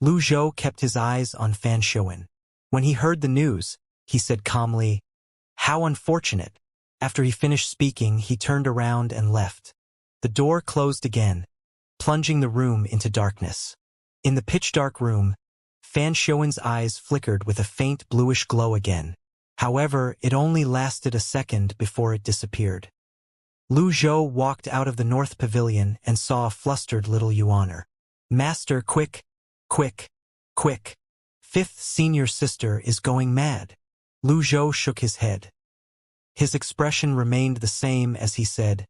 Lu Zhou kept his eyes on Fan Shuan. When he heard the news, he said calmly, "How unfortunate." After he finished speaking, he turned around and left. The door closed again, plunging the room into darkness. In the pitch-dark room, Fan Shuan's eyes flickered with a faint bluish glow again. However, it only lasted a second before it disappeared. Lu Zhou walked out of the north pavilion and saw a flustered little Yuaner. "Master, quick, quick, quick. Fifth senior sister is going mad." Lu Zhou shook his head. His expression remained the same as he said,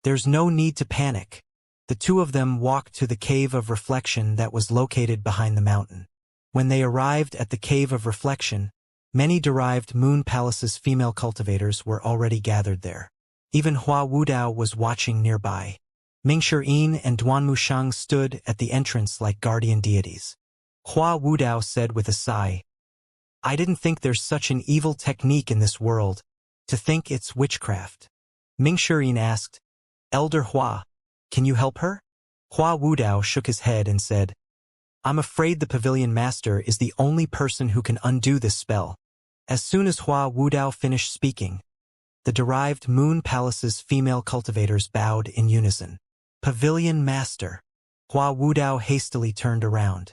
"There's no need to panic." The two of them walked to the Cave of Reflection that was located behind the mountain. When they arrived at the Cave of Reflection, many derived Moon Palace's female cultivators were already gathered there. Even Hua Wudao was watching nearby. Mingshi Yin and Duan Mushang stood at the entrance like guardian deities. Hua Wudao said with a sigh, "I didn't think there's such an evil technique in this world. To think it's witchcraft." Mingshi Yin asked, "Elder Hua, can you help her?" Hua Wudao shook his head and said, "I'm afraid the Pavilion Master is the only person who can undo this spell." As soon as Hua Wudao finished speaking, the derived Moon Palace's female cultivators bowed in unison. "Pavilion Master." Hua Wudao hastily turned around.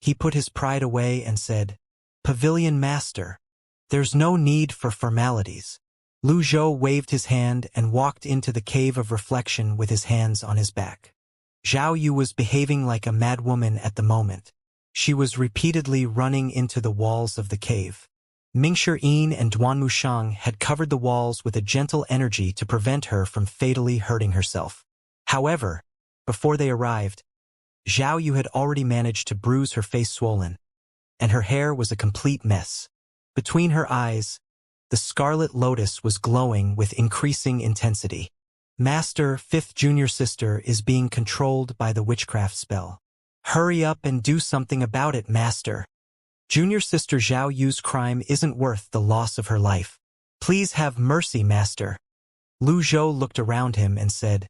He put his pride away and said, "Pavilion Master, there's no need for formalities." Lu Zhou waved his hand and walked into the Cave of Reflection with his hands on his back. Zhao Yu was behaving like a madwoman at the moment. She was repeatedly running into the walls of the cave. Mingshi Yin and Duan Mushang had covered the walls with a gentle energy to prevent her from fatally hurting herself. However, before they arrived, Zhao Yu had already managed to bruise her face swollen, and her hair was a complete mess. Between her eyes, the scarlet lotus was glowing with increasing intensity. "Master, fifth junior sister is being controlled by the witchcraft spell. Hurry up and do something about it, Master. Junior sister Zhao Yu's crime isn't worth the loss of her life. Please have mercy, Master." Lu Zhou looked around him and said,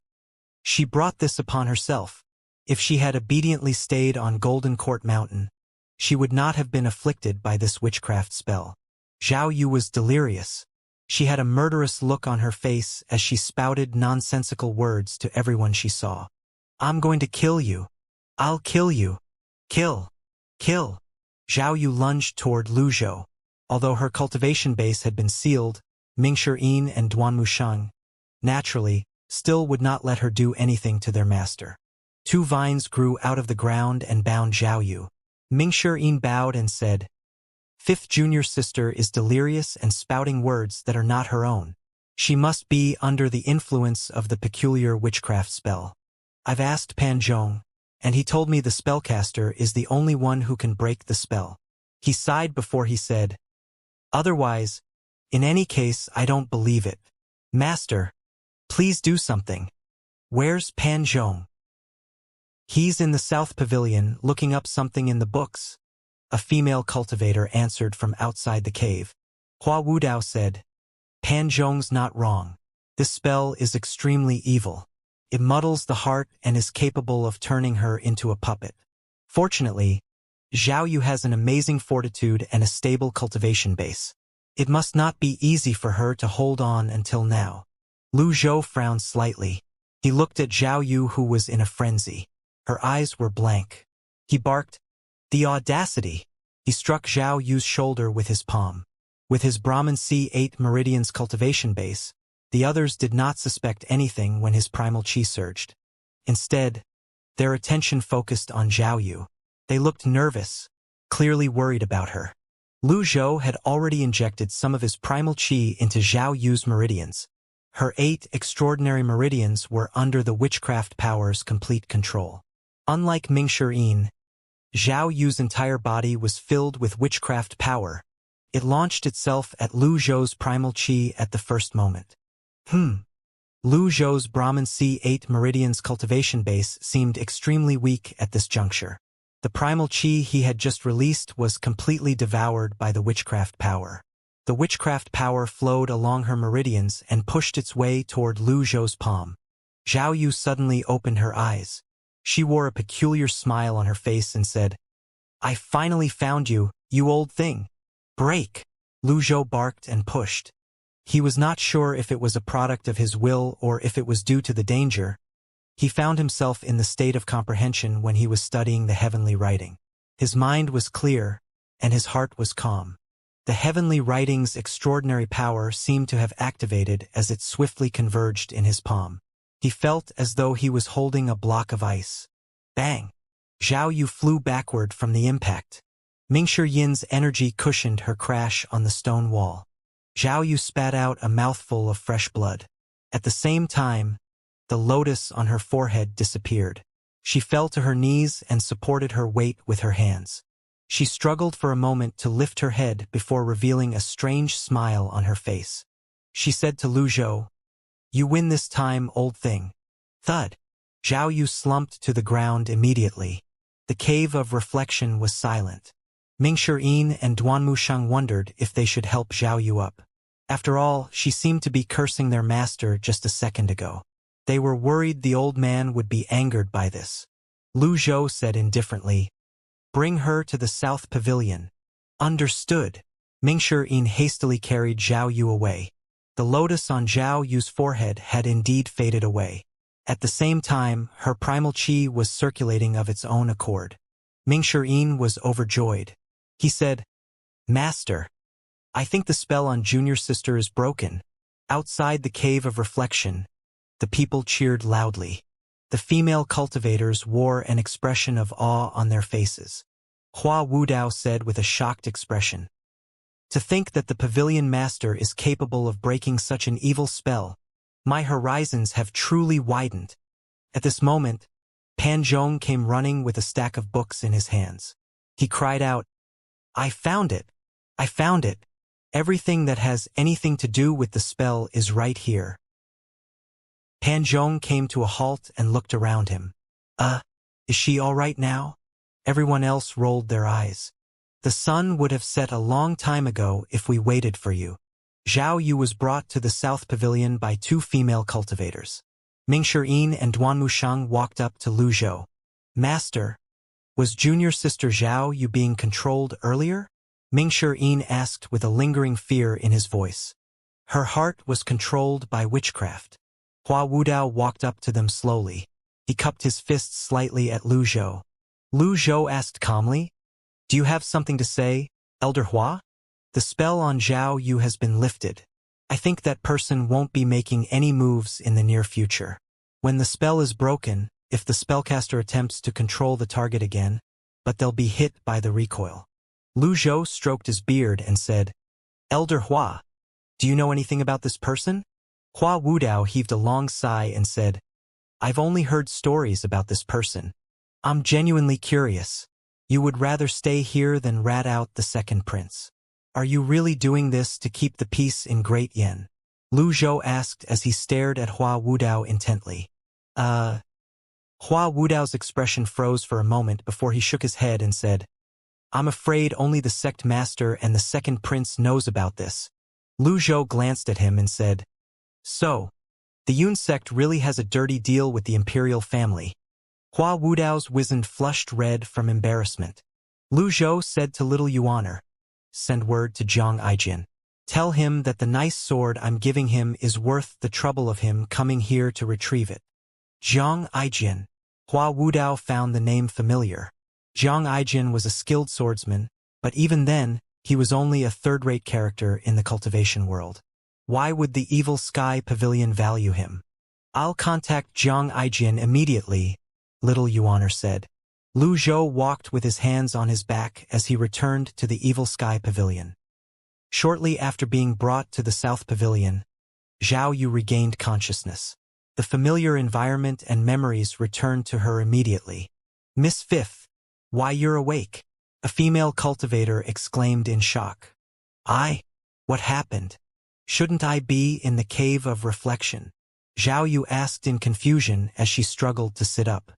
"She brought this upon herself. If she had obediently stayed on Golden Court Mountain, she would not have been afflicted by this witchcraft spell." Zhao Yu was delirious. She had a murderous look on her face as she spouted nonsensical words to everyone she saw. "I'm going to kill you. I'll kill you. Kill. Kill." Zhao Yu lunged toward Lu Zhou. Although her cultivation base had been sealed, Mingshi Yin and Duan Mushang, naturally, still would not let her do anything to their master. Two vines grew out of the ground and bound Zhao Yu. Mingshi Yin bowed and said, "Fifth junior sister is delirious and spouting words that are not her own. She must be under the influence of the peculiar witchcraft spell. I've asked Pan Zhong, and he told me the spellcaster is the only one who can break the spell." He sighed before he said, "Otherwise, in any case, I don't believe it. Master, please do something." "Where's Pan Zhong?" "He's in the South Pavilion looking up something in the books," a female cultivator answered from outside the cave. Hua Wudao said, "Pan Zhong's not wrong. This spell is extremely evil. It muddles the heart and is capable of turning her into a puppet. Fortunately, Zhao Yu has an amazing fortitude and a stable cultivation base. It must not be easy for her to hold on until now." Lu Zhou frowned slightly. He looked at Zhao Yu, who was in a frenzy. Her eyes were blank. He barked, "The audacity!" He struck Zhao Yu's shoulder with his palm. With his Brahman C8 Meridian's cultivation base, the others did not suspect anything when his primal chi surged. Instead, their attention focused on Zhao Yu. They looked nervous, clearly worried about her. Lu Zhou had already injected some of his primal chi into Zhao Yu's meridians. Her 8 extraordinary meridians were under the witchcraft power's complete control. Unlike Mingshi Yin, Zhao Yu's entire body was filled with witchcraft power. It launched itself at Lu Zhou's primal chi at the first moment. Lu Zhou's Brahman C8 Meridian's cultivation base seemed extremely weak at this juncture. The primal chi he had just released was completely devoured by the witchcraft power. The witchcraft power flowed along her meridians and pushed its way toward Lu Zhou's palm. Zhao Yu suddenly opened her eyes. She wore a peculiar smile on her face and said, "I finally found you, you old thing." "Break!" Lu Zhou barked and pushed. He was not sure if it was a product of his will or if it was due to the danger. He found himself in the state of comprehension when he was studying the heavenly writing. His mind was clear, and his heart was calm. The heavenly writing's extraordinary power seemed to have activated as it swiftly converged in his palm. He felt as though he was holding a block of ice. Bang! Zhao Yu flew backward from the impact. Mingshi Yin's energy cushioned her crash on the stone wall. Zhao Yu spat out a mouthful of fresh blood. At the same time, the lotus on her forehead disappeared. She fell to her knees and supported her weight with her hands. She struggled for a moment to lift her head before revealing a strange smile on her face. She said to Lu Zhou, "You win this time, old thing." Thud. Zhao Yu slumped to the ground immediately. The cave of reflection was silent. Mingshi Yin and Duan Mushang wondered if they should help Zhao Yu up. After all, she seemed to be cursing their master just a second ago. They were worried the old man would be angered by this. Lu Zhou said indifferently, "Bring her to the south pavilion." Understood. Mingshi Yin hastily carried Zhao Yu away. The lotus on Zhao Yu's forehead had indeed faded away. At the same time, her primal qi was circulating of its own accord. Mingshi Yin was overjoyed. He said, "Master, I think the spell on junior sister is broken." Outside the cave of reflection, the people cheered loudly. The female cultivators wore an expression of awe on their faces. Hua Wudao said with a shocked expression, "To think that the pavilion master is capable of breaking such an evil spell. My horizons have truly widened." At this moment, Pan Zhong came running with a stack of books in his hands. He cried out, "I found it! I found it! Everything that has anything to do with the spell is right here." Pan Zhong came to a halt and looked around him. Is she all right now?" Everyone else rolled their eyes. "The sun would have set a long time ago if we waited for you." Zhao Yu was brought to the south pavilion by two female cultivators. Mingshi Yin and Duan Mushang walked up to Lu Zhou. "Master, was junior sister Zhao Yu being controlled earlier?" Mingshi Yin asked with a lingering fear in his voice. "Her heart was controlled by witchcraft." Hua Wudao walked up to them slowly. He cupped his fist slightly at Lu Zhou. Lu Zhou asked calmly, "Do you have something to say, Elder Hua?" "The spell on Zhao Yu has been lifted. I think that person won't be making any moves in the near future. When the spell is broken, if the spellcaster attempts to control the target again, but they'll be hit by the recoil." Lu Zhou stroked his beard and said, "Elder Hua, do you know anything about this person?" Hua Wudao heaved a long sigh and said, "I've only heard stories about this person. I'm genuinely curious. You would rather stay here than rat out the second prince. Are you really doing this to keep the peace in Great Yen?" Lu Zhou asked as he stared at Hua Wudao intently. Hua Wudao's expression froze for a moment before he shook his head and said, "I'm afraid only the sect master and the second prince knows about this." Lu Zhou glanced at him and said, "So, the Yun sect really has a dirty deal with the imperial family." Hua Wudao's wizened flushed red from embarrassment. Lu Zhou said to little Yuaner, "Send word to Jiang Aijin. Tell him that the nice sword I'm giving him is worth the trouble of him coming here to retrieve it." Jiang Aijin. Hua Wudao found the name familiar. Jiang Aijin was a skilled swordsman, but even then, he was only a third-rate character in the cultivation world. Why would the evil sky pavilion value him? "I'll contact Jiang Aijin immediately," little Yuaner said. Lu Zhou walked with his hands on his back as he returned to the evil sky pavilion. Shortly after being brought to the south pavilion, Zhao Yu regained consciousness. The familiar environment and memories returned to her immediately. "Miss Fifth, why you're awake?" a female cultivator exclaimed in shock. What happened? Shouldn't I be in the cave of reflection?" Zhao Yu asked in confusion as she struggled to sit up.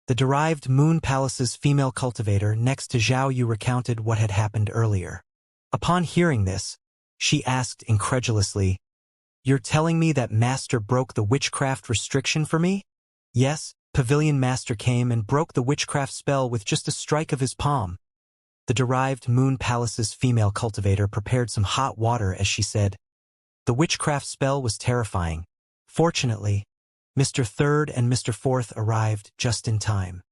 The derived Moon Palace's female cultivator next to Zhao Yu recounted what had happened earlier. Upon hearing this, she asked incredulously, "You're telling me that Master broke the witchcraft restriction for me?" "Yes, Pavilion Master came and broke the witchcraft spell with just a strike of his palm. The derived Moon Palace's female cultivator prepared some hot water as she said, "The witchcraft spell was terrifying. Fortunately, Mr. Third and Mr. Fourth arrived just in time."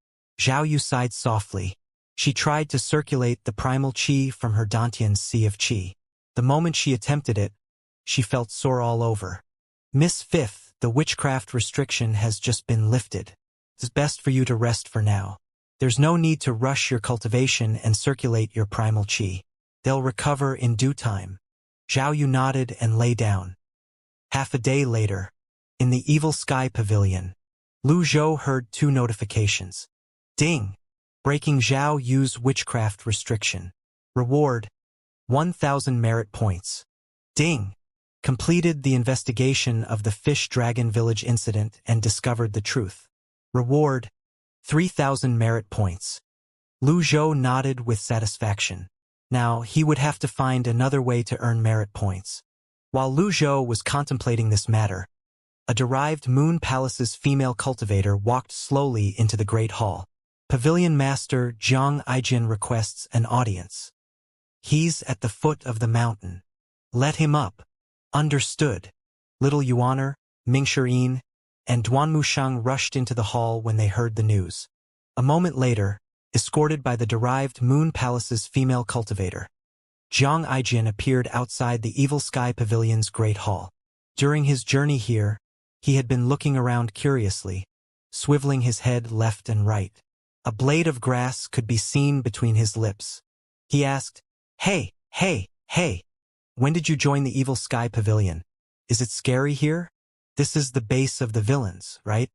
Zhao Yu sighed softly. She tried to circulate the primal qi from her Dantian's sea of qi. The moment she attempted it, she felt sore all over. "Miss Fifth, the witchcraft restriction has just been lifted. It's best for you to rest for now. There's no need to rush your cultivation and circulate your primal qi. They'll recover in due time." Zhao Yu nodded and lay down. Half a day later, in the Evil Sky Pavilion, Lu Zhou heard 2 notifications. Ding! Breaking Zhao Yu's witchcraft restriction. Reward: 1,000 merit points. Ding! Completed the investigation of the Fish Dragon Village incident and discovered the truth. Reward: 3,000 merit points. Lu Zhou nodded with satisfaction. Now, he would have to find another way to earn merit points. While Lu Zhou was contemplating this matter, a derived Moon Palace's female cultivator walked slowly into the Great Hall. Pavilion Master Zhang Aijin requests an audience. "He's at the foot of the mountain. Let him up." Understood. Little Yuaner, Mingxirin, and Duanmushang rushed into the hall when they heard the news. A moment later, escorted by the derived Moon Palace's female cultivator, Zhang Aijin appeared outside the Evil Sky Pavilion's Great Hall. During his journey here, he had been looking around curiously, swiveling his head left and right. A blade of grass could be seen between his lips. He asked, "Hey, when did you join the Evil Sky Pavilion? Is it scary here? This is the base of the villains, right?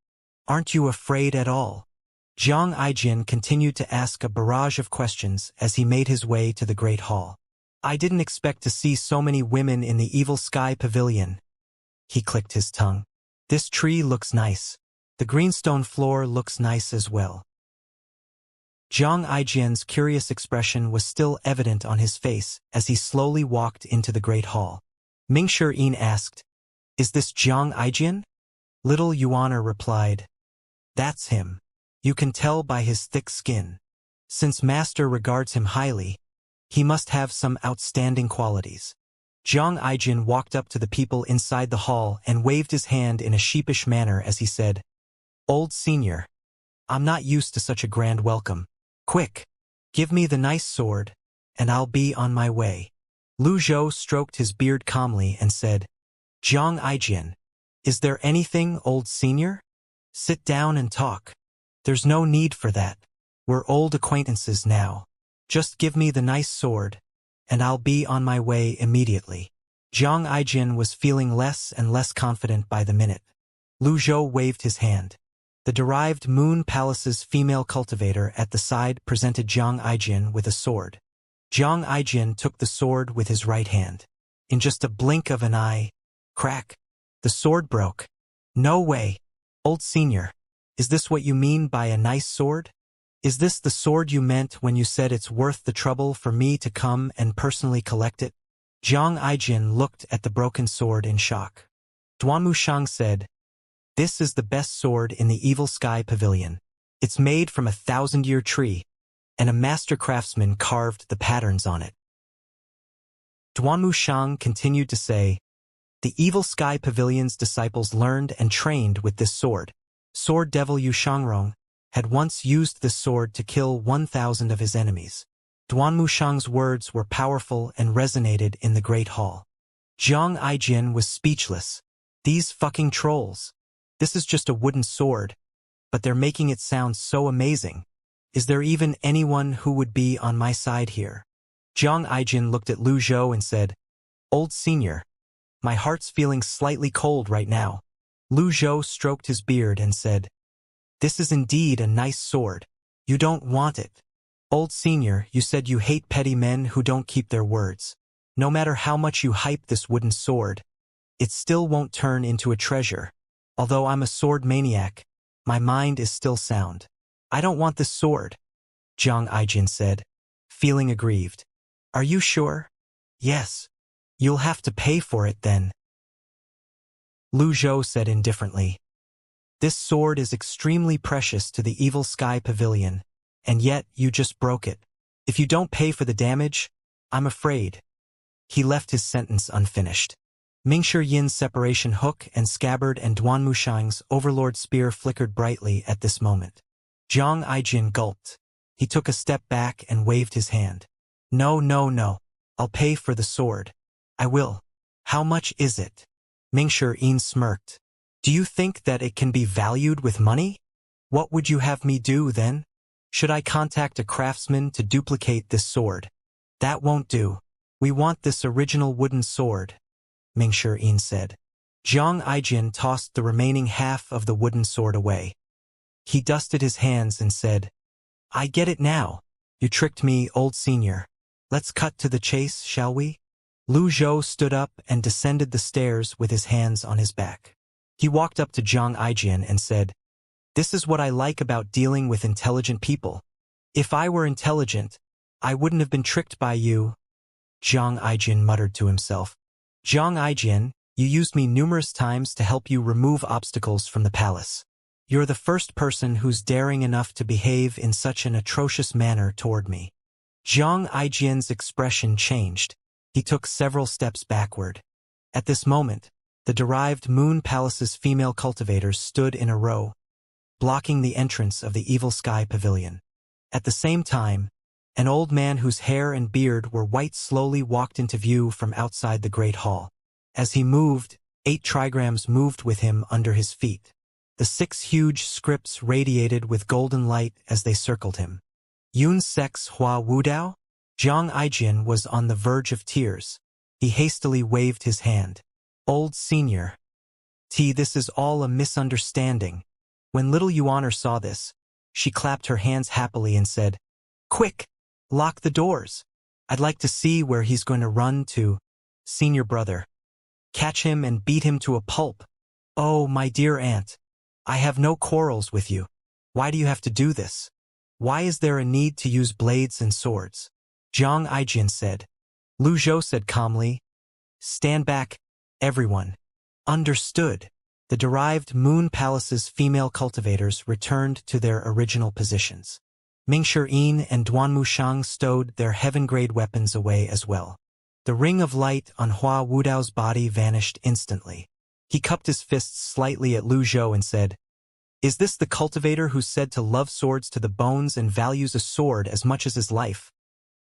Aren't you afraid at all?" Zhang Aijin continued to ask a barrage of questions as he made his way to the Great Hall. "I didn't expect to see so many women in the Evil Sky Pavilion." He clicked his tongue. "This tree looks nice. The greenstone floor looks nice as well." Zhang Aijin's curious expression was still evident on his face as he slowly walked into the Great Hall. Mingxirin asked, "Is this Zhang Aijin?" Little Yuaner replied, "That's him. You can tell by his thick skin. Since Master regards him highly, he must have some outstanding qualities." Zhang Aijin walked up to the people inside the hall and waved his hand in a sheepish manner as he said, "Old senior, I'm not used to such a grand welcome. Quick, give me the nice sword, and I'll be on my way." Lu Zhou stroked his beard calmly and said, "Zhang Aijin, is there anything, old senior? Sit down and talk. There's no need for that. We're old acquaintances now. Just give me the nice sword, and I'll be on my way immediately." Zhang Aijin was feeling less and less confident by the minute. Lu Zhou waved his hand. The derived Moon Palace's female cultivator at the side presented Zhang Aijin with a sword. Zhang Aijin took the sword with his right hand. In just a blink of an eye, crack, the sword broke. "No way. Old senior, is this what you mean by a nice sword? Is this the sword you meant when you said it's worth the trouble for me to come and personally collect it?" Zhang Aijin looked at the broken sword in shock. Duanmushang said, "This is the best sword in the Evil Sky Pavilion. It's made from a 1,000-year tree, and a master craftsman carved the patterns on it." Duanmushang continued to say, "The Evil Sky Pavilion's disciples learned and trained with this sword. Sword Devil Yu Shangrong had once used this sword to kill 1,000 of his enemies." Duanmushang's words were powerful and resonated in the Great Hall. Zhang Aijin was speechless. These fucking trolls. This is just a wooden sword, but they're making it sound so amazing. Is there even anyone who would be on my side here? Zhang Aijin looked at Lu Zhou and said, "Old senior, my heart's feeling slightly cold right now." Lu Zhou stroked his beard and said, "This is indeed a nice sword. You don't want it. Old senior, you said you hate petty men who don't keep their words. No matter how much you hype this wooden sword, it still won't turn into a treasure. Although I'm a sword maniac, my mind is still sound. I don't want this sword," Zhang Aijin said, feeling aggrieved. "Are you sure?" "Yes. You'll have to pay for it then," Lu Zhou said indifferently. This sword is extremely precious to the evil sky pavilion, and yet you just broke it. If you don't pay for the damage, I'm afraid. He left his sentence unfinished. Mingshi Yin's separation hook and scabbard and Duanmushang's overlord spear flickered brightly at this moment. Zhang Aijin gulped. He took a step back and waved his hand. No, no, no. I'll pay for the sword. I will. How much is it? Mingshi Yin smirked. Do you think that it can be valued with money? What would you have me do then? Should I contact a craftsman to duplicate this sword? That won't do. We want this original wooden sword, Mingshi Yin said. Zhang Aijin tossed the remaining half of the wooden sword away. He dusted his hands and said, I get it now. You tricked me, old senior. Let's cut to the chase, shall we? Lu Zhou stood up and descended the stairs with his hands on his back. He walked up to Zhang Aijin and said, This is what I like about dealing with intelligent people. If I were intelligent, I wouldn't have been tricked by you. Zhang Aijin muttered to himself. Zhang Aijin, you used me numerous times to help you remove obstacles from the palace. You're the first person who's daring enough to behave in such an atrocious manner toward me. Zhang Aijin's expression changed. He took several steps backward. At this moment, the derived Moon Palace's female cultivators stood in a row, blocking the entrance of the Evil Sky Pavilion. At the same time, an old man whose hair and beard were white slowly walked into view from outside the Great Hall. As he moved, 8 trigrams moved with him under his feet. The 6 huge scripts radiated with golden light as they circled him. Yun Sex Hua Wudao? Zhang Aijin was on the verge of tears. He hastily waved his hand. Old senior. This is all a misunderstanding. When little Yuaner saw this, she clapped her hands happily and said, Quick! Lock the doors. I'd like to see where he's going to run to. Senior brother. Catch him and beat him to a pulp. Oh, my dear aunt. I have no quarrels with you. Why do you have to do this? Why is there a need to use blades and swords? Zhang Aijin said. Lu Zhou said calmly, Stand back, everyone. Understood. The derived Moon Palace's female cultivators returned to their original positions. Mingshi Yin and Duanmushang stowed their heaven-grade weapons away as well. The ring of light on Hua Wudao's body vanished instantly. He cupped his fists slightly at Lu Zhou and said, Is this the cultivator who's said to love swords to the bones and values a sword as much as his life?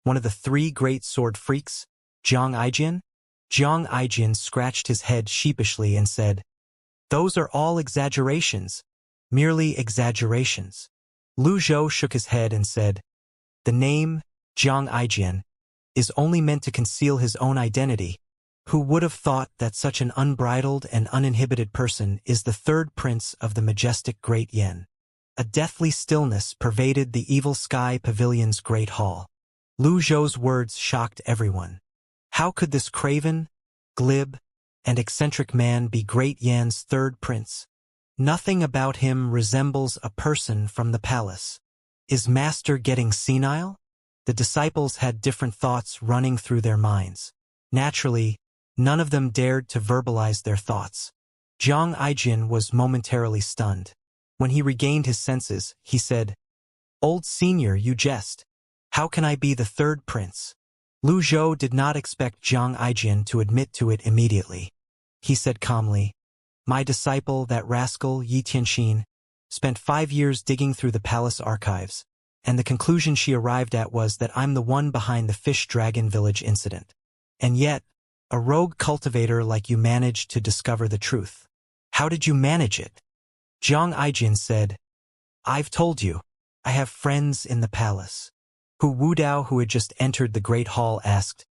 One of the 3 great sword freaks, Zhang Aijin? Zhang Aijin scratched his head sheepishly and said, Those are all exaggerations, merely exaggerations. Lu Zhou shook his head and said, The name, Zhang Aijin, is only meant to conceal his own identity. Who would have thought that such an unbridled and uninhibited person is the 3rd prince of the majestic Great Yen? A deathly stillness pervaded the Evil Sky Pavilion's great hall. Lu Zhou's words shocked everyone. How could this craven, glib, and eccentric man be Great Yan's 3rd prince? Nothing about him resembles a person from the palace. Is Master getting senile? The disciples had different thoughts running through their minds. Naturally, none of them dared to verbalize their thoughts. Zhang Aijin was momentarily stunned. When he regained his senses, he said, Old senior, you jest. How can I be the 3rd prince? Lu Zhou did not expect Zhang Aijin to admit to it immediately. He said calmly, My disciple, that rascal Yi Tianxin, spent 5 years digging through the palace archives, and the conclusion she arrived at was that I'm the one behind the Fish Dragon Village incident. And yet, a rogue cultivator like you managed to discover the truth. How did you manage it? Zhang Aijin said, I've told you, I have friends in the palace. Hu Wudao, who had just entered the Great Hall, asked,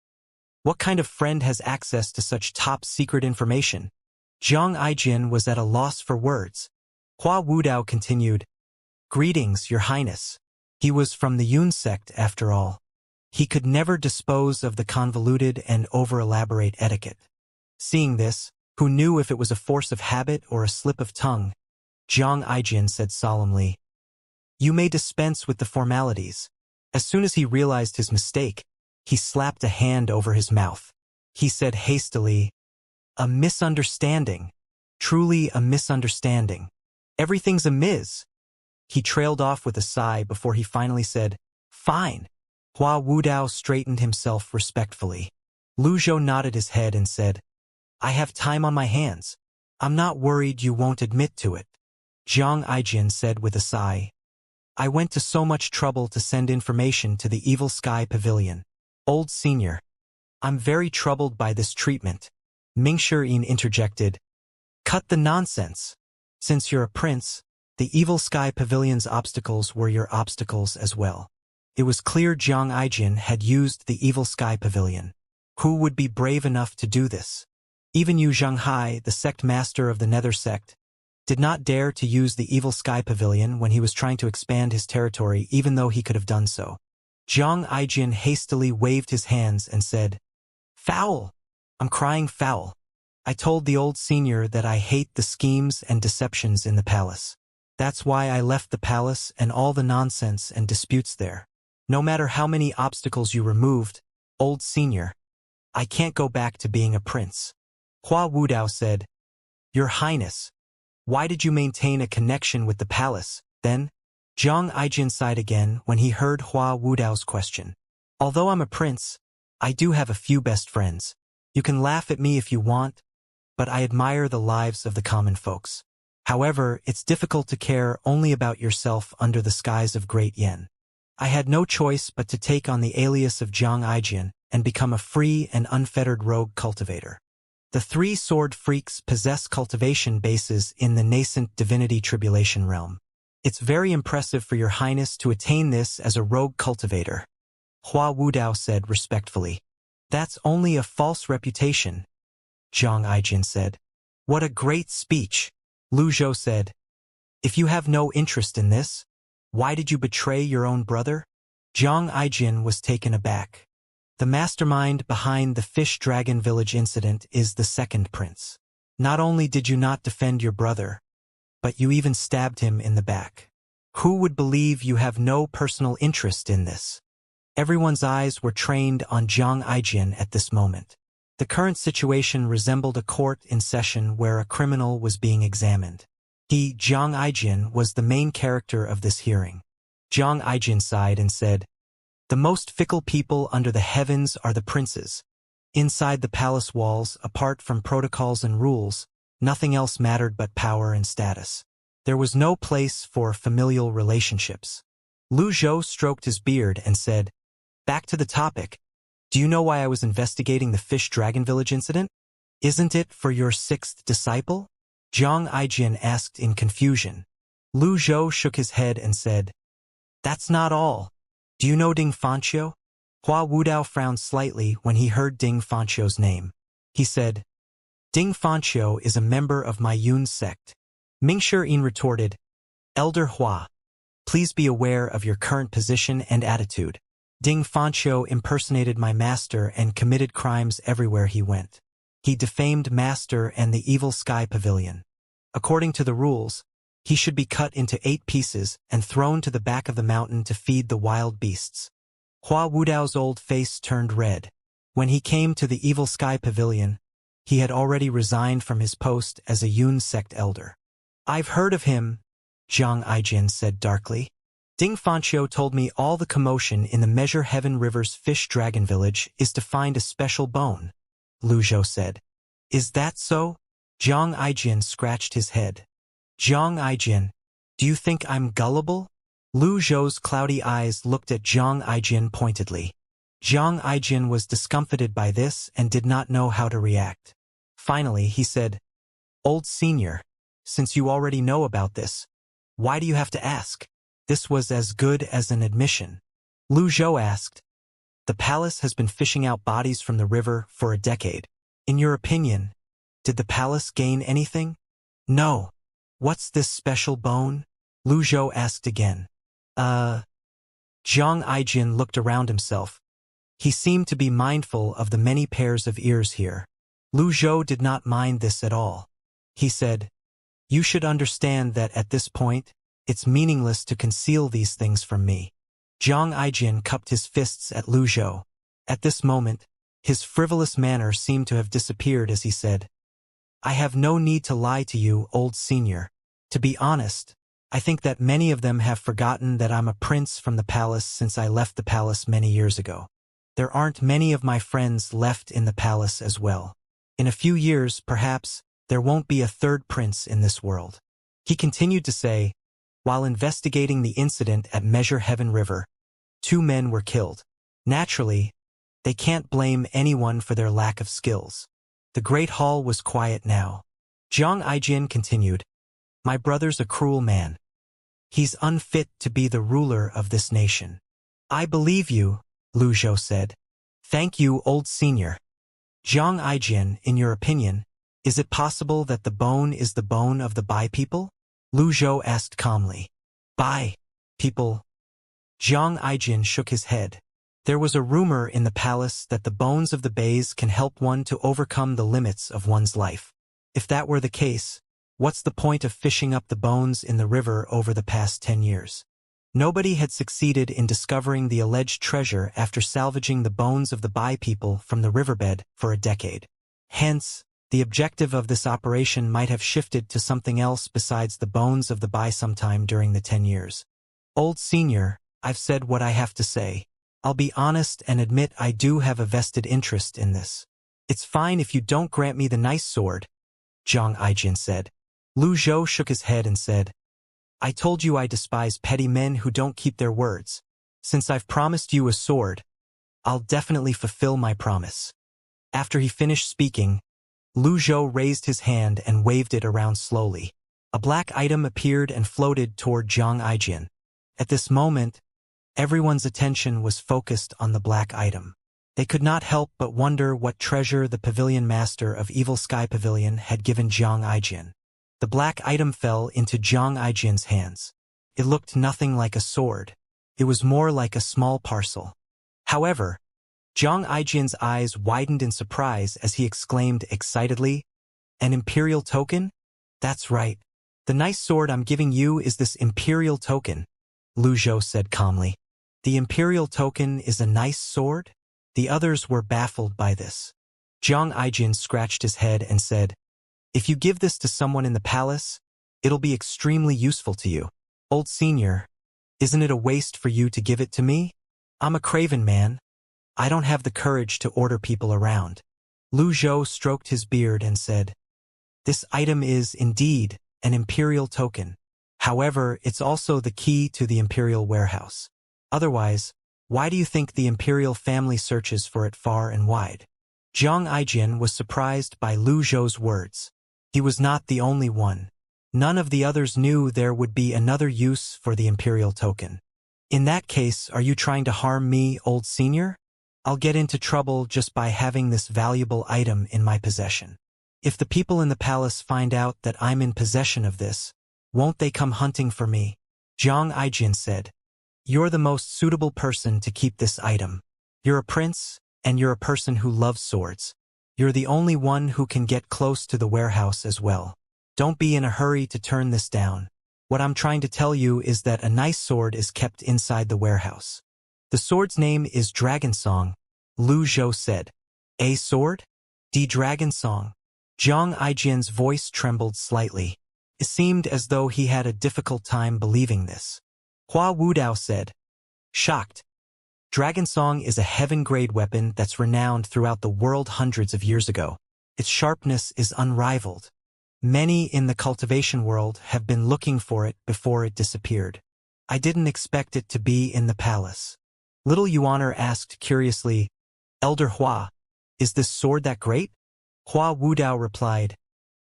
What kind of friend has access to such top-secret information? Zhang Aijin was at a loss for words. Hua Wudao continued, Greetings, Your Highness. He was from the Yun sect, after all. He could never dispose of the convoluted and over-elaborate etiquette. Seeing this, who knew if it was a force of habit or a slip of tongue? Zhang Aijin said solemnly, You may dispense with the formalities. As soon as he realized his mistake, he slapped a hand over his mouth. He said hastily, A misunderstanding. Truly a misunderstanding. Everything's amiss. He trailed off with a sigh before he finally said, "Fine." Hua Wudao straightened himself respectfully. Lu Zhou nodded his head and said, "I have time on my hands. I'm not worried you won't admit to it." Jiang Aijin said with a sigh, "I went to so much trouble to send information to the Evil Sky Pavilion. Old senior, I'm very troubled by this treatment." Ming Shirin interjected, "Cut the nonsense. Since you're a prince, the Evil Sky Pavilion's obstacles were your obstacles as well." It was clear Jiang Aijin had used the Evil Sky Pavilion. Who would be brave enough to do this? Even Yu Zhenghai, the sect master of the Nether sect, did not dare to use the Evil Sky Pavilion when he was trying to expand his territory, even though he could have done so. Jiang Aijin hastily waved his hands and said, "Foul! I'm crying foul. I told the old senior that I hate the schemes and deceptions in the palace. That's why I left the palace and all the nonsense and disputes there. No matter how many obstacles you removed, old senior, I can't go back to being a prince." Hua Wudao said, "Your Highness, why did you maintain a connection with the palace, then?" Jiang Aijin sighed again when he heard Hua Wudao's question. "Although I'm a prince, I do have a few best friends. You can laugh at me if you want, but I admire the lives of the common folks. However, it's difficult to care only about yourself under the skies of Great Yen. I had no choice but to take on the alias of Jiang Aijin and become a free and unfettered rogue cultivator. The three sword freaks possess cultivation bases in the nascent divinity tribulation realm. It's very impressive for your highness to attain this as a rogue cultivator," Hua Wudao said respectfully. "That's only a false reputation," Jiang Aijin said. "What a great speech," Lu Zhou said. "If you have no interest in this, why did you betray your own brother?" Jiang Aijin was taken aback. The mastermind behind the Fish Dragon Village incident is the second prince. Not only did you not defend your brother, but you even stabbed him in the back. Who would believe you have no personal interest in this? Everyone's eyes were trained on Jiang Aijin at this moment. The current situation resembled a court in session where a criminal was being examined. He, Jiang Aijin, was the main character of this hearing. Jiang Aijin sighed and said, "The most fickle people under the heavens are the princes. Inside the palace walls, apart from protocols and rules, nothing else mattered but power and status. There was no place for familial relationships." Lu Zhou stroked his beard and said, "Back to the topic. Do you know why I was investigating the Fish Dragon Village incident? Isn't it for your sixth disciple?" Jiang Aijin asked in confusion. Lu Zhou shook his head and said, "That's not all. Do you know Ding Fanqiu?" Hua Wudao frowned slightly when he heard Ding Fanqiu's name. He said, "Ding Fanqiu is a member of my Yun sect." Ming Shirin retorted, "Elder Hua, please be aware of your current position and attitude. Ding Fanqiu impersonated my master and committed crimes everywhere he went. He defamed Master and the Evil Sky Pavilion. According to the rules, he should be cut into 8 pieces and thrown to the back of the mountain to feed the wild beasts." Hua Wudao's old face turned red. When he came to the Evil Sky Pavilion, he had already resigned from his post as a Yun sect elder. "I've heard of him," Jiang Aijin said darkly. "Ding Fanqiu told me all the commotion in the Measure Heaven River's Fish Dragon Village is to find a special bone," Lu Zhou said. "Is that so?" Jiang Aijin scratched his head. "Jiang Aijin, do you think I'm gullible?" Lu Zhou's cloudy eyes looked at Jiang Aijin pointedly. Jiang Aijin was discomfited by this and did not know how to react. Finally, he said, "Old senior, since you already know about this, why do you have to ask?" This was as good as an admission. Lu Zhou asked, "The palace has been fishing out bodies from the river for a decade. In your opinion, did the palace gain anything?" "No." "What's this special bone?" Lu Zhou asked again. Jiang Aijin looked around himself. He seemed to be mindful of the many pairs of ears here. Lu Zhou did not mind this at all. He said, "You should understand that at this point, it's meaningless to conceal these things from me." Jiang Aijin cupped his fists at Lu Zhou. At this moment, his frivolous manner seemed to have disappeared as he said, "I have no need to lie to you, old senior. To be honest, I think that many of them have forgotten that I'm a prince from the palace since I left the palace many years ago. There aren't many of my friends left in the palace as well. In a few years, perhaps, there won't be a third prince in this world. He continued to say, while investigating the incident at Measure Heaven River, 2 men were killed. Naturally, they can't blame anyone for their lack of skills. The Great Hall was quiet now. Zhang Aijin continued, my brother's a cruel man. He's unfit to be the ruler of this nation. I believe you, Lu Zhou said. Thank you, old senior. Zhang Aijin, in your opinion, is it possible that the bone is the bone of the Bai people? Lu Zhou asked calmly. Bai people? Zhang Aijin shook his head. There was a rumor in the palace that the bones of the Bais can help one to overcome the limits of one's life. If that were the case, what's the point of fishing up the bones in the river over the past 10 years? Nobody had succeeded in discovering the alleged treasure after salvaging the bones of the Bai people from the riverbed for a decade. Hence, the objective of this operation might have shifted to something else besides the bones of the Bai sometime during the 10 years. Old senior, I've said what I have to say. I'll be honest and admit I do have a vested interest in this. It's fine if you don't grant me the nice sword, Zhang Aijin said. Lu Zhou shook his head and said, I told you I despise petty men who don't keep their words. Since I've promised you a sword, I'll definitely fulfill my promise. After he finished speaking, Lu Zhou raised his hand and waved it around slowly. A black item appeared and floated toward Zhang Aijin. At this moment, everyone's attention was focused on the black item. They could not help but wonder what treasure the pavilion master of Evil Sky Pavilion had given Zhang Aijin. The black item fell into Zhang Aijin's hands. It looked nothing like a sword. It was more like a small parcel. However, Zhang Aijin's eyes widened in surprise as he exclaimed excitedly, An imperial token? That's right. The nice sword I'm giving you is this imperial token, Lu Zhou said calmly. The imperial token is a nice sword? The others were baffled by this. Zhang Aijin scratched his head and said, If you give this to someone in the palace, it'll be extremely useful to you. Old senior, isn't it a waste for you to give it to me? I'm a craven man. I don't have the courage to order people around. Lu Zhou stroked his beard and said, This item is, indeed, an imperial token. However, it's also the key to the imperial warehouse. Otherwise, why do you think the imperial family searches for it far and wide? Zhang Aijin was surprised by Lu Zhou's words. He was not the only one. None of the others knew there would be another use for the imperial token. In that case, are you trying to harm me, old senior? I'll get into trouble just by having this valuable item in my possession. If the people in the palace find out that I'm in possession of this, won't they come hunting for me? Zhang Aijin said. You're the most suitable person to keep this item. You're a prince, and you're a person who loves swords. You're the only one who can get close to the warehouse as well. Don't be in a hurry to turn this down. What I'm trying to tell you is that a nice sword is kept inside the warehouse. The sword's name is Dragon Song, Lu Zhou said. A sword? The Dragon Song. Zhang Aijin's voice trembled slightly. It seemed as though he had a difficult time believing this. Hua Wudao said, shocked. Dragon Song is a heaven-grade weapon that's renowned throughout the world hundreds of years ago. Its sharpness is unrivaled. Many in the cultivation world have been looking for it before it disappeared. I didn't expect it to be in the palace. Little Yuaner asked curiously, Elder Hua, is this sword that great? Hua Wudao replied,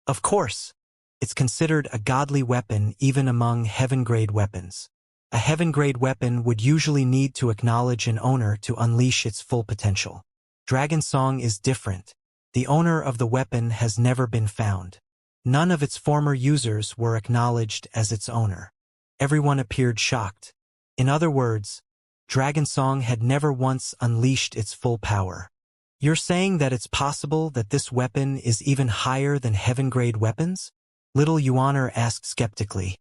Of course. It's considered a godly weapon even among heaven-grade weapons. A heaven-grade weapon would usually need to acknowledge an owner to unleash its full potential. Dragon Song is different. The owner of the weapon has never been found. None of its former users were acknowledged as its owner. Everyone appeared shocked. In other words, Dragon Song had never once unleashed its full power. You're saying that it's possible that this weapon is even higher than heaven-grade weapons? Little Yuaner asked skeptically.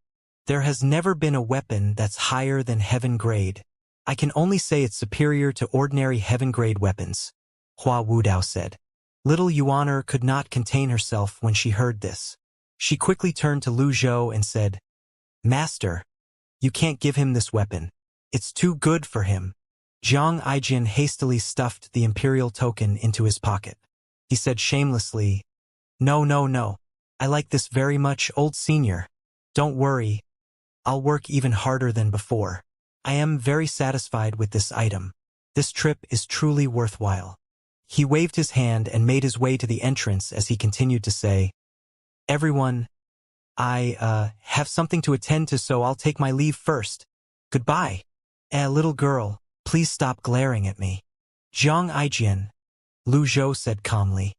There has never been a weapon that's higher than heaven-grade. I can only say it's superior to ordinary heaven-grade weapons, Hua Wudao said. Little Yuaner could not contain herself when she heard this. She quickly turned to Lu Zhou and said, Master, you can't give him this weapon. It's too good for him. Zhang Aijin hastily stuffed the imperial token into his pocket. He said shamelessly, No, no, no. I like this very much, old senior. Don't worry. I'll work even harder than before. I am very satisfied with this item. This trip is truly worthwhile. He waved his hand and made his way to the entrance as he continued to say, Everyone, I have something to attend to, so I'll take my leave first. Goodbye. Little girl, please stop glaring at me. Zhang Aijian, Lu Zhou said calmly.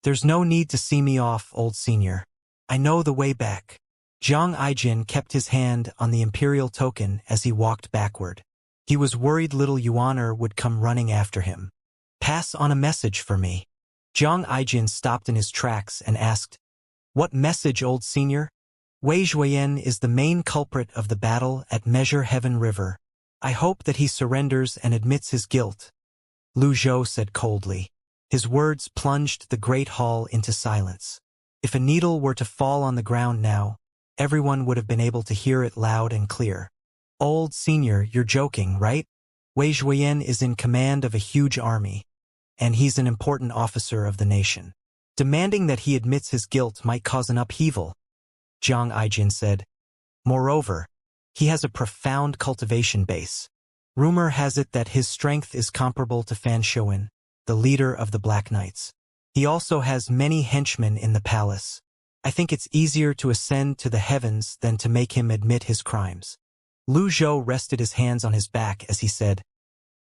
There's no need to see me off, old senior. I know the way back. Zhang Aijin kept his hand on the imperial token as he walked backward. He was worried little Yuaner would come running after him. Pass on a message for me. Zhang Aijin stopped in his tracks and asked, What message, old senior? Wei Zhuoyan is the main culprit of the battle at Measure Heaven River. I hope that he surrenders and admits his guilt. Lu Zhou said coldly. His words plunged the great hall into silence. If a needle were to fall on the ground now, everyone would have been able to hear it loud and clear. Old senior, you're joking, right? Wei Zhuoyan is in command of a huge army, and he's an important officer of the nation. Demanding that he admits his guilt might cause an upheaval, Zhang Aijin said. Moreover, he has a profound cultivation base. Rumor has it that his strength is comparable to Fan Shuan, the leader of the Black Knights. He also has many henchmen in the palace. I think it's easier to ascend to the heavens than to make him admit his crimes. Lu Zhou rested his hands on his back as he said,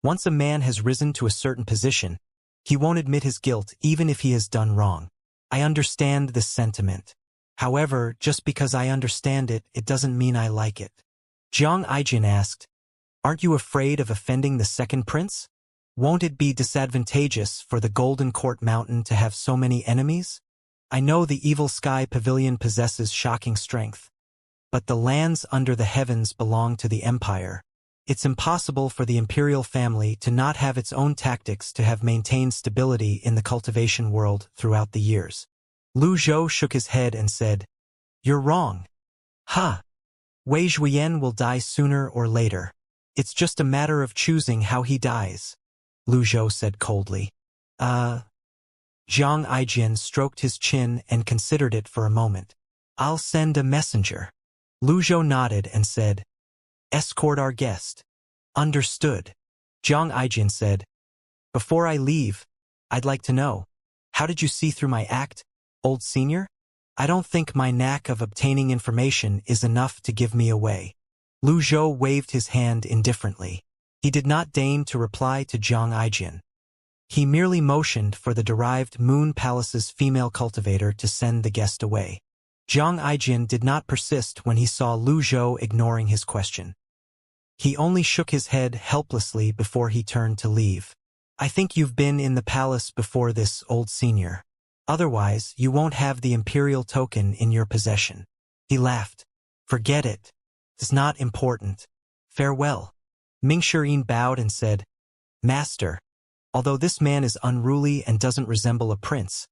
Once a man has risen to a certain position, he won't admit his guilt even if he has done wrong. I understand this sentiment. However, just because I understand it, it doesn't mean I like it. Zhang Aijin asked, Aren't you afraid of offending the second prince? Won't it be disadvantageous for the Golden Court Mountain to have so many enemies? I know the Evil Sky Pavilion possesses shocking strength, but the lands under the heavens belong to the Empire. It's impossible for the imperial family to not have its own tactics to have maintained stability in the cultivation world throughout the years. Lu Zhou shook his head and said, You're wrong. Ha! Wei Zhuoyan will die sooner or later. It's just a matter of choosing how he dies, Lu Zhou said coldly. Zhang Aijin stroked his chin and considered it for a moment. I'll send a messenger. Lu Zhou nodded and said, Escort our guest. Understood. Zhang Aijin said, Before I leave, I'd like to know, how did you see through my act, old senior? I don't think my knack of obtaining information is enough to give me away. Lu Zhou waved his hand indifferently. He did not deign to reply to Zhang Aijin. He merely motioned for the derived Moon Palace's female cultivator to send the guest away. Zhang Aijin did not persist when he saw Lu Zhou ignoring his question. He only shook his head helplessly before he turned to leave. I think you've been in the palace before this, old senior. Otherwise, you won't have the imperial token in your possession. He laughed. Forget it. It's not important. Farewell. Ming Shirin bowed and said, Master, although this man is unruly and doesn't resemble a prince,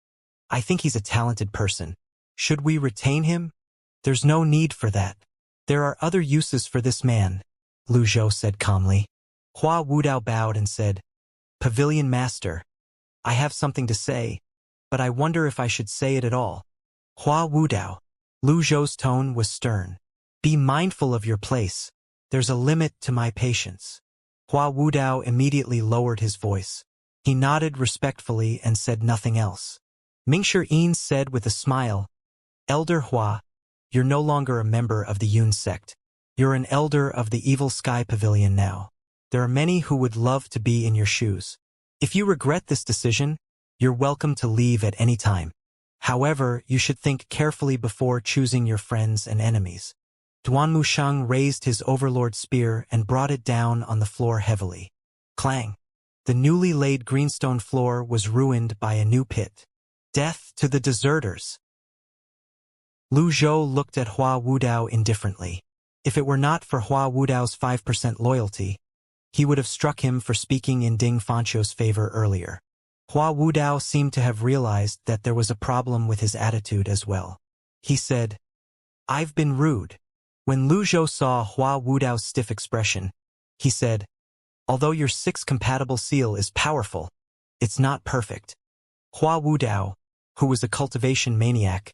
I think he's a talented person. Should we retain him? There's no need for that. There are other uses for this man, Lu Zhou said calmly. Hua Wudao bowed and said, Pavilion Master, I have something to say, but I wonder if I should say it at all. Hua Wudao. Lu Zhou's tone was stern. Be mindful of your place. There's a limit to my patience. Hua Wudao immediately lowered his voice. He nodded respectfully and said nothing else. Ming Shirin said with a smile, Elder Hua, you're no longer a member of the Yun sect. You're an elder of the Evil Sky Pavilion now. There are many who would love to be in your shoes. If you regret this decision, you're welcome to leave at any time. However, you should think carefully before choosing your friends and enemies. Duan Mushang raised his overlord spear and brought it down on the floor heavily. Clang! The newly laid greenstone floor was ruined by a new pit. Death to the deserters! Lu Zhou looked at Hua Wudao indifferently. If it were not for Hua Wudao's 5% loyalty, he would have struck him for speaking in Ding Fancho's favor earlier. Hua Wudao seemed to have realized that there was a problem with his attitude as well. He said, "I've been rude." When Lu Zhou saw Hua Wudao's stiff expression, he said, "Although your 6 compatible seal is powerful, it's not perfect." Hua Wudao, who was a cultivation maniac,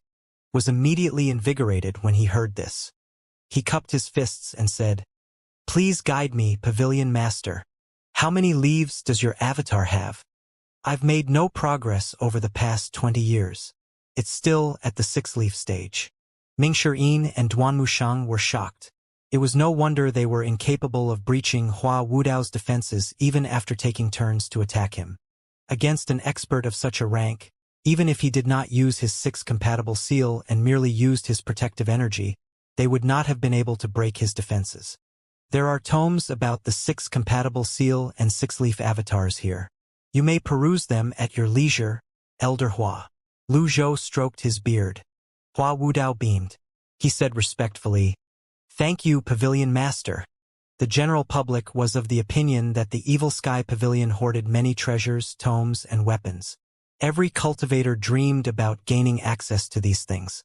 was immediately invigorated when he heard this. He cupped his fists and said, "Please guide me, Pavilion Master. How many leaves does your avatar have? I've made no progress over the past 20 years. It's still at the 6-leaf stage." Ming Shiyin and Duan Mushang were shocked. It was no wonder they were incapable of breaching Hua Wudao's defenses even after taking turns to attack him. Against an expert of such a rank, even if he did not use his 6 compatible seal and merely used his protective energy, they would not have been able to break his defenses. There are tomes about the 6 compatible seal and 6-leaf avatars here. You may peruse them at your leisure, Elder Hua. Lu Zhou stroked his beard. Hua Wudao beamed. He said respectfully, "Thank you, Pavilion Master." The general public was of the opinion that the Evil Sky Pavilion hoarded many treasures, tomes, and weapons. Every cultivator dreamed about gaining access to these things.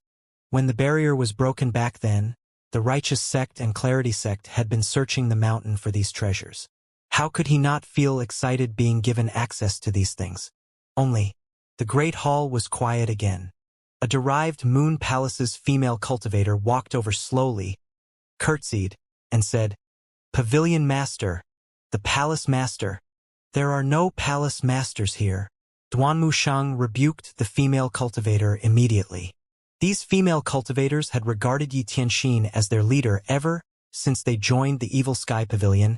When the barrier was broken back then, the Righteous Sect and Clarity Sect had been searching the mountain for these treasures. How could he not feel excited being given access to these things? Only, the Great Hall was quiet again. A derived Moon Palace's female cultivator walked over slowly, curtsied, and said, "Pavilion Master, the Palace Master." "There are no Palace Masters here." Duan Mushang rebuked the female cultivator immediately. These female cultivators had regarded Yi Tianxin as their leader ever since they joined the Evil Sky Pavilion,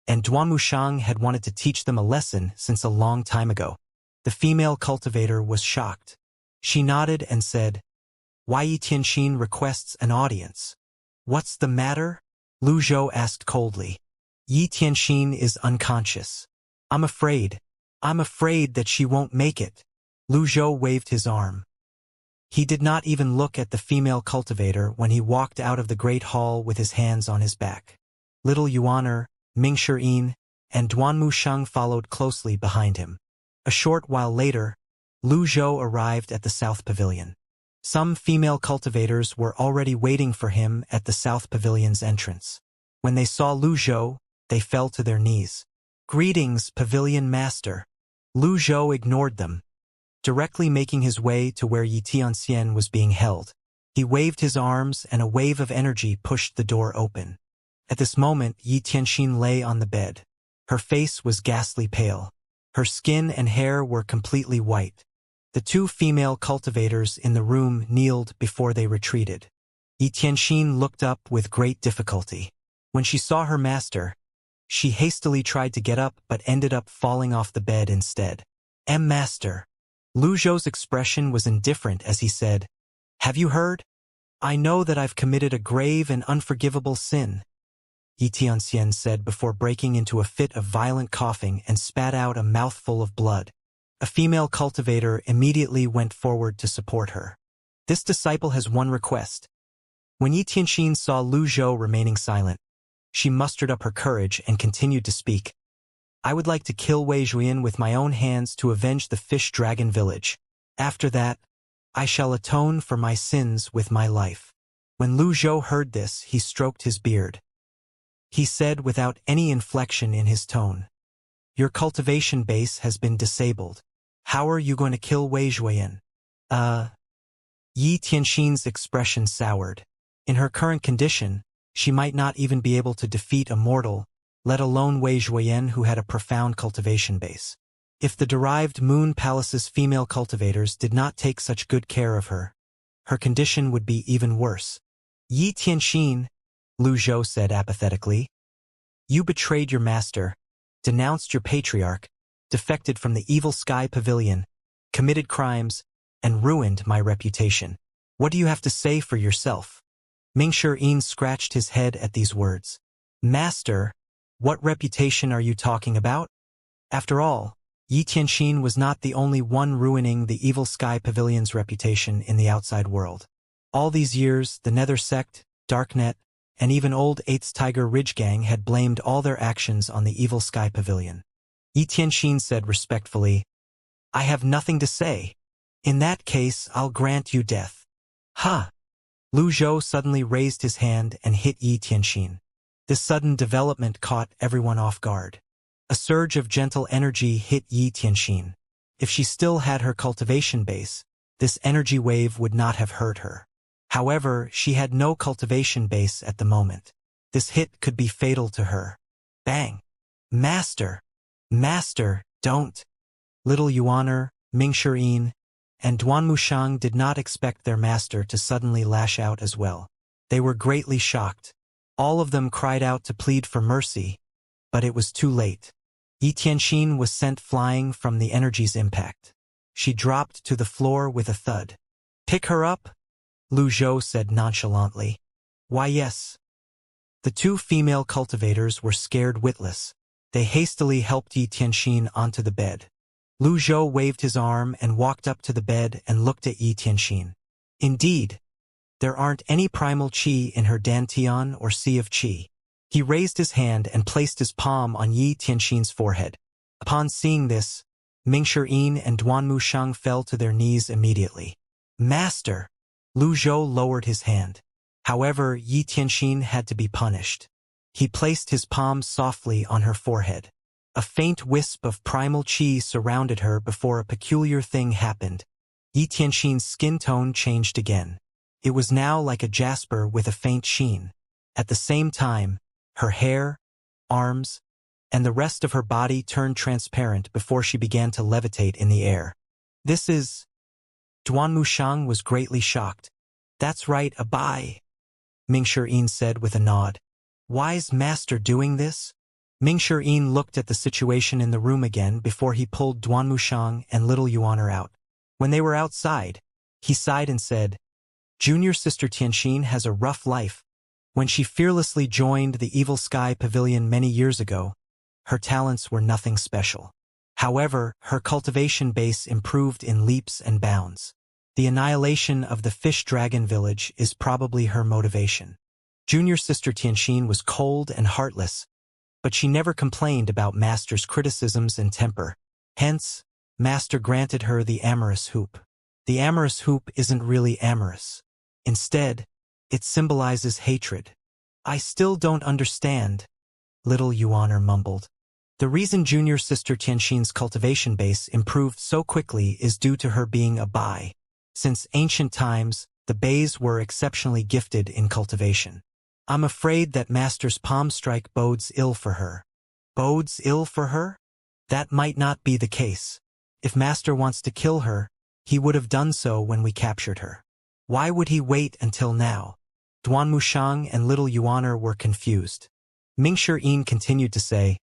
and Duan Mushang had wanted to teach them a lesson since a long time ago. The female cultivator was shocked. She nodded and said, "Why Yi Tianxin requests an audience?" "What's the matter?" Lu Zhou asked coldly. "Yi Tianxin is unconscious. I'm afraid that she won't make it." Lu Zhou waved his arm. He did not even look at the female cultivator when he walked out of the Great Hall with his hands on his back. Little Yuaner, Ming Shiyin, and Duan Mushang followed closely behind him. A short while later, Lu Zhou arrived at the South Pavilion. Some female cultivators were already waiting for him at the South Pavilion's entrance. When they saw Lu Zhou, they fell to their knees. "Greetings, Pavilion Master." Lu Zhou ignored them, directly making his way to where Yi Tianxian was being held. He waved his arms and a wave of energy pushed the door open. At this moment, Yi Tianxin lay on the bed. Her face was ghastly pale. Her skin and hair were completely white. The 2 female cultivators in the room kneeled before they retreated. Yi Tianxin looked up with great difficulty. When she saw her master, she hastily tried to get up but ended up falling off the bed instead. Master." Lu Zhou's expression was indifferent as he said, "Have you heard? I know that I've committed a grave and unforgivable sin," Yi Tianxian said before breaking into a fit of violent coughing and spat out a mouthful of blood. A female cultivator immediately went forward to support her. "This disciple has one request." When Yi Tianxin saw Lu Zhou remaining silent, she mustered up her courage and continued to speak. "I would like to kill Wei Zhuyan with my own hands to avenge the Fish Dragon village. After that, I shall atone for my sins with my life." When Lu Zhou heard this, he stroked his beard. He said without any inflection in his tone, "Your cultivation base has been disabled. How are you going to kill Wei Zhuyan?" Yi Tianxin's expression soured. In her current condition, she might not even be able to defeat Immortal, let alone Wei Zhuyan, who had a profound cultivation base. If the derived Moon Palace's female cultivators did not take such good care of her, her condition would be even worse. "Yi Tianxin," Lu Zhou said apathetically, "you betrayed your master, denounced your patriarch, defected from the Evil Sky Pavilion, committed crimes, and ruined my reputation. What do you have to say for yourself?" Ming Shiyin scratched his head at these words. "Master, what reputation are you talking about?" After all, Yi Tianxin was not the only one ruining the Evil Sky Pavilion's reputation in the outside world. All these years, the Nether Sect, Darknet, and even old 8th Tiger Ridge Gang had blamed all their actions on the Evil Sky Pavilion. Yi Tianxin said respectfully, "I have nothing to say. In that case, I'll grant you death." "Ha! Lu Zhou suddenly raised his hand and hit Yi Tianxin. This sudden development caught everyone off guard. A surge of gentle energy hit Yi Tianxin. If she still had her cultivation base, this energy wave would not have hurt her. However, she had no cultivation base at the moment. This hit could be fatal to her. Bang! Master! Master, don't! Little Yuaner, Ming Shirin, and Duan Mushang did not expect their master to suddenly lash out as well. They were greatly shocked. All of them cried out to plead for mercy, but it was too late. Yi Tianxin was sent flying from the energy's impact. She dropped to the floor with a thud. "Pick her up?" Lu Zhou said nonchalantly. "Why, yes." The two female cultivators were scared witless. They hastily helped Yi Tianxin onto the bed. Lu Zhou waved his arm and walked up to the bed and looked at Yi Tianxin. Indeed, there aren't any primal qi in her dantian or sea of qi. He raised his hand and placed his palm on Yi Tianxin's forehead. Upon seeing this, Ming Shirin and Duan Mushang fell to their knees immediately. "Master!" Lu Zhou lowered his hand. However, Yi Tianxin had to be punished. He placed his palm softly on her forehead. A faint wisp of primal qi surrounded her before a peculiar thing happened. Yi Tianxin's skin tone changed again. It was now like a jasper with a faint sheen. At the same time, her hair, arms, and the rest of her body turned transparent before she began to levitate in the air. "This is..." Duan Mushang was greatly shocked. "That's right, a bai," Ming Shirin said with a nod. "Why's Master doing this?" Ming Shirin looked at the situation in the room again before he pulled Duan Mushang and little Yuaner out. When they were outside, he sighed and said, "Junior sister Tianxin has a rough life. When she fearlessly joined the Evil Sky Pavilion many years ago, her talents were nothing special. However, her cultivation base improved in leaps and bounds. The annihilation of the fish dragon village is probably her motivation." Junior sister Tianxin was cold and heartless, but she never complained about Master's criticisms and temper. Hence, Master granted her the amorous hoop. The amorous hoop isn't really amorous. Instead, it symbolizes hatred. "I still don't understand," little Yuaner mumbled. "The reason junior sister Tianxin's cultivation base improved so quickly is due to her being a bai. Since ancient times, the bays were exceptionally gifted in cultivation. I'm afraid that Master's palm strike bodes ill for her." "Bodes ill for her?" "That might not be the case. If Master wants to kill her, he would have done so when we captured her. Why would he wait until now?" Duan Mushang and little Yuaner were confused. Ming Shirin continued to say,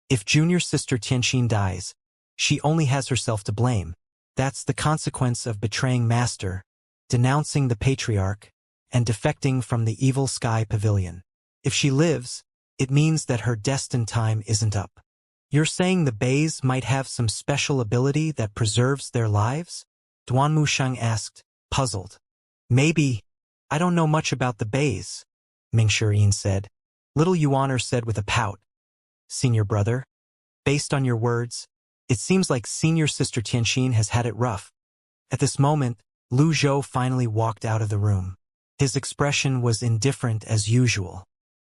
"If junior sister Tianxin dies, she only has herself to blame. That's the consequence of betraying Master, denouncing the Patriarch, and defecting from the Evil Sky Pavilion. If she lives, it means that her destined time isn't up." "You're saying the bays might have some special ability that preserves their lives?" Duan Mushang asked, puzzled. "Maybe. I don't know much about the bays," Ming Shirin said. Little Yuaner said with a pout, "Senior brother, based on your words, it seems like senior sister Tianxin has had it rough." At this moment, Lu Zhou finally walked out of the room. His expression was indifferent as usual.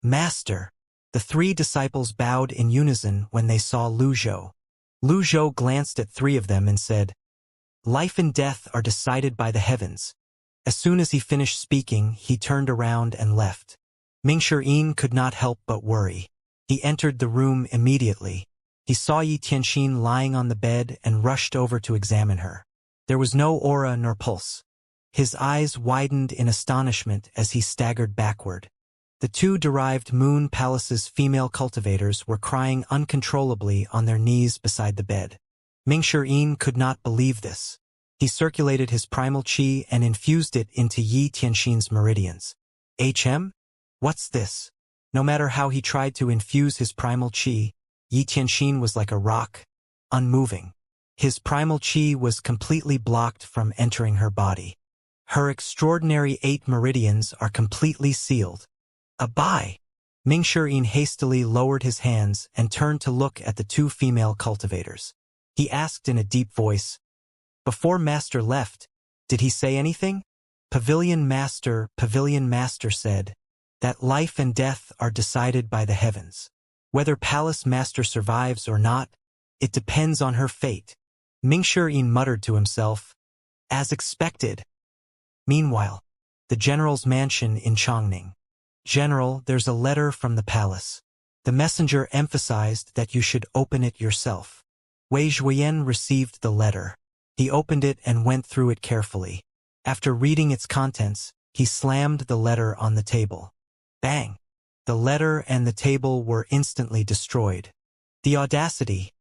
"Master!" The three disciples bowed in unison when they saw Lu Zhou. Lu Zhou glanced at three of them and said, "Life and death are decided by the heavens." As soon as he finished speaking, he turned around and left. Ming Shirin could not help but worry. He entered the room immediately. He saw Yi Tianxin lying on the bed and rushed over to examine her. There was no aura nor pulse. His eyes widened in astonishment as he staggered backward. The two derived Moon Palace's female cultivators were crying uncontrollably on their knees beside the bed. Ming Shirin could not believe this. He circulated his primal qi and infused it into Yi Tianxin's meridians. What's this?" No matter how he tried to infuse his primal qi, Yi Tianxin was like a rock, unmoving. His primal qi was completely blocked from entering her body. Her extraordinary 8 meridians are completely sealed. "A bai!" Ming Shirin hastily lowered his hands and turned to look at the two female cultivators. He asked in a deep voice, "Before Master left, did he say anything?" Pavilion Master said, that life and death are decided by the heavens. Whether Palace Master survives or not, it depends on her fate. Mingshi muttered to himself, as expected. Meanwhile, the general's mansion in Chongning. General, there's a letter from the palace. The messenger emphasized that you should open it yourself. Wei Zhuoyan received the letter. He opened it and went through it carefully. After reading its contents, he slammed the letter on the table. Bang! The letter and the table were instantly destroyed. The audacity!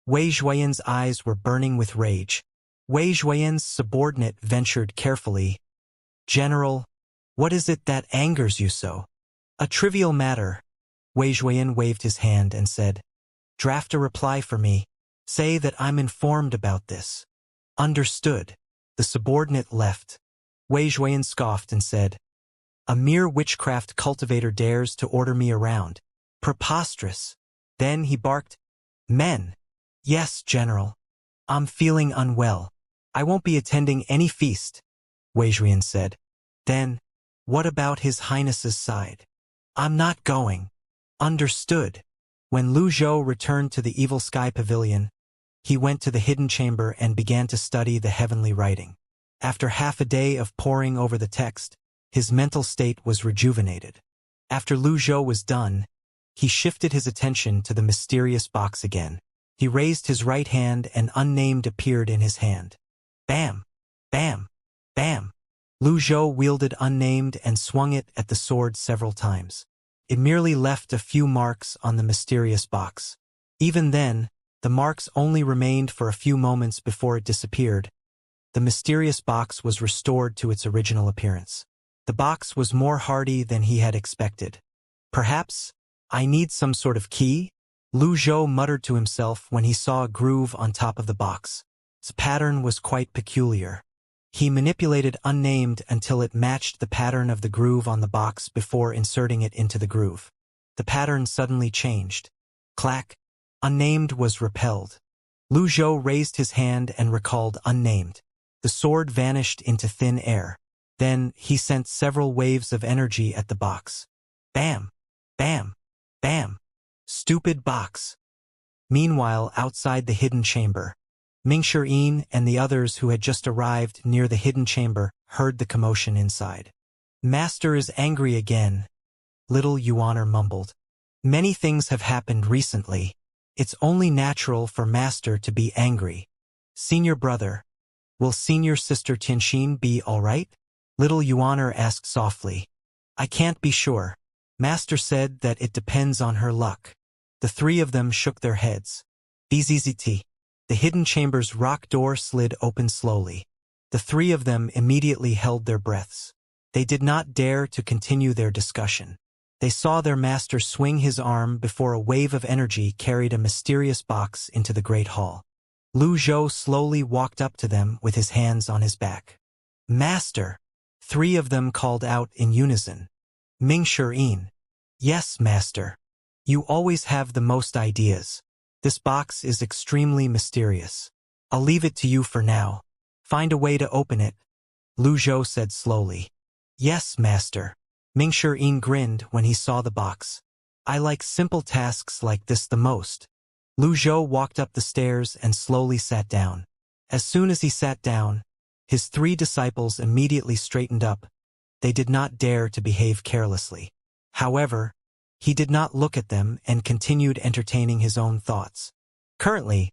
Wei Zhuoyan's eyes were burning with rage. Wei Zhuoyan's subordinate ventured carefully. General, what is it that angers you so? A trivial matter. Wei Zhuoyan waved his hand and said, draft a reply for me. Say that I'm informed about this. Understood. The subordinate left. Wei Zhuoyan scoffed and said, a mere witchcraft cultivator dares to order me around. Preposterous. Then he barked, men. Yes, General. I'm feeling unwell. I won't be attending any feast, Wei Zhuoyan said. Then, what about His Highness's side? I'm not going. Understood. When Lu Zhou returned to the Evil Sky Pavilion, he went to the hidden chamber and began to study the heavenly writing. After half a day of poring over the text, his mental state was rejuvenated. After Lu Zhou was done, he shifted his attention to the mysterious box again. He raised his right hand and unnamed appeared in his hand. Bam! Bam! Bam! Lu Zhou wielded unnamed and swung it at the sword several times. It merely left a few marks on the mysterious box. Even then, the marks only remained for a few moments before it disappeared. The mysterious box was restored to its original appearance. The box was more hardy than he had expected. Perhaps, I need some sort of key? Lu Zhou muttered to himself when he saw a groove on top of the box. Its pattern was quite peculiar. He manipulated unnamed until it matched the pattern of the groove on the box before inserting it into the groove. The pattern suddenly changed. Clack! Unnamed was repelled. Lu Zhou raised his hand and recalled unnamed. The sword vanished into thin air. Then he sent several waves of energy at the box. Bam! Bam! Bam! Stupid box! Meanwhile, outside the hidden chamber, Mingshi and the others who had just arrived near the hidden chamber heard the commotion inside. Master is angry again, little Yuaner mumbled. Many things have happened recently. It's only natural for Master to be angry. Senior brother, will senior sister Tianxin be all right? Little Yuaner asked softly. I can't be sure. Master said that it depends on her luck. The three of them shook their heads. Bzzzt. The hidden chamber's rock door slid open slowly. The three of them immediately held their breaths. They did not dare to continue their discussion. They saw their master swing his arm before a wave of energy carried a mysterious box into the great hall. Lu Zhou slowly walked up to them with his hands on his back. Master! Three of them called out in unison. Mingshi. Yes, Master. You always have the most ideas. This box is extremely mysterious. I'll leave it to you for now. Find a way to open it, Lu Zhou said slowly. Yes, Master. Mingshi grinned when he saw the box. I like simple tasks like this the most. Lu Zhou walked up the stairs and slowly sat down. As soon as he sat down, his three disciples immediately straightened up. They did not dare to behave carelessly. However, he did not look at them and continued entertaining his own thoughts. Currently,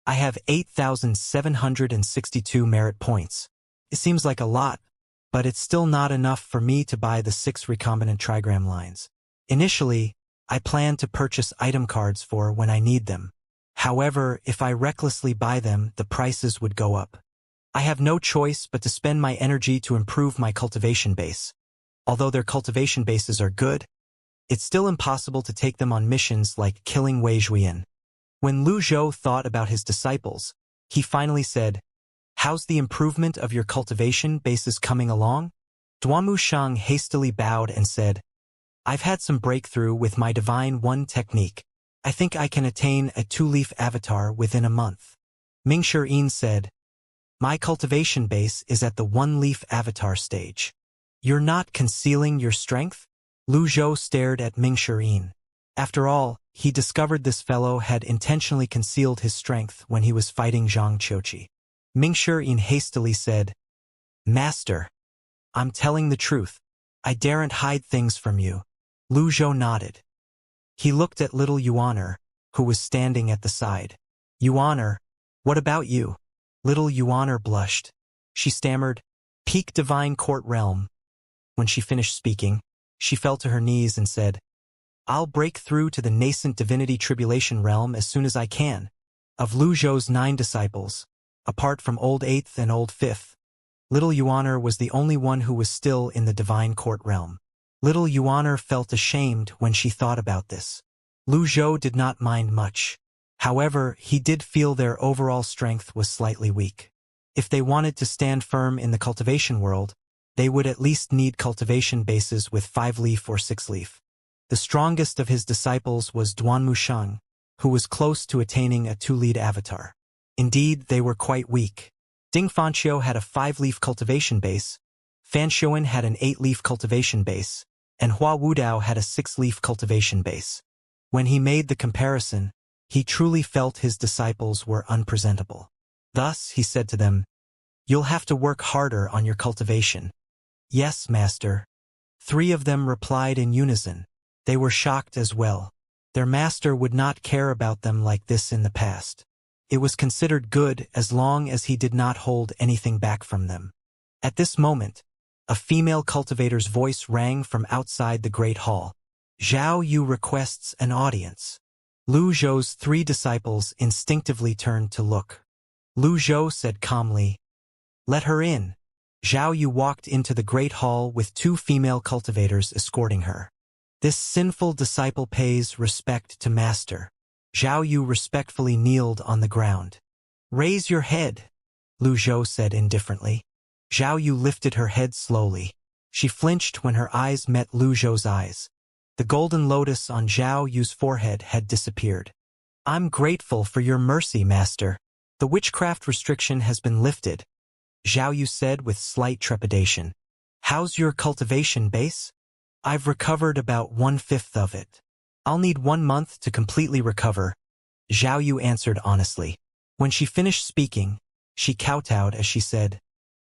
I have 8,762 merit points. It seems like a lot, but it's still not enough for me to buy the 6 recombinant trigram lines. Initially, I plan to purchase item cards for when I need them. However, if I recklessly buy them, the prices would go up. I have no choice but to spend my energy to improve my cultivation base. Although their cultivation bases are good, it's still impossible to take them on missions like killing Wei Zhuoyan. When Lu Zhou thought about his disciples, he finally said, How's the improvement of your cultivation bases coming along? Duamu Shang hastily bowed and said, I've had some breakthrough with my Divine One technique. I think I can attain a 2-leaf avatar within a month. Mingshi said, My cultivation base is at the one-leaf avatar stage. You're not concealing your strength? Lu Zhou stared at Ming Shirin. After all, he discovered this fellow had intentionally concealed his strength when he was fighting Zhang Qiuqi. Ming Shirin hastily said, Master, I'm telling the truth. I daren't hide things from you. Lu Zhou nodded. He looked at little Yuaner, who was standing at the side. Yuaner, what about you? Little Yuaner blushed. She stammered, Peak Divine Court Realm. When she finished speaking, she fell to her knees and said, I'll break through to the nascent divinity tribulation realm as soon as I can. Of Lu Zhou's 9 disciples, apart from Old 8th and Old 5th, little Yuaner was the only one who was still in the divine court realm. Little Yuaner felt ashamed when she thought about this. Lu Zhou did not mind much. However, he did feel their overall strength was slightly weak. If they wanted to stand firm in the cultivation world, they would at least need cultivation bases with 5-leaf or 6-leaf. The strongest of his disciples was Duanmu Shang, who was close to attaining a 2-lead avatar. Indeed, they were quite weak. Ding Fanqiu had a 5-leaf cultivation base, Fan Xuan had an 8-leaf cultivation base, and Hua Wudao had a 6-leaf cultivation base. When he made the comparison, he truly felt his disciples were unpresentable. Thus, he said to them, You'll have to work harder on your cultivation. Yes, master. 3 of them replied in unison. They were shocked as well. Their master would not care about them like this in the past. It was considered good as long as he did not hold anything back from them. At this moment, a female cultivator's voice rang from outside the great hall. Zhao Yu requests an audience. Lu Zhou's 3 disciples instinctively turned to look. Lu Zhou said calmly, Let her in. Zhao Yu walked into the great hall with 2 female cultivators escorting her. This sinful disciple pays respect to master. Zhao Yu respectfully kneeled on the ground. Raise your head, Lu Zhou said indifferently. Zhao Yu lifted her head slowly. She flinched when her eyes met Lu Zhou's eyes. The golden lotus on Zhao Yu's forehead had disappeared. I'm grateful for your mercy, master. The witchcraft restriction has been lifted, Zhao Yu said with slight trepidation. How's your cultivation base? I've recovered about 1/5 of it. I'll need 1 month to completely recover, Zhao Yu answered honestly. When she finished speaking, she kowtowed as she said,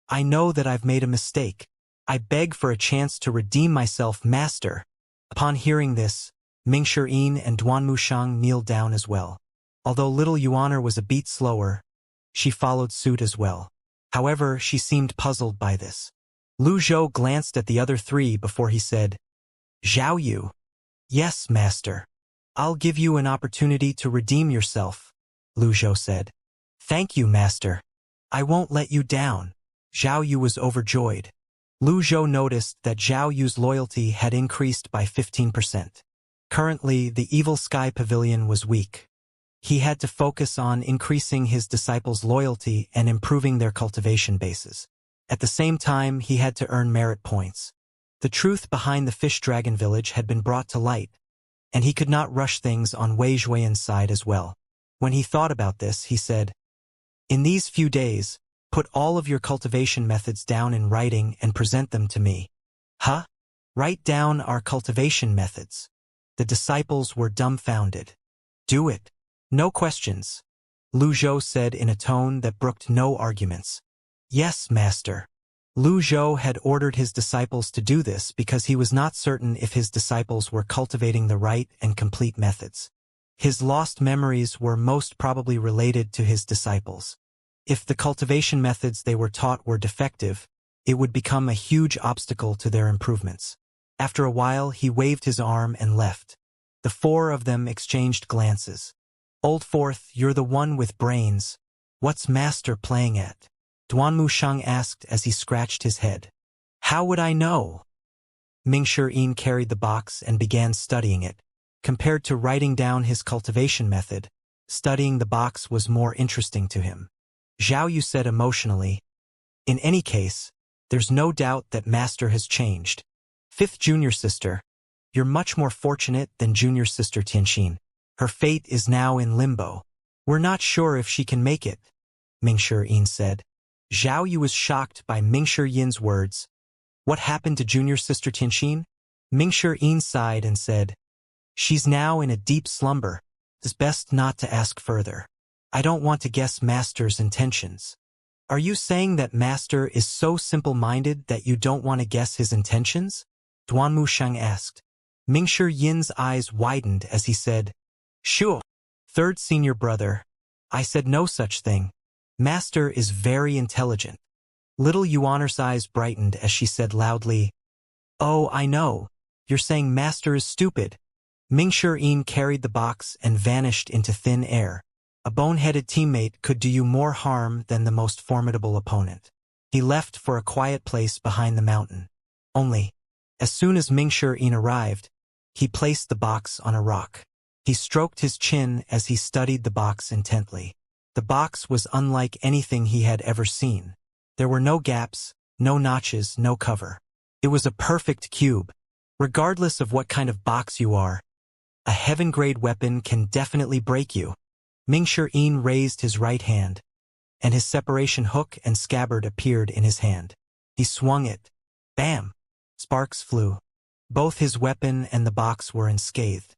I know that I've made a mistake. I beg for a chance to redeem myself, master. Upon hearing this, Ming Shirin and Duanmu Shang kneeled down as well. Although little Yuaner was a beat slower, she followed suit as well. However, she seemed puzzled by this. Lu Zhou glanced at the other 3 before he said, Zhao Yu. Yes, master. I'll give you an opportunity to redeem yourself, Lu Zhou said. Thank you, master. I won't let you down. Zhao Yu was overjoyed. Lu Zhou noticed that Zhao Yu's loyalty had increased by 15%. Currently, the Evil Sky Pavilion was weak. He had to focus on increasing his disciples' loyalty and improving their cultivation bases. At the same time, he had to earn merit points. The truth behind the Fish Dragon Village had been brought to light, and he could not rush things on Wei Zhuiyan's side as well. When he thought about this, he said, In these few days, put all of your cultivation methods down in writing and present them to me. Huh? Write down our cultivation methods. The disciples were dumbfounded. Do it. No questions, Lu Zhou said in a tone that brooked no arguments. Yes, master. Lu Zhou had ordered his disciples to do this because he was not certain if his disciples were cultivating the right and complete methods. His lost memories were most probably related to his disciples. If the cultivation methods they were taught were defective, it would become a huge obstacle to their improvements. After a while, he waved his arm and left. The 4 of them exchanged glances. Old Fourth, you're the one with brains. What's master playing at? Duanmu Shang asked as he scratched his head. How would I know? Ming Shirin carried the box and began studying it. Compared to writing down his cultivation method, studying the box was more interesting to him. Zhao Yu said emotionally, In any case, there's no doubt that master has changed. 5th junior sister, you're much more fortunate than junior sister Tianxin. Her fate is now in limbo. We're not sure if she can make it, Ming Shirin said. Zhao Yu was shocked by Mingshi Yin's words. What happened to junior sister Tianxin? Mingshi Yin sighed and said, she's now in a deep slumber. It's best not to ask further. I don't want to guess Master's intentions. Are you saying that Master is so simple-minded that you don't want to guess his intentions? Duanmu Shang asked. Mingshi Yin's eyes widened as he said, sure. Third senior brother. I said no such thing. Master is very intelligent. Little Yuaner's eyes brightened as she said loudly, oh, I know. You're saying Master is stupid. Mingshi Yin carried the box and vanished into thin air. A bone-headed teammate could do you more harm than the most formidable opponent. He left for a quiet place behind the mountain. Only, as soon as Mingshi Yin arrived, he placed the box on a rock. He stroked his chin as he studied the box intently. The box was unlike anything he had ever seen. There were no gaps, no notches, no cover. It was a perfect cube. Regardless of what kind of box you are, a heaven-grade weapon can definitely break you. Mingshi Yin raised his right hand, and his separation hook and scabbard appeared in his hand. He swung it. Bam! Sparks flew. Both his weapon and the box were unscathed.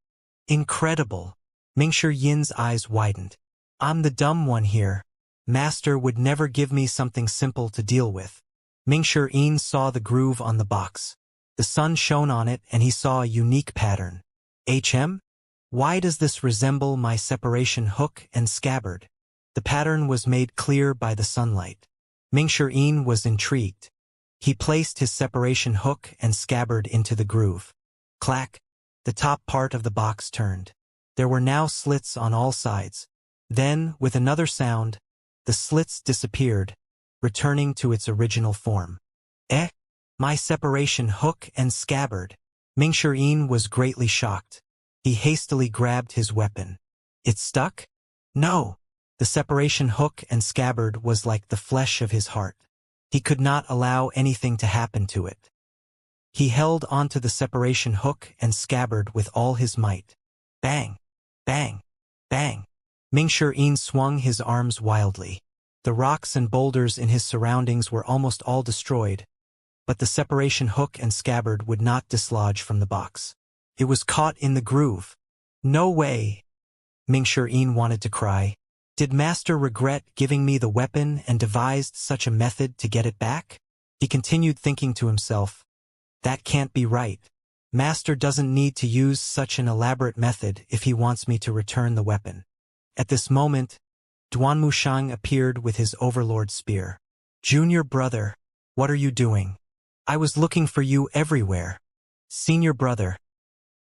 Incredible! Mingshi Yin's eyes widened. I'm the dumb one here. Master would never give me something simple to deal with. Mingshi Yin saw the groove on the box. The sun shone on it and he saw a unique pattern. Why does this resemble my separation hook and scabbard? The pattern was made clear by the sunlight. Mingshi Yin was intrigued. He placed his separation hook and scabbard into the groove. Clack! The top part of the box turned. There were now slits on all sides. Then, with another sound, the slits disappeared, returning to its original form. My separation hook and scabbard. Mingshi Yin was greatly shocked. He hastily grabbed his weapon. It stuck? No. The separation hook and scabbard was like the flesh of his heart. He could not allow anything to happen to it. He held onto the separation hook and scabbard with all his might. Bang! Bang! Bang! Mingshi Yin swung his arms wildly. The rocks and boulders in his surroundings were almost all destroyed, but the separation hook and scabbard would not dislodge from the box. It was caught in the groove. No way! Mingshi Yin wanted to cry. Did Master regret giving me the weapon and devised such a method to get it back? He continued thinking to himself, that can't be right. Master doesn't need to use such an elaborate method if he wants me to return the weapon. At this moment, Duanmu Shang appeared with his overlord spear. Junior brother, what are you doing? I was looking for you everywhere. Senior brother,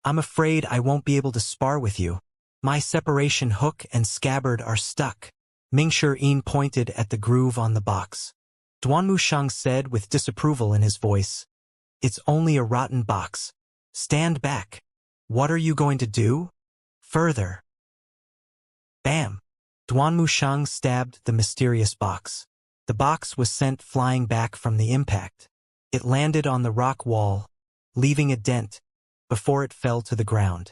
I'm afraid I won't be able to spar with you. My separation hook and scabbard are stuck. Mingshi Yin pointed at the groove on the box. Duanmu Shang said with disapproval in his voice, it's only a rotten box. Stand back. What are you going to do? Further. Bam! Duanmu Shang stabbed the mysterious box. The box was sent flying back from the impact. It landed on the rock wall, leaving a dent, before it fell to the ground.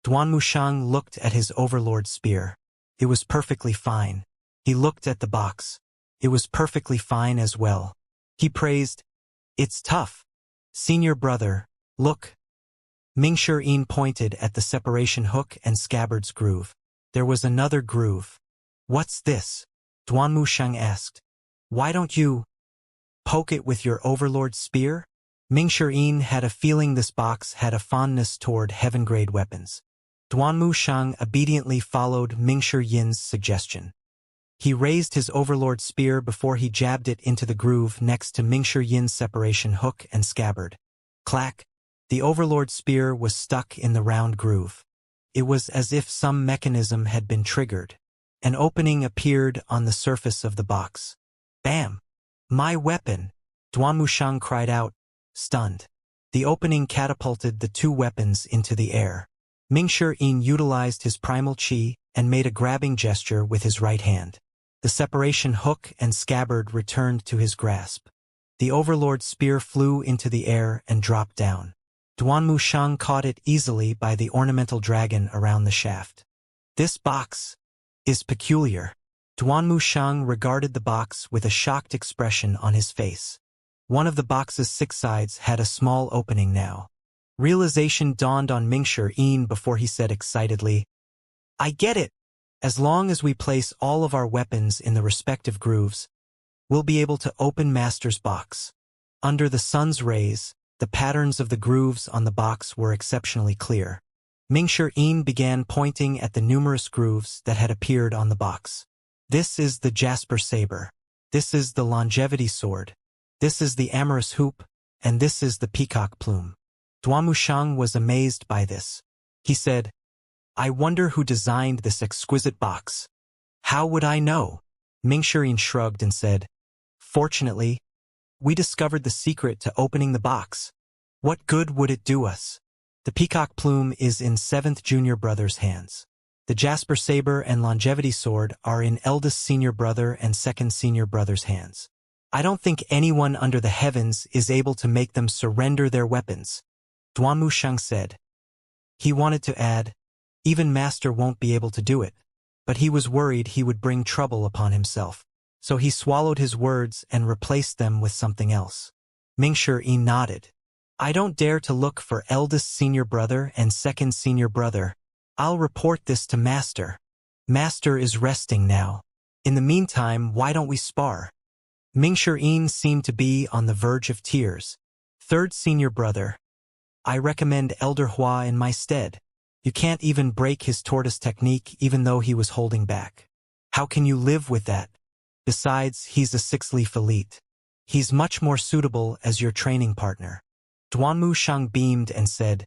Duanmu Shang looked at his overlord spear. It was perfectly fine. He looked at the box. It was perfectly fine as well. He praised, it's tough. Senior brother, look. Mingshi Yin pointed at the separation hook and scabbard's groove. There was another groove. What's this? Duanmu Shang asked. Why don't you poke it with your overlord spear? Mingshi Yin had a feeling this box had a fondness toward heaven-grade weapons. Duanmu Shang obediently followed Mingshi Yin's suggestion. He raised his overlord spear before he jabbed it into the groove next to Mingshi Yin's separation hook and scabbard. Clack! The overlord spear was stuck in the round groove. It was as if some mechanism had been triggered. An opening appeared on the surface of the box. Bam! My weapon! Duanmu Shang cried out, stunned. The opening catapulted the two weapons into the air. Mingshi Yin utilized his primal chi and made a grabbing gesture with his right hand. The separation hook and scabbard returned to his grasp. The overlord spear flew into the air and dropped down. Duanmu Shang caught it easily by the ornamental dragon around the shaft. This box is peculiar. Duanmu Shang regarded the box with a shocked expression on his face. One of the box's 6 sides had a small opening now. Realization dawned on Mingshi before he said excitedly, "I get it! As long as we place all of our weapons in the respective grooves, we'll be able to open Master's box." Under the sun's rays, the patterns of the grooves on the box were exceptionally clear. Mingshi began pointing at the numerous grooves that had appeared on the box. "This is the Jasper Saber. This is the Longevity Sword. This is the Amorous Hoop, and this is the Peacock Plume." Duanmu Shang was amazed by this. He said, "I wonder who designed this exquisite box." "How would I know?" Mingshi shrugged and said, "Fortunately, we discovered the secret to opening the box. What good would it do us?" The Peacock Plume is in 7th Junior Brother's hands. The Jasper Saber and Longevity Sword are in eldest Senior Brother and 2nd Senior Brother's hands. I don't think anyone under the heavens is able to make them surrender their weapons, Duanmu Shang said. He wanted to add, even Master won't be able to do it, but he was worried he would bring trouble upon himself. So he swallowed his words and replaced them with something else. Mingshi nodded. "I don't dare to look for eldest Senior Brother and 2nd Senior Brother. I'll report this to Master. Master is resting now. In the meantime, why don't we spar?" Mingshi seemed to be on the verge of tears. 3rd Senior Brother, "I recommend Elder Hua in my stead. You can't even break his tortoise technique even though he was holding back. How can you live with that? Besides, he's a 6-leaf elite. He's much more suitable as your training partner." Duanmu Shang beamed and said,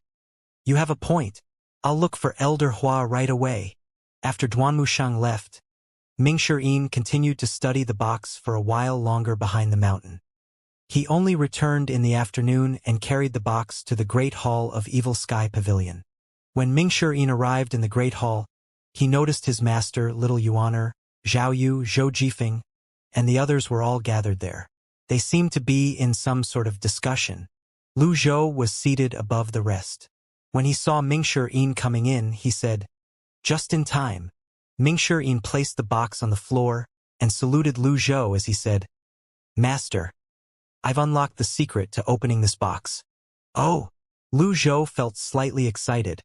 "You have a point. I'll look for Elder Hua right away." After Duanmu Shang left, Mingshi continued to study the box for a while longer behind the mountain. He only returned in the afternoon and carried the box to the Great Hall of Evil Sky Pavilion. When Mingshi arrived in the Great Hall, he noticed his master, Little Yuaner, Zhao Yu, Zhou Jifeng, and the others were all gathered there. They seemed to be in some sort of discussion. Lu Zhou was seated above the rest. When he saw Mingshi coming in, he said, "Just in time." Mingshi placed the box on the floor and saluted Lu Zhou as he said, "Master, I've unlocked the secret to opening this box." "Oh!" Lu Zhou felt slightly excited,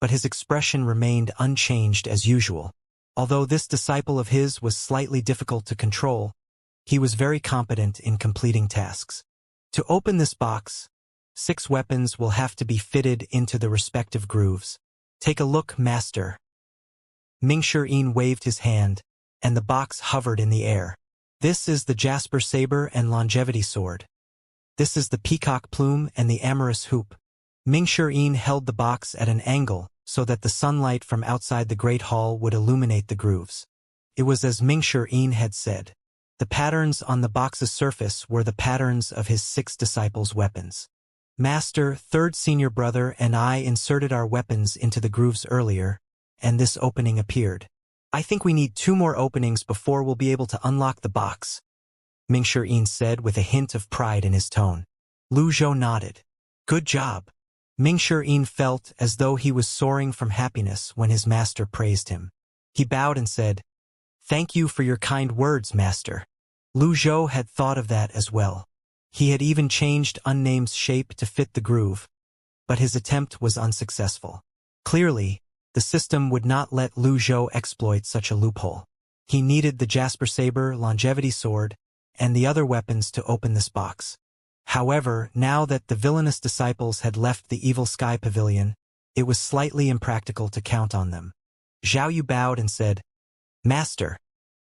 but his expression remained unchanged as usual. Although this disciple of his was slightly difficult to control, he was very competent in completing tasks. To open this box, 6 weapons will have to be fitted into the respective grooves. "Take a look, Master." Mingshi waved his hand, and the box hovered in the air. "This is the Jasper Saber and Longevity Sword. This is the Peacock Plume and the Amorous Hoop." Mingshi held the box at an angle so that the sunlight from outside the Great Hall would illuminate the grooves. It was as Mingshi had said. The patterns on the box's surface were the patterns of his 6 disciples' weapons. "Master, 3rd Senior Brother and I inserted our weapons into the grooves earlier, and this opening appeared. I think we need 2 more openings before we'll be able to unlock the box," Mingshi said with a hint of pride in his tone. Lu Zhou nodded. "Good job." Mingshi felt as though he was soaring from happiness when his master praised him. He bowed and said, "Thank you for your kind words, Master." Lu Zhou had thought of that as well. He had even changed Unname's shape to fit the groove, but his attempt was unsuccessful. Clearly, the system would not let Lu Zhou exploit such a loophole. He needed the Jasper Saber, Longevity Sword, and the other weapons to open this box. However, now that the villainous disciples had left the Evil Sky Pavilion, it was slightly impractical to count on them. Zhao Yu bowed and said, "Master,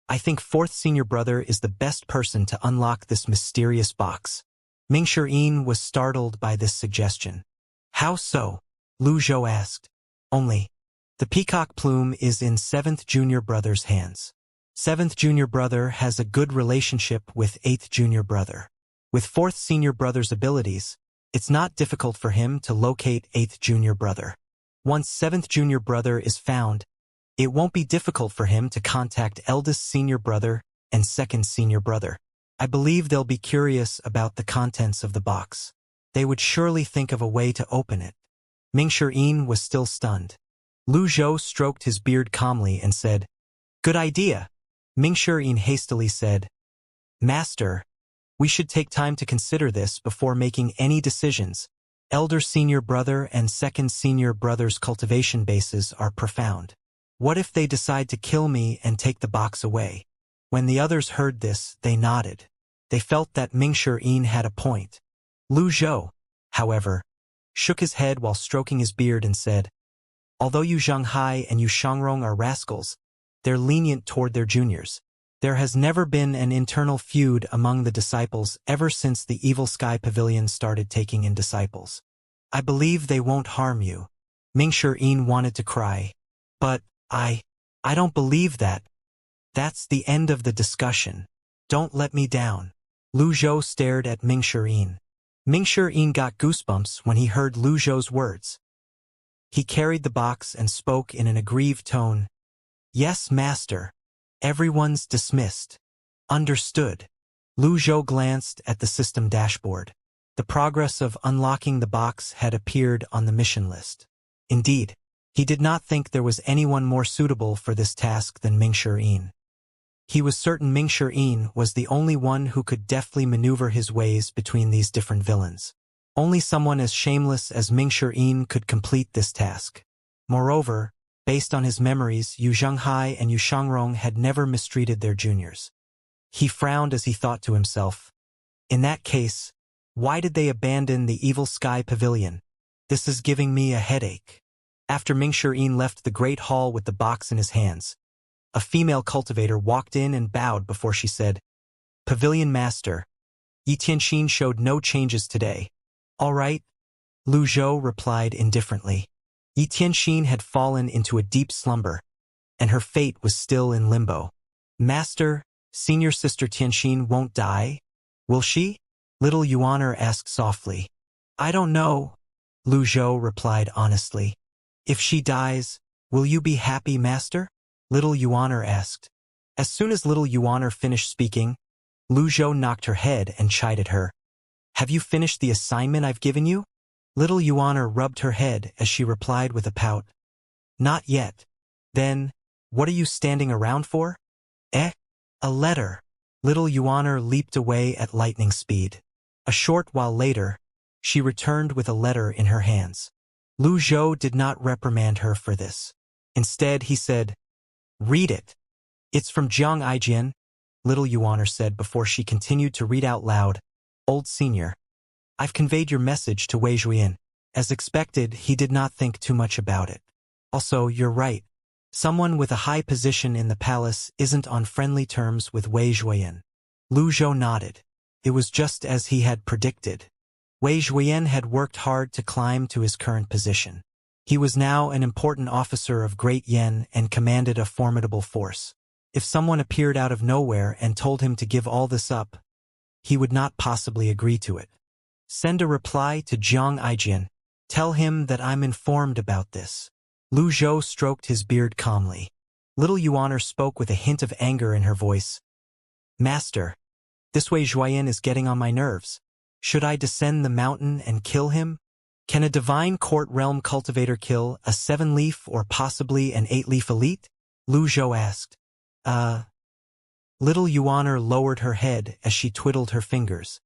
I think 4th Senior Brother is the best person to unlock this mysterious box." Mingshi was startled by this suggestion. "How so?" Lu Zhou asked. "Only, the Peacock Plume is in 7th Junior Brother's hands. 7th Junior Brother has a good relationship with 8th Junior Brother. With 4th Senior Brother's abilities, it's not difficult for him to locate 8th Junior Brother. Once 7th Junior Brother is found, it won't be difficult for him to contact eldest Senior Brother and 2nd Senior Brother. I believe they'll be curious about the contents of the box. They would surely think of a way to open it." Mingshi was still stunned. Lu Zhou stroked his beard calmly and said, "Good idea. Mingshi hastily said, Master, we should take time to consider this before making any decisions. Elder senior brother and second senior brother's cultivation bases are profound. What if they decide to kill me and take the box away? When the others heard this, they nodded. They felt that Mingshi had a point. Lu Zhou, however, shook his head while stroking his beard and said, although Yu Zhanghai and Yu Shangrong are rascals, they're lenient toward their juniors. There has never been an internal feud among the disciples ever since the Evil Sky Pavilion started taking in disciples. I believe they won't harm you. Mingshi wanted to cry. But, I don't believe that. That's the end of the discussion. Don't let me down. Lu Zhou stared at Mingshi. Mingshi got goosebumps when he heard Lu Zhou's words. He carried the box and spoke in an aggrieved tone. Yes, master. Everyone's dismissed. Understood. Lu Zhou glanced at the system dashboard. The progress of unlocking the box had appeared on the mission list. Indeed, he did not think there was anyone more suitable for this task than Mingshi. He was certain Mingshi was the only one who could deftly maneuver his ways between these different villains. Only someone as shameless as Mingshi could complete this task. Moreover, based on his memories, Yu Zhanghai and Yu Shangrong had never mistreated their juniors. He frowned as he thought to himself, in that case, why did they abandon the Evil Sky Pavilion? This is giving me a headache. After Mingshi left the great hall with the box in his hands, a female cultivator walked in and bowed before she said, Pavilion Master, Yi Tianxin showed no changes today. All right, Lu Zhou replied indifferently. Yi Tianxin had fallen into a deep slumber, and her fate was still in limbo. Master, senior sister Tianxin won't die, will she? Little Yuaner asked softly. I don't know, Lu Zhou replied honestly. If she dies, will you be happy, master? Little Yuaner asked. As soon as Little Yuaner finished speaking, Lu Zhou knocked her head and chided her. Have you finished the assignment I've given you? Little Yuaner rubbed her head as she replied with a pout. Not yet. Then, what are you standing around for? A letter. Little Yuaner leaped away at lightning speed. A short while later, she returned with a letter in her hands. Lu Zhou did not reprimand her for this. Instead, he said, Read it. It's from Jiang Aijian, Little Yuaner said before she continued to read out loud. Old Senior, I've conveyed your message to Wei Zhuyan. As expected, he did not think too much about it. Also, you're right. Someone with a high position in the palace isn't on friendly terms with Wei Zhuyan. Lu Zhou nodded. It was just as he had predicted. Wei Zhuyan had worked hard to climb to his current position. He was now an important officer of Great Yen and commanded a formidable force. If someone appeared out of nowhere and told him to give all this up, he would not possibly agree to it. Send a reply to Jiang Aijian. Tell him that I'm informed about this. Lu Zhou stroked his beard calmly. Little Yuaner spoke with a hint of anger in her voice. Master, this Wei Zhuyan is getting on my nerves. Should I descend the mountain and kill him? Can a divine court realm cultivator kill a 7-leaf or possibly an 8-leaf elite? Lu Zhou asked. Little Yuaner lowered her head as she twiddled her fingers.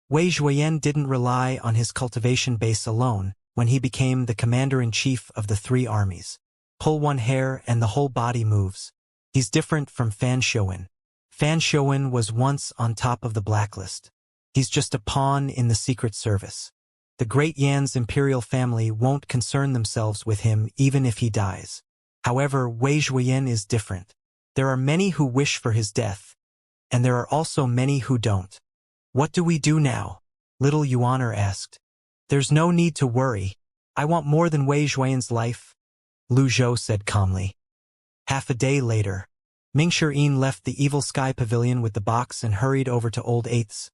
Wei Zhuyan didn't rely on his cultivation base alone when he became the commander-in-chief of the 3 armies. Pull one hair and the whole body moves. He's different from Fan Shouwen. Fan Shouwen was once on top of the blacklist. He's just a pawn in the Secret Service. The Great Yan's imperial family won't concern themselves with him even if he dies. However, Wei Zhuyan is different. There are many who wish for his death, and there are also many who don't. What do we do now? Little Yuaner asked. There's no need to worry. I want more than Wei Zhuyan's life, Lu Zhou said calmly. Half a day later, Mingshi left the Evil Sky Pavilion with the box and hurried over to Old 8th's,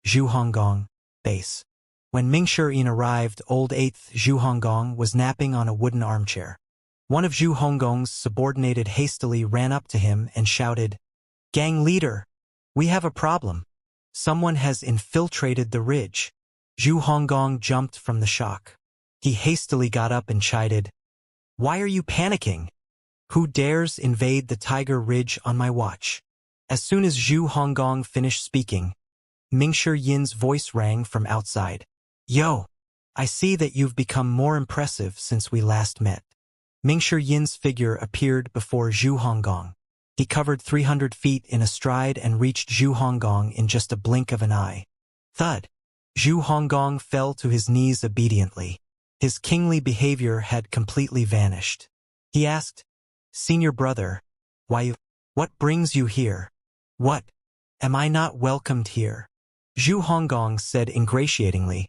Zhuhonggong, base. When Mingshi arrived, Old 8th Zhuhonggong was napping on a wooden armchair. One of Zhuhonggong's subordinated hastily ran up to him and shouted, Gang leader, we have a problem. Someone has infiltrated the ridge. Zhuhonggong jumped from the shock. He hastily got up and chided, Why are you panicking? Who dares invade the Tiger Ridge on my watch? As soon as Zhu Honggong finished speaking, Mingshi Yin's voice rang from outside. Yo! I see that you've become more impressive since we last met. Mingshi Yin's figure appeared before Zhu Honggong. He covered 300 feet in a stride and reached Zhu Honggong in just a blink of an eye. Thud! Zhu Honggong fell to his knees obediently. His kingly behavior had completely vanished. He asked, Senior brother, what brings you here? What? Am I not welcomed here? Zhu Honggong said ingratiatingly,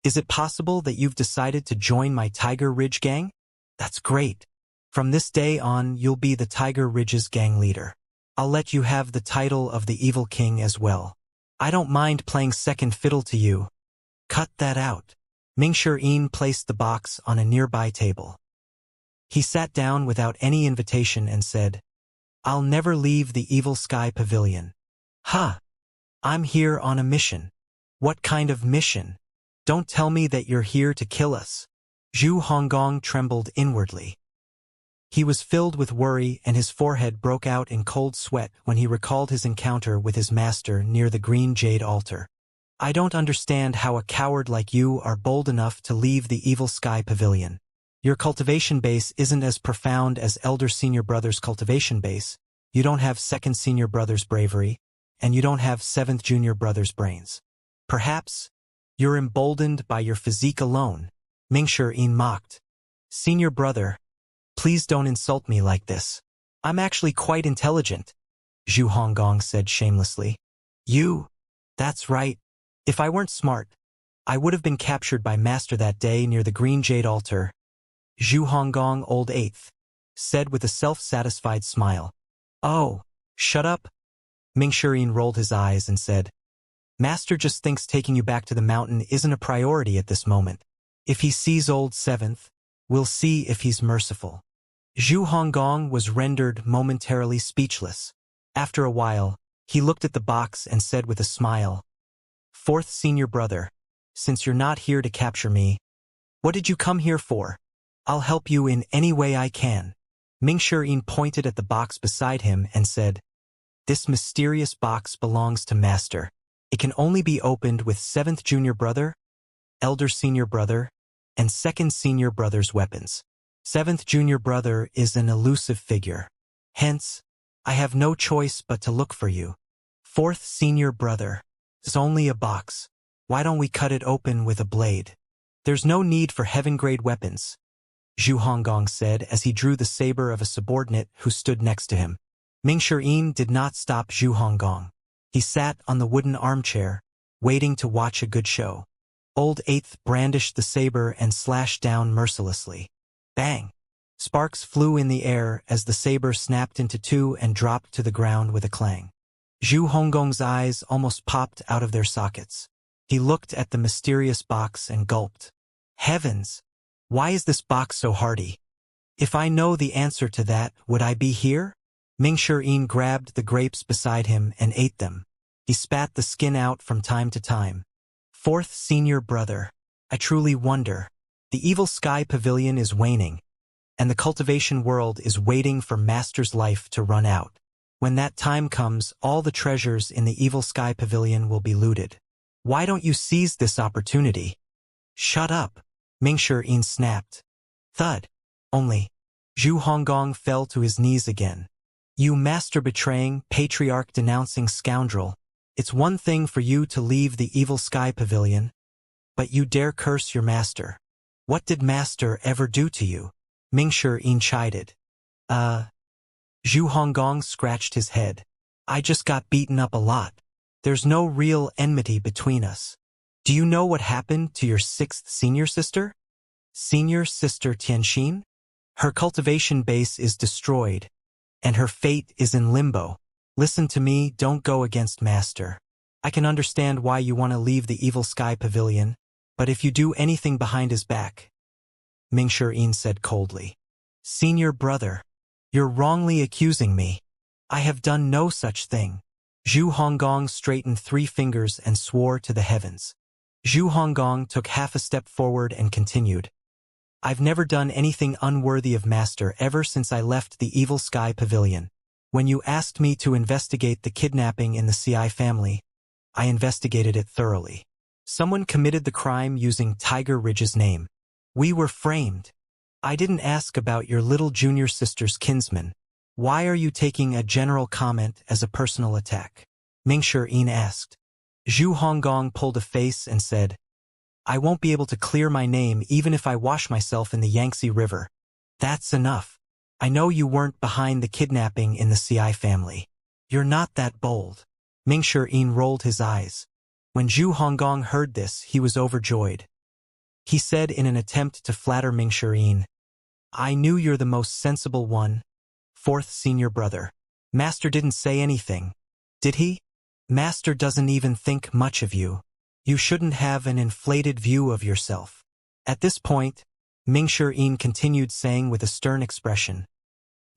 Is it possible that you've decided to join my Tiger Ridge gang? That's great. From this day on, you'll be the Tiger Ridge's gang leader. I'll let you have the title of the Evil King as well. I don't mind playing second fiddle to you. Cut that out. Mingshi Yin placed the box on a nearby table. He sat down without any invitation and said, I'll never leave the Evil Sky Pavilion. Huh. I'm here on a mission. What kind of mission? Don't tell me that you're here to kill us. Zhu Honggong trembled inwardly. He was filled with worry and his forehead broke out in cold sweat when he recalled his encounter with his master near the green jade altar. I don't understand how a coward like you are bold enough to leave the Evil Sky Pavilion. Your cultivation base isn't as profound as Elder Senior Brother's cultivation base, you don't have Second Senior Brother's bravery, and you don't have Seventh Junior Brother's brains. Perhaps you're emboldened by your physique alone, Mingshi Yin mocked. Senior Brother, please don't insult me like this. I'm actually quite intelligent, Zhu Honggong said shamelessly. That's right. If I weren't smart, I would have been captured by Master that day near the green jade altar. Zhu Honggong Old Eighth said with a self-satisfied smile. Oh, shut up. Mingshi Yin rolled his eyes and said, Master just thinks taking you back to the mountain isn't a priority at this moment. If he sees Old Seventh, we'll see if he's merciful. Zhu Honggong was rendered momentarily speechless. After a while, he looked at the box and said with a smile, Fourth Senior Brother, since you're not here to capture me, what did you come here for? I'll help you in any way I can. Mingshi Yin pointed at the box beside him and said, This mysterious box belongs to Master. It can only be opened with 7th Junior Brother, Elder Senior Brother, and 2nd Senior Brother's weapons. 7th Junior Brother is an elusive figure. Hence, I have no choice but to look for you. 4th Senior Brother. It's only a box. Why don't we cut it open with a blade? There's no need for heaven-grade weapons, Zhu Honggong said as he drew the saber of a subordinate who stood next to him. Mingshi Yin did not stop Zhu Honggong. He sat on the wooden armchair, waiting to watch a good show. Old Eighth brandished the saber and slashed down mercilessly. Bang! Sparks flew in the air as the saber snapped into two and dropped to the ground with a clang. Zhu Honggong's eyes almost popped out of their sockets. He looked at the mysterious box and gulped. Heavens! Why is this box so hardy? If I know the answer to that, would I be here? Mingshi Yin grabbed the grapes beside him and ate them. He spat the skin out from time to time. 4th Senior Brother. I truly wonder. The Evil Sky Pavilion is waning, and the cultivation world is waiting for Master's life to run out. When that time comes, all the treasures in the Evil Sky Pavilion will be looted. Why don't you seize this opportunity? Shut up, Mingshi Yin snapped. Thud. Only. Zhu Honggong fell to his knees again. You master-betraying, patriarch-denouncing scoundrel. It's one thing for you to leave the Evil Sky Pavilion, but you dare curse your master. What did Master ever do to you? Mingshi Yin chided. Zhu Honggong scratched his head. I just got beaten up a lot. There's no real enmity between us. Do you know what happened to your 6th senior sister? Senior sister Tianxin? Her cultivation base is destroyed, and her fate is in limbo. Listen to me, don't go against Master. I can understand why you want to leave the Evil Sky Pavilion, but if you do anything behind his back, Mingshi Yin said coldly. Senior Brother, you're wrongly accusing me. I have done no such thing. Zhu Honggong straightened 3 fingers and swore to the heavens. Zhu Honggong took half a step forward and continued. I've never done anything unworthy of Master ever since I left the Evil Sky Pavilion. When you asked me to investigate the kidnapping in the CI family, I investigated it thoroughly. Someone committed the crime using Tiger Ridge's name. We were framed. I didn't ask about your little junior sister's kinsman. Why are you taking a general comment as a personal attack? Mingshi asked. Zhu Honggong pulled a face and said, I won't be able to clear my name even if I wash myself in the Yangtze River. That's enough. I know you weren't behind the kidnapping in the CI family. You're not that bold. Mingshi rolled his eyes. When Zhu Honggong heard this, he was overjoyed. He said in an attempt to flatter Mingshi, I knew you're the most sensible one, fourth senior brother. Master didn't say anything, did he? Master doesn't even think much of you. You shouldn't have an inflated view of yourself. At this point, Mingshi continued saying with a stern expression,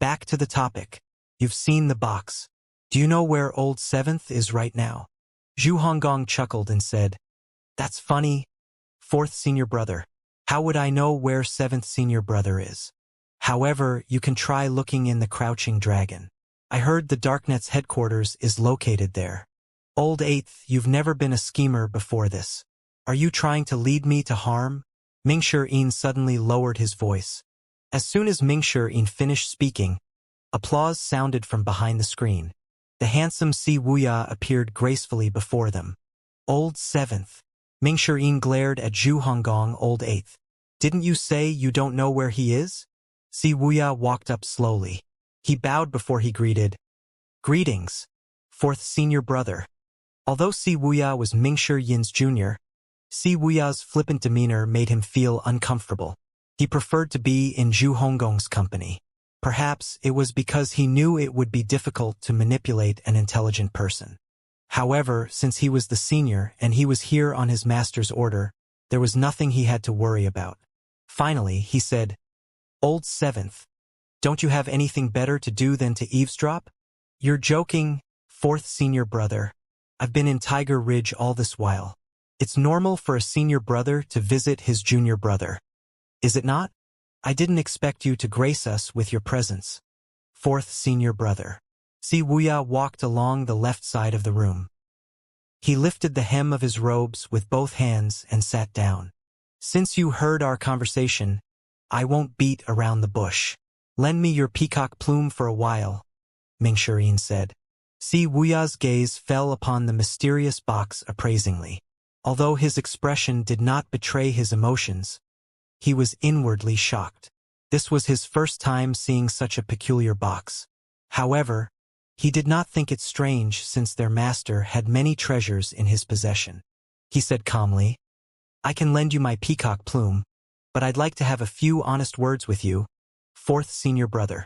back to the topic. You've seen the box. Do you know where old seventh is right now? Zhu Honggong chuckled and said, That's funny, fourth senior brother. How would I know where seventh senior brother is? However, you can try looking in the Crouching Dragon. I heard the Darknet's headquarters is located there. Old eighth, you've never been a schemer before this. Are you trying to lead me to harm? Mingshi suddenly lowered his voice. As soon as Mingshi finished speaking, applause sounded from behind the screen. The handsome Si Wuya appeared gracefully before them. Old seventh. Mingshi glared at Zhu Honggong, old eighth. Didn't you say you don't know where he is? Si Wuya walked up slowly. He bowed before he greeted. Greetings, fourth senior brother. Although Si Wuya was Mingshi junior, Si Wuya's flippant demeanor made him feel uncomfortable. He preferred to be in Zhu Honggong's company. Perhaps it was because he knew it would be difficult to manipulate an intelligent person. However, since he was the senior and he was here on his master's order, there was nothing he had to worry about. Finally, he said, Old seventh, don't you have anything better to do than to eavesdrop? You're joking, fourth senior brother. I've been in Tiger Ridge all this while. It's normal for a senior brother to visit his junior brother. Is it not? I didn't expect you to grace us with your presence. Fourth senior brother. Si Wuya walked along the left side of the room. He lifted the hem of his robes with both hands and sat down. Since you heard our conversation, I won't beat around the bush. Lend me your peacock plume for a while, Mingshi said. Si Wuya's gaze fell upon the mysterious box appraisingly. Although his expression did not betray his emotions, he was inwardly shocked. This was his first time seeing such a peculiar box. However, he did not think it strange since their master had many treasures in his possession. He said calmly, I can lend you my peacock plume, but I'd like to have a few honest words with you, fourth senior brother.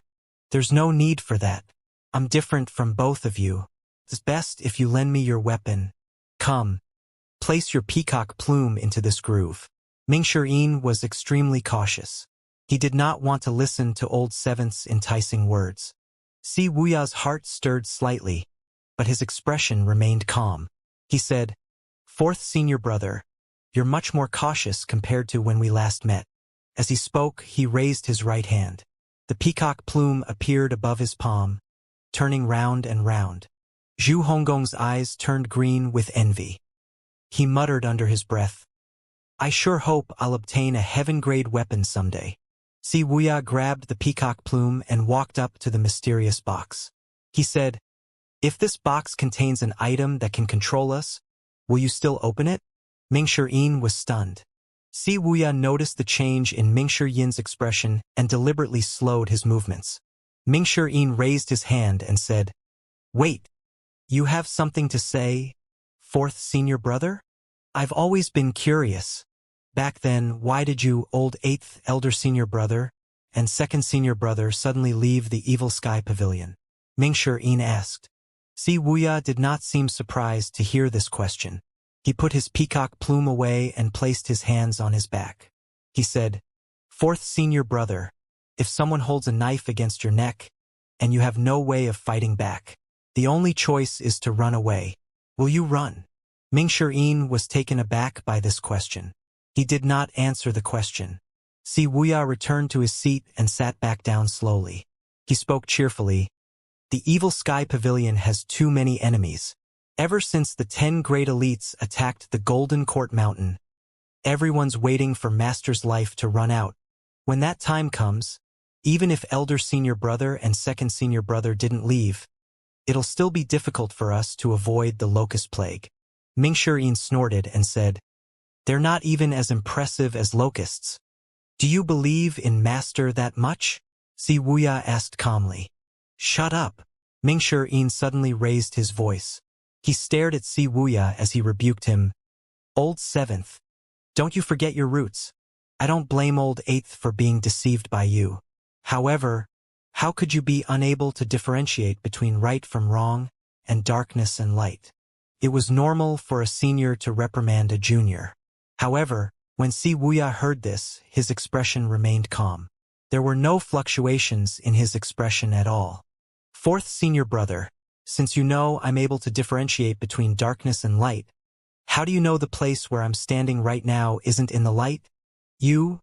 There's no need for that. I'm different from both of you. It's best if you lend me your weapon. Come. Place your peacock plume into this groove. Mingshi was extremely cautious. He did not want to listen to old seventh's enticing words. Si Wuya's heart stirred slightly, but his expression remained calm. He said, Fourth senior brother, you're much more cautious compared to when we last met. As he spoke, he raised his right hand. The peacock plume appeared above his palm, turning round and round. Zhu Honggong's eyes turned green with envy. He muttered under his breath, I sure hope I'll obtain a heaven-grade weapon someday. Si Wuya grabbed the peacock plume and walked up to the mysterious box. He said, If this box contains an item that can control us, will you still open it? Mingshi was stunned. Si Wuya noticed the change in Mingshi expression and deliberately slowed his movements. Mingshi raised his hand and said, Wait, you have something to say, fourth senior brother? I've always been curious. Back then, why did you, old eighth elder senior brother, and second senior brother suddenly leave the Evil Sky Pavilion? Mingshi asked. Si Wuya did not seem surprised to hear this question. He put his peacock plume away and placed his hands on his back. He said, Fourth senior brother, if someone holds a knife against your neck, and you have no way of fighting back, the only choice is to run away. Will you run? Mingshi was taken aback by this question. He did not answer the question. Si Wuya returned to his seat and sat back down slowly. He spoke cheerfully. The evil Sky Pavilion has too many enemies. Ever since the 10 great elites attacked the Golden Court Mountain, everyone's waiting for Master's life to run out. When that time comes, even if Elder Senior Brother and Second Senior Brother didn't leave, it'll still be difficult for us to avoid the Locust Plague. Mingshi snorted and said, "They're not even as impressive as locusts. Do you believe in Master that much?" Wuxia asked calmly. "Shut up." Mingshi suddenly raised his voice. He stared at Wuxia as he rebuked him. "Old Seventh, don't you forget your roots. I don't blame Old Eighth for being deceived by you. However, how could you be unable to differentiate between right from wrong and darkness and light?" It was normal for a senior to reprimand a junior. However, when Wuxia heard this, his expression remained calm. There were no fluctuations in his expression at all. "Fourth Senior Brother, since you know I'm able to differentiate between darkness and light, how do you know the place where I'm standing right now isn't in the light?" "You?"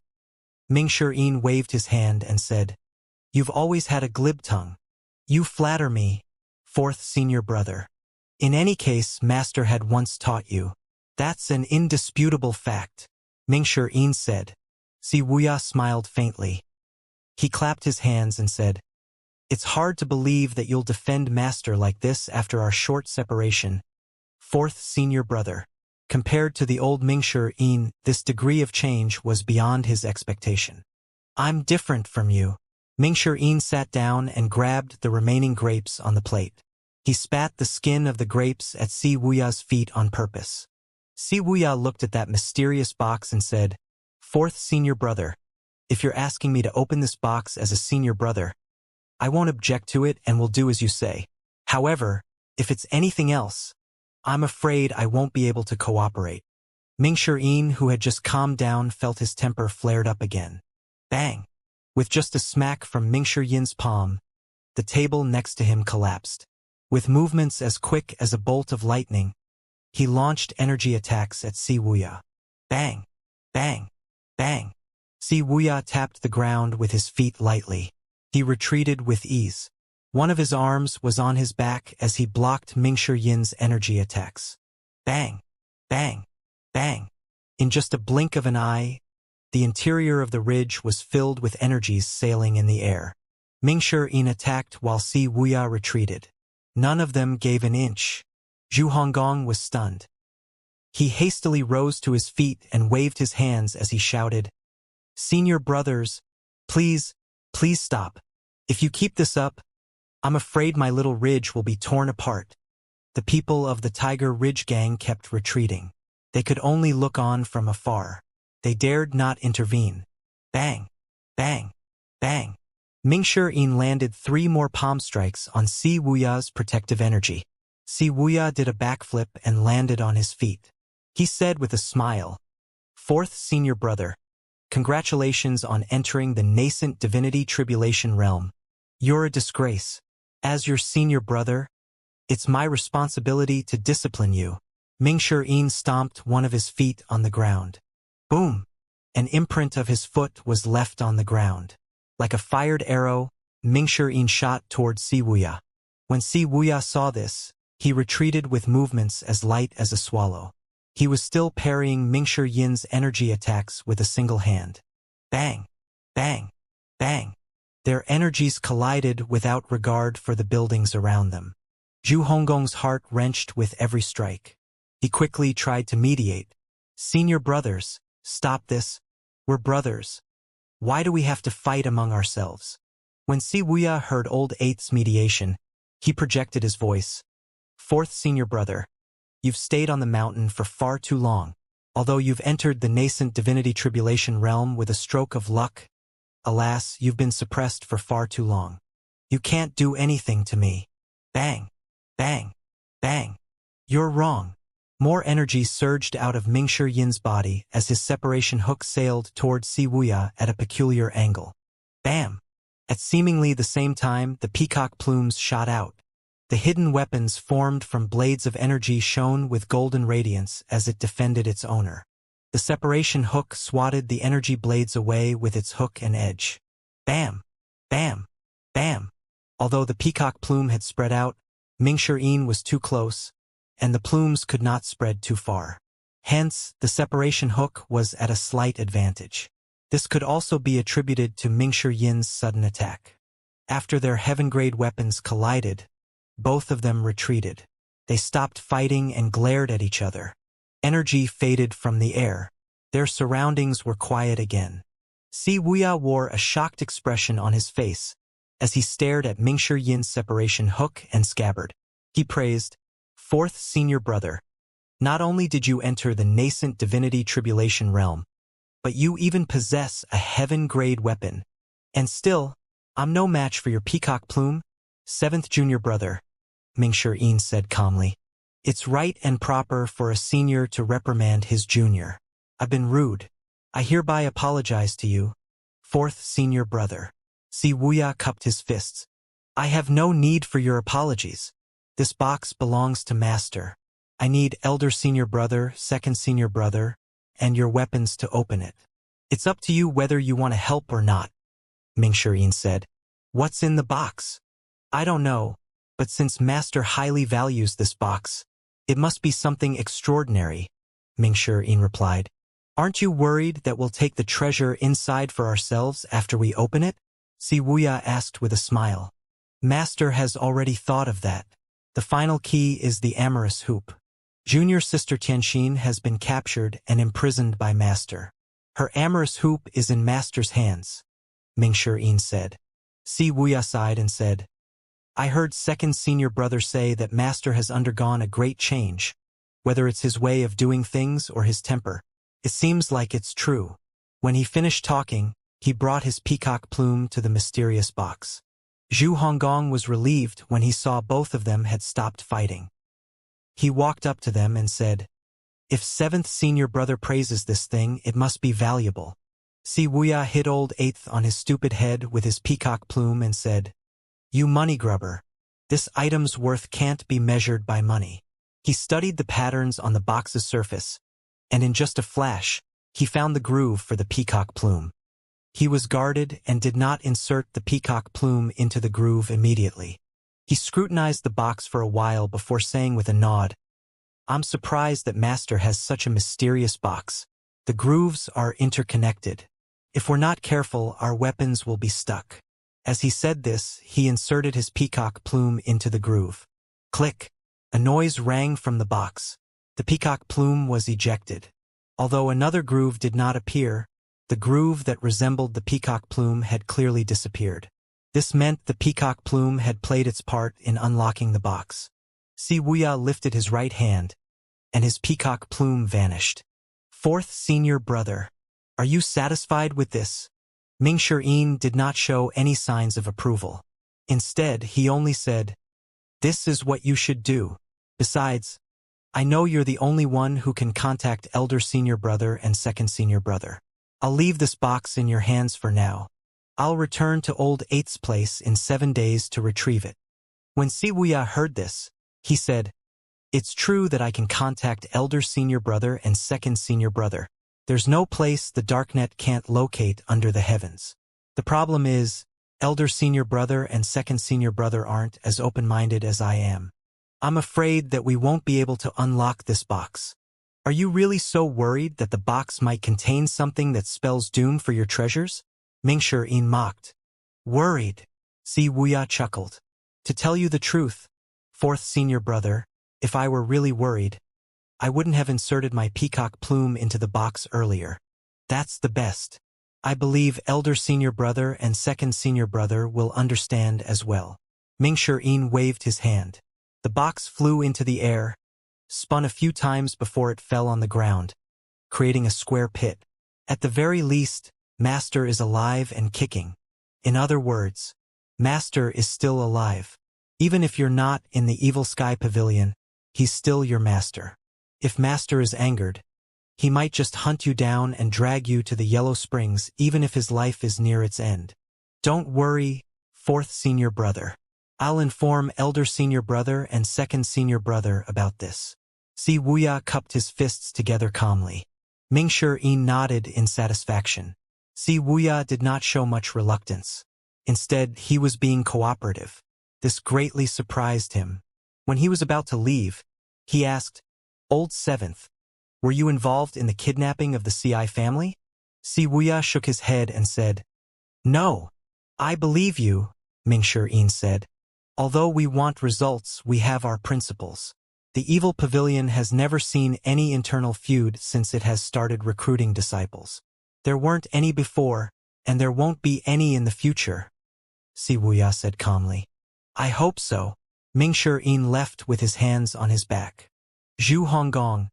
Mingshi waved his hand and said, "You've always had a glib tongue. You flatter me, Fourth Senior Brother. In any case, Master had once taught you. That's an indisputable fact," Mingshi said. Wuxia smiled faintly. He clapped his hands and said, "It's hard to believe that you'll defend Master like this after our short separation, Fourth Senior Brother." Compared to the old Mingshi, this degree of change was beyond his expectation. "I'm different from you." Mingshi sat down and grabbed the remaining grapes on the plate. He spat the skin of the grapes at Wuxia's feet on purpose. Wuxia looked at that mysterious box and said, "Fourth Senior Brother, if you're asking me to open this box as a senior brother, I won't object to it and will do as you say. However, if it's anything else, I'm afraid I won't be able to cooperate." Mingshi, who had just calmed down, felt his temper flared up again. Bang! With just a smack from Mingshi palm, the table next to him collapsed. With movements as quick as a bolt of lightning, he launched energy attacks at Wuxia. Bang! Bang! Bang! Wuxia tapped the ground with his feet lightly. He retreated with ease. One of his arms was on his back as he blocked Mingshi energy attacks. Bang! Bang! Bang! In just a blink of an eye, the interior of the ridge was filled with energies sailing in the air. Mingshi attacked while Wuxia retreated. None of them gave an inch. Zhu Honggong was stunned. He hastily rose to his feet and waved his hands as he shouted, "Senior brothers, please, please stop. If you keep this up, I'm afraid my little ridge will be torn apart." The people of the Tiger Ridge Gang kept retreating. They could only look on from afar. They dared not intervene. Bang! Bang! Bang! Mingshi landed 3 more palm strikes on Wuxia's protective energy. Wuxia did a backflip and landed on his feet. He said with a smile, "Fourth Senior Brother, congratulations on entering the nascent divinity tribulation realm. You're a disgrace. As your senior brother, it's my responsibility to discipline you." Mingshi stomped one of his feet on the ground. Boom! An imprint of his foot was left on the ground. Like a fired arrow, Mingshi shot towards Wuxia. When Wuxia saw this, he retreated with movements as light as a swallow. He was still parrying Mingshi energy attacks with a single hand. Bang! Bang! Bang! Their energies collided without regard for the buildings around them. Zhu Honggong's heart wrenched with every strike. He quickly tried to mediate. "Senior brothers, stop this. We're brothers. Why do we have to fight among ourselves?" When Wuxia heard Old Eighth's mediation, he projected his voice. "Fourth Senior Brother, you've stayed on the mountain for far too long. Although you've entered the nascent divinity tribulation realm with a stroke of luck, alas, you've been suppressed for far too long. You can't do anything to me." Bang! Bang! Bang! "You're wrong." More energy surged out of Mingshi body as his separation hook sailed towards Wuxia at a peculiar angle. Bam! At seemingly the same time, the peacock plumes shot out. The hidden weapons formed from blades of energy shone with golden radiance as it defended its owner. The separation hook swatted the energy blades away with its hook and edge. Bam! Bam! Bam! Although the peacock plume had spread out, Mingshi was too close, and the plumes could not spread too far. Hence, the separation hook was at a slight advantage. This could also be attributed to Mingshi sudden attack. After their heaven-grade weapons collided, both of them retreated. They stopped fighting and glared at each other. Energy faded from the air. Their surroundings were quiet again. Wuxia wore a shocked expression on his face as he stared at Mingshi separation hook and scabbard. He praised, "Fourth senior brother, not only did you enter the nascent divinity tribulation realm, but you even possess a heaven-grade weapon. And still, I'm no match for your peacock plume, seventh junior brother," Mingshi said calmly. "It's right and proper for a senior to reprimand his junior. I've been rude. I hereby apologize to you, fourth senior brother." Wuxia cupped his fists. "I have no need for your apologies. This box belongs to Master. I need elder senior brother, second senior brother, and your weapons to open it. It's up to you whether you want to help or not," Mingshi said. "What's in the box?" "I don't know, but since Master highly values this box, it must be something extraordinary," Mingshi replied. "Aren't you worried that we'll take the treasure inside for ourselves after we open it?" Wuxia asked with a smile. "Master has already thought of that. The final key is the amorous hoop. Junior sister Tianxin has been captured and imprisoned by Master. Her amorous hoop is in Master's hands," Mingshi said. Wuxia sighed and said, "I heard second senior brother say that Master has undergone a great change, whether it's his way of doing things or his temper. It seems like it's true." When he finished talking, he brought his peacock plume to the mysterious box. Zhu Honggong was relieved when he saw both of them had stopped fighting. He walked up to them and said, "If seventh senior brother praises this thing, it must be valuable." Wuxia hit old eighth on his stupid head with his peacock plume and said, "You money grubber. This item's worth can't be measured by money." He studied the patterns on the box's surface, and in just a flash, he found the groove for the peacock plume. He was guarded and did not insert the peacock plume into the groove immediately. He scrutinized the box for a while before saying with a nod, "I'm surprised that Master has such a mysterious box. The grooves are interconnected. If we're not careful, our weapons will be stuck." As he said this, he inserted his peacock plume into the groove. Click! A noise rang from the box. The peacock plume was ejected. Although another groove did not appear, the groove that resembled the peacock plume had clearly disappeared. This meant the peacock plume had played its part in unlocking the box. Wuxia lifted his right hand, and his peacock plume vanished. "Fourth senior brother, are you satisfied with this?" Mingshi did not show any signs of approval. Instead, he only said, "This is what you should do. Besides, I know you're the only one who can contact elder senior brother and second senior brother. I'll leave this box in your hands for now. I'll return to old eighth's place in 7 days to retrieve it." When Wuxia heard this, he said, "It's true that I can contact elder senior brother and second senior brother. There's no place the darknet can't locate under the heavens. The problem is, elder senior brother and second senior brother aren't as open-minded as I am. I'm afraid that we won't be able to unlock this box. Are you really so worried that the box might contain something that spells doom for your treasures?" Mingshi mocked. "Worried?" Wuxia chuckled. "To tell you the truth, fourth senior brother, if I were really worried, I wouldn't have inserted my peacock plume into the box earlier. That's the best. I believe elder senior brother and second senior brother will understand as well." Mingshi waved his hand. The box flew into the air, spun a few times before it fell on the ground, creating a square pit. At the very least, Master is alive and kicking. In other words, Master is still alive. Even if you're not in the Evil Sky Pavilion, he's still your master. If Master is angered, he might just hunt you down and drag you to the Yellow Springs even if his life is near its end. Don't worry, fourth senior brother. I'll inform elder senior brother and second senior brother about this. Wuxia cupped his fists together calmly. Mingshi nodded in satisfaction. Wuxia did not show much reluctance. Instead, he was being cooperative. This greatly surprised him. When he was about to leave, he asked, "Old Seventh, were you involved in the kidnapping of the CI family?" Wuxia shook his head and said, "No. I believe you," Mingshi said. "Although we want results, we have our principles. The evil pavilion has never seen any internal feud since it has started recruiting disciples. There weren't any before, and there won't be any in the future," Wuxia said calmly. "I hope so." Mingshi left with his hands on his back. Zhu Honggong,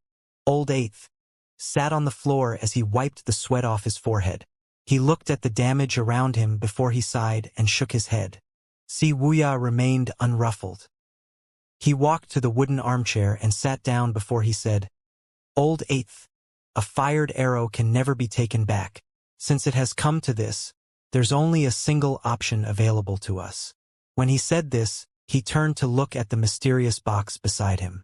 Old Eighth, sat on the floor as he wiped the sweat off his forehead. He looked at the damage around him before he sighed and shook his head. Wuxia remained unruffled. He walked to the wooden armchair and sat down before he said, "Old Eighth, a fired arrow can never be taken back. Since it has come to this, there's only a single option available to us." When he said this, he turned to look at the mysterious box beside him.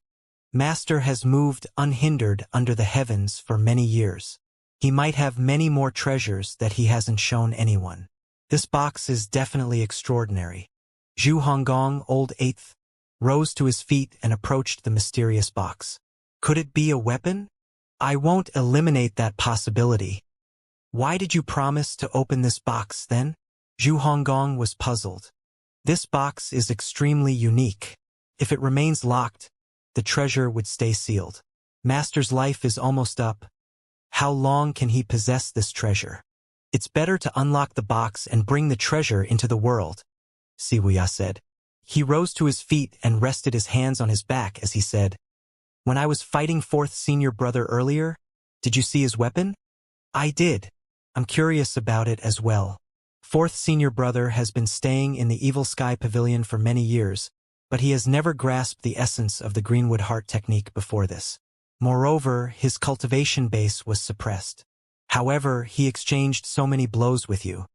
Master has moved unhindered under the heavens for many years. He might have many more treasures that he hasn't shown anyone. This box is definitely extraordinary. Zhu Honggong, Old Eighth, rose to his feet and approached the mysterious box. "Could it be a weapon?" "I won't eliminate that possibility." "Why did you promise to open this box then?" Zhu Honggong was puzzled. "This box is extremely unique. If it remains locked, the treasure would stay sealed. Master's life is almost up. How long can he possess this treasure? It's better to unlock the box and bring the treasure into the world," Wuxia said. He rose to his feet and rested his hands on his back as he said, "When I was fighting fourth senior brother earlier, did you see his weapon?" "I did. I'm curious about it as well. Fourth senior brother has been staying in the Evil Sky Pavilion for many years, but he has never grasped the essence of the Greenwood Heart technique before this. Moreover, his cultivation base was suppressed. However, he exchanged so many blows with you.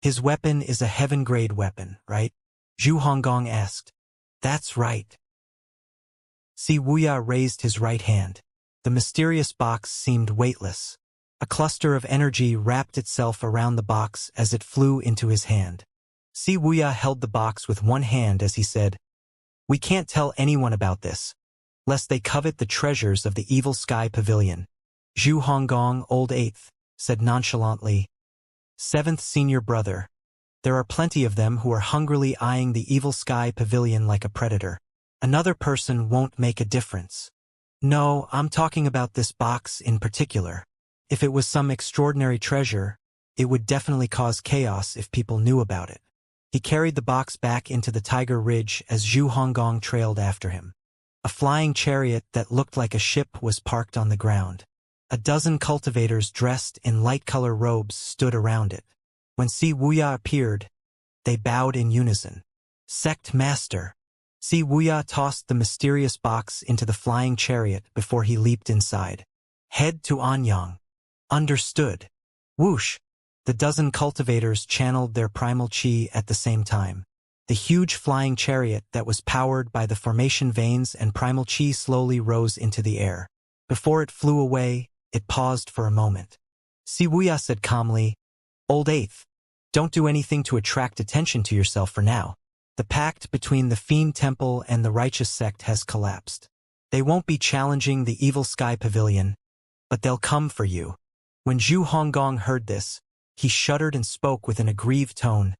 His weapon is a heaven-grade weapon, right?" Zhu Honggong asked. "That's right." Wuxia raised his right hand. The mysterious box seemed weightless. A cluster of energy wrapped itself around the box as it flew into his hand. Wuxia held the box with one hand as he said, "We can't tell anyone about this, lest they covet the treasures of the Evil Sky Pavilion." Zhu Honggong, Old Eighth, said nonchalantly, "Seventh senior brother. There are plenty of them who are hungrily eyeing the Evil Sky Pavilion like a predator. Another person won't make a difference. No, I'm talking about this box in particular. If it was some extraordinary treasure, it would definitely cause chaos if people knew about it." He carried the box back into the Tiger Ridge as Zhu Honggong trailed after him. A flying chariot that looked like a ship was parked on the ground. A dozen cultivators dressed in light-color robes stood around it. When Wuxia appeared, they bowed in unison. "Sect Master." Wuxia tossed the mysterious box into the flying chariot before he leaped inside. "Head to Anyang." "Understood." Whoosh! The dozen cultivators channeled their primal chi at the same time. The huge flying chariot that was powered by the formation veins and primal chi slowly rose into the air. Before it flew away, it paused for a moment. Wuxia said calmly, "Old Eighth, don't do anything to attract attention to yourself for now. The pact between the Fiend Temple and the Righteous Sect has collapsed. They won't be challenging the Evil Sky Pavilion, but they'll come for you." When Zhu Honggong heard this, he shuddered and spoke with an aggrieved tone.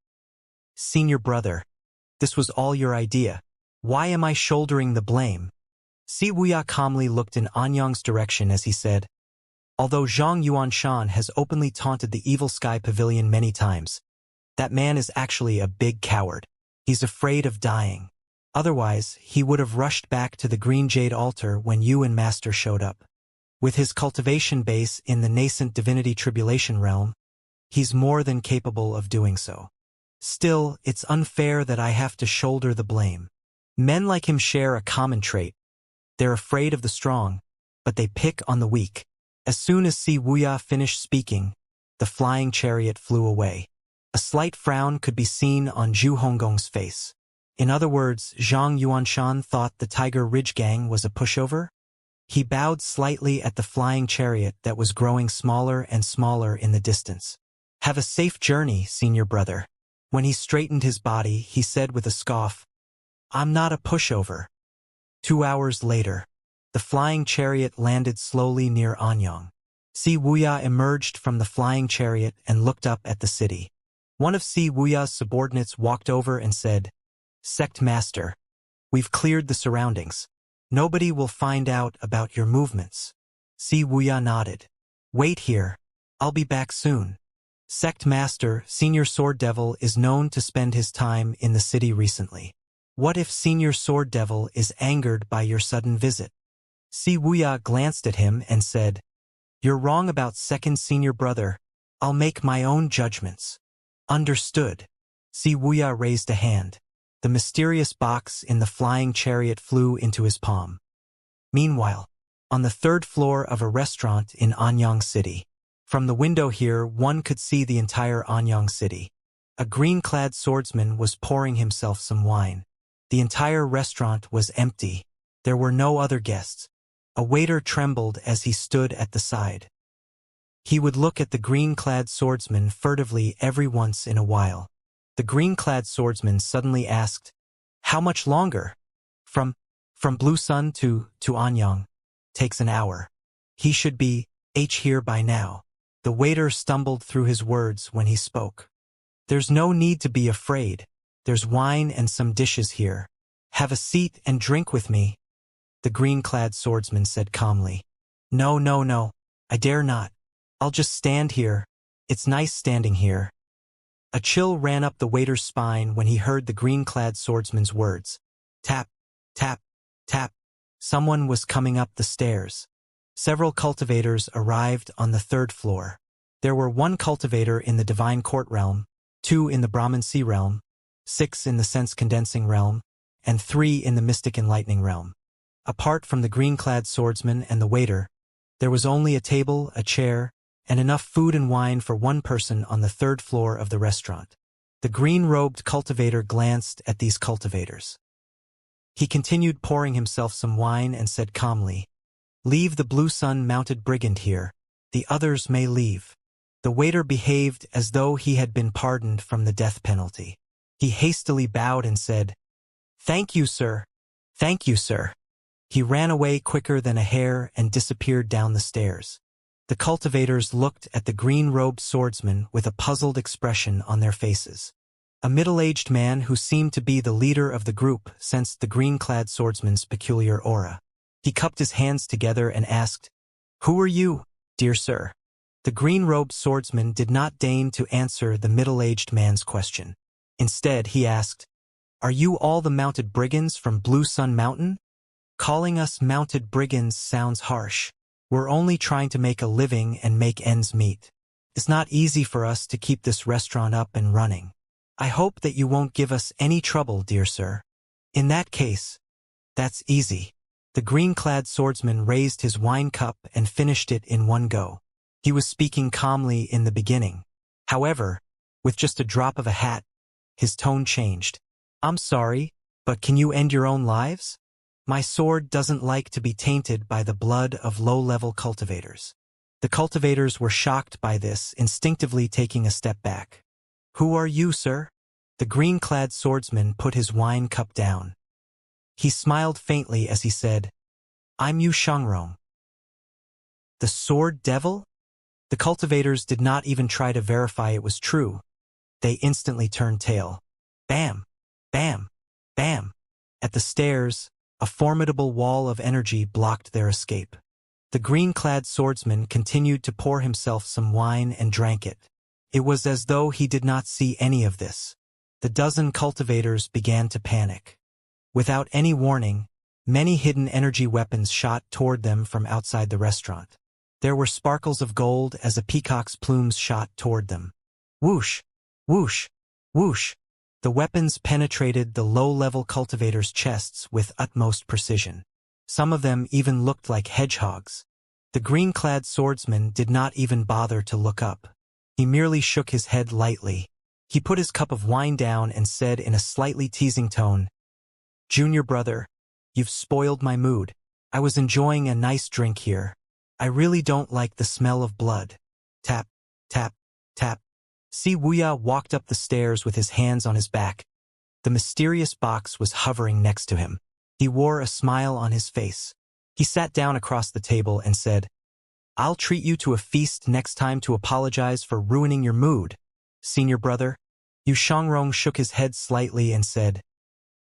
"Senior brother, this was all your idea. Why am I shouldering the blame?" Wuxia calmly looked in Anyang's direction as he said, "Although Zhang Yuanshan has openly taunted the Evil Sky Pavilion many times, that man is actually a big coward. He's afraid of dying. Otherwise, he would have rushed back to the Green Jade Altar when you and Master showed up. With his cultivation base in the nascent divinity tribulation realm, he's more than capable of doing so. Still, it's unfair that I have to shoulder the blame. Men like him share a common trait. They're afraid of the strong, but they pick on the weak." As soon as Wuxia finished speaking, the flying chariot flew away. A slight frown could be seen on Zhu Honggong's face. In other words, Zhang Yuanshan thought the Tiger Ridge gang was a pushover? He bowed slightly at the flying chariot that was growing smaller and smaller in the distance. "Have a safe journey, senior brother." When he straightened his body, he said with a scoff, I'm not a pushover. 2 hours later, the flying chariot landed slowly near Anyang. Si Wuya emerged from the flying chariot and looked up at the city. One of Si Wuya's subordinates walked over and said, "Sect Master, we've cleared the surroundings. Nobody will find out about your movements." Si Wuya nodded. "Wait here. I'll be back soon." Sect Master, Senior Sword Devil, is known to spend his time in the city recently. What if Senior Sword Devil is angered by your sudden visit? Si Wuya glanced at him and said, "You're wrong about second senior brother. I'll make my own judgments." "Understood." Si Wuya raised a hand. The mysterious box in the flying chariot flew into his palm. Meanwhile, on the third floor of a restaurant in Anyang City. From the window here, one could see the entire Anyang City. A green-clad swordsman was pouring himself some wine. The entire restaurant was empty. There were no other guests. A waiter trembled as he stood at the side. He would look at the green-clad swordsman furtively every once in a while. The green-clad swordsman suddenly asked, "How much longer?" From Blue Sun to Anyang. Takes an hour. He should be here by now." The waiter stumbled through his words when he spoke. "There's no need to be afraid. There's wine and some dishes here. Have a seat and drink with me," the green-clad swordsman said calmly. No, I dare not. I'll just stand here. It's nice standing here." A chill ran up the waiter's spine when he heard the green-clad swordsman's words. Tap, tap, tap. Someone was coming up the stairs. Several cultivators arrived on the third floor. There were 1 cultivator in the Divine Court realm, 2 in the Brahman Sea realm, 6 in the Sense Condensing realm, and 3 in the Mystic Enlightening realm. Apart from the green-clad swordsman and the waiter, there was only a table, a chair, and enough food and wine for 1 person on the third floor of the restaurant. The green-robed cultivator glanced at these cultivators. He continued pouring himself some wine and said calmly, "Leave the Blue Sun mounted brigand here. The others may leave." The waiter behaved as though he had been pardoned from the death penalty. He hastily bowed and said, "Thank you, sir. Thank you, sir." He ran away quicker than a hare and disappeared down the stairs. The cultivators looked at the green-robed swordsman with a puzzled expression on their faces. A middle-aged man who seemed to be the leader of the group sensed the green-clad swordsman's peculiar aura. He cupped his hands together and asked, "Who are you, dear sir?" The green-robed swordsman did not deign to answer the middle-aged man's question. Instead, he asked, "Are you all the mounted brigands from Blue Sun Mountain?" "Calling us mounted brigands sounds harsh. We're only trying to make a living and make ends meet. It's not easy for us to keep this restaurant up and running. I hope that you won't give us any trouble, dear sir." "In that case, that's easy." The green-clad swordsman raised his wine cup and finished it in one go. He was speaking calmly in the beginning. However, with just a drop of a hat, his tone changed. "I'm sorry, but can you end your own lives? My sword doesn't like to be tainted by the blood of low-level cultivators." The cultivators were shocked by this, instinctively taking a step back. "Who are you, sir?" The green-clad swordsman put his wine cup down. He smiled faintly as he said, "I'm Yu Shangrong." "The Sword Devil?" The cultivators did not even try to verify it was true. They instantly turned tail. Bam! Bam! Bam! At the stairs, a formidable wall of energy blocked their escape. The green-clad swordsman continued to pour himself some wine and drank it. It was as though he did not see any of this. The dozen cultivators began to panic. Without any warning, many hidden energy weapons shot toward them from outside the restaurant. There were sparkles of gold as a peacock's plumes shot toward them. Whoosh! Whoosh! Whoosh! The weapons penetrated the low-level cultivators' chests with utmost precision. Some of them even looked like hedgehogs. The green-clad swordsman did not even bother to look up. He merely shook his head lightly. He put his cup of wine down and said in a slightly teasing tone, "Junior brother, you've spoiled my mood. I was enjoying a nice drink here. I really don't like the smell of blood." Tap, tap, tap. Si Wuya walked up the stairs with his hands on his back. The mysterious box was hovering next to him. He wore a smile on his face. He sat down across the table and said, "I'll treat you to a feast next time to apologize for ruining your mood, senior brother." Yu Shangrong shook his head slightly and said,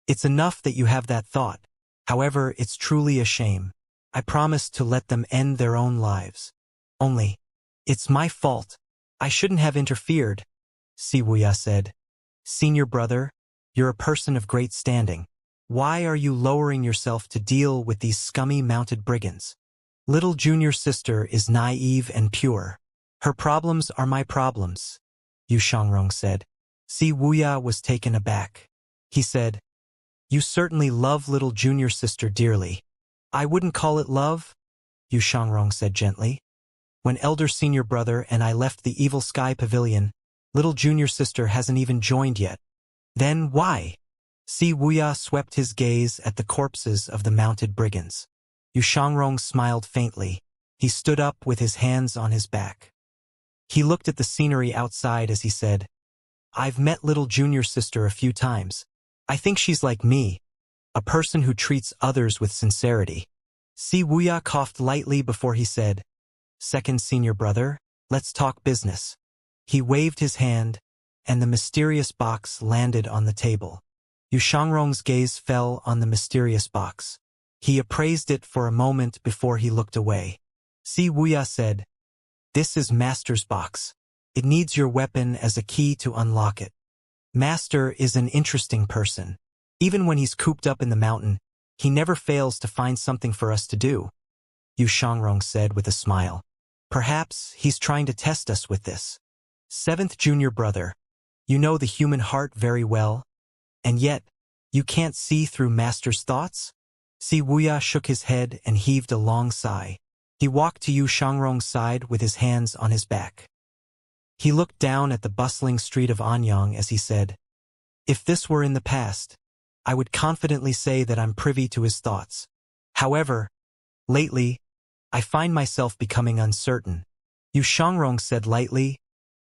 "It's enough that you have that thought. However, it's truly a shame. I promised to let them end their own lives. Only, it's my fault. I shouldn't have interfered," Wuxia said. "Senior brother, you're a person of great standing. Why are you lowering yourself to deal with these scummy mounted brigands? Little junior sister is naive and pure. Her problems are my problems," Yu Shangrong said. Wuxia was taken aback. He said, "You certainly love little junior sister dearly." "I wouldn't call it love," Yu Shangrong said gently. "When elder senior brother and I left the Evil Sky Pavilion, little junior sister hasn't even joined yet." "Then why?" Wuxia swept his gaze at the corpses of the mounted brigands. Yu Shangrong smiled faintly. He stood up with his hands on his back. He looked at the scenery outside as he said, "I've met little junior sister a few times. I think she's like me, a person who treats others with sincerity." Wuxia coughed lightly before he said, "Second senior brother, let's talk business." He waved his hand, and the mysterious box landed on the table. Yu Shangrong's gaze fell on the mysterious box. He appraised it for a moment before he looked away. Wuxia said, "This is Master's box. It needs your weapon as a key to unlock it. Master is an interesting person. Even when he's cooped up in the mountain, he never fails to find something for us to do," Yu Shangrong said with a smile. "Perhaps he's trying to test us with this. Seventh junior brother, you know the human heart very well, and yet you can't see through Master's thoughts?" Wuxia shook his head and heaved a long sigh. He walked to Yu Shangrong's side with his hands on his back. He looked down at the bustling street of Anyang as he said, "If this were in the past, I would confidently say that I'm privy to his thoughts. However, lately, I find myself becoming uncertain." Yu Shangrong said lightly,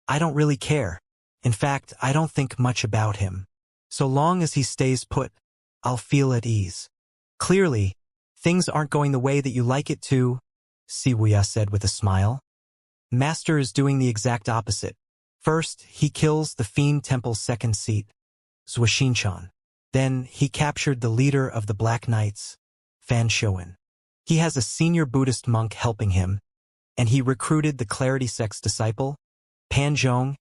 "I don't really care. In fact, I don't think much about him. So long as he stays put, I'll feel at ease." "Clearly, things aren't going the way that you like it to," Wuxia said with a smile. "Master is doing the exact opposite. First, he kills the Fiend Temple's second seat, Xuexinchan. Then, he captured the leader of the Black Knights, Fan Shuan. He has a senior Buddhist monk helping him, and he recruited the Clarity Sect's disciple, Pan Zhong,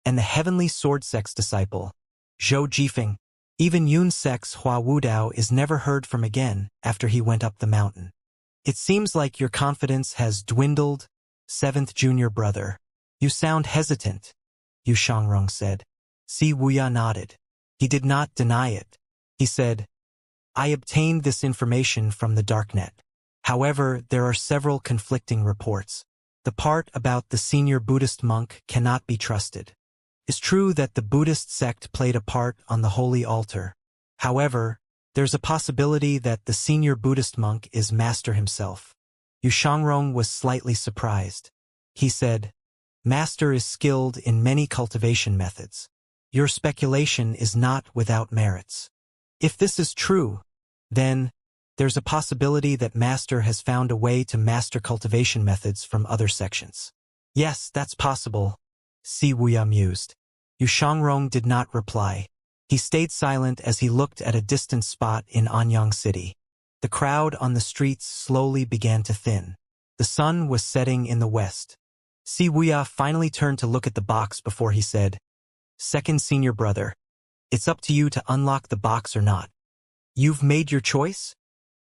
and the Heavenly Sword Sect's disciple, Zhou Jifeng. Even Yun Sect's Hua Wudao is never heard from again after he went up the mountain. It seems like your confidence has dwindled, seventh junior brother. You sound hesitant, Yu Shangrong said. Wuxia nodded. He did not deny it. He said, "I obtained this information from the Darknet. However, there are several conflicting reports. The part about the senior Buddhist monk cannot be trusted. It's true that the Buddhist sect played a part on the holy altar. However, there's a possibility that the senior Buddhist monk is Master himself." Yu Shangrong was slightly surprised. He said, "Master is skilled in many cultivation methods. Your speculation is not without merits. If this is true, then there's a possibility that Master has found a way to master cultivation methods from other sections." "Yes, that's possible," Wuxia mused. Yu Shangrong did not reply. He stayed silent as he looked at a distant spot in Anyang City. The crowd on the streets slowly began to thin. The sun was setting in the west. Wuxia finally turned to look at the box before he said, "Second senior brother, it's up to you to unlock the box or not. You've made your choice?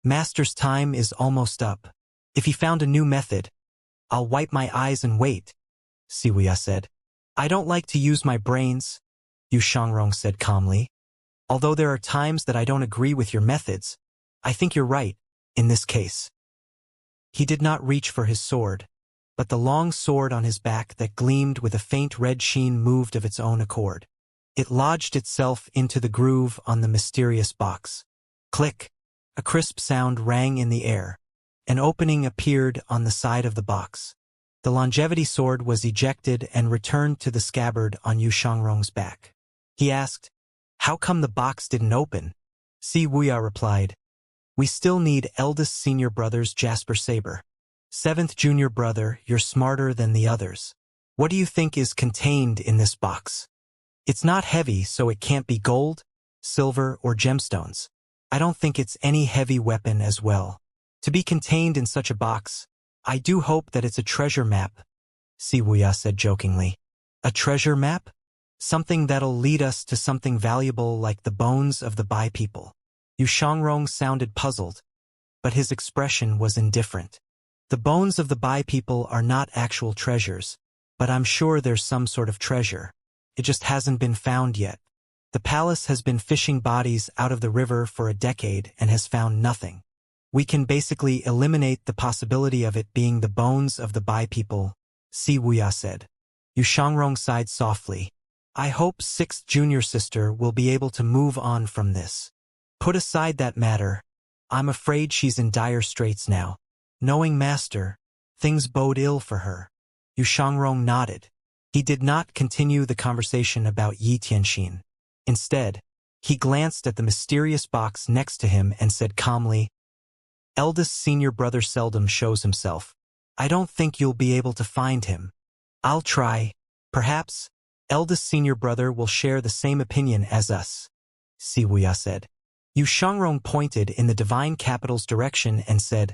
Master's time is almost up. If he found a new method, I'll wipe my eyes and wait," Wuxia said. "I don't like to use my brains," Yu Shangrong said calmly. "Although there are times that I don't agree with your methods, I think you're right, in this case." He did not reach for his sword, but the long sword on his back that gleamed with a faint red sheen moved of its own accord. It lodged itself into the groove on the mysterious box. Click! A crisp sound rang in the air. An opening appeared on the side of the box. The longevity sword was ejected and returned to the scabbard on Yu Shangrong's back. He asked, How come the box didn't open? Wuxia replied. We still need eldest senior brother's Jasper Saber. Seventh junior brother, you're smarter than the others. What do you think is contained in this box? It's not heavy, so it can't be gold, silver, or gemstones. I don't think it's any heavy weapon as well. To be contained in such a box, I do hope that it's a treasure map, Wuxia said jokingly. A treasure map? Something that'll lead us to something valuable like the bones of the Bai people. Xianxia sounded puzzled, but his expression was indifferent. The bones of the Bai people are not actual treasures, but I'm sure there's some sort of treasure. It just hasn't been found yet. The palace has been fishing bodies out of the river for a decade and has found nothing. We can basically eliminate the possibility of it being the bones of the Bai people, Wuxia said. Xianxia sighed softly. I hope sixth junior sister will be able to move on from this. Put aside that matter. I'm afraid she's in dire straits now. Knowing master, things bode ill for her. Xianxia nodded. He did not continue the conversation about Yi Tianxin. Instead, he glanced at the mysterious box next to him and said calmly, Eldest senior brother seldom shows himself. I don't think you'll be able to find him. I'll try. Perhaps, eldest senior brother will share the same opinion as us, Wuxia said. Xianxia pointed in the divine capital's direction and said,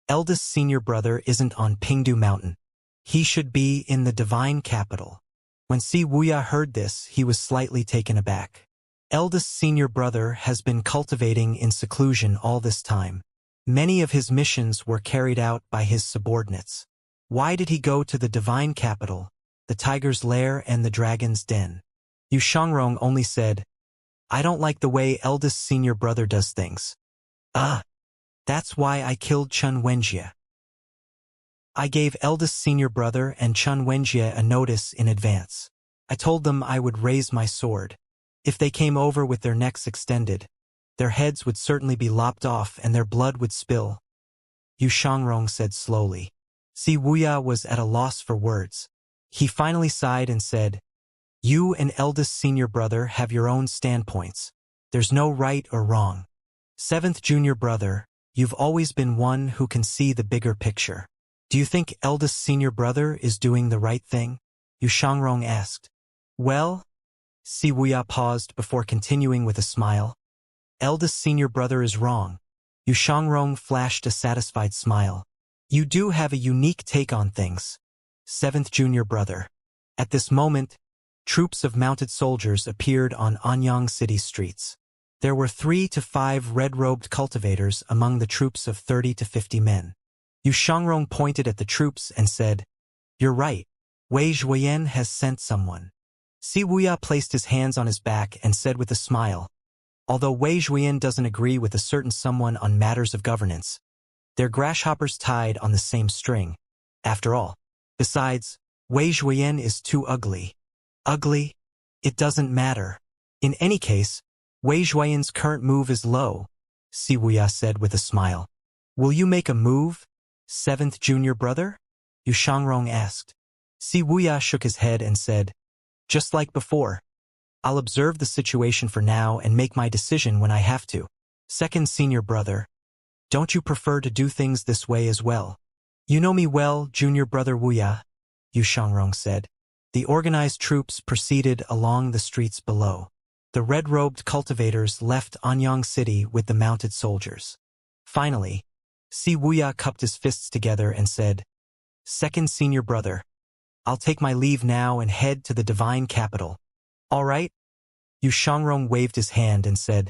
Eldest senior brother isn't on Pingdu Mountain. He should be in the divine capital. When Wuxia heard this, he was slightly taken aback. Eldest senior brother has been cultivating in seclusion all this time. Many of his missions were carried out by his subordinates. Why did he go to the divine capital, the tiger's lair and the dragon's den? Xianxia only said, I don't like the way eldest senior brother does things. That's why I killed Chun Wenjie. I gave eldest senior brother and Chun Wenjie a notice in advance. I told them I would raise my sword. If they came over with their necks extended, their heads would certainly be lopped off and their blood would spill. Xianxia said slowly. Wuxia was at a loss for words. He finally sighed and said, You and eldest senior brother have your own standpoints. There's no right or wrong. Seventh junior brother, you've always been one who can see the bigger picture. Do you think eldest senior brother is doing the right thing? Xianxia asked. Well, Wuxia paused before continuing with a smile. Eldest senior brother is wrong. Xianxia flashed a satisfied smile. You do have a unique take on things. Seventh junior brother. At this moment, troops of mounted soldiers appeared on Anyang City streets. There were 3 to 5 red-robed cultivators among the troops of 30 to 50 men. Xianxia pointed at the troops and said, You're right. Wei Zhuoyan has sent someone. Wuxia placed his hands on his back and said with a smile, Although Wei Zhuoyan doesn't agree with a certain someone on matters of governance, they're grasshoppers tied on the same string. After all, besides, Wei Zhuoyan is too ugly. Ugly? It doesn't matter. In any case, Wei Zhuoyan's current move is low, Wuxia said with a smile. Will you make a move, seventh junior brother? Xianxia asked. Wuxia shook his head and said, Just like before. I'll observe the situation for now and make my decision when I have to. Second senior brother, don't you prefer to do things this way as well? You know me well, junior brother Wuxia, Xianxia said. The organized troops proceeded along the streets below. The red-robed cultivators left Anyang City with the mounted soldiers. Finally, Wuxia cupped his fists together and said, Second senior brother, I'll take my leave now and head to the divine capital. All right? Xianxia waved his hand and said,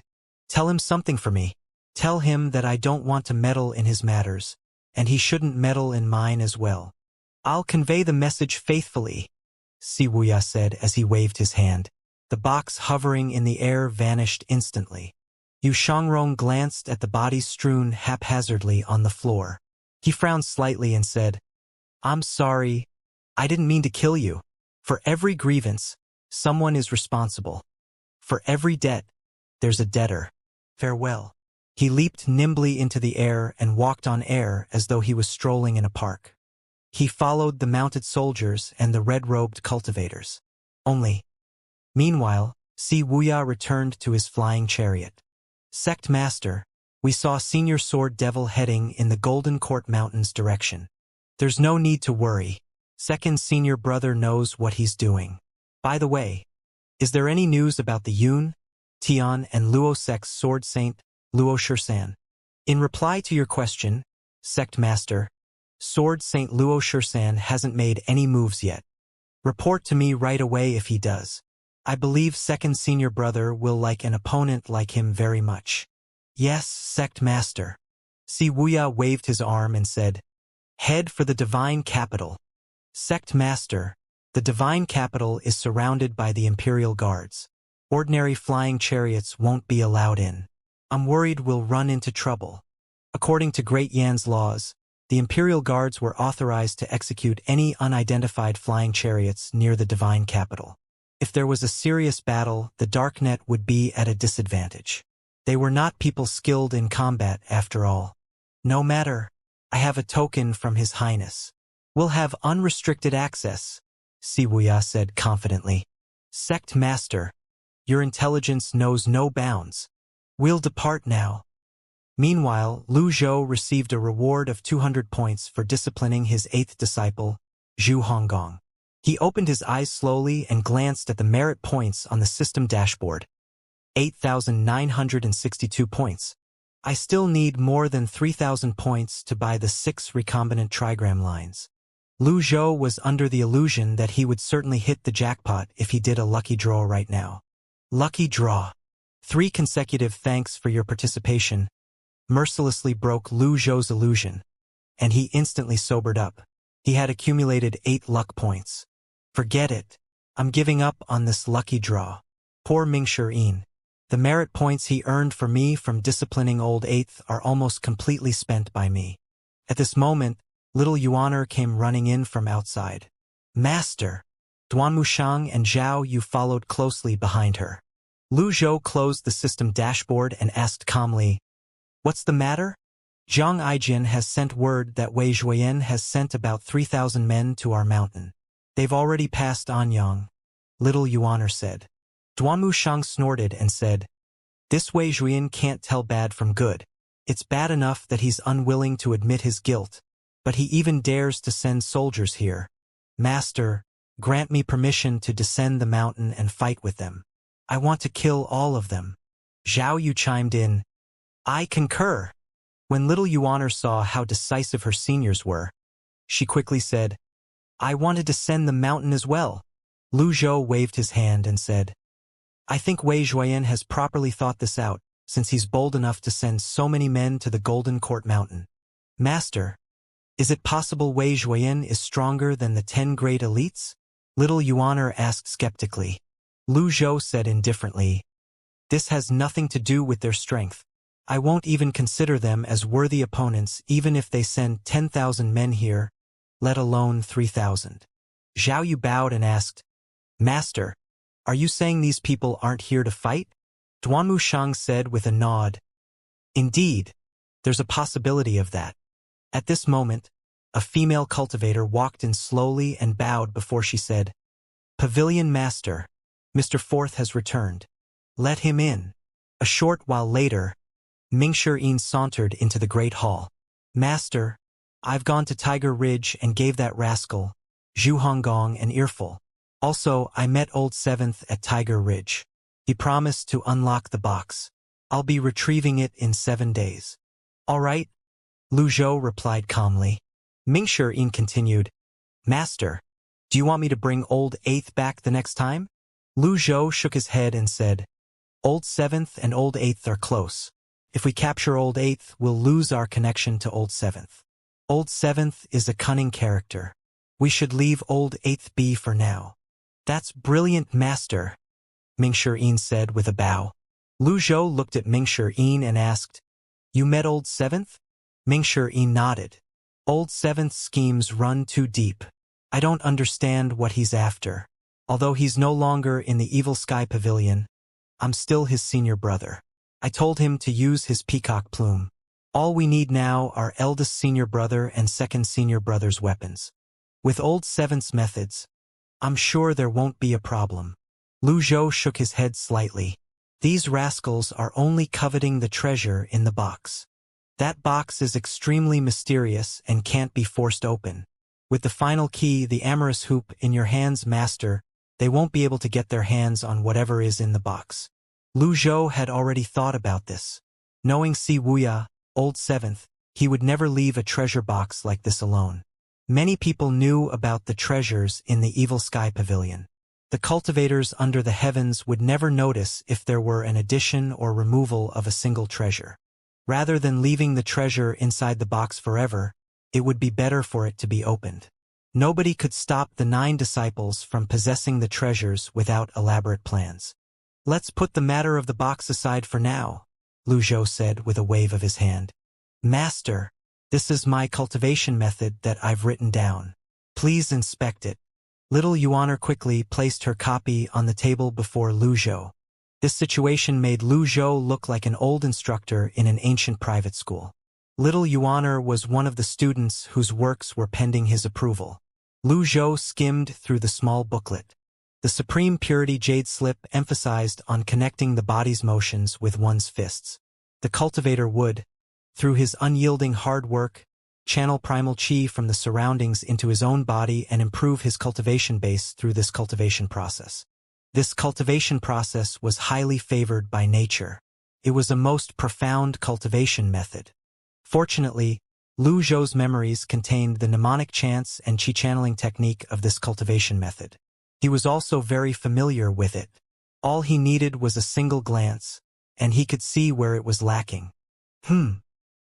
Tell him something for me. Tell him that I don't want to meddle in his matters, and he shouldn't meddle in mine as well. I'll convey the message faithfully, Wuxia said as he waved his hand. The box hovering in the air vanished instantly. Xianxia glanced at the bodies strewn haphazardly on the floor. He frowned slightly and said, I'm sorry. I didn't mean to kill you. For every grievance, someone is responsible. For every debt, there's a debtor. Farewell. He leaped nimbly into the air and walked on air as though he was strolling in a park. He followed the mounted soldiers and the red-robed cultivators. Meanwhile, See, Wuxia returned to his flying chariot. Sect Master, we saw Senior Sword Devil heading in the Golden Court Mountains direction. There's no need to worry. Second Senior Brother knows what he's doing. By the way, is there any news about the Yun, Tian and Luo sect's Sword Saint, Luo Shursan? In reply to your question, Sect Master, Sword Saint Luo Shursan hasn't made any moves yet. Report to me right away if he does. I believe Second Senior Brother will like an opponent like him very much. Yes, Sect Master. Si Wuxia waved his arm and said, Head for the Divine Capital. Sect Master, the Divine Capital is surrounded by the Imperial Guards. Ordinary flying chariots won't be allowed in. I'm worried we'll run into trouble. According to Great Yan's laws, the Imperial Guards were authorized to execute any unidentified flying chariots near the Divine Capital. If there was a serious battle, the Darknet would be at a disadvantage. They were not people skilled in combat, after all. No matter, I have a token from His Highness. We'll have unrestricted access, Si Wuxia said confidently. Sect Master, your intelligence knows no bounds. We'll depart now. Meanwhile, Lu Zhou received a reward of 200 points for disciplining his 8th disciple, Zhu Honggong. He opened his eyes slowly and glanced at the merit points on the system dashboard. 8,962 points. I still need more than 3,000 points to buy the 6 recombinant trigram lines. Lu Zhou was under the illusion that he would certainly hit the jackpot if he did a lucky draw right now. Lucky draw. 3 consecutive thanks for your participation mercilessly broke Lu Zhou's illusion, and he instantly sobered up. He had accumulated 8 luck points. Forget it. I'm giving up on this lucky draw. Poor Mingshi. The merit points he earned for me from disciplining Old 8th are almost completely spent by me. At this moment, little Yuaner came running in from outside. Master! Duanmushang and Zhao Yu followed closely behind her. Lu Zhou closed the system dashboard and asked calmly, What's the matter? Zhang Aijin has sent word that Wei Zhuoyan has sent about 3,000 men to our mountain. They've already passed Anyang, little Yuaner said. Duanmushang snorted and said, This Wei Zhuoyan can't tell bad from good. It's bad enough that he's unwilling to admit his guilt, but he even dares to send soldiers here. Master, grant me permission to descend the mountain and fight with them. I want to kill all of them. Zhao Yu chimed in, I concur. When little Yuaner saw how decisive her seniors were, she quickly said, I want to descend the mountain as well. Lu Zhou waved his hand and said, I think Wei Zhuoyan has properly thought this out, since he's bold enough to send so many men to the Golden Court Mountain. Master, is it possible Wei Zhuoyan is stronger than the 10 great elites? Little Yuaner asked skeptically. Lu Zhou said indifferently, This has nothing to do with their strength. I won't even consider them as worthy opponents even if they send 10,000 men here, let alone 3,000. Zhao Yu bowed and asked, Master, are you saying these people aren't here to fight? Duanmushang said with a nod, Indeed, there's a possibility of that. At this moment, a female cultivator walked in slowly and bowed before she said, Pavilion Master, Mr. Fourth has returned. Let him in. A short while later, Mingshi sauntered into the great hall. Master, I've gone to Tiger Ridge and gave that rascal, Zhu Honggong, an earful. Also, I met Old 7th at Tiger Ridge. He promised to unlock the box. I'll be retrieving it in 7 days. All right, Lu Zhou replied calmly. Mingshi continued, Master, do you want me to bring Old 8th back the next time? Lu Zhou shook his head and said, Old 7th and Old 8th are close. If we capture Old 8th, we'll lose our connection to Old 7th. Old 7th is a cunning character. We should leave Old 8th be for now. That's brilliant, Master, Mingshi said with a bow. Lu Zhou looked at Mingshi and asked, You met Old 7th? Mingshi nodded. Old 7th's schemes run too deep. I don't understand what he's after. Although he's no longer in the Evil Sky Pavilion, I'm still his senior brother. I told him to use his peacock plume. All we need now are eldest senior brother and second senior brother's weapons. With Old 7th's methods, I'm sure there won't be a problem. Lu Zhou shook his head slightly. These rascals are only coveting the treasure in the box. That box is extremely mysterious and can't be forced open. With the final key, the amorous hoop, in your hands, master, they won't be able to get their hands on whatever is in the box. Lu Zhou had already thought about this. Knowing Si Wuya, Old Seventh, he would never leave a treasure box like this alone. Many people knew about the treasures in the Evil Sky Pavilion. The cultivators under the heavens would never notice if there were an addition or removal of a single treasure. Rather than leaving the treasure inside the box forever, it would be better for it to be opened. Nobody could stop the 9 disciples from possessing the treasures without elaborate plans. Let's put the matter of the box aside for now, Lu Zhou said with a wave of his hand. Master, this is my cultivation method that I've written down. Please inspect it. Little Yuan quickly placed her copy on the table before Lu Zhou. This situation made Lu Zhou look like an old instructor in an ancient private school. Little Yuan was one of the students whose works were pending his approval. Lu Zhou skimmed through the small booklet. The Supreme Purity Jade Slip emphasized on connecting the body's motions with one's fists. The cultivator would, through his unyielding hard work, channel primal chi from the surroundings into his own body and improve his cultivation base through this cultivation process. This cultivation process was highly favored by nature. It was a most profound cultivation method. Fortunately, Lu Zhou's memories contained the mnemonic chants and chi channeling technique of this cultivation method. He was also very familiar with it. All he needed was a single glance, and he could see where it was lacking. Lu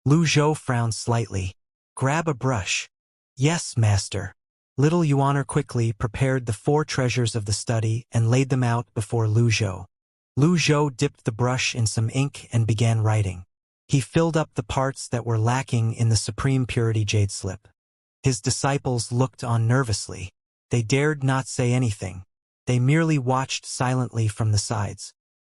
Zhou frowned slightly. Grab a brush. Yes, master. Little Yuan quickly prepared the 4 treasures of the study and laid them out before Lu Zhou. Lu Zhou dipped the brush in some ink and began writing. He filled up the parts that were lacking in the Supreme Purity Jade Slip. His disciples looked on nervously. They dared not say anything. They merely watched silently from the sides.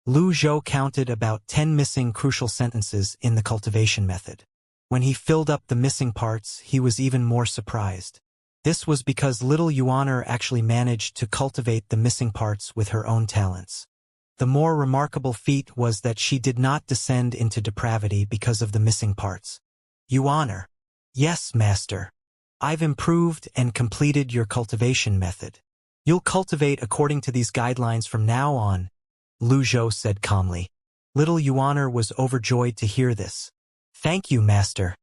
Lu Zhou counted about 10 missing crucial sentences in the cultivation method. When he filled up the missing parts, he was even more surprised. This was because little Yuan actually managed to cultivate the missing parts with her own talents. The more remarkable feat was that she did not descend into depravity because of the missing parts. Yuan. Yes, master. I've improved and completed your cultivation method. You'll cultivate according to these guidelines from now on, Lu Zhou said calmly. Little Yuan was overjoyed to hear this. Thank you, master.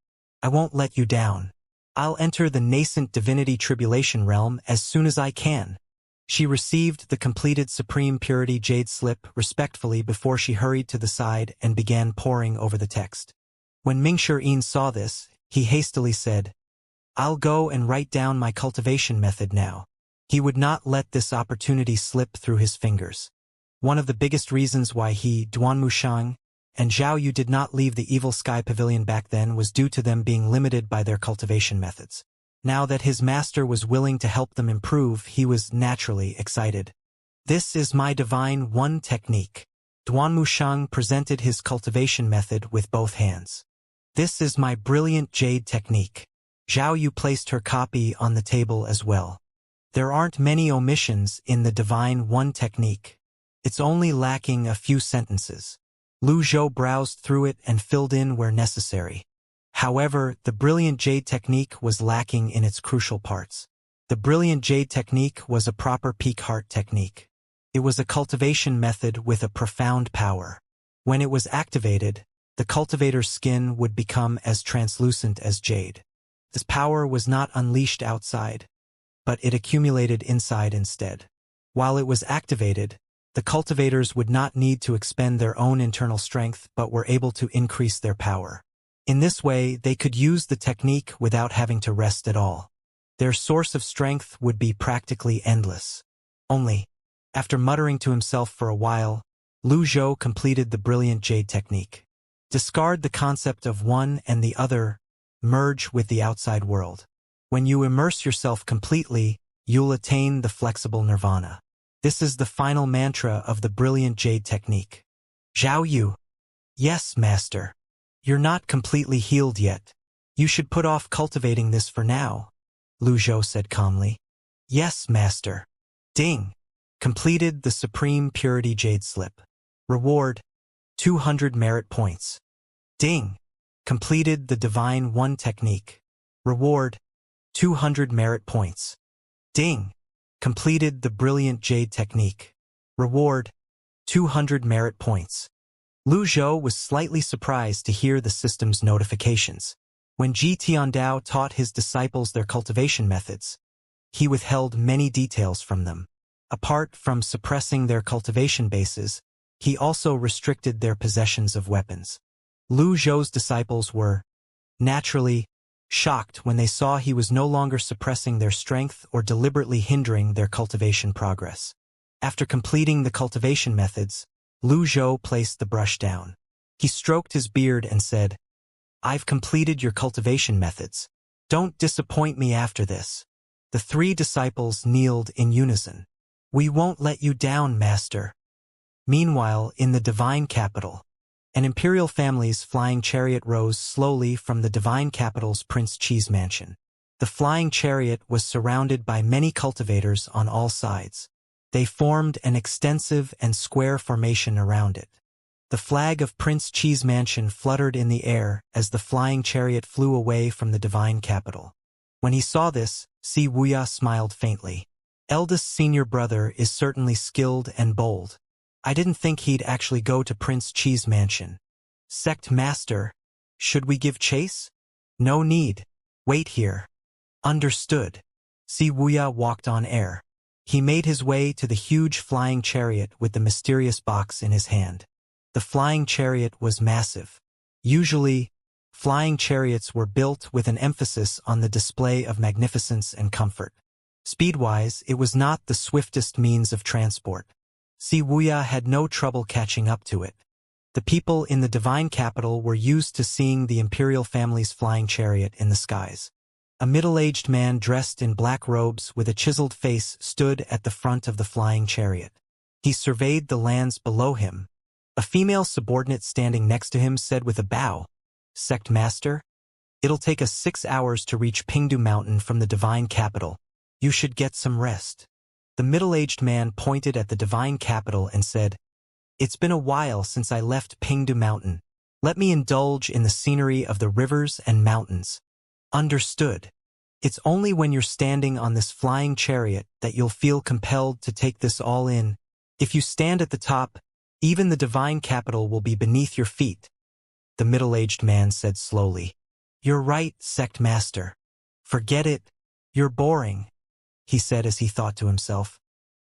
I won't let you down. I'll enter the nascent divinity tribulation realm as soon as I can. She received the completed Supreme Purity Jade Slip respectfully before she hurried to the side and began poring over the text. When Mingshi saw this, he hastily said, I'll go and write down my cultivation method now. He would not let this opportunity slip through his fingers. One of the biggest reasons why he, Duanmushang, and Zhao Yu did not leave the Evil Sky Pavilion back then was due to them being limited by their cultivation methods. Now that his master was willing to help them improve, he was naturally excited. This is my Divine One technique. Duanmushang presented his cultivation method with both hands. This is my brilliant jade technique. Zhao Yu placed her copy on the table as well. There aren't many omissions in the Divine One technique. It's only lacking a few sentences. Lu Zhou browsed through it and filled in where necessary. However, the brilliant jade technique was lacking in its crucial parts. The brilliant jade technique was a proper peak heart technique. It was a cultivation method with a profound power. When it was activated, the cultivator's skin would become as translucent as jade. This power was not unleashed outside, but it accumulated inside instead. While it was activated, the cultivators would not need to expend their own internal strength but were able to increase their power. In this way, they could use the technique without having to rest at all. Their source of strength would be practically endless. Only, after muttering to himself for a while, Lu Zhou completed the brilliant jade technique. Discard the concept of one and the other, merge with the outside world. When you immerse yourself completely, you'll attain the flexible nirvana. This is the final mantra of the brilliant jade technique. Zhao Yu. Yes, master. You're not completely healed yet. You should put off cultivating this for now, Lu Zhou said calmly. Yes, master. Ding. Completed the Supreme Purity Jade Slip. Reward, 200 merit points. Ding! Completed the Divine One Technique. Reward, 200 merit points. Ding! Completed the Brilliant Jade Technique. Reward, 200 merit points. Lu Zhou was slightly surprised to hear the system's notifications. When Ji Tiandao taught his disciples their cultivation methods, he withheld many details from them. Apart from suppressing their cultivation bases, he also restricted their possessions of weapons. Lu Zhou's disciples were, naturally, shocked when they saw he was no longer suppressing their strength or deliberately hindering their cultivation progress. After completing the cultivation methods, Lu Zhou placed the brush down. He stroked his beard and said, "I've completed your cultivation methods. Don't disappoint me after this." The three disciples kneeled in unison. "We won't let you down, Master." Meanwhile, in the divine capital, an imperial family's flying chariot rose slowly from the divine capital's Prince Qi's mansion. The flying chariot was surrounded by many cultivators on all sides. They formed an extensive and square formation around it. The flag of Prince Qi's mansion fluttered in the air as the flying chariot flew away from the divine capital. When he saw this, Wuxia smiled faintly. Eldest senior brother is certainly skilled and bold. I didn't think he'd actually go to Prince Qi's mansion. Sect Master, should we give chase? No need. Wait here. Understood. Wuxia walked on air. He made his way to the huge flying chariot with the mysterious box in his hand. The flying chariot was massive. Usually, flying chariots were built with an emphasis on the display of magnificence and comfort. Speed-wise, it was not the swiftest means of transport. Wuxia had no trouble catching up to it. The people in the divine capital were used to seeing the imperial family's flying chariot in the skies. A middle-aged man dressed in black robes with a chiseled face stood at the front of the flying chariot. He surveyed the lands below him. A female subordinate standing next to him said with a bow, "Sect Master, it'll take us 6 hours to reach Pingdu Mountain from the divine capital. You should get some rest." The middle-aged man pointed at the divine capital and said, "It's been a while since I left Pingdu Mountain. Let me indulge in the scenery of the rivers and mountains." Understood. It's only when you're standing on this flying chariot that you'll feel compelled to take this all in. If you stand at the top, even the divine capital will be beneath your feet. The middle-aged man said slowly. "You're right, Sect Master. Forget it. You're boring," he said as he thought to himself.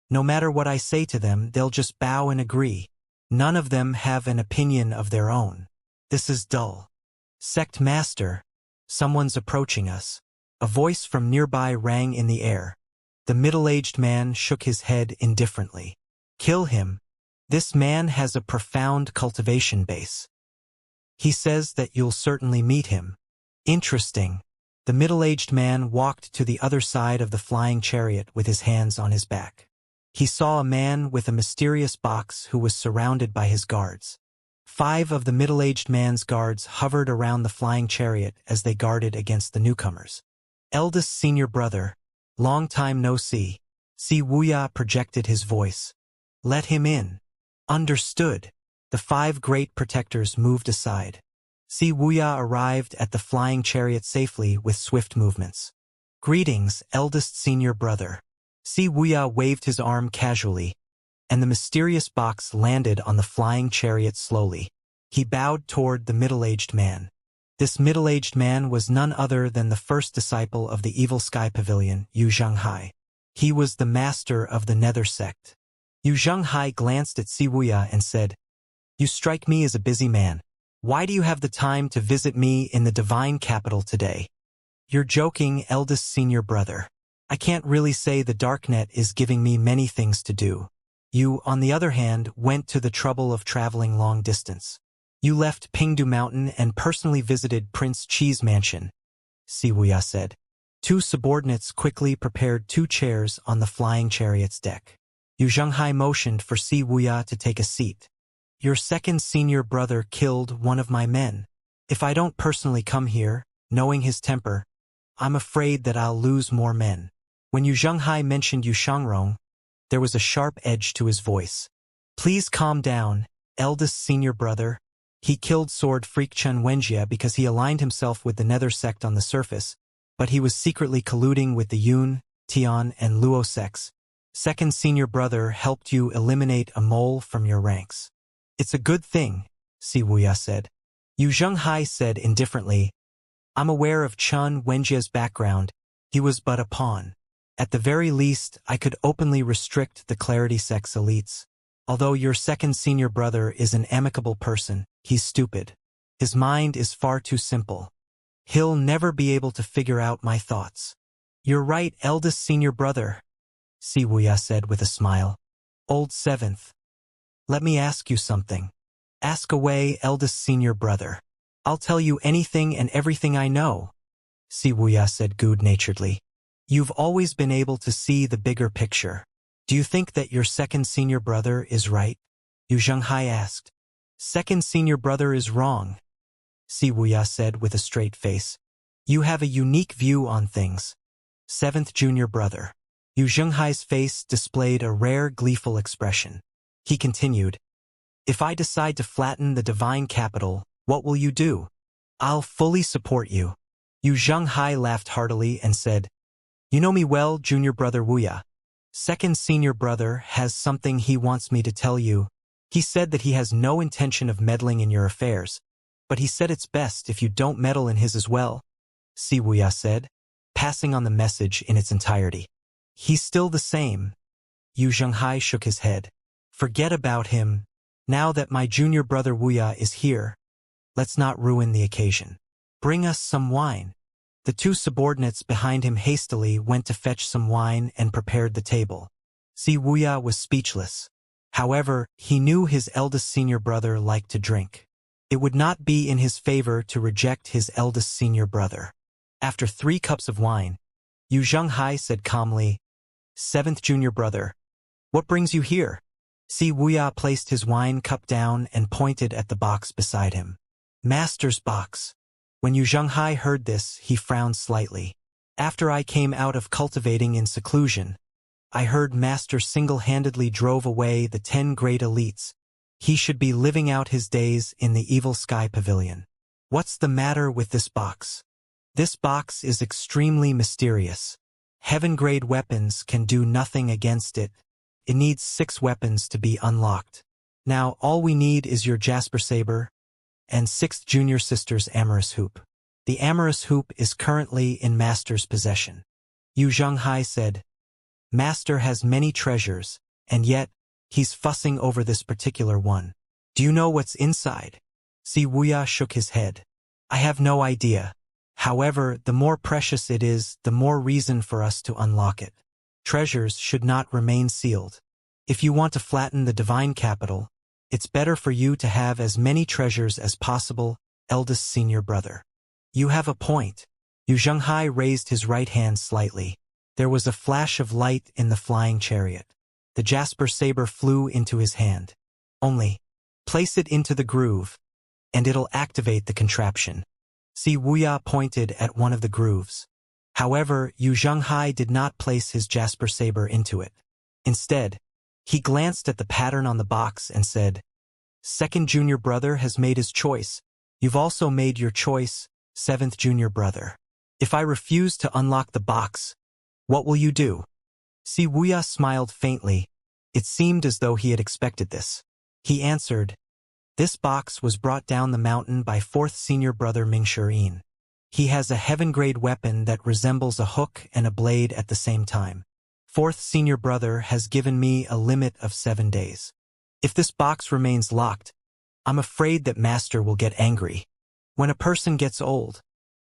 "No matter what I say to them, they'll just bow and agree. None of them have an opinion of their own. This is dull." "Sect Master, someone's approaching us." A voice from nearby rang in the air. The middle-aged man shook his head indifferently. "Kill him. This man has a profound cultivation base. He says that you'll certainly meet him." "Interesting." The middle-aged man walked to the other side of the flying chariot with his hands on his back. He saw a man with a mysterious box who was surrounded by his guards. 5 of the middle-aged man's guards hovered around the flying chariot as they guarded against the newcomers. "Eldest senior brother, long time no see." Wuxia projected his voice. "Let him in." Understood. The 5 great protectors moved aside. Wuxia arrived at the flying chariot safely with swift movements. "Greetings, eldest senior brother." Wuxia waved his arm casually, and the mysterious box landed on the flying chariot slowly. He bowed toward the middle-aged man. This middle-aged man was none other than the first disciple of the Evil Sky Pavilion, Yu Zhenghai. He was the master of the Nether sect. Yu Zhenghai glanced at Wuxia and said, "You strike me as a busy man. Why do you have the time to visit me in the divine capital today?" "You're joking, eldest senior brother. I can't really say the Darknet is giving me many things to do. You, on the other hand, went to the trouble of traveling long distance. You left Pingdu Mountain and personally visited Prince Qi's mansion," Wuxia said. 2 subordinates quickly prepared 2 chairs on the flying chariot's deck. Yu Zhenghai motioned for Wuxia to take a seat. "Your second senior brother killed one of my men. If I don't personally come here, knowing his temper, I'm afraid that I'll lose more men." When Yu Zhenghai mentioned Yu Shangrong, There was a sharp edge to his voice. Please calm down, eldest senior brother. He killed sword freak Xianxia because he aligned himself with the Nether sect on the surface, but he was secretly colluding with the Yun, Tian, and Luo sects. Second senior brother helped you eliminate a mole from your ranks. It's a good thing, Wuxia said. Yu Zhenghai said indifferently, I'm aware of Chen Wenjia's background. He was but a pawn. At the very least, I could openly restrict the Clarity sect's elites. Although your second senior brother is an amicable person, he's stupid. His mind is far too simple. He'll never be able to figure out my thoughts. You're right, eldest senior brother, Wuxia said with a smile. Old seventh. Let me ask you something. Ask away, eldest senior brother. I'll tell you anything and everything I know, Wuxia said good-naturedly. You've always been able to see the bigger picture. Do you think that your second senior brother is right? Yu Zhenghai asked. Second senior brother is wrong, Wuxia said with a straight face. You have a unique view on things. Seventh junior brother. Yu Zhenghai's face displayed a rare gleeful expression. He continued, If I decide to flatten the divine capital, what will you do? I'll fully support you. Yu Zhenghai laughed heartily and said, You know me well, junior brother Wuxia. Second senior brother has something he wants me to tell you. He said that he has no intention of meddling in your affairs, but he said it's best if you don't meddle in his as well, Wuxia said, passing on the message in its entirety. He's still the same. Yu Zhenghai shook his head. Forget about him. Now that my junior brother Wuxia is here, let's not ruin the occasion. Bring us some wine. The two subordinates behind him hastily went to fetch some wine and prepared the table. Wuxia was speechless. However, he knew his eldest senior brother liked to drink. It would not be in his favor to reject his eldest senior brother. After 3 cups of wine, Yu Zhenghai said calmly, Seventh junior brother, what brings you here? Wuxia placed his wine cup down and pointed at the box beside him. Master's box. When Yu Zhenghai heard this, he frowned slightly. After I came out of cultivating in seclusion, I heard Master single-handedly drove away the 10 great elites. He should be living out his days in the Evil Sky Pavilion. What's the matter with this box? This box is extremely mysterious. Heaven-grade weapons can do nothing against it. It needs 6 weapons to be unlocked. Now all we need is your Jasper Saber and 6th junior sister's amorous hoop. The amorous hoop is currently in Master's possession. Yu Zhenghai said, Master has many treasures, and yet, he's fussing over this particular one. Do you know what's inside? Wuxia shook his head. I have no idea. However, the more precious it is, the more reason for us to unlock it. Treasures should not remain sealed. If you want to flatten the divine capital, it's better for you to have as many treasures as possible, eldest senior brother. You have a point. Yu Zhenghai raised his right hand slightly. There was a flash of light in the flying chariot. The Jasper Saber flew into his hand. Only, place it into the groove, and it'll activate the contraption. Wuxia pointed at one of the grooves. However, Yu Zhenghai did not place his Jasper Saber into it. Instead, he glanced at the pattern on the box and said, Second junior brother has made his choice. You've also made your choice, 7th junior brother. If I refuse to unlock the box, what will you do? Wuxia smiled faintly. It seemed as though he had expected this. He answered, This box was brought down the mountain by 4th senior brother Mingxirin. He has a heaven-grade weapon that resembles a hook and a blade at the same time. 4th senior brother has given me a limit of 7 days. If this box remains locked, I'm afraid that Master will get angry. When a person gets old,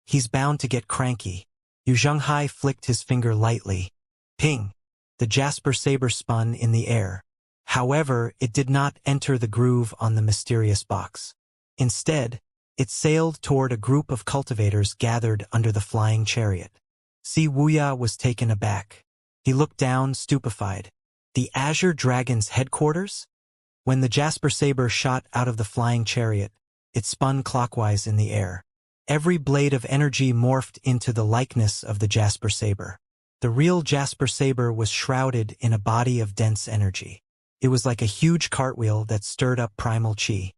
he's bound to get cranky. Yu Zhenghai flicked his finger lightly. Ping! The Jasper Saber spun in the air. However, it did not enter the groove on the mysterious box. Instead, it sailed toward a group of cultivators gathered under the flying chariot. Wuxia was taken aback. He looked down, stupefied. The Azure Dragon's headquarters? When the Jasper Saber shot out of the flying chariot, it spun clockwise in the air. Every blade of energy morphed into the likeness of the Jasper Saber. The real jasper saber was shrouded in a body of dense energy. It was like a huge cartwheel that stirred up primal chi.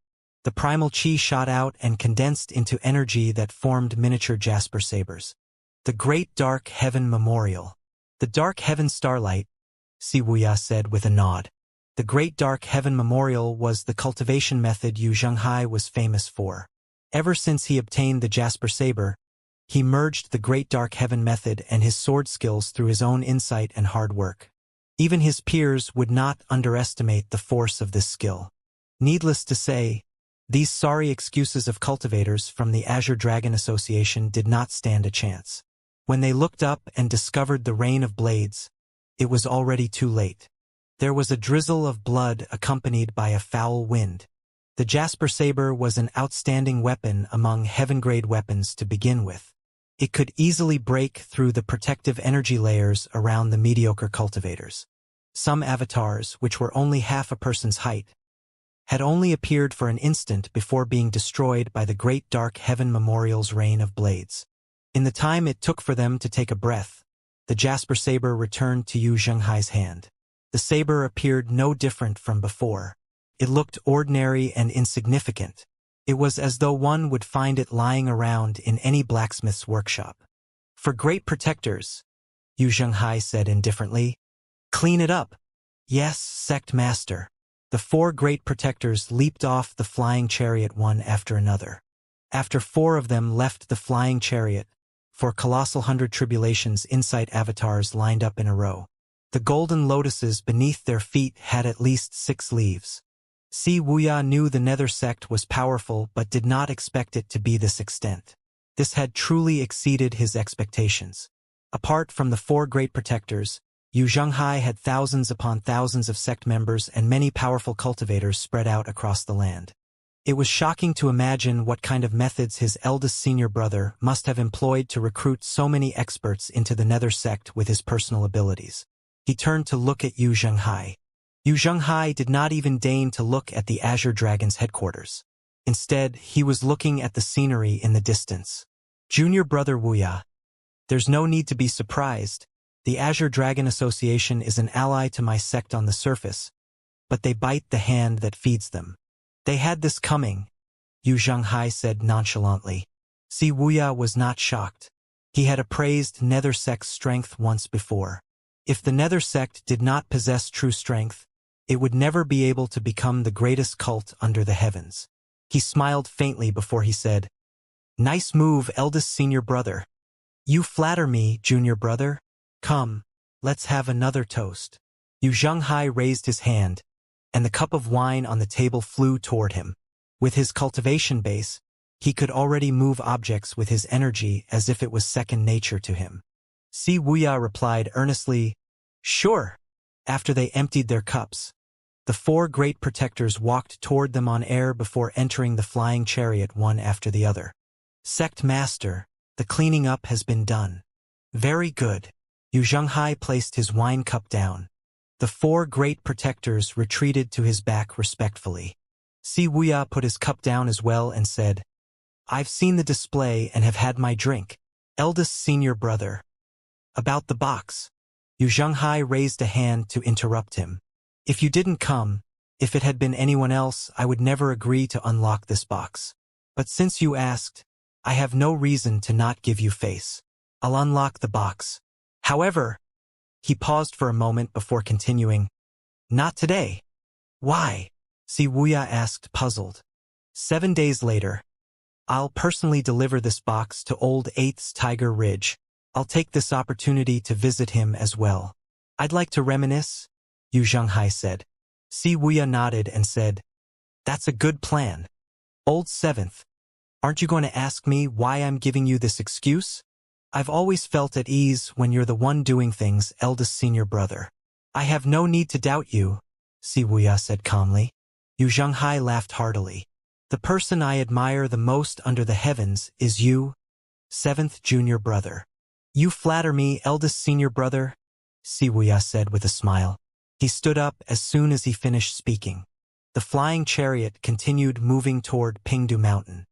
The primal chi shot out and condensed into energy that formed miniature jasper sabers. The Great Dark Heaven Memorial. The Dark Heaven Starlight, Wuxia said with a nod. The Great Dark Heaven Memorial was the cultivation method Xianxia was famous for. Ever since he obtained the jasper saber, he merged the Great Dark Heaven method and his sword skills through his own insight and hard work. Even his peers would not underestimate the force of this skill. Needless to say, these sorry excuses of cultivators from the Azure Dragon Association did not stand a chance. When they looked up and discovered the rain of blades, it was already too late. There was a drizzle of blood accompanied by a foul wind. The jasper saber was an outstanding weapon among heaven-grade weapons to begin with. It could easily break through the protective energy layers around the mediocre cultivators. Some avatars, which were only half a person's height, had only appeared for an instant before being destroyed by the Great Dark Heaven Memorial's rain of blades. In the time it took for them to take a breath, the jasper saber returned to Xianxia's hand. The saber appeared no different from before. It looked ordinary and insignificant. It was as though one would find it lying around in any blacksmith's workshop. For great protectors, Xianxia said indifferently. Clean it up. Yes, sect master. The 4 great protectors leaped off the flying chariot one after another. After 4 of them left the flying chariot, 4 colossal 100 tribulations insight avatars lined up in a row. The golden lotuses beneath their feet had at least 6 leaves. Wuxia knew the Nether sect was powerful but did not expect it to be this extent. This had truly exceeded his expectations. Apart from the 4 great protectors, Xianxia had thousands upon thousands of sect members and many powerful cultivators spread out across the land. It was shocking to imagine what kind of methods his eldest senior brother must have employed to recruit so many experts into the Nether sect with his personal abilities. He turned to look at Xianxia. Xianxia did not even deign to look at the Azure Dragon's headquarters. Instead, he was looking at the scenery in the distance. Junior brother Wuxia. There's no need to be surprised. The Azure Dragon Association is an ally to my sect on the surface, but they bite the hand that feeds them. They had this coming, Xianxia said nonchalantly. Wuxia was not shocked. He had appraised Nether sect's strength once before. If the Nether sect did not possess true strength, it would never be able to become the greatest cult under the heavens. He smiled faintly before he said, Nice move, eldest senior brother. You flatter me, junior brother. Come, let's have another toast. Xianxia raised his hand, and the cup of wine on the table flew toward him. With his cultivation base, he could already move objects with his energy as if it was second nature to him. Wuxia replied earnestly, Sure. After they emptied their cups, the 4 great protectors walked toward them on air before entering the flying chariot one after the other. Sect master, the cleaning up has been done. Very good. Xianxia placed his wine cup down. The 4 great protectors retreated to his back respectfully. Wuxia put his cup down as well and said, I've seen the display and have had my drink. Eldest senior brother. About the box. Xianxia raised a hand to interrupt him. If you didn't come, if it had been anyone else, I would never agree to unlock this box. But since you asked, I have no reason to not give you face. I'll unlock the box. However, he paused for a moment before continuing, Not today. Why? Wuxia asked, puzzled. 7 days later. I'll personally deliver this box to Old 8th's Tiger Ridge. I'll take this opportunity to visit him as well. I'd like to reminisce, Xianxia said. Wuxia nodded and said, That's a good plan. Old 7th. Aren't you going to ask me why I'm giving you this excuse? I've always felt at ease when you're the one doing things, eldest senior brother. I have no need to doubt you, Wuxia said calmly. Xianxia laughed heartily. The person I admire the most under the heavens is you, 7th junior brother. You flatter me, eldest senior brother, Wuxia said with a smile. He stood up as soon as he finished speaking. The flying chariot continued moving toward Pingdu Mountain.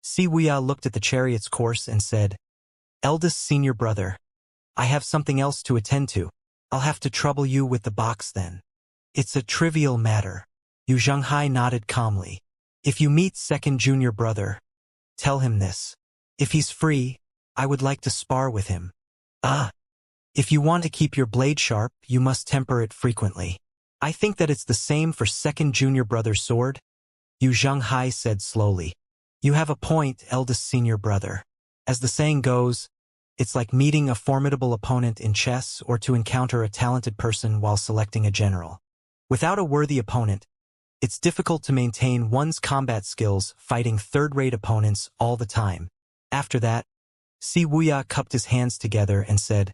Wuxia looked at the chariot's course and said, Eldest senior brother, I have something else to attend to. I'll have to trouble you with the box then. It's a trivial matter. Yu Zhenghai nodded calmly. If you meet second junior brother, tell him this. If he's free, I would like to spar with him. If you want to keep your blade sharp, you must temper it frequently. I think that it's the same for second junior brother's sword, Yu Zhenghai said slowly. You have a point, eldest senior brother. As the saying goes, it's like meeting a formidable opponent in chess or to encounter a talented person while selecting a general. Without a worthy opponent, it's difficult to maintain one's combat skills fighting third-rate opponents all the time. After that, Wuxia cupped his hands together and said,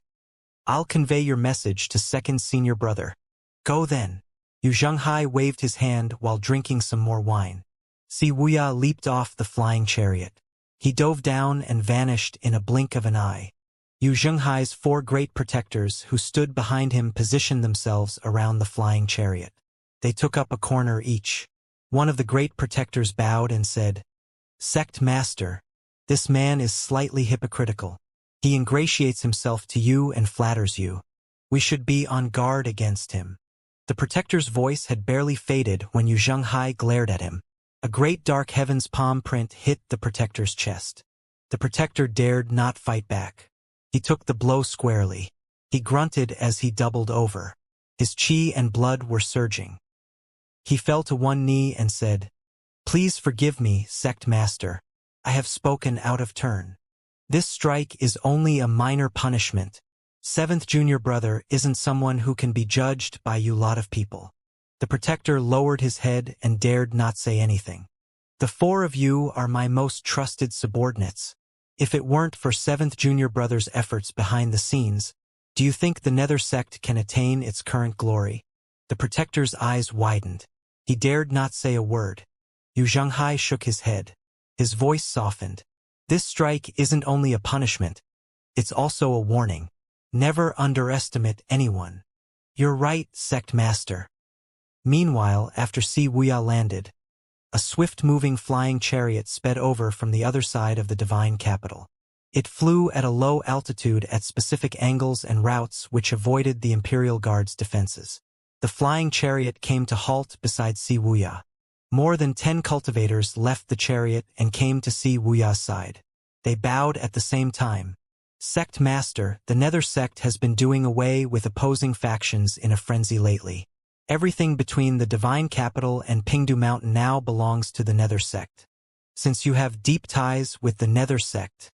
I'll convey your message to second senior brother. Go then. Yu Zhenghai waved his hand while drinking some more wine. Wuxia leaped off the flying chariot. He dove down and vanished in a blink of an eye. Yu Zhenghai's 4 great protectors who stood behind him positioned themselves around the flying chariot. They took up a corner each. One of the great protectors bowed and said, Sect Master, this man is slightly hypocritical. He ingratiates himself to you and flatters you. We should be on guard against him. The protector's voice had barely faded when Yu Zhenghai glared at him. A great dark heaven's palm print hit the protector's chest. The protector dared not fight back. He took the blow squarely. He grunted as he doubled over. His chi and blood were surging. He fell to one knee and said, Please forgive me, Sect Master. I have spoken out of turn. This strike is only a minor punishment. 7th junior brother isn't someone who can be judged by you lot of people. The protector lowered his head and dared not say anything. The 4 of you are my most trusted subordinates. If it weren't for 7th junior brother's efforts behind the scenes, do you think the Nether sect can attain its current glory? The protector's eyes widened. He dared not say a word. Yu Zhenghai shook his head. His voice softened. This strike isn't only a punishment, it's also a warning. Never underestimate anyone. You're right, Sect Master. Meanwhile, after Wuxia landed, a swift-moving flying chariot sped over from the other side of the divine capital. It flew at a low altitude at specific angles and routes which avoided the Imperial Guard's defenses. The flying chariot came to halt beside Wuxia. More than 10 cultivators left the chariot and came to Wuxia's side. They bowed at the same time. Sect Master, the Nether sect has been doing away with opposing factions in a frenzy lately. Everything between the divine capital and Pingdu Mountain now belongs to the Nether sect. Since you have deep ties with the Nether sect,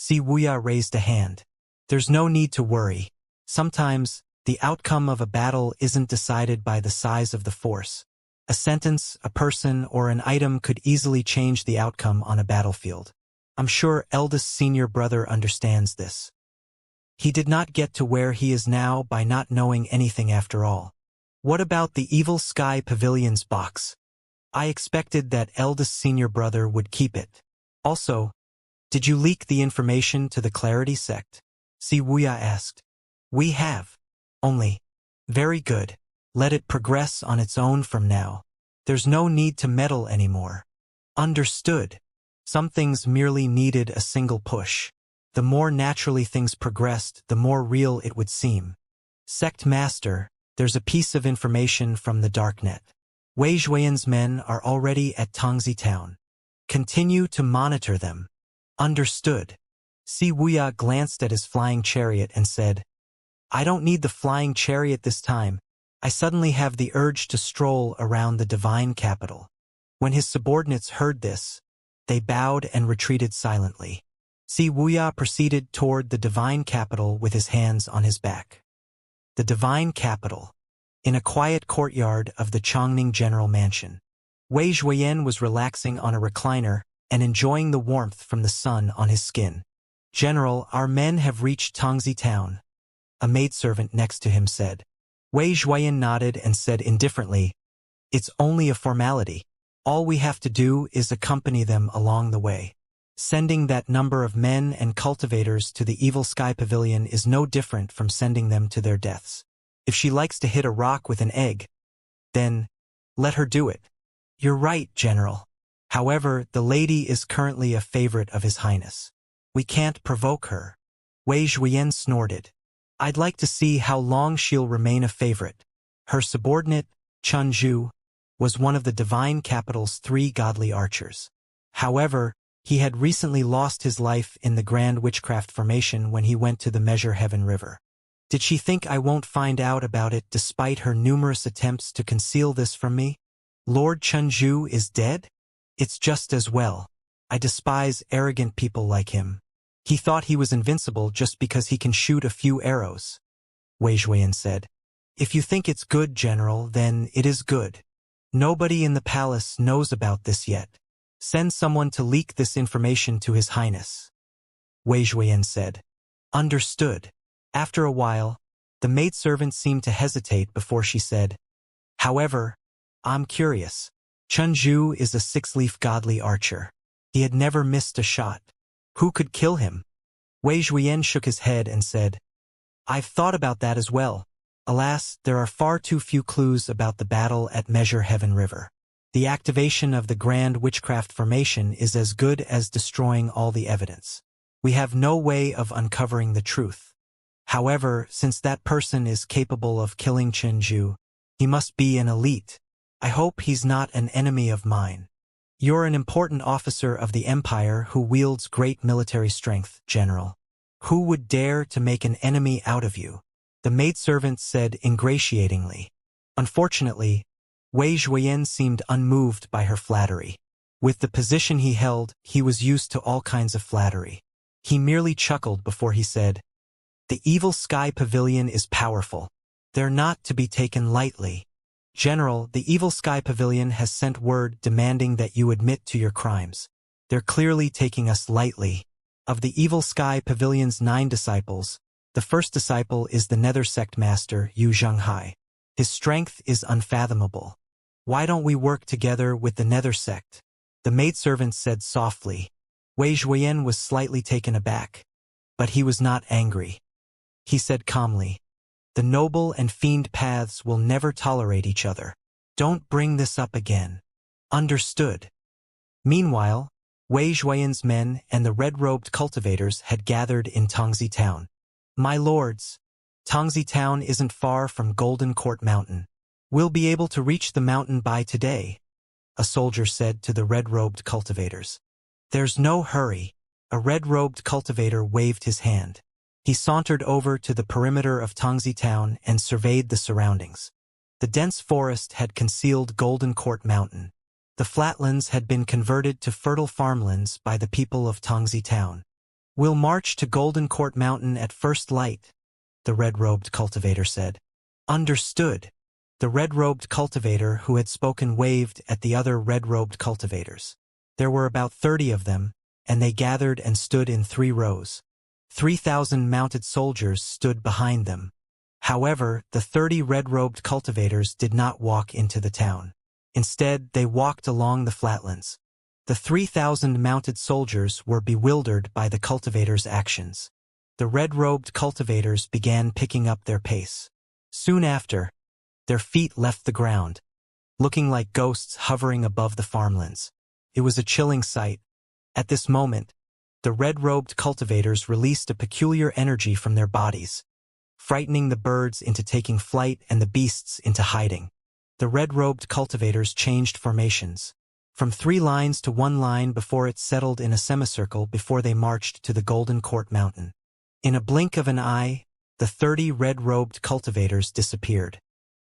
Wuxia raised a hand. There's no need to worry. Sometimes, the outcome of a battle isn't decided by the size of the force. A sentence, a person, or an item could easily change the outcome on a battlefield. I'm sure eldest senior brother understands this. He did not get to where he is now by not knowing anything after all. What about the Evil Sky Pavilion's box? I expected that eldest senior brother would keep it. Also, did you leak the information to the Clarity sect? Wuxia asked. We have. Only. Very good. Let it progress on its own from now. There's no need to meddle anymore. Understood. Some things merely needed a single push. The more naturally things progressed, the more real it would seem. Sect Master, there's a piece of information from the Darknet. Wei Zhuoyan's men are already at Tongzi Town. Continue to monitor them. Understood. Wuxia glanced at his flying chariot and said, I don't need the flying chariot this time. I suddenly have the urge to stroll around the divine capital. When his subordinates heard this, they bowed and retreated silently. Wuxia proceeded toward the divine capital with his hands on his back. The divine capital. In a quiet courtyard of the Chongning General Mansion, Wei Zhuoyan was relaxing on a recliner and enjoying the warmth from the sun on his skin. General, our men have reached Tongzi Town, a maidservant next to him said. Wei Zhuoyan nodded and said indifferently, It's only a formality. All we have to do is accompany them along the way. Sending that number of men and cultivators to the Evil Sky Pavilion is no different from sending them to their deaths. If she likes to hit a rock with an egg, then let her do it. You're right, General. However, the lady is currently a favorite of His Highness. We can't provoke her. Wei Zhuoyan snorted. I'd like to see how long she'll remain a favorite. Her subordinate, Chun Zhu, was one of the divine capital's 3 godly archers. However, he had recently lost his life in the Grand Witchcraft Formation when he went to the Measure Heaven River. Did she think I won't find out about it despite her numerous attempts to conceal this from me? Lord Chun Zhu is dead? It's just as well. I despise arrogant people like him. He thought he was invincible just because he can shoot a few arrows. Wei Zhuoyan said. If you think it's good, General, then it is good. Nobody in the palace knows about this yet. Send someone to leak this information to His Highness. Wei Zhuoyan said. Understood. After a while, the maidservant seemed to hesitate before she said, However, I'm curious. Chun Zhu is a 6-leaf godly archer. He had never missed a shot. Who could kill him? Wei Zhuoyan shook his head and said, I've thought about that as well. Alas, there are far too few clues about the battle at Measure Heaven River. The activation of the Grand Witchcraft Formation is as good as destroying all the evidence. We have no way of uncovering the truth. However, since that person is capable of killing Chun Zhu, he must be an elite. I hope he's not an enemy of mine. You're an important officer of the Empire who wields great military strength, General. Who would dare to make an enemy out of you? The maidservant said ingratiatingly. Unfortunately, Wei Zhuoyan seemed unmoved by her flattery. With the position he held, he was used to all kinds of flattery. He merely chuckled before he said, The Evil Sky Pavilion is powerful. They're not to be taken lightly. General, the Evil Sky Pavilion has sent word demanding that you admit to your crimes. They're clearly taking us lightly. Of the Evil Sky Pavilion's 9 disciples, the first disciple is the Nether Sect Master, Yu Zhenghai. His strength is unfathomable. Why don't we work together with the Nether Sect? The maidservant said softly. Wei Zhuoyan was slightly taken aback. But he was not angry. He said calmly, The noble and fiend paths will never tolerate each other. Don't bring this up again. Understood. Meanwhile, Wei Zhuoyan's men and the red-robed cultivators had gathered in Tongzi Town. My lords, Tongzi Town isn't far from Golden Court Mountain. We'll be able to reach the mountain by today, a soldier said to the red-robed cultivators. There's no hurry. A red-robed cultivator waved his hand. He sauntered over to the perimeter of Tongzi Town and surveyed the surroundings. The dense forest had concealed Golden Court Mountain. The flatlands had been converted to fertile farmlands by the people of Tongzi Town. We'll march to Golden Court Mountain at first light, the red-robed cultivator said. Understood. The red-robed cultivator who had spoken waved at the other red-robed cultivators. There were about 30 of them, and they gathered and stood in 3 rows. 3,000 mounted soldiers stood behind them. However, the 30 red-robed cultivators did not walk into the town. Instead, they walked along the flatlands. The 3,000 mounted soldiers were bewildered by the cultivators' actions. The red-robed cultivators began picking up their pace. Soon after, their feet left the ground, looking like ghosts hovering above the farmlands. It was a chilling sight. At this moment, the red-robed cultivators released a peculiar energy from their bodies, frightening the birds into taking flight and the beasts into hiding. The red-robed cultivators changed formations, from 3 lines to 1 line before it settled in a semicircle before they marched to the Golden Court Mountain. In a blink of an eye, the 30 red-robed cultivators disappeared.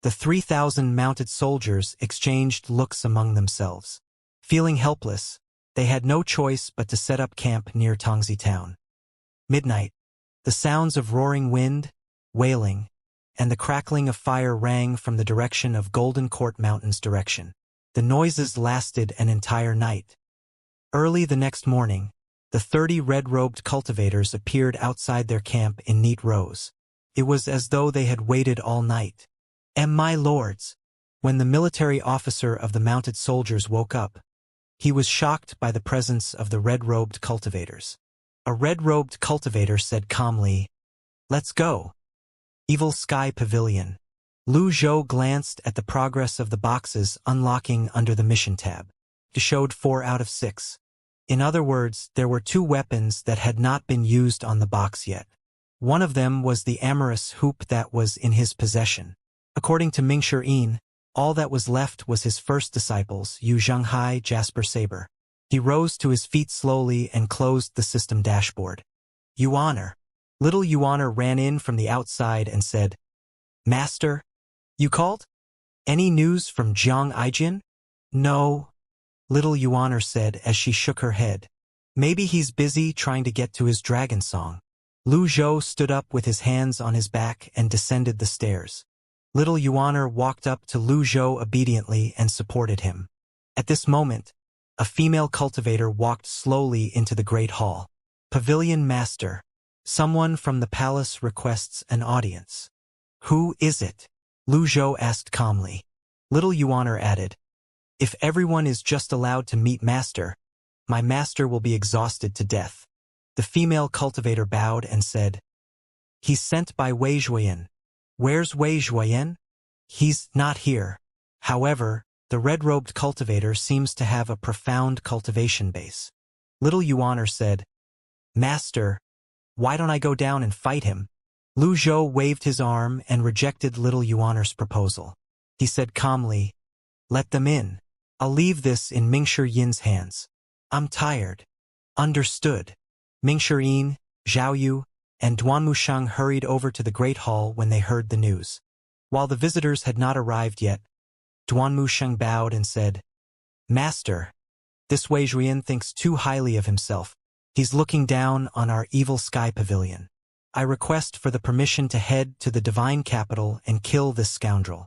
The 3,000 mounted soldiers exchanged looks among themselves. Feeling helpless, they had no choice but to set up camp near Tongzi Town. Midnight. The sounds of roaring wind, wailing, and the crackling of fire rang from the direction of Golden Court Mountain's direction. The noises lasted an entire night. Early the next morning, the 30 red-robed cultivators appeared outside their camp in neat rows. It was as though they had waited all night. My lords, when the military officer of the mounted soldiers woke up, he was shocked by the presence of the red-robed cultivators. A red-robed cultivator said calmly, Let's go. Evil Sky Pavilion. Lu Zhou glanced at the progress of the boxes unlocking under the mission tab. It showed 4 out of 6. In other words, there were 2 weapons that had not been used on the box yet. One of them was the amorous hoop that was in his possession. According to Mingshi, all that was left was his first disciples, Yu Zhenghai, Jasper Saber. He rose to his feet slowly and closed the system dashboard. Yuaner. Little Yuaner ran in from the outside and said, "Master, you called? Any news from Jiang Aijin?" "No," little Yuaner said as she shook her head. "Maybe he's busy trying to get to his dragon song." Lu Zhou stood up with his hands on his back and descended the stairs. Little Yuaner walked up to Lu Zhou obediently and supported him. At this moment, a female cultivator walked slowly into the great hall. "Pavilion Master. Someone from the palace requests an audience." "Who is it?" Lu Zhou asked calmly. Little Yuaner added, "If everyone is just allowed to meet Master, my master will be exhausted to death." The female cultivator bowed and said, "He's sent by Wei Zhuoyan." "Where's Wei Zhuoyan?" "He's not here." However, the red-robed cultivator seems to have a profound cultivation base. Little Yuaner said, "Master, why don't I go down and fight him?" Lu Zhou waved his arm and rejected little Yuaner's proposal. He said calmly, "Let them in. I'll leave this in Mingshi Yin's hands. I'm tired." "Understood." Mingshi, Zhao Yu, and Duanmusheng hurried over to the Great Hall when they heard the news. While the visitors had not arrived yet, Duanmusheng bowed and said, "Master, this Wei Zhuoyan thinks too highly of himself. He's looking down on our evil sky pavilion. I request for the permission to head to the divine capital and kill this scoundrel."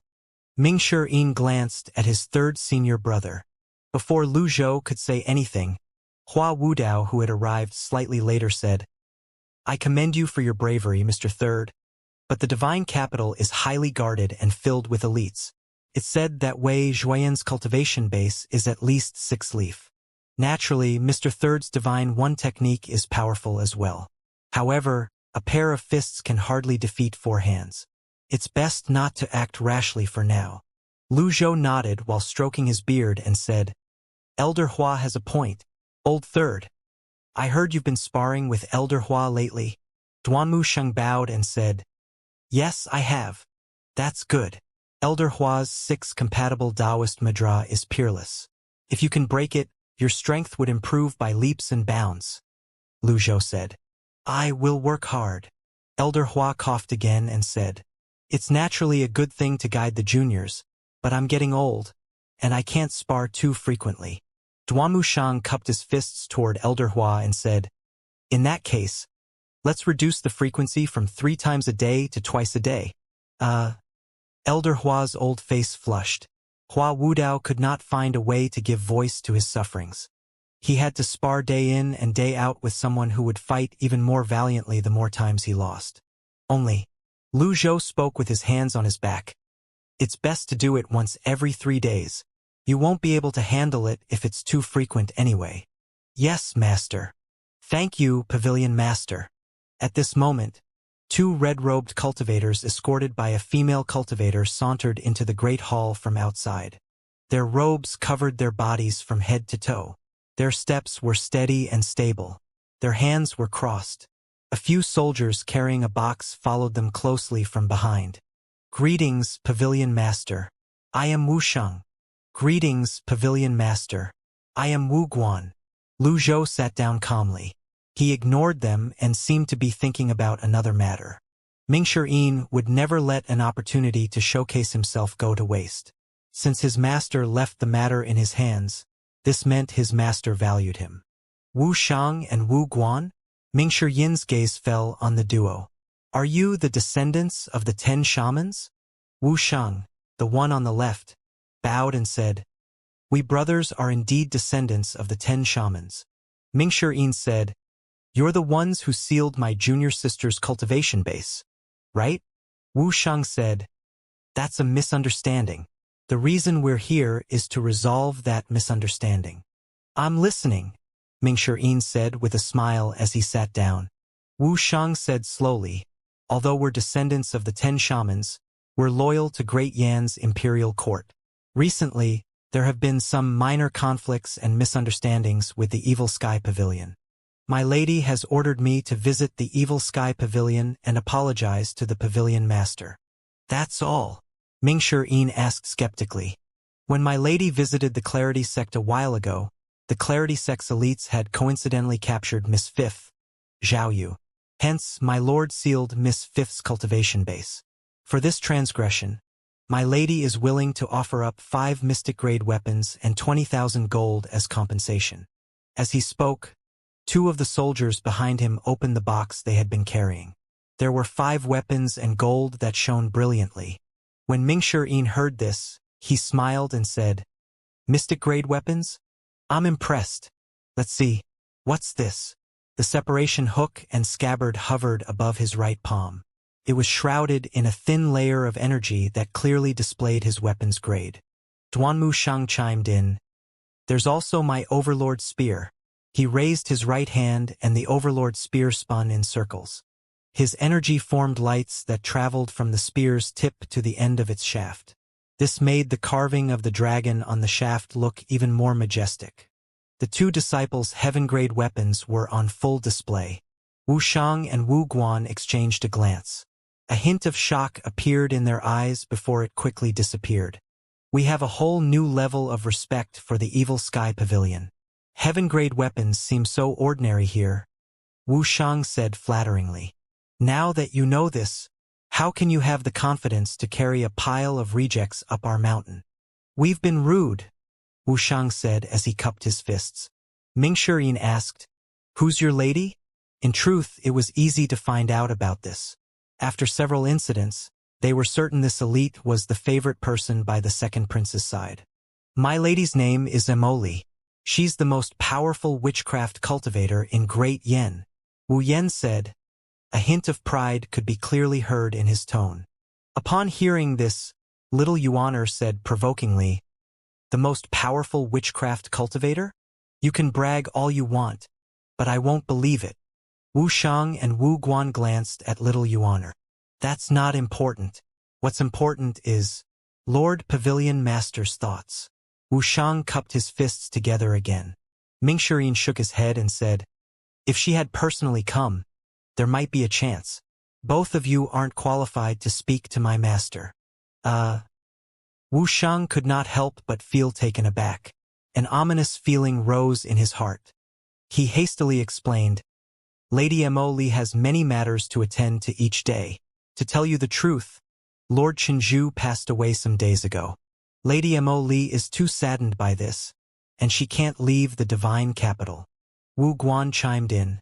Mingshi glanced at his third senior brother. Before Lu Zhou could say anything, Hua Wudao, who had arrived slightly later, said, "I commend you for your bravery, Mr. Third, but the divine capital is highly guarded and filled with elites. It's said that Wei Zhuoyan's cultivation base is at least 6 leaf. Naturally, Mr. Third's divine one technique is powerful as well. However, a pair of fists can hardly defeat 4 hands. It's best not to act rashly for now." Lu Zhou nodded while stroking his beard and said, "Elder Hua has a point. Old Third, I heard you've been sparring with Elder Hua lately." Duanmusheng bowed and said, "Yes, I have." "That's good. Elder Hua's 6 compatible Taoist Mudra is peerless. If you can break it, your strength would improve by leaps and bounds." Lu Zhou said, "I will work hard." Elder Hua coughed again and said, "It's naturally a good thing to guide the juniors, but I'm getting old, and I can't spar too frequently." Duanmusheng cupped his fists toward Elder Hua and said, "In that case, let's reduce the frequency from 3 times a day to twice a day." Elder Hua's old face flushed. Hua Wudao could not find a way to give voice to his sufferings. He had to spar day in and day out with someone who would fight even more valiantly the more times he lost. Only, Lu Zhou spoke with his hands on his back. "It's best to do it once every 3 days. You won't be able to handle it if it's too frequent anyway." "Yes, Master." "Thank you, Pavilion Master." At this moment, 2 red-robed cultivators escorted by a female cultivator sauntered into the great hall from outside. Their robes covered their bodies from head to toe. Their steps were steady and stable. Their hands were crossed. A few soldiers carrying a box followed them closely from behind. "Greetings, Pavilion Master. I am Wu Sheng." "Greetings, Pavilion Master. I am Wu Guan." Lu Zhou sat down calmly. He ignored them and seemed to be thinking about another matter. Mingshi would never let an opportunity to showcase himself go to waste. Since his master left the matter in his hands, this meant his master valued him. "Wu Shang and Wu Guan?" Mingshi Yin's gaze fell on the duo. "Are you the descendants of the 10 shamans?" Wu Shang, the one on the left, bowed and said, "We brothers are indeed descendants of the 10 shamans." Mingshi said, "You're the ones who sealed my junior sister's cultivation base, right?" Wu Shang said, "That's a misunderstanding. The reason we're here is to resolve that misunderstanding." "I'm listening," Mingshi said with a smile as he sat down. Wu Shang said slowly, "Although we're descendants of the 10 shamans, we're loyal to Great Yan's imperial court. Recently, there have been some minor conflicts and misunderstandings with the Evil Sky Pavilion. My lady has ordered me to visit the Evil Sky Pavilion and apologize to the pavilion master. That's all? Mingshi asked skeptically. When my lady visited the Clarity sect a while ago, the Clarity sect's elites had coincidentally captured Miss Fifth, Xiaoyu. Hence, my lord sealed Miss Fifth's cultivation base. For this transgression, my lady is willing to offer up 5 mystic-grade weapons and 20,000 gold as compensation. As he spoke, 2 of the soldiers behind him opened the box they had been carrying. There were 5 weapons and gold that shone brilliantly. When Mingshi heard this, he smiled and said, "Mystic-grade weapons? I'm impressed. Let's see. What's this?" The separation hook and scabbard hovered above his right palm. It was shrouded in a thin layer of energy that clearly displayed his weapon's grade. Duanmu Shang chimed in, "There's also my Overlord spear." He raised his right hand and the Overlord spear spun in circles. His energy formed lights that traveled from the spear's tip to the end of its shaft. This made the carving of the dragon on the shaft look even more majestic. The 2 disciples' heaven-grade weapons were on full display. Wu Shang and Wu Guan exchanged a glance. A hint of shock appeared in their eyes before it quickly disappeared. We have a whole new level of respect for the Evil Sky Pavilion. Heaven-grade weapons seem so ordinary here, Wu Shang said flatteringly. Now that you know this, how can you have the confidence to carry a pile of rejects up our mountain? We've been rude, Wu Shang said as he cupped his fists. Mingshi asked, "Who's your lady?" In truth, it was easy to find out about this. After several incidents, they were certain this elite was the favorite person by the second prince's side. My lady's name is Emoli. She's the most powerful witchcraft cultivator in Great Yen, Wu Yen said. A hint of pride could be clearly heard in his tone. Upon hearing this, little Yuaner said provokingly, "The most powerful witchcraft cultivator? You can brag all you want, but I won't believe it." Wu Shang and Wu Guan glanced at little Yuaner. "That's not important. What's important is Lord Pavilion Master's thoughts." Wu Shang cupped his fists together again. Mingshi shook his head and said, "If she had personally come, there might be a chance. Both of you aren't qualified to speak to my master." Wu Shang could not help but feel taken aback. An ominous feeling rose in his heart. He hastily explained, "Lady Emoli has many matters to attend to each day. To tell you the truth, Lord Chenju passed away some days ago. Lady Emoli is too saddened by this, and she can't leave the divine capital." Wu Guan chimed in.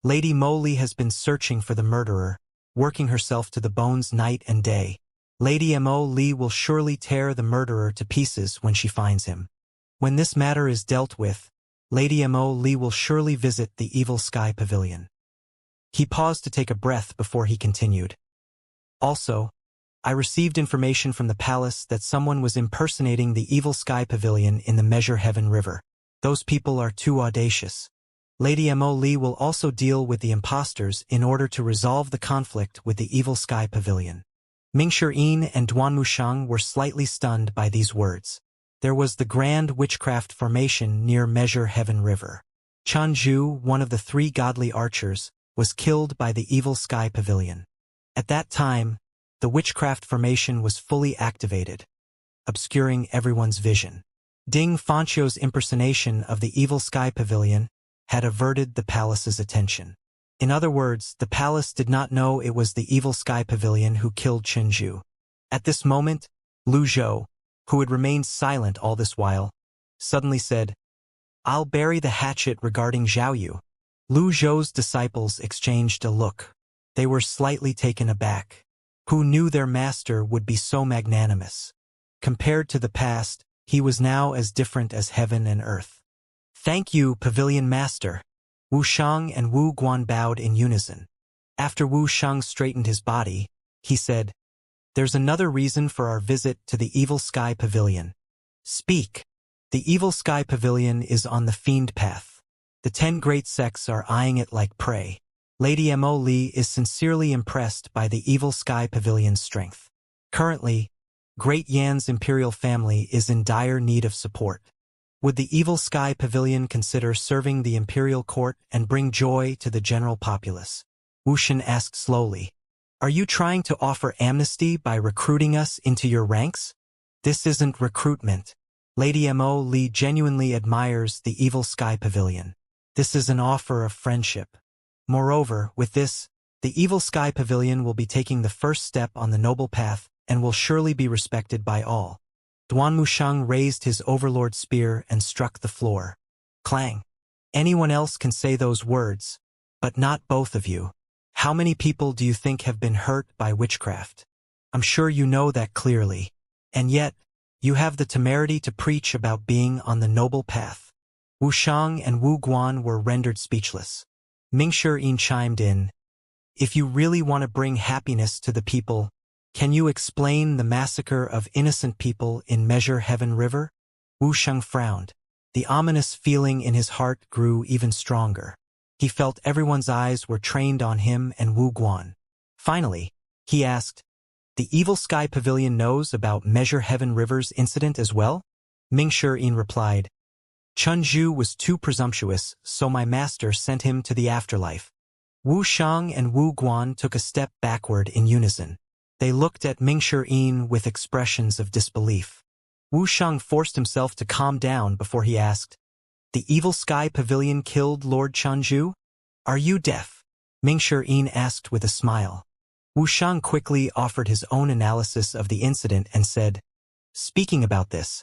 "Lady Moli has been searching for the murderer, working herself to the bones night and day. Lady Emoli will surely tear the murderer to pieces when she finds him. When this matter is dealt with, Lady Emoli will surely visit the Evil Sky Pavilion." He paused to take a breath before he continued. "Also, I received information from the palace that someone was impersonating the Evil Sky Pavilion in the Measure Heaven River. Those people are too audacious. Lady Emoli will also deal with the imposters in order to resolve the conflict with the Evil Sky Pavilion." Mingshi and Duanmu Shang were slightly stunned by these words. There was the Grand Witchcraft Formation near Measure Heaven River. Chanju, one of the 3 godly archers, was killed by the Evil Sky Pavilion. At that time, the Witchcraft Formation was fully activated, obscuring everyone's vision. Ding Fanchio's impersonation of the Evil Sky Pavilion had averted the palace's attention. In other words, the palace did not know it was the Evil Sky Pavilion who killed Chenju. At this moment, Lu Zhou, who had remained silent all this while, suddenly said, "I'll bury the hatchet regarding Xiaoyu." Lu Zhou's disciples exchanged a look. They were slightly taken aback. Who knew their master would be so magnanimous? Compared to the past, he was now as different as heaven and earth. "Thank you, Pavilion Master." Wu Shang and Wu Guan bowed in unison. After Wu Shang straightened his body, he said, "There's another reason for our visit to the Evil Sky Pavilion." "Speak." "The Evil Sky Pavilion is on the fiend path. The 10 great sects are eyeing it like prey. Lady Emoli is sincerely impressed by the Evil Sky Pavilion's strength. Currently, Great Yan's imperial family is in dire need of support." Would the evil sky pavilion consider serving the imperial court and bring joy to the general populace? Wuxian asked slowly. Are you trying to offer amnesty by recruiting us into your ranks? This isn't recruitment. Lady Mo Li genuinely admires the evil sky pavilion. This is an offer of friendship. Moreover, with this, the evil sky pavilion will be taking the first step on the noble path and will surely be respected by all. Duan Mushang raised his overlord spear and struck the floor. Clang. Anyone else can say those words, but not both of you. How many people do you think have been hurt by witchcraft? I'm sure you know that clearly. And yet, you have the temerity to preach about being on the noble path. Wu Shang and Wu Guan were rendered speechless. Ming Shiyin chimed in. If you really want to bring happiness to the people, can you explain the massacre of innocent people in Measure Heaven River? Wu Shang frowned. The ominous feeling in his heart grew even stronger. He felt everyone's eyes were trained on him and Wu Guan. Finally, he asked, the evil sky pavilion knows about Measure Heaven River's incident as well? Ming Shiyin replied, Chun Zhu was too presumptuous, so my master sent him to the afterlife. Wu Shang and Wu Guan took a step backward in unison. They looked at Ming Shiyin with expressions of disbelief. Wu Shang forced himself to calm down before he asked, the evil sky pavilion killed Lord Chun Zhu? Are you deaf? Ming Shiyin asked with a smile. Wu Shang quickly offered his own analysis of the incident and said, speaking about this,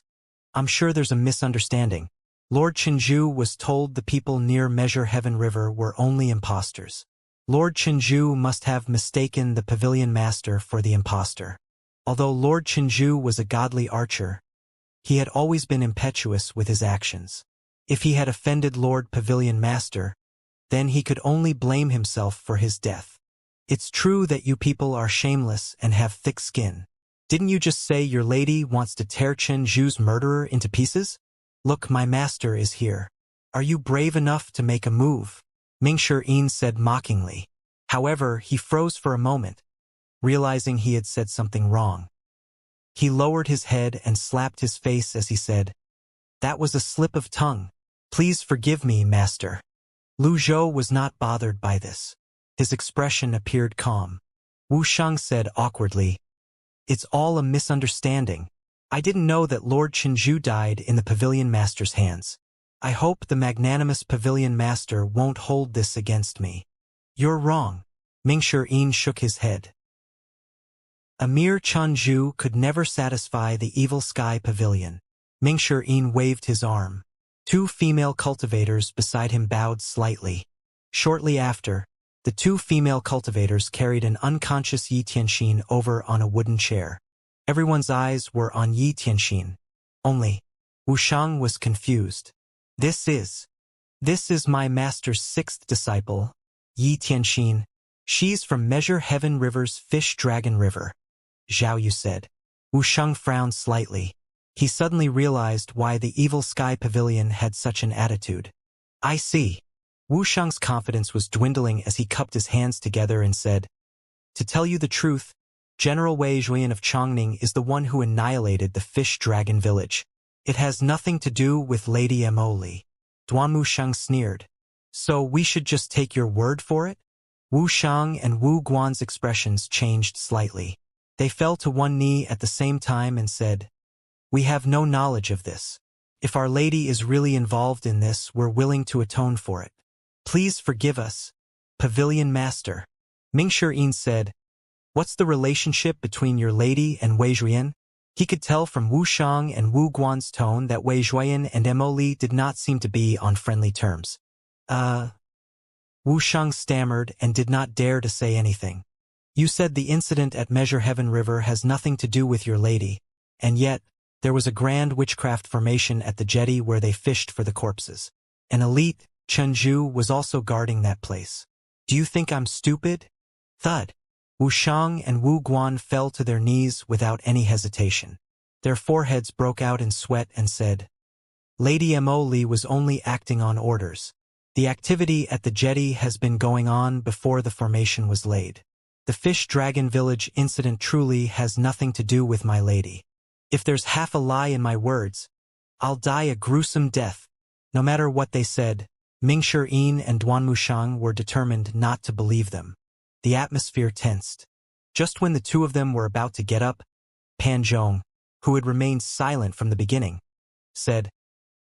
I'm sure there's a misunderstanding. Lord Chenju was told the people near Measure Heaven River were only impostors. Lord Chenju must have mistaken the pavilion master for the impostor. Although Lord Chenju was a godly archer, he had always been impetuous with his actions. If he had offended Lord Pavilion Master, then he could only blame himself for his death. It's true that you people are shameless and have thick skin. Didn't you just say your lady wants to tear Chen Zhu's murderer into pieces? Look, my master is here. Are you brave enough to make a move? Ming Shiyin said mockingly. However, he froze for a moment, realizing he had said something wrong. He lowered his head and slapped his face as he said, that was a slip of tongue. Please forgive me, master. Lu Zhou was not bothered by this. His expression appeared calm. Wu Shang said awkwardly, it's all a misunderstanding. I didn't know that Lord Chenju died in the pavilion master's hands. I hope the magnanimous pavilion master won't hold this against me. You're wrong. Ming Shiyin shook his head. Emir Chunju could never satisfy the evil sky pavilion. Ming Shiyin waved his arm. Two female cultivators beside him bowed slightly. Shortly after, the two female cultivators carried an unconscious Yi Tianxin over on a wooden chair. Everyone's eyes were on Yi Tianxin. Only, Wu Shang was confused. This is my master's sixth disciple, Yi Tianxin. She's from Measure Heaven River's Fish Dragon River. Zhao Yu said. Wu Shang frowned slightly. He suddenly realized why the evil sky pavilion had such an attitude. I see. Wu Shang's confidence was dwindling as he cupped his hands together and said, to tell you the truth, General Wei Zhuyan of Chongning is the one who annihilated the Fish Dragon village. It has nothing to do with Lady Mo Li. Duan Mushang sneered. So we should just take your word for it? Wu Shang and Wu Guan's expressions changed slightly. They fell to one knee at the same time and said, we have no knowledge of this. If Our Lady is really involved in this, we're willing to atone for it. Please forgive us, Pavilion Master. Ming Shiyin said, what's the relationship between your lady and Wei Zhuyan? He could tell from Wu Shang and Wu Guan's tone that Wei Zhuyan and Mo Li did not seem to be on friendly terms. Wu Shang stammered and did not dare to say anything. You said the incident at Measure Heaven River has nothing to do with your lady, and yet, there was a grand witchcraft formation at the jetty where they fished for the corpses. An elite, Chen Zhu, was also guarding that place. Do you think I'm stupid? Thud. Wu Shang and Wu Guan fell to their knees without any hesitation. Their foreheads broke out in sweat and said, Lady Mo Li was only acting on orders. The activity at the jetty has been going on before the formation was laid. The Fish Dragon Village incident truly has nothing to do with my lady. If there's half a lie in my words, I'll die a gruesome death. No matter what they said, Mingshi and Duan Mushang were determined not to believe them. The atmosphere tensed. Just when the two of them were about to get up, Pan Zhong, who had remained silent from the beginning, said,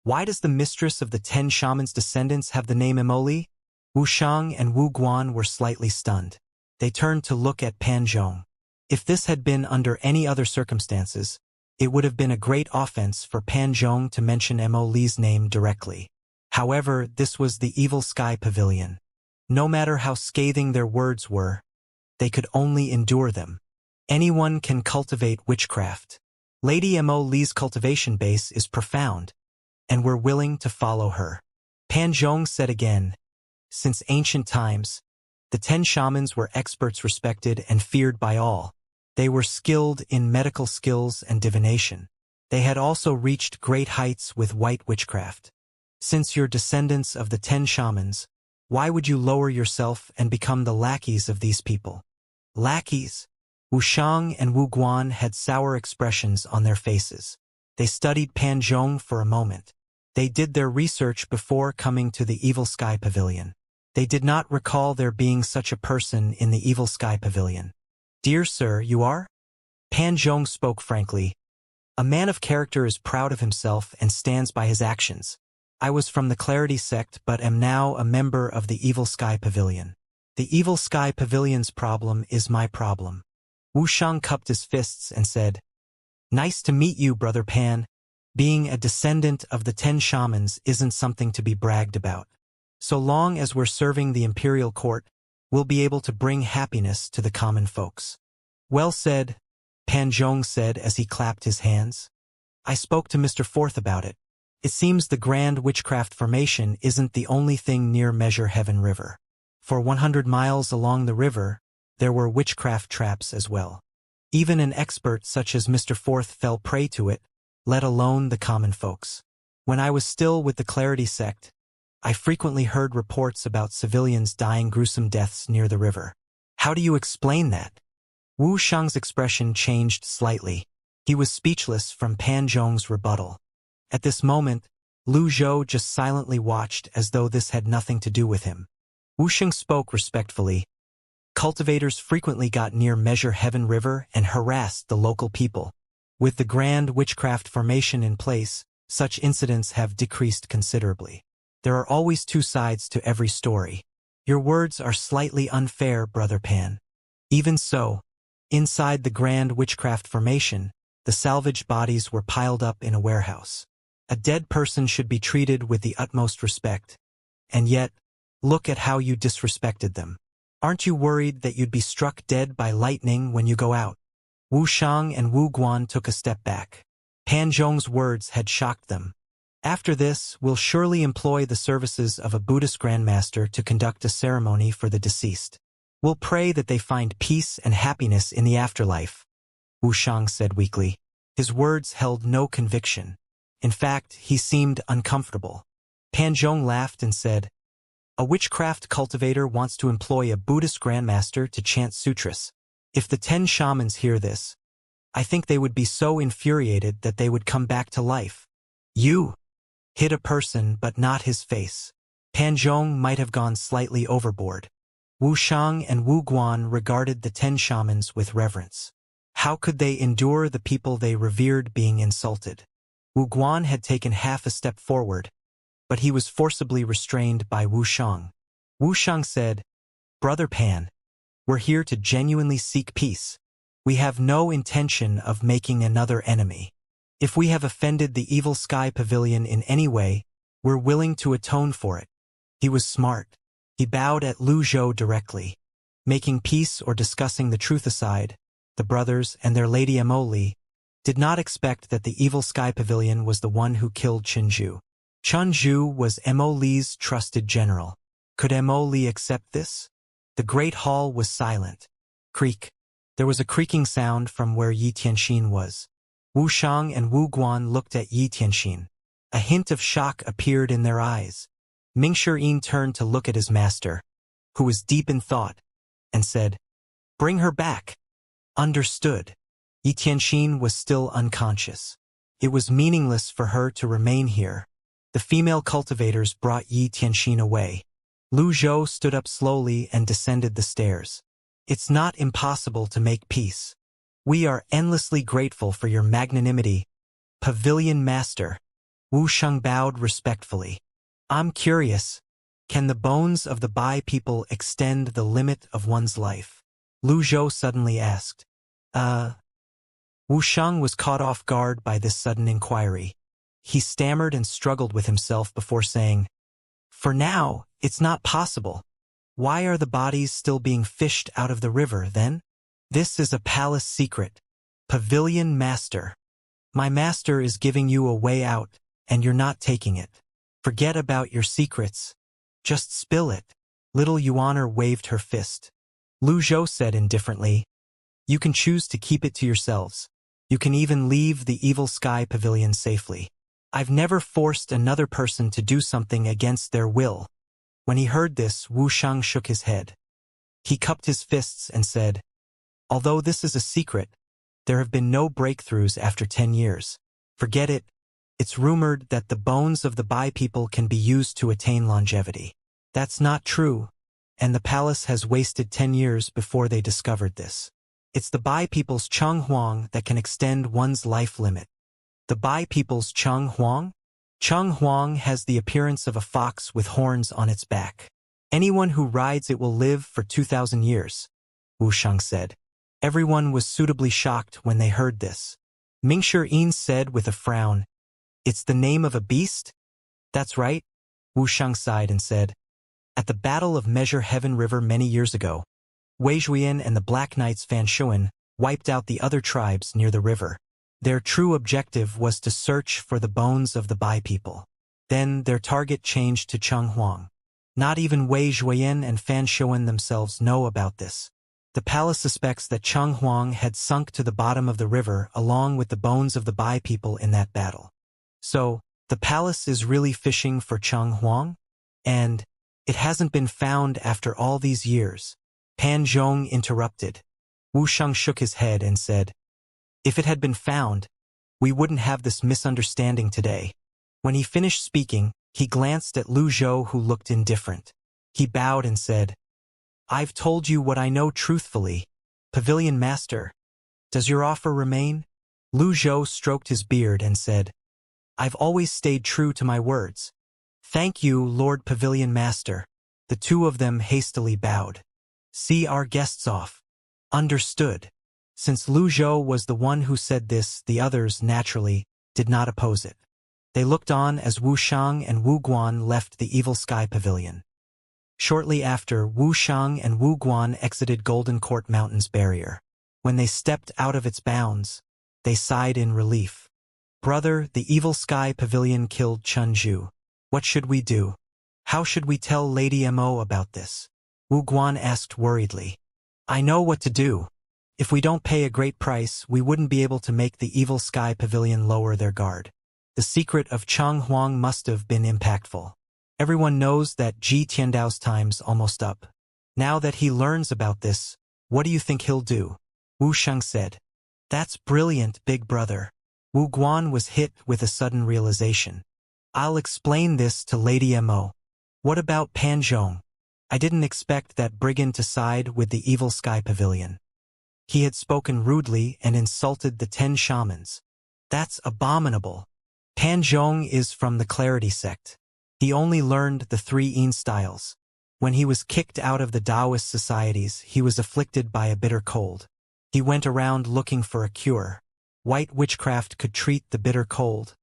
"Why does the mistress of the 10 shamans' descendants have the name Emoli?" Wu Shang and Wu Guan were slightly stunned. They turned to look at Pan Zhong. If this had been under any other circumstances, it would have been a great offense for Pan Zhong to mention Emoli's name directly. However, this was the Evil Sky Pavilion. No matter how scathing their words were, they could only endure them. Anyone can cultivate witchcraft. Lady Emoli's cultivation base is profound, and we're willing to follow her. Pan Zhong said again, since ancient times, the 10 shamans were experts respected and feared by all. They were skilled in medical skills and divination. They had also reached great heights with white witchcraft. Since you're descendants of the 10 shamans, why would you lower yourself and become the lackeys of these people? Lackeys? Wu Shang and Wu Guan had sour expressions on their faces. They studied Pan Zhong for a moment. They did their research before coming to the Evil Sky Pavilion. They did not recall there being such a person in the Evil Sky Pavilion. "Dear sir, you are?" Pan Zhong spoke frankly. "A man of character is proud of himself and stands by his actions. I was from the Clarity sect but am now a member of the Evil Sky Pavilion. The Evil Sky Pavilion's problem is my problem." Wu Shang cupped his fists and said, "Nice to meet you, Brother Pan. Being a descendant of the 10 shamans isn't something to be bragged about. So long as we're serving the imperial court, we'll be able to bring happiness to the common folks." "Well said," Pan Zhong said as he clapped his hands. "I spoke to Mr. Forth about it. It seems the Grand Witchcraft Formation isn't the only thing near Measure Heaven River. For 100 miles along the river, there were witchcraft traps as well. Even an expert such as Mr. Forth fell prey to it, let alone the common folks. When I was still with the Clarity sect, I frequently heard reports about civilians dying gruesome deaths near the river." "How do you explain that?" Wu Shang's expression changed slightly. He was speechless from Pan Zhong's rebuttal. At this moment, Lu Zhou just silently watched as though this had nothing to do with him. Wu Shang spoke respectfully. "Cultivators frequently got near Measure Heaven River and harassed the local people. With the Grand Witchcraft Formation in place, such incidents have decreased considerably. There are always two sides to every story. Your words are slightly unfair, Brother Pan. Even so, inside the Grand Witchcraft Formation, the salvaged bodies were piled up in a warehouse. A dead person should be treated with the utmost respect. And yet, look at how you disrespected them. Aren't you worried that you'd be struck dead by lightning when you go out?" Wu Shang and Wu Guan took a step back. Pan Zhong's words had shocked them. "After this, we'll surely employ the services of a Buddhist grandmaster to conduct a ceremony for the deceased. We'll pray that they find peace and happiness in the afterlife," Wu Shang said weakly. His words held no conviction. In fact, he seemed uncomfortable. Pan Zhong laughed and said, "A witchcraft cultivator wants to employ a Buddhist grandmaster to chant sutras. If the 10 shamans hear this, I think they would be so infuriated that they would come back to life. You hit a person but not his face." Pan Zhong might have gone slightly overboard. Wu Shang and Wu Guan regarded the 10 shamans with reverence. How could they endure the people they revered being insulted? Wu Guan had taken half a step forward, but he was forcibly restrained by Wu Shang. Wu Shang said, "Brother Pan, we're here to genuinely seek peace. We have no intention of making another enemy. If we have offended the Evil Sky Pavilion in any way, we're willing to atone for it." He was smart. He bowed at Lu Zhou directly. Making peace or discussing the truth aside, the brothers and their Lady Emoli did not expect that the Evil Sky Pavilion was the one who killed Chenju. Chenju was Emoli's trusted general. Could Emoli accept this? The great hall was silent. Creak. There was a creaking sound from where Yi Tianxin was. Wu Shang and Wu Guan looked at Yi Tianxin. A hint of shock appeared in their eyes. Mingshi turned to look at his master, who was deep in thought, and said, "Bring her back." Understood. Yi Tianxin was still unconscious. It was meaningless for her to remain here. The female cultivators brought Yi Tianxin away. Lu Zhou stood up slowly and descended the stairs. It's not impossible to make peace. We are endlessly grateful for your magnanimity, Pavilion Master. Wu Sheng bowed respectfully. I'm curious. Can the bones of the Bai people extend the limit of one's life? Lu Zhou suddenly asked. Wu Sheng was caught off guard by this sudden inquiry. He stammered and struggled with himself before saying, For now, it's not possible. Why are the bodies still being fished out of the river, then? This is a palace secret. Pavilion Master. My master is giving you a way out, and you're not taking it. Forget about your secrets. Just spill it. Little Yuaner waved her fist. Lu Zhou said indifferently, You can choose to keep it to yourselves. You can even leave the Evil Sky Pavilion safely. I've never forced another person to do something against their will. When he heard this, Wu Sheng shook his head. He cupped his fists and said, Although this is a secret, there have been no breakthroughs after 10 years. Forget it. It's rumored that the bones of the Bai people can be used to attain longevity. That's not true, and the palace has wasted 10 years before they discovered this. It's the Bai people's Cheng Huang that can extend one's life limit. The Bai people's Cheng Huang? Cheng Huang has the appearance of a fox with horns on its back. Anyone who rides it will live for 2,000 years, Wu Sheng said. Everyone was suitably shocked when they heard this. Mingshi Yin said with a frown, It's the name of a beast? That's right, Wu Sheng sighed and said. At the Battle of Measure Heaven River many years ago, Wei Zhuyan and the Black Knights Fan Shuan wiped out the other tribes near the river. Their true objective was to search for the bones of the Bai people. Then their target changed to Cheng Huang. Not even Wei Zhuyan and Fan Shuan themselves know about this. The palace suspects that Cheng Huang had sunk to the bottom of the river along with the bones of the Bai people in that battle. So, the palace is really fishing for Cheng Huang? And it hasn't been found after all these years. Pan Zhong interrupted. Wu Sheng shook his head and said, If it had been found, we wouldn't have this misunderstanding today. When he finished speaking, he glanced at Lu Zhou, who looked indifferent. He bowed and said, I've told you what I know truthfully. Pavilion Master, does your offer remain? Lu Zhou stroked his beard and said, I've always stayed true to my words. Thank you, Lord Pavilion Master. The two of them hastily bowed. See our guests off. Understood. Since Lu Zhou was the one who said this, the others, naturally, did not oppose it. They looked on as Wu Sheng and Wu Guan left the Evil Sky Pavilion. Shortly after, Wu Sheng and Wu Guan exited Golden Court Mountain's barrier. When they stepped out of its bounds, they sighed in relief. Brother, the Evil Sky Pavilion killed Chun Zhu. What should we do? How should we tell Lady Mo about this? Wu Guan asked worriedly. I know what to do. If we don't pay a great price, we wouldn't be able to make the Evil Sky Pavilion lower their guard. The secret of Cheng Huang must have been impactful. Everyone knows that Ji Tiandao's time's almost up. Now that he learns about this, what do you think he'll do? Wu Sheng said. That's brilliant, big brother. Wu Guan was hit with a sudden realization. I'll explain this to Lady Mo. What about Pan Zhong? I didn't expect that brigand to side with the Evil Sky Pavilion. He had spoken rudely and insulted the 10 shamans. That's abominable. Pan Zhong is from the Clarity sect. He only learned the 3 Yin styles. When he was kicked out of the Taoist societies, he was afflicted by a bitter cold. He went around looking for a cure. White witchcraft could treat the bitter cold,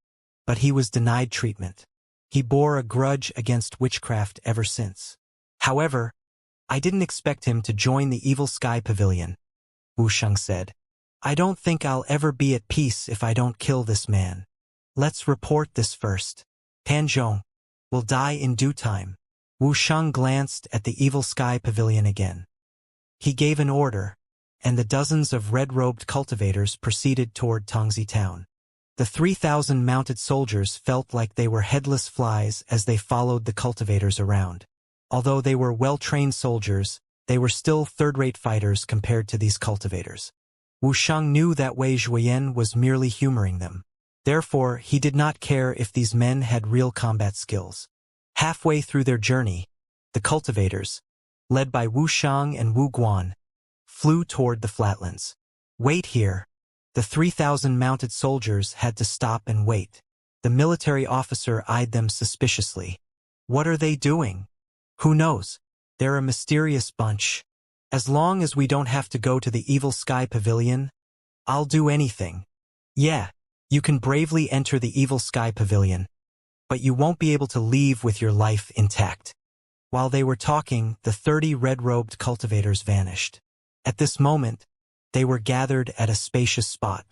but he was denied treatment. He bore a grudge against witchcraft ever since. However, I didn't expect him to join the Evil Sky Pavilion, Wu Sheng said. I don't think I'll ever be at peace if I don't kill this man. Let's report this first. Pan Zhong will die in due time. Wu Sheng glanced at the Evil Sky Pavilion again. He gave an order, and the dozens of red-robed cultivators proceeded toward Tongzi town. The 3,000 mounted soldiers felt like they were headless flies as they followed the cultivators around. Although they were well-trained soldiers, they were still third-rate fighters compared to these cultivators. Wu Sheng knew that Wei Zhuyan was merely humoring them. Therefore, he did not care if these men had real combat skills. Halfway through their journey, the cultivators, led by Wu Shang and Wu Guan, flew toward the flatlands. Wait here. The 3,000 mounted soldiers had to stop and wait. The military officer eyed them suspiciously. What are they doing? Who knows? They're a mysterious bunch. As long as we don't have to go to the evil sky pavilion, I'll do anything. Yeah, you can bravely enter the evil sky pavilion, but you won't be able to leave with your life intact. While they were talking, the 30 red-robed cultivators vanished. At this moment, they were gathered at a spacious spot.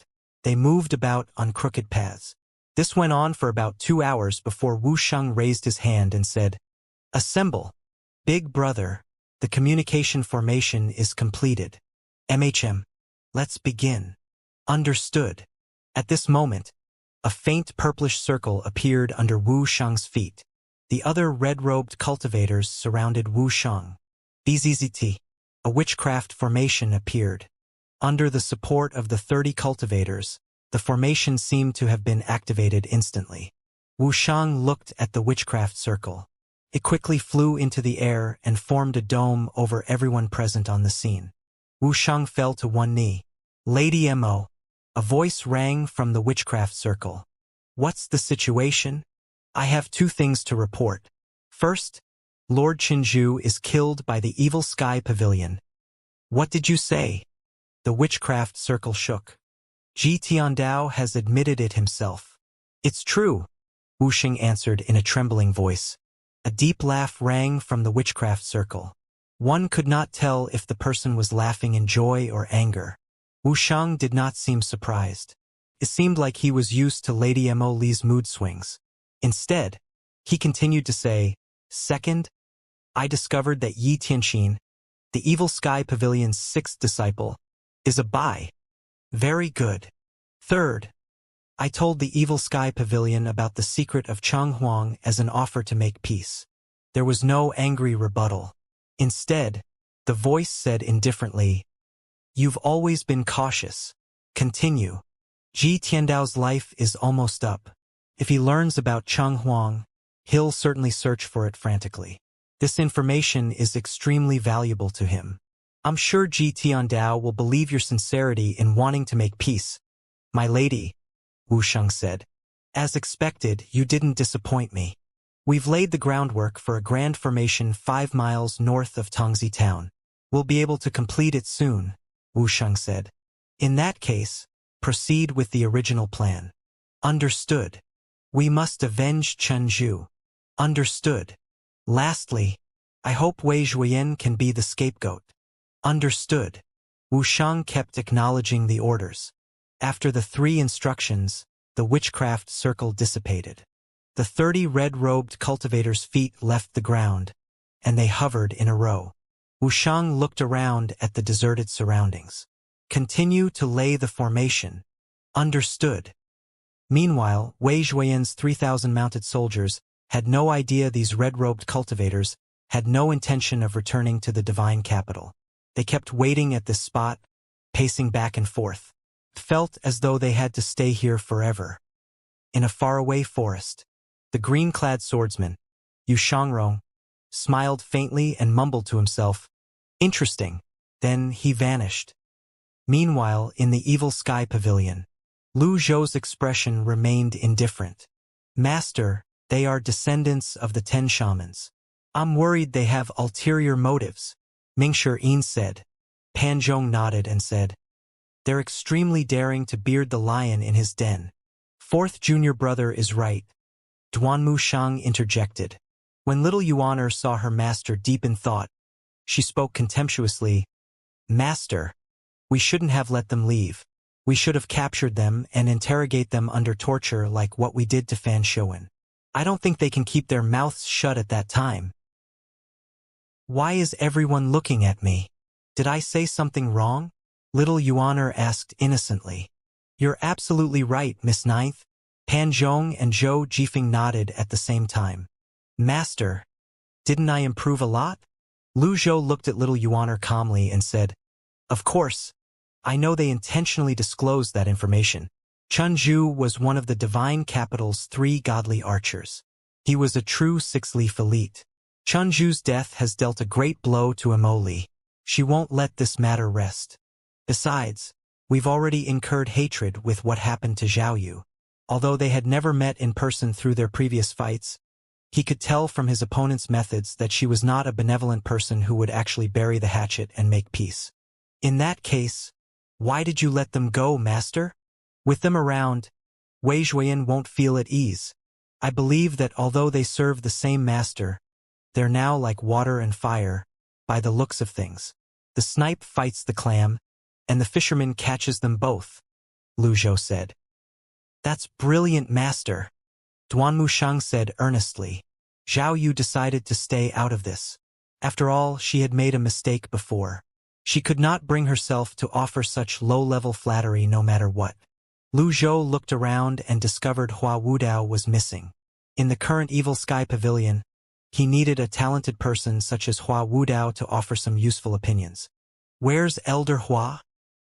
They moved about on crooked paths. This went on for about 2 hours before Wu Sheng raised his hand and said, "Assemble. Big brother, the communication formation is completed. MHM, let's begin." Understood. At this moment, a faint purplish circle appeared under Wu Sheng's feet. The other red-robed cultivators surrounded Wu Sheng. BZZT, a witchcraft formation appeared. Under the support of the 30 cultivators, the formation seemed to have been activated instantly. Wu Sheng looked at the witchcraft circle. It quickly flew into the air and formed a dome over everyone present on the scene. Wu Sheng fell to one knee. "Lady Mo." A voice rang from the witchcraft circle. "What's the situation? I have 2 things to report. First, Lord Qinzhu is killed by the evil sky pavilion." "What did you say?" The witchcraft circle shook. "Ji Tiandao has admitted it himself." "It's true," Wu Xing answered in a trembling voice. A deep laugh rang from the witchcraft circle. One could not tell if the person was laughing in joy or anger. Wu Shang did not seem surprised. It seemed like he was used to Lady Mo Li's mood swings. Instead, he continued to say, "Second, I discovered that Yi Tianxin, the Evil Sky Pavilion's 6th disciple, is a bai. Very good. Third, I told the Evil Sky Pavilion about the secret of Cheng Huang as an offer to make peace." There was no angry rebuttal. Instead, the voice said indifferently, "You've always been cautious. Continue. Ji Tiandao's life is almost up. If he learns about Cheng Huang, he'll certainly search for it frantically. This information is extremely valuable to him. I'm sure Ji Tiandao will believe your sincerity in wanting to make peace." "My lady," Wu Sheng said, "as expected, you didn't disappoint me. We've laid the groundwork for a grand formation 5 miles north of Tongzi town. We'll be able to complete it soon," Wu Sheng said. "In that case, proceed with the original plan." "Understood. We must avenge Chen Zhu." "Understood. Lastly, I hope Wei Zhuoyan can be the scapegoat." "Understood." Wu Sheng kept acknowledging the orders. After the 3 instructions, the witchcraft circle dissipated. The 30 red-robed cultivators' feet left the ground, and they hovered in a row. Wu Sheng looked around at the deserted surroundings. "Continue to lay the formation." "Understood." Meanwhile, Wei Zhuoyan's 3,000 mounted soldiers had no idea these red-robed cultivators had no intention of returning to the divine capital. They kept waiting at this spot, pacing back and forth. It felt as though they had to stay here forever. In a faraway forest, the green-clad swordsman, Yu Shangrong, smiled faintly and mumbled to himself, "Interesting." Then he vanished. Meanwhile, in the evil sky pavilion, Lu Zhou's expression remained indifferent. "Master, they are descendants of the 10 shamans. I'm worried they have ulterior motives," Mingshi Yin said. Pan Zhong nodded and said, "They're extremely daring to beard the lion in his den." "Fourth junior brother is right," Duanmu Shang interjected. When little Yuaner saw her master deep in thought, she spoke contemptuously, "Master, we shouldn't have let them leave. We should have captured them and interrogate them under torture like what we did to Fan Shouwen. I don't think they can keep their mouths shut at that time." "Why is everyone looking at me? Did I say something wrong?" Little Yuaner asked innocently. "You're absolutely right, Miss Ninth." Pan Zhong and Zhou Jifeng nodded at the same time. "Master, didn't I improve a lot?" Lu Zhou looked at little Yuaner calmly and said, "Of course, I know they intentionally disclosed that information. Chunju was one of the divine capital's 3 godly archers. He was a true 6-leaf elite. Chunju's death has dealt a great blow to Imoli. She won't let this matter rest. Besides, we've already incurred hatred with what happened to Xiaoyu. Although they had never met in person through their previous fights, he could tell from his opponent's methods that she was not a benevolent person who would actually bury the hatchet and make peace. In that case, why did you let them go, master? With them around, Wei Zhuoyan won't feel at ease. I believe that although they serve the same master, they're now like water and fire, by the looks of things. The snipe fights the clam, and the fisherman catches them both, Lu Zhou said. That's brilliant, master, Duan Mushang said earnestly. Zhao Yu decided to stay out of this. After all, she had made a mistake before. She could not bring herself to offer such low-level flattery no matter what. Lu Zhou looked around and discovered Hua Wudao was missing. In the current Evil Sky Pavilion, he needed a talented person such as Hua Wudao to offer some useful opinions. Where's Elder Hua?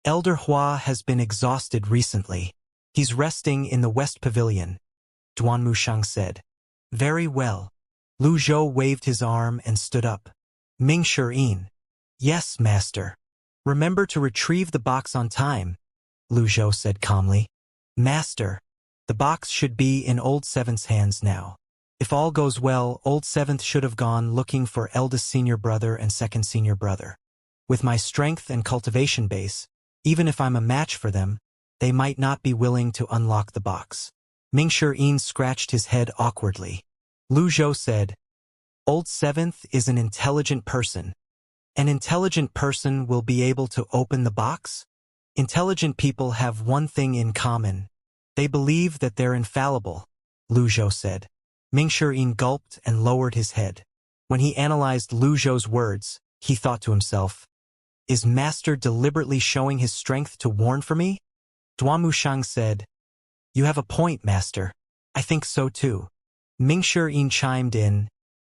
Elder Hua has been exhausted recently. He's resting in the West Pavilion, Duan Mushang said. Very well. Lu Zhou waved his arm and stood up. Ming Shirin. Yes, master. Remember to retrieve the box on time, Lu Zhou said calmly. Master, the box should be in Old Seventh's hands now. If all goes well, Old Seventh should have gone looking for eldest senior brother and second senior brother. With my strength and cultivation base, even if I'm a match for them, they might not be willing to unlock the box. Ming Shirin scratched his head awkwardly. Lu Zhou said, Old Seventh is an intelligent person. An intelligent person will be able to open the box? Intelligent people have one thing in common. They believe that they're infallible, Lu Zhou said. Ming Shirin gulped and lowered his head. When he analyzed Lu Zhou's words, he thought to himself, is Master deliberately showing his strength to warn for me? Duan Mushang said, You have a point, Master. I think so too. Ming Shirin chimed in,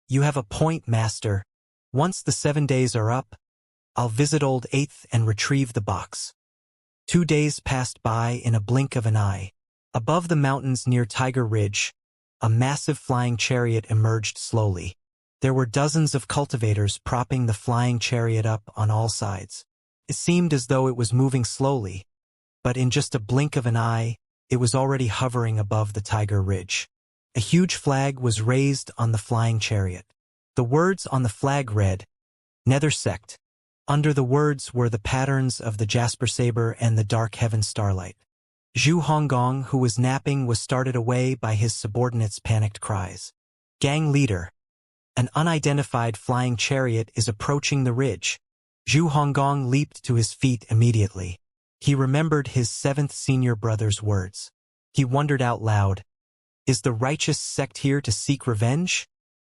You have a point, Master. Once the 7 days are up, I'll visit Old Eighth and retrieve the box. 2 days passed by in a blink of an eye. Above the mountains near Tiger Ridge, a massive flying chariot emerged slowly. There were dozens of cultivators propping the flying chariot up on all sides. It seemed as though it was moving slowly, but in just a blink of an eye, it was already hovering above the Tiger Ridge. A huge flag was raised on the flying chariot. The words on the flag read, Nether Sect. Under the words were the patterns of the Jasper Saber and the Dark Heaven Starlight. Zhu Honggong, who was napping, was started away by his subordinates' panicked cries. Gang leader. An unidentified flying chariot is approaching the ridge. Zhu Honggong leaped to his feet immediately. He remembered his 7th senior brother's words. He wondered out loud, Is the righteous sect here to seek revenge?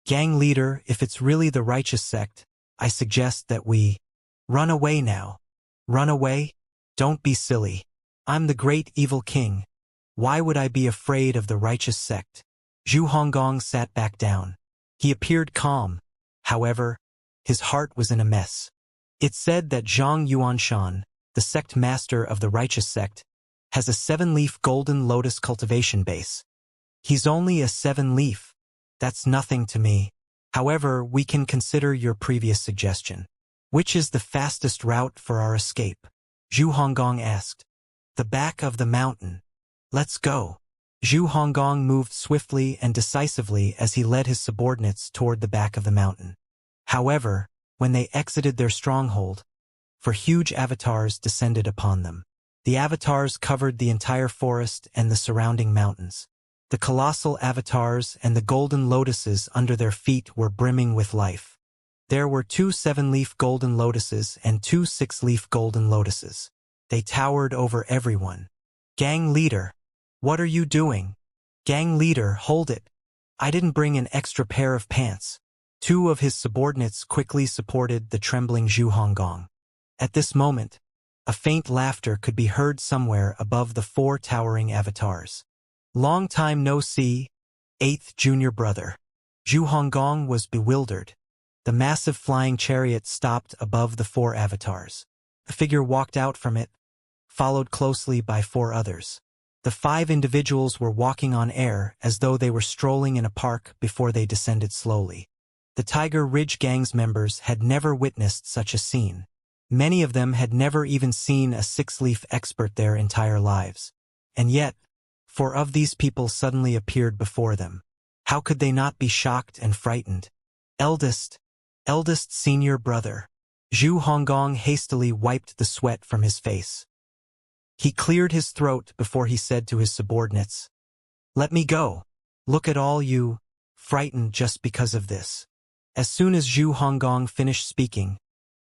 Gang leader, if it's really the righteous sect, I suggest that we run away now. Run away? Don't be silly. I'm the great evil king. Why would I be afraid of the righteous sect? Zhu Honggong sat back down. He appeared calm. However, his heart was in a mess. It said that Zhang Yuanshan, the sect master of the righteous sect, has a 7-leaf golden lotus cultivation base. He's only a 7-leaf. That's nothing to me. However, we can consider your previous suggestion. Which is the fastest route for our escape? Zhu Honggong asked. The back of the mountain. Let's go. Zhu Honggong moved swiftly and decisively as he led his subordinates toward the back of the mountain. However, when they exited their stronghold, 4 huge avatars descended upon them. The avatars covered the entire forest and the surrounding mountains. The colossal avatars and the golden lotuses under their feet were brimming with life. There were 2 7-leaf golden lotuses and 2 6-leaf golden lotuses. They towered over everyone. Gang leader, what are you doing? Gang leader, hold it. I didn't bring an extra pair of pants. 2 of his subordinates quickly supported the trembling Zhu Honggong. At this moment, a faint laughter could be heard somewhere above the 4 towering avatars. Long time no see, 8th junior brother. Zhu Honggong was bewildered. The massive flying chariot stopped above the 4 avatars. A figure walked out from it, followed closely by 4 others. The 5 individuals were walking on air as though they were strolling in a park before they descended slowly. The Tiger Ridge Gang's members had never witnessed such a scene. Many of them had never even seen a 6-leaf expert their entire lives. And yet, 4 of these people suddenly appeared before them. How could they not be shocked and frightened? Eldest senior brother. Zhu Honggong hastily wiped the sweat from his face. He cleared his throat before he said to his subordinates, "Let me go. Look at all you, frightened just because of this." As soon as Zhu Honggong finished speaking,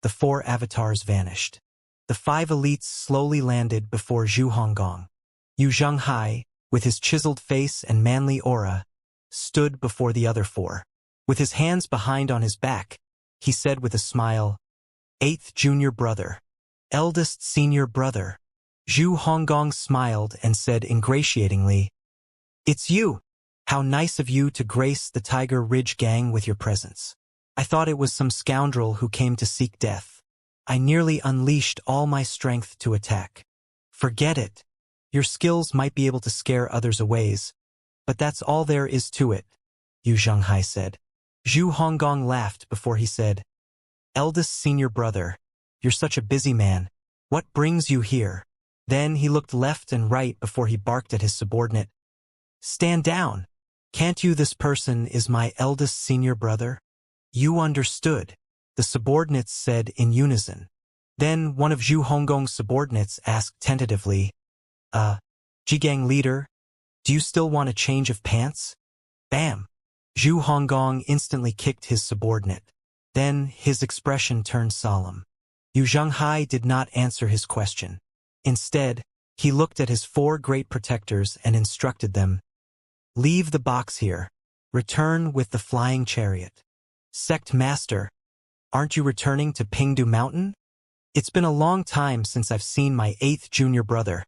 the 4 avatars vanished. The 5 elites slowly landed before Zhu Honggong. Yu Zhenghai, with his chiseled face and manly aura, stood before the other 4. With his hands behind on his back, he said with a smile, "8th junior brother. Eldest senior brother." Zhu Honggong smiled and said ingratiatingly, "It's you. How nice of you to grace the Tiger Ridge Gang with your presence. I thought it was some scoundrel who came to seek death. I nearly unleashed all my strength to attack." "Forget it. Your skills might be able to scare others away, but that's all there is to it," Yu Zhenghai said. Zhu Honggong laughed before he said, "Eldest senior brother, you're such a busy man. What brings you here?" Then he looked left and right before he barked at his subordinate, "Stand down. Can't you? This person is my eldest senior brother." "You understood," the subordinates said in unison. Then one of Zhu Honggong's subordinates asked tentatively, Jigang leader, do you still want a change of pants?" Bam! Zhu Honggong instantly kicked his subordinate. Then his expression turned solemn. Yu Zhenghai did not answer his question. Instead, he looked at his 4 great protectors and instructed them, "Leave the box here. Return with the flying chariot." "Sect Master, aren't you returning to Pingdu Mountain? It's been a long time since I've seen my 8th junior brother.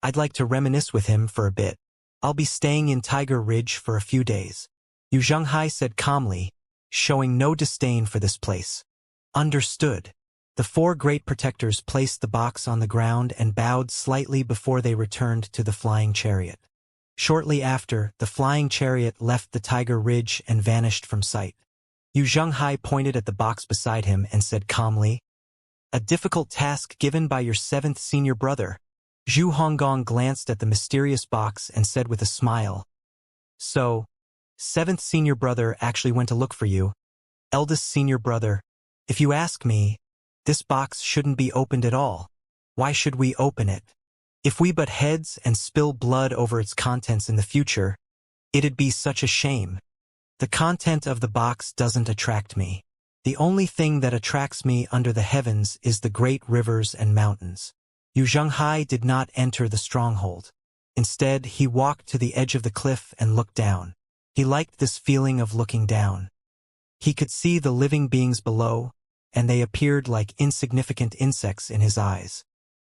I'd like to reminisce with him for a bit. I'll be staying in Tiger Ridge for a few days," Yu Zhenghai said calmly, showing no disdain for this place. "Understood." The 4 great protectors placed the box on the ground and bowed slightly before they returned to the flying chariot. Shortly after, the flying chariot left the Tiger Ridge and vanished from sight. Yu Zhenghai pointed at the box beside him and said calmly, "A difficult task given by your 7th senior brother." Zhu Honggong glanced at the mysterious box and said with a smile, "So, 7th senior brother actually went to look for you. Eldest senior brother, if you ask me, this box shouldn't be opened at all. Why should we open it? If we butt heads and spill blood over its contents in the future, it'd be such a shame. The content of the box doesn't attract me. The only thing that attracts me under the heavens is the great rivers and mountains." Yu Zhenghai did not enter the stronghold. Instead, he walked to the edge of the cliff and looked down. He liked this feeling of looking down. He could see the living beings below, and they appeared like insignificant insects in his eyes.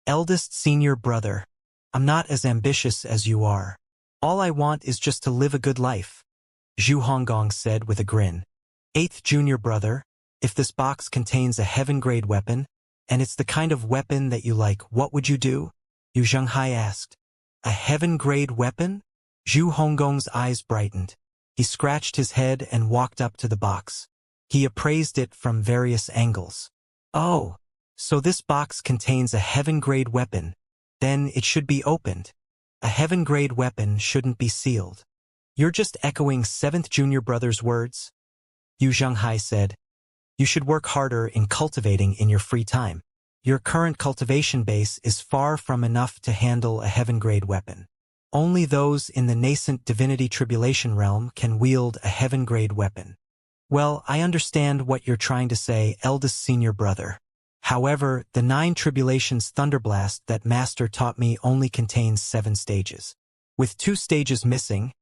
"Eldest senior brother, I'm not as ambitious as you are. All I want is just to live a good life," Zhu Honggong said with a grin. "8th junior brother, if this box contains a heaven-grade weapon, and it's the kind of weapon that you like, what would you do?" Yu Zhenghai asked. "A heaven-grade weapon?" Zhu Honggong's eyes brightened. He scratched his head and walked up to the box. He appraised it from various angles. "Oh, so this box contains a heaven-grade weapon. Then it should be opened. A heaven-grade weapon shouldn't be sealed." "You're just echoing 7th junior brother's words," Yu Zhenghai said. "You should work harder in cultivating in your free time. Your current cultivation base is far from enough to handle a heaven-grade weapon. Only those in the nascent divinity tribulation realm can wield a heaven-grade weapon." "Well, I understand what you're trying to say, eldest senior brother. However, the 9 tribulations thunderblast that Master taught me only contains 7 stages. With 2 stages missing,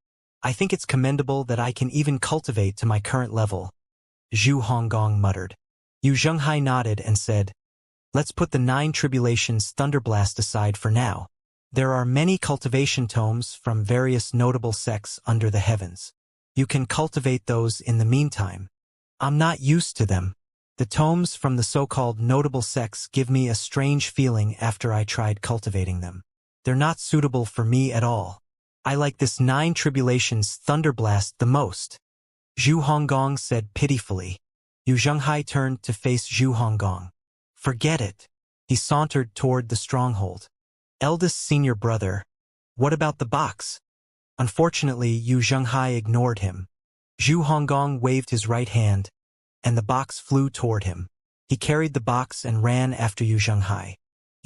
I think it's commendable that I can even cultivate to my current level," Zhu Honggong muttered. Yu Zhenghai nodded and said, "Let's put the 9 tribulations thunderblast aside for now. There are many cultivation tomes from various notable sects under the heavens. You can cultivate those in the meantime. I'm not used to them. The tomes from the so-called notable sects give me a strange feeling after I tried cultivating them. They're not suitable for me at all. I like this 9 tribulations thunderblast the most. Zhu Honggong said pitifully. Yu Zhenghai turned to face Zhu Honggong. Forget it. He sauntered toward the stronghold. Eldest senior brother. What about the box? Unfortunately, Yu Zhenghai ignored him. Zhu Honggong waved his right hand, and the box flew toward him. He carried the box and ran after Yu Zhenghai.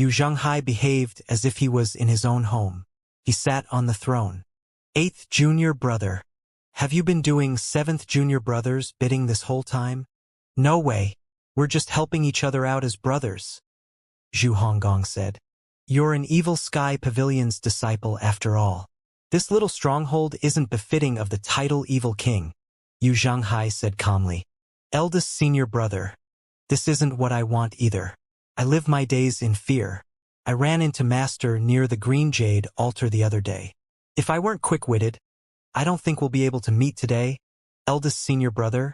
Yu Zhenghai behaved as if he was in his own home. He sat on the throne. 8th junior brother. Have you been doing 7th junior brother's bidding this whole time? No way. We're just helping each other out as brothers, Zhu Honggong said. You're an evil sky pavilion's disciple after all. This little stronghold isn't befitting of the title evil king, Yu Zhenghai said calmly. Eldest senior brother. This isn't what I want either. I live my days in fear. I ran into Master near the Green Jade altar the other day. If I weren't quick-witted, I don't think we'll be able to meet today, eldest senior brother,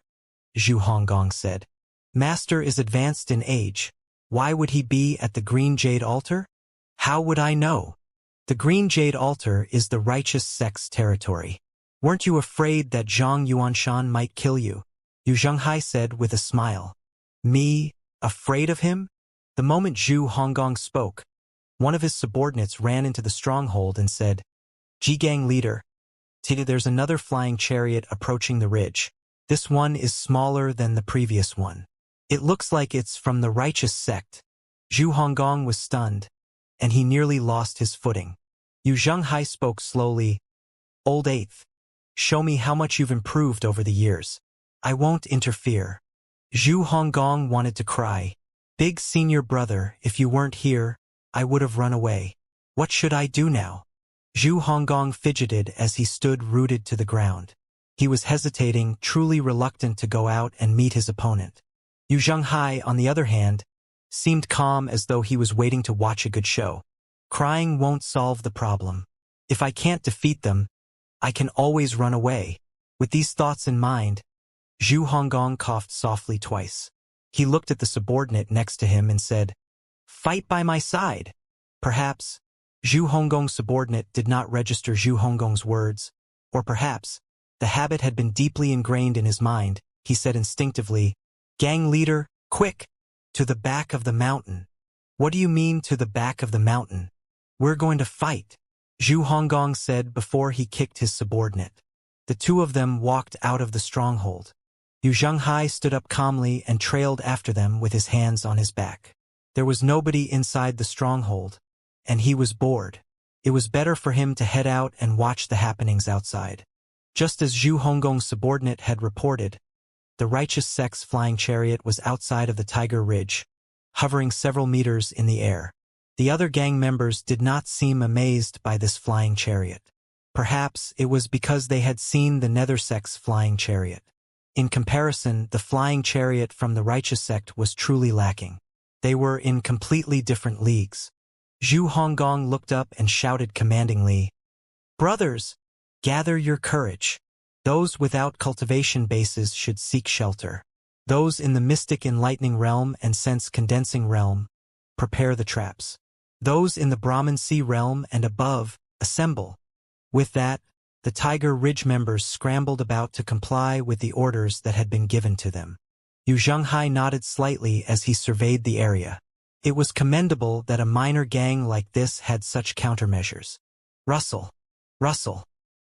Zhu Honggong said. Master is advanced in age. Why would he be at the Green Jade altar? How would I know? The Green Jade altar is the righteous sect's territory. Weren't you afraid that Zhang Yuanshan might kill you? Yu Zhenghai said with a smile. Me, afraid of him? The moment Zhu Honggong spoke, one of his subordinates ran into the stronghold and said, Ji-gang leader, there's another flying chariot approaching the ridge. This one is smaller than the previous one. It looks like it's from the righteous sect. Zhu Honggong was stunned, and he nearly lost his footing. Yu Zhenghai spoke slowly. Old 8th, show me how much you've improved over the years. I won't interfere. Zhu Honggong wanted to cry. Big senior brother, if you weren't here, I would have run away. What should I do now? Zhu Honggong fidgeted as he stood rooted to the ground. He was hesitating, truly reluctant to go out and meet his opponent. Yu Zhenghai, on the other hand, seemed calm as though he was waiting to watch a good show. Crying won't solve the problem. If I can't defeat them, I can always run away. With these thoughts in mind, Zhu Honggong coughed softly twice. He looked at the subordinate next to him and said, Fight by my side. Perhaps Zhu Honggong's subordinate did not register Zhu Honggong's words, or perhaps the habit had been deeply ingrained in his mind. He said instinctively, Gang leader, quick, to the back of the mountain. What do you mean to the back of the mountain? We're going to fight, Zhu Honggong said before he kicked his subordinate. The two of them walked out of the stronghold. Yu Zhenghai stood up calmly and trailed after them with his hands on his back. There was nobody inside the stronghold, and he was bored. It was better for him to head out and watch the happenings outside. Just as Zhu Honggong's subordinate had reported, the righteous sect's flying chariot was outside of the Tiger Ridge, hovering several meters in the air. The other gang members did not seem amazed by this flying chariot. Perhaps it was because they had seen the Nether sect's flying chariot. In comparison, the flying chariot from the righteous sect was truly lacking. They were in completely different leagues. Zhu Honggong looked up and shouted commandingly, Brothers, gather your courage. Those without cultivation bases should seek shelter. Those in the mystic enlightening realm and sense condensing realm, prepare the traps. Those in the Brahman Sea realm and above, assemble. With that, the Tiger Ridge members scrambled about to comply with the orders that had been given to them. Yu Zhenghai nodded slightly as he surveyed the area. It was commendable that a minor gang like this had such countermeasures. Rustle, rustle.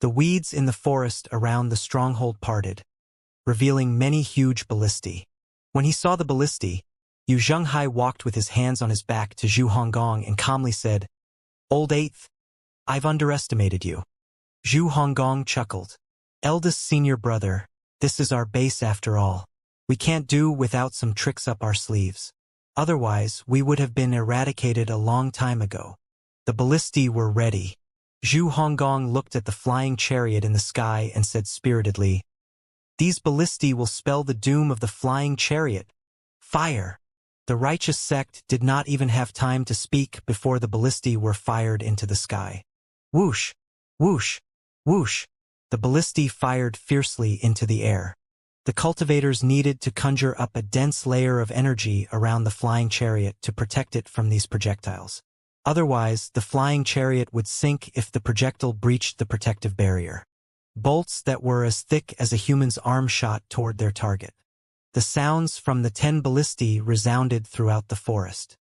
The weeds in the forest around the stronghold parted, revealing many huge ballistae. When he saw the ballistae, Yu Zhenghai walked with his hands on his back to Zhu Honggong and calmly said, Old 8th, I've underestimated you. Zhu Honggong chuckled. Eldest senior brother, this is our base after all. We can't do without some tricks up our sleeves. Otherwise, we would have been eradicated a long time ago. The ballistae were ready. Zhu Honggong looked at the flying chariot in the sky and said spiritedly, These ballistae will spell the doom of the flying chariot. Fire! The righteous sect did not even have time to speak before the ballistae were fired into the sky. Whoosh! Whoosh! Whoosh! The ballistae fired fiercely into the air. The cultivators needed to conjure up a dense layer of energy around the flying chariot to protect it from these projectiles. Otherwise, the flying chariot would sink if the projectile breached the protective barrier. Bolts that were as thick as a human's arm shot toward their target. The sounds from the 10 ballistae resounded throughout the forest.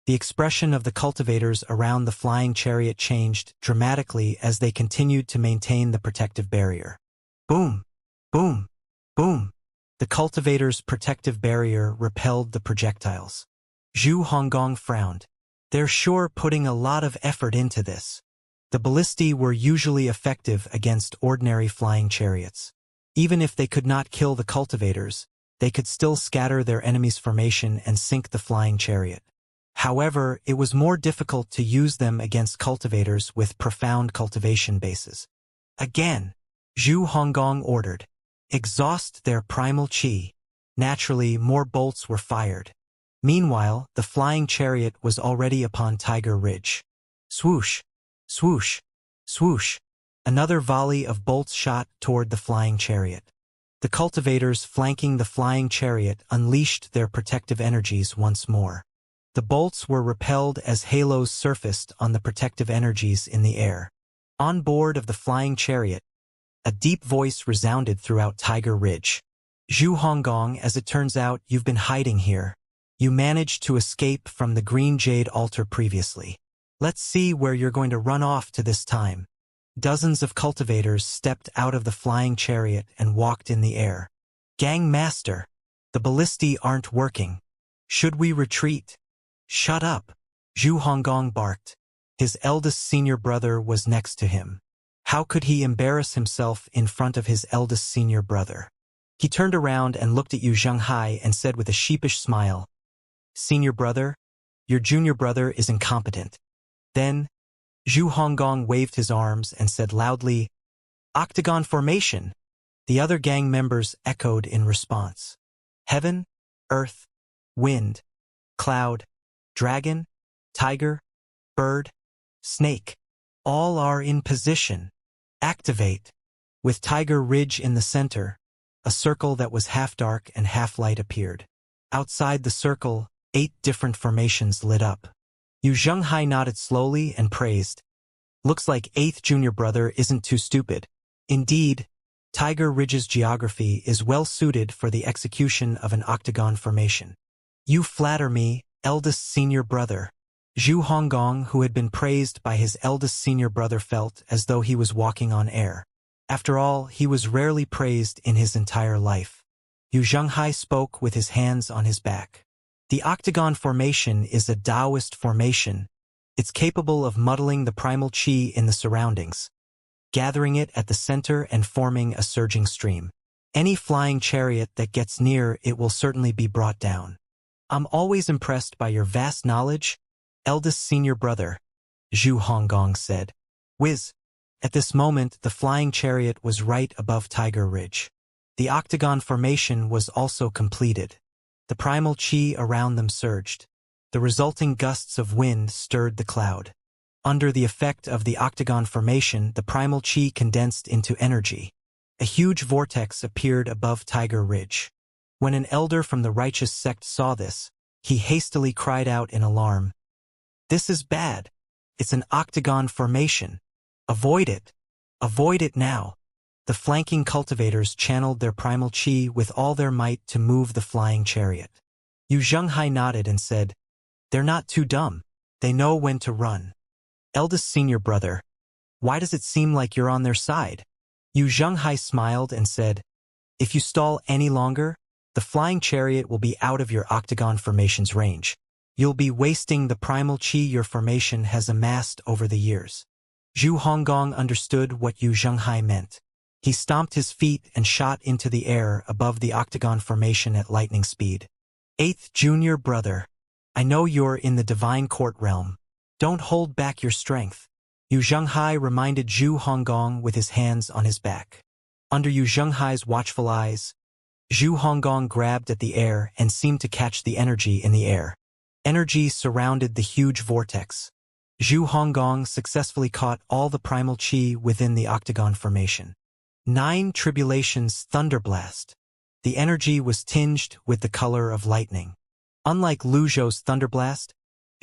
The expression of the cultivators around the flying chariot changed dramatically as they continued to maintain the protective barrier. Boom! Boom! Boom! The cultivators' protective barrier repelled the projectiles. Zhu Honggong frowned. They're sure putting a lot of effort into this. The ballistae were usually effective against ordinary flying chariots. Even if they could not kill the cultivators, they could still scatter their enemy's formation and sink the flying chariot. However, it was more difficult to use them against cultivators with profound cultivation bases. Again, Zhu Honggong ordered, exhaust their primal qi. Naturally, more bolts were fired. Meanwhile, the flying chariot was already upon Tiger Ridge. Swoosh! Swoosh! Swoosh! Another volley of bolts shot toward the flying chariot. The cultivators flanking the flying chariot unleashed their protective energies once more. The bolts were repelled as halos surfaced on the protective energies in the air. On board of the flying chariot, a deep voice resounded throughout Tiger Ridge. Zhu Honggong, as it turns out, you've been hiding here. You managed to escape from the Green Jade Altar previously. Let's see where you're going to run off to this time. Dozens of cultivators stepped out of the flying chariot and walked in the air. Gang Master, the ballistae aren't working. Should we retreat? Shut up, Zhu Honggong barked. His eldest senior brother was next to him. How could he embarrass himself in front of his eldest senior brother? He turned around and looked at Yu Zhenghai and said with a sheepish smile, Senior brother, your junior brother is incompetent. Then, Zhu Honggong waved his arms and said loudly, Octagon formation. The other gang members echoed in response. Heaven, earth, wind, cloud, dragon, tiger, bird, snake, all are in position. Activate. With Tiger Ridge in the center, a circle that was half dark and half light appeared. Outside the circle, 8 different formations lit up. Yu Zhenghai nodded slowly and praised. Looks like 8th junior brother isn't too stupid. Indeed, Tiger Ridge's geography is well suited for the execution of an octagon formation. You flatter me, eldest senior brother. Zhu Honggong, who had been praised by his eldest senior brother, felt as though he was walking on air. After all, he was rarely praised in his entire life. Yu Zhenghai spoke with his hands on his back. The octagon formation is a Taoist formation. It's capable of muddling the primal qi in the surroundings, gathering it at the center and forming a surging stream. Any flying chariot that gets near it will certainly be brought down. I'm always impressed by your vast knowledge, eldest senior brother, Zhu Honggong said. Whiz! At this moment, the flying chariot was right above Tiger Ridge. The octagon formation was also completed. The primal qi around them surged. The resulting gusts of wind stirred the cloud. Under the effect of the octagon formation, the primal qi condensed into energy. A huge vortex appeared above Tiger Ridge. When an elder from the righteous sect saw this, he hastily cried out in alarm. This is bad. It's an octagon formation. Avoid it. Avoid it now. The flanking cultivators channeled their primal qi with all their might to move the flying chariot. Yu Zhenghai nodded and said, They're not too dumb. They know when to run. Eldest senior brother, why does it seem like you're on their side? Yu Zhenghai smiled and said, If you stall any longer, the flying chariot will be out of your octagon formation's range. You'll be wasting the primal qi your formation has amassed over the years. Zhu Honggong understood what Yu Zhenghai meant. He stomped his feet and shot into the air above the octagon formation at lightning speed. 8th junior brother, I know you're in the divine court realm. Don't hold back your strength. Yu Zhenghai reminded Zhu Honggong with his hands on his back. Under Yu Zhenghai's watchful eyes, Zhu Honggong grabbed at the air and seemed to catch the energy in the air. Energy surrounded the huge vortex. Zhu Honggong successfully caught all the primal qi within the octagon formation. 9 Tribulations Thunderblast. The energy was tinged with the color of lightning. Unlike Lu Zhou's Thunderblast,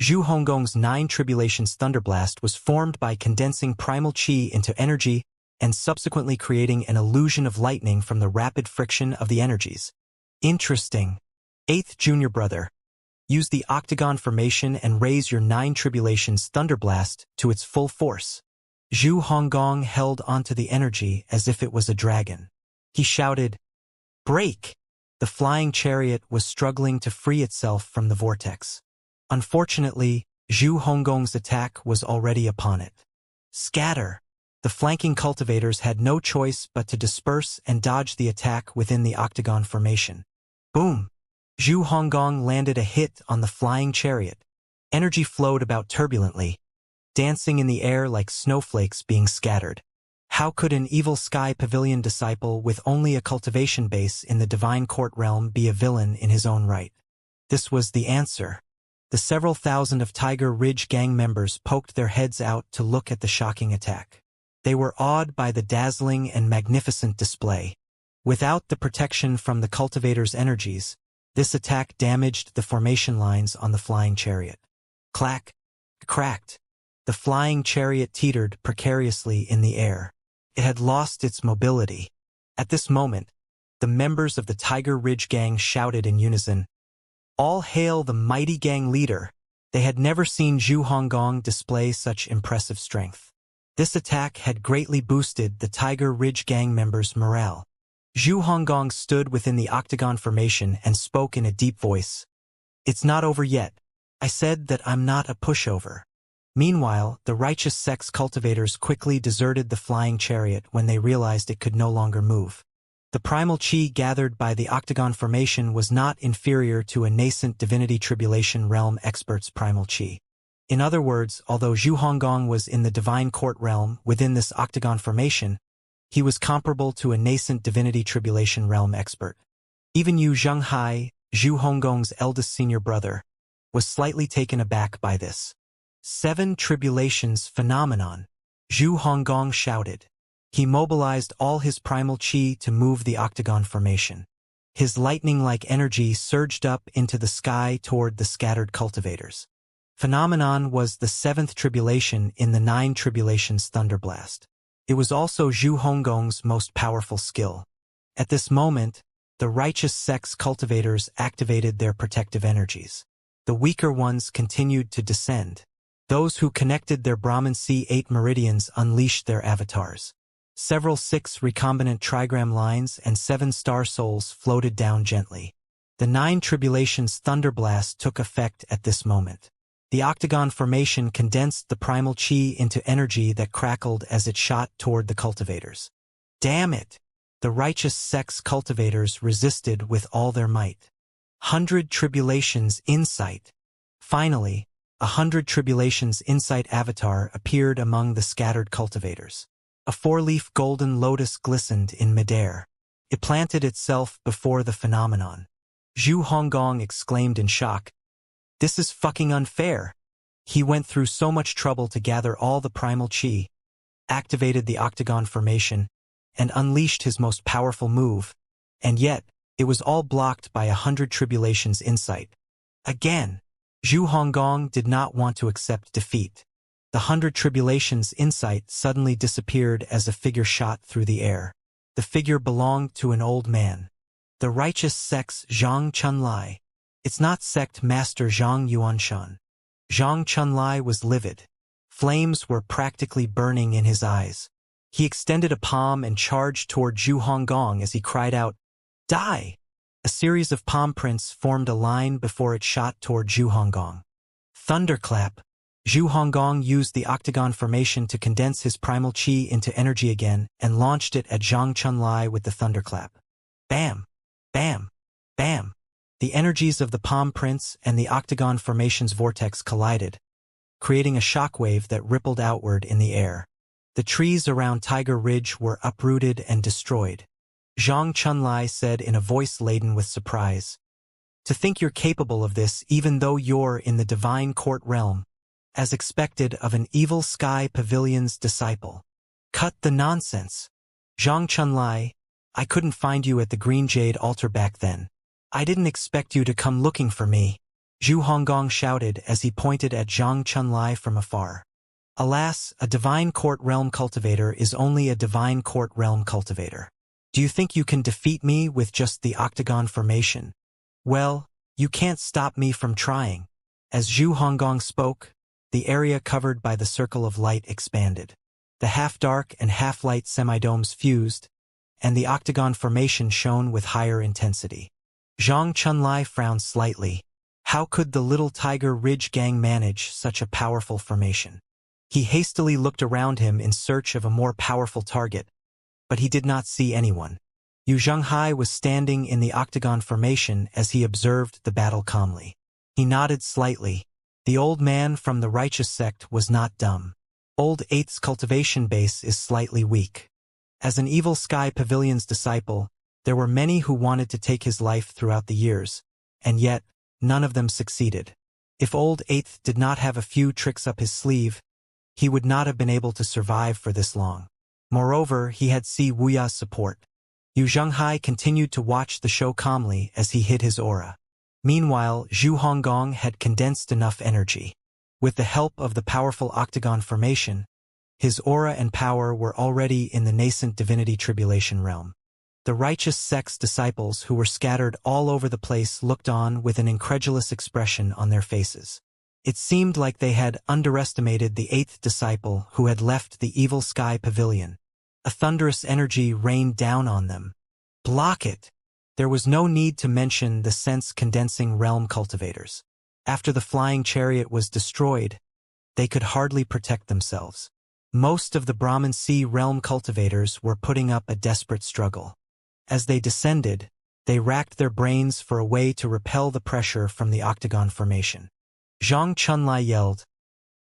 Zhu Honggong's 9 Tribulations Thunderblast was formed by condensing primal chi into energy and subsequently creating an illusion of lightning from the rapid friction of the energies. Interesting. 8th Junior Brother. Use the octagon formation and raise your 9 Tribulations Thunderblast to its full force. Zhu Honggong held onto the energy as if it was a dragon. He shouted, "Break!" The flying chariot was struggling to free itself from the vortex. Unfortunately, Zhu Honggong's attack was already upon it. Scatter! The flanking cultivators had no choice but to disperse and dodge the attack within the octagon formation. Boom! Zhu Honggong landed a hit on the flying chariot. Energy flowed about turbulently, dancing in the air like snowflakes being scattered. How could an evil sky pavilion disciple with only a cultivation base in the divine court realm be a villain in his own right? This was the answer. The several thousand of Tiger Ridge gang members poked their heads out to look at the shocking attack. They were awed by the dazzling and magnificent display. Without the protection from the cultivator's energies, this attack damaged the formation lines on the flying chariot. Clack! Cracked! The flying chariot teetered precariously in the air. It had lost its mobility. At this moment, the members of the Tiger Ridge gang shouted in unison, "All hail the mighty gang leader!" They had never seen Zhu Honggong display such impressive strength. This attack had greatly boosted the Tiger Ridge gang members' morale. Zhu Honggong stood within the octagon formation and spoke in a deep voice. "It's not over yet. I said that I'm not a pushover." Meanwhile, the righteous sex cultivators quickly deserted the flying chariot when they realized it could no longer move. The primal chi gathered by the octagon formation was not inferior to a nascent divinity tribulation realm expert's primal chi. In other words, although Zhu Honggong was in the divine court realm within this octagon formation, he was comparable to a nascent divinity tribulation realm expert. Even Yu Zhenghai, Zhu Honggong's eldest senior brother, was slightly taken aback by this. 7 Tribulations phenomenon, Zhu Honggong shouted. He mobilized all his primal chi to move the octagon formation. His lightning-like energy surged up into the sky toward the scattered cultivators. Phenomenon was the 7th tribulation in the 9 Tribulations Thunderblast. It was also Zhu Honggong's most powerful skill. At this moment, the righteous sex cultivators activated their protective energies. The weaker ones continued to descend. Those who connected their Brahman C8 meridians unleashed their avatars. Several 6 recombinant trigram lines and 7 star souls floated down gently. The 9 Tribulations Thunderblast took effect at this moment. The octagon formation condensed the primal chi into energy that crackled as it shot toward the cultivators. Damn it! The righteous sex cultivators resisted with all their might. 100 Tribulations Insight. Finally, 100 Tribulations Insight avatar appeared among the scattered cultivators. A 4-leaf golden lotus glistened in midair. It planted itself before the phenomenon. Zhu Honggong exclaimed in shock, "This is fucking unfair." He went through so much trouble to gather all the primal chi, activated the octagon formation, and unleashed his most powerful move, and yet, it was all blocked by 100 Tribulations Insight. Again, Zhu Honggong did not want to accept defeat. The 100 Tribulations Insight suddenly disappeared as a figure shot through the air. The figure belonged to an old man. The righteous sex Zhang Chunlai. It's not sect master Zhang Yuanshan. Zhang Chunlai was livid. Flames were practically burning in his eyes. He extended a palm and charged toward Zhu Honggong as he cried out, "Die!" A series of palm prints formed a line before it shot toward Zhu Honggong. Thunderclap. Zhu Honggong used the octagon formation to condense his primal chi into energy again and launched it at Zhang Chunlai with the thunderclap. Bam! Bam! Bam! The energies of the palm prints and the octagon formation's vortex collided, creating a shockwave that rippled outward in the air. The trees around Tiger Ridge were uprooted and destroyed. Zhang Chunlai said in a voice laden with surprise, "To think you're capable of this even though you're in the divine court realm, as expected of an evil sky pavilion's disciple. Cut the nonsense. Zhang Chunlai, I couldn't find you at the Green Jade altar back then. I didn't expect you to come looking for me. Zhu Honggong shouted as he pointed at Zhang Chunlai from afar. Alas, a divine court realm cultivator is only a divine court realm cultivator. Do you think you can defeat me with just the octagon formation? Well, you can't stop me from trying. As Zhu Honggong spoke, the area covered by the circle of light expanded. The half-dark and half-light semidomes fused, and the octagon formation shone with higher intensity. Zhang Chunlai frowned slightly. How could the Little Tiger Ridge gang manage such a powerful formation? He hastily looked around him in search of a more powerful target, but he did not see anyone. Yu Zhenghai was standing in the octagon formation as he observed the battle calmly. He nodded slightly. The old man from the righteous sect was not dumb. Old Eighth's cultivation base is slightly weak. As an Evil Sky Pavilion's disciple, there were many who wanted to take his life throughout the years, and yet, none of them succeeded. If Old Eighth did not have a few tricks up his sleeve, he would not have been able to survive for this long. Moreover, he had Si Wuya's support. Yu Zhenghai continued to watch the show calmly as he hid his aura. Meanwhile, Zhu Honggong had condensed enough energy. With the help of the powerful octagon formation, his aura and power were already in the nascent divinity tribulation realm. The righteous sect's disciples who were scattered all over the place looked on with an incredulous expression on their faces. It seemed like they had underestimated the eighth disciple who had left the Evil Sky Pavilion. A thunderous energy rained down on them. Block it! There was no need to mention the sense-condensing realm cultivators. After the flying chariot was destroyed, they could hardly protect themselves. Most of the Brahman Sea realm cultivators were putting up a desperate struggle. As they descended, they racked their brains for a way to repel the pressure from the octagon formation. Zhang Chunlai yelled,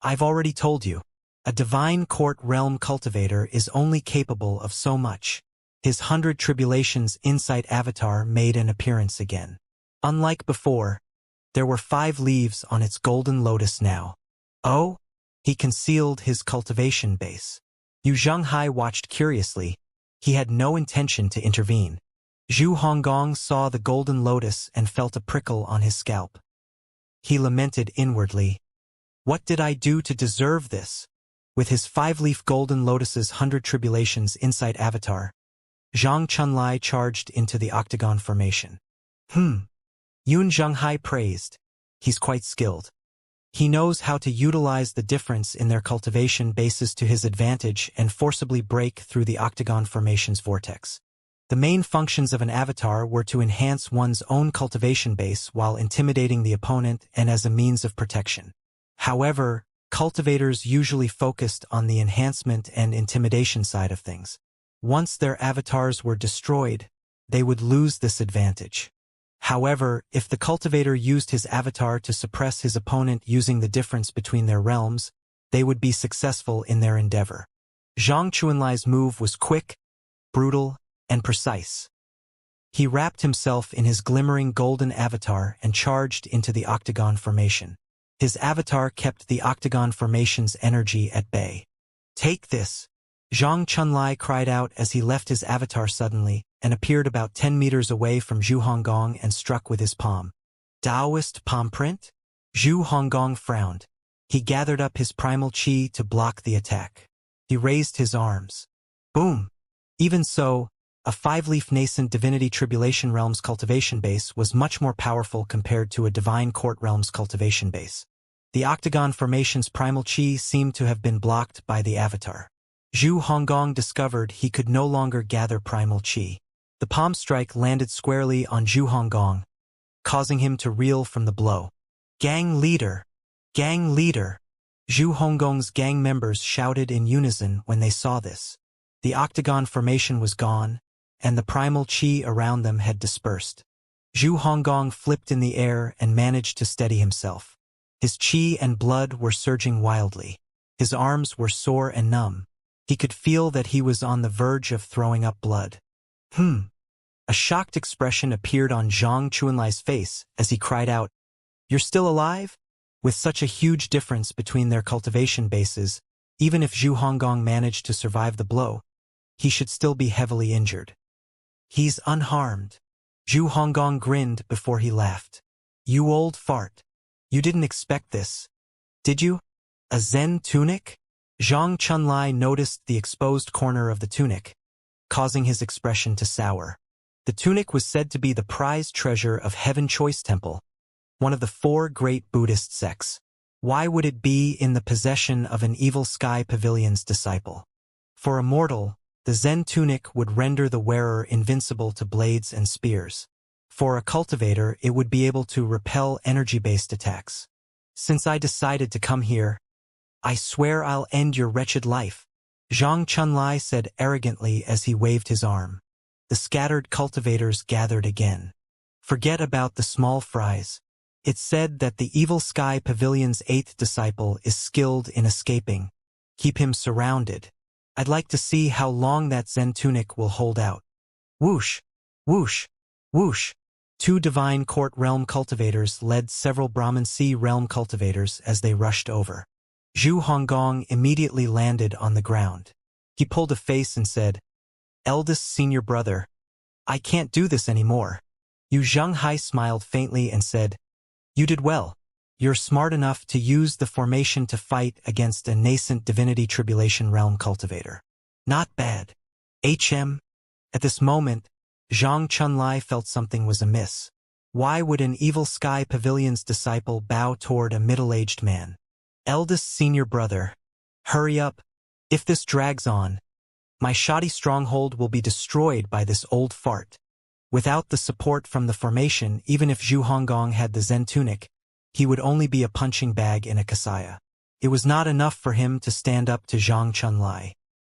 "I've already told you. A divine court realm cultivator is only capable of so much." His 100 Tribulations Insight avatar made an appearance again. Unlike before, there were 5 leaves on its golden lotus now. Oh? He concealed his cultivation base. Yu Zhenghai watched curiously. He had no intention to intervene. Zhu Honggong saw the golden lotus and felt a prickle on his scalp. He lamented inwardly. What did I do to deserve this? With his 5-leaf golden lotus's 100 Tribulations Insight avatar, Zhang Chunlai charged into the octagon formation. Yun Zhenghai praised. He's quite skilled. He knows how to utilize the difference in their cultivation bases to his advantage and forcibly break through the octagon formation's vortex. The main functions of an avatar were to enhance one's own cultivation base while intimidating the opponent and as a means of protection. However, cultivators usually focused on the enhancement and intimidation side of things. Once their avatars were destroyed, they would lose this advantage. However, if the cultivator used his avatar to suppress his opponent using the difference between their realms, they would be successful in their endeavor. Zhang Chunlai's move was quick, brutal, and precise. He wrapped himself in his glimmering golden avatar and charged into the octagon formation. His avatar kept the octagon formation's energy at bay. Take this! Zhang Chunlai cried out as he left his avatar suddenly and appeared about 10 meters away from Zhu Honggong and struck with his palm. Taoist palm print? Zhu Honggong frowned. He gathered up his primal chi to block the attack. He raised his arms. Boom! Even so, a 5-leaf nascent divinity tribulation realm's cultivation base was much more powerful compared to a divine court realm's cultivation base. The octagon formation's primal chi seemed to have been blocked by the avatar. Zhu Honggong discovered he could no longer gather primal chi. The palm strike landed squarely on Zhu Honggong, causing him to reel from the blow. Gang leader! Gang leader! Zhu Honggong's gang members shouted in unison when they saw this. The octagon formation was gone, and the primal chi around them had dispersed. Zhu Honggong flipped in the air and managed to steady himself. His chi and blood were surging wildly. His arms were sore and numb. He could feel that he was on the verge of throwing up blood. A shocked expression appeared on Zhang Chunlai's face as he cried out, "You're still alive?" With such a huge difference between their cultivation bases, even if Zhu Honggong managed to survive the blow, he should still be heavily injured. He's unharmed. Zhu Honggong grinned before he laughed. You old fart. You didn't expect this, did you? A Zen tunic? Zhang Chunlai noticed the exposed corner of the tunic, causing his expression to sour. The tunic was said to be the prized treasure of Heaven Choice Temple, one of the 4 great Buddhist sects. Why would it be in the possession of an evil sky pavilion's disciple? For a mortal, the Zen tunic would render the wearer invincible to blades and spears. For a cultivator, it would be able to repel energy-based attacks. Since I decided to come here, I swear I'll end your wretched life, Zhang Chunlai said arrogantly as he waved his arm. The scattered cultivators gathered again. Forget about the small fries. It's said that the evil sky pavilion's 8th disciple is skilled in escaping. Keep him surrounded. I'd like to see how long that Zen tunic will hold out. Whoosh, whoosh, whoosh. 2 divine court realm cultivators led several Brahmin Sea realm cultivators as they rushed over. Zhu Honggong immediately landed on the ground. He pulled a face and said, "Eldest senior brother, I can't do this anymore." Yu Zhenghai smiled faintly and said, "You did well. You're smart enough to use the formation to fight against a nascent divinity tribulation realm cultivator. Not bad. HM." At this moment, Zhang Chunlai felt something was amiss. Why would an evil sky pavilion's disciple bow toward a middle-aged man? Eldest senior brother, hurry up. If this drags on, my shoddy stronghold will be destroyed by this old fart. Without the support from the formation, even if Zhu Honggong had the Zen tunic, he would only be a punching bag in a kasaya. It was not enough for him to stand up to Zhang Chunlai.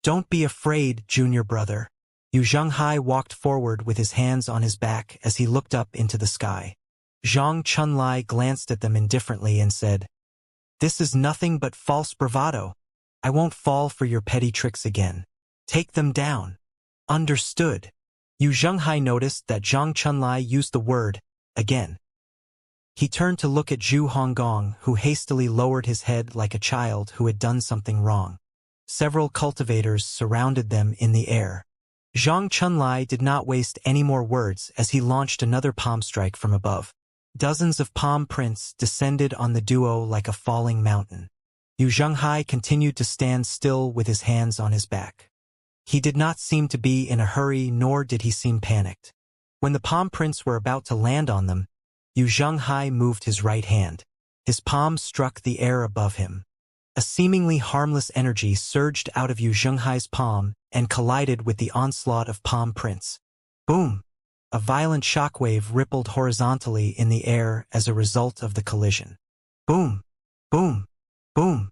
Don't be afraid, junior brother. Yu Zhenghai walked forward with his hands on his back as he looked up into the sky. Zhang Chunlai glanced at them indifferently and said, "This is nothing but false bravado. I won't fall for your petty tricks again. Take them down." Understood. Yu Zhenghai noticed that Zhang Chunlai used the word, again. He turned to look at Zhu Honggong, who hastily lowered his head like a child who had done something wrong. Several cultivators surrounded them in the air. Zhang Chunlai did not waste any more words as he launched another palm strike from above. Dozens of palm prints descended on the duo like a falling mountain. Yu Zhenghai continued to stand still with his hands on his back. He did not seem to be in a hurry, nor did he seem panicked. When the palm prints were about to land on them, Yu Zhenghai moved his right hand. His palm struck the air above him. A seemingly harmless energy surged out of Yu Zhenghai's palm and collided with the onslaught of palm prints. Boom! A violent shockwave rippled horizontally in the air as a result of the collision. Boom! Boom! Boom!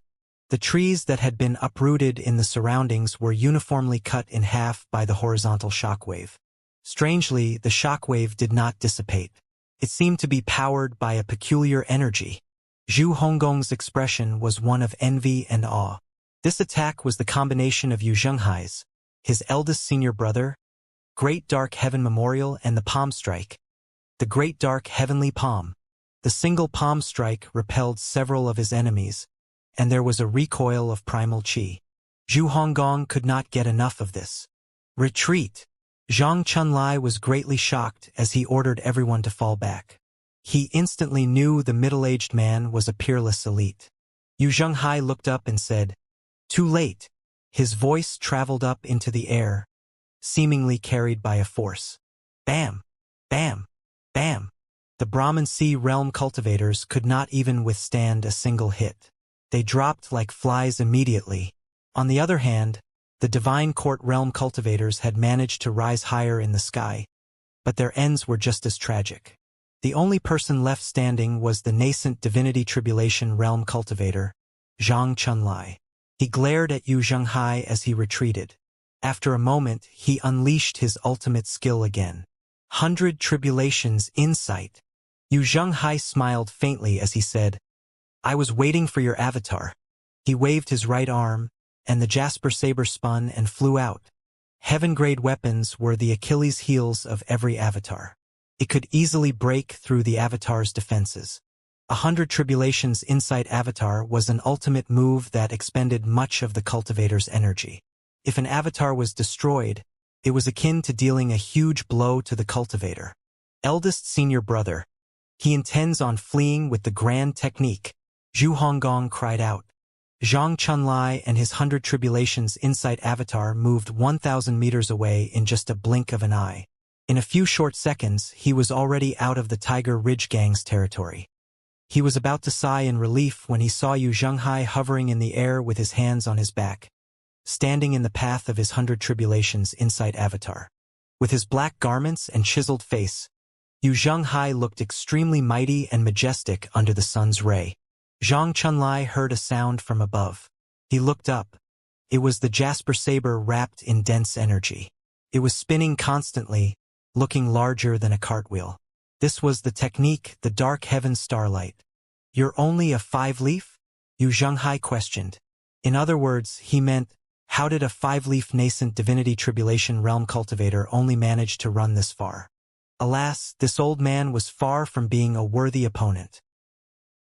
The trees that had been uprooted in the surroundings were uniformly cut in half by the horizontal shockwave. Strangely, the shockwave did not dissipate. It seemed to be powered by a peculiar energy. Zhu Honggong's expression was one of envy and awe. This attack was the combination of Yu Zhenghai's, his eldest senior brother, Great Dark Heaven Memorial, and the palm strike, the Great Dark Heavenly Palm. The single palm strike repelled several of his enemies, and there was a recoil of primal qi. Zhu Honggong could not get enough of this. Retreat! Zhang Chunlai was greatly shocked as he ordered everyone to fall back. He instantly knew the middle-aged man was a peerless elite. Yu Zhenghai looked up and said, "Too late." His voice traveled up into the air, seemingly carried by a force. Bam! Bam! Bam! The Brahmin Sea realm cultivators could not even withstand a single hit. They dropped like flies immediately. On the other hand, the Divine Court realm cultivators had managed to rise higher in the sky, but their ends were just as tragic. The only person left standing was the nascent Divinity Tribulation realm cultivator, Zhang Chunlai. He glared at Yu Zhenghai as he retreated. After a moment, he unleashed his ultimate skill again. 100 Tribulations Insight. Yu Zhenghai smiled faintly as he said, "I was waiting for your avatar." He waved his right arm, and the Jasper saber spun and flew out. Heaven-grade weapons were the Achilles heels of every avatar. It could easily break through the avatar's defenses. 100 Tribulations Insight avatar was an ultimate move that expended much of the cultivator's energy. If an avatar was destroyed, it was akin to dealing a huge blow to the cultivator. Eldest senior brother, He intends on fleeing with the grand technique, Zhu Honggong cried out. Zhang Chunlai and his 100 Tribulations Insight avatar moved 1,000 meters away in just a blink of an eye. In a few short seconds, he was already out of the Tiger Ridge Gang's territory. He was about to sigh in relief when he saw Yu Zhenghai hovering in the air with his hands on his back, standing in the path of his 100 Tribulations Insight avatar. With his black garments and chiseled face, Yu Zhenghai looked extremely mighty and majestic under the sun's ray. Zhang Chunlai heard a sound from above. He looked up. It was the Jasper saber wrapped in dense energy. It was spinning constantly, looking larger than a cartwheel. This was the technique, the Dark Heaven Starlight. You're only a 5-leaf? Yu Zhenghai questioned. In other words, he meant, how did a 5-leaf nascent divinity tribulation realm cultivator only manage to run this far? Alas, this old man was far from being a worthy opponent.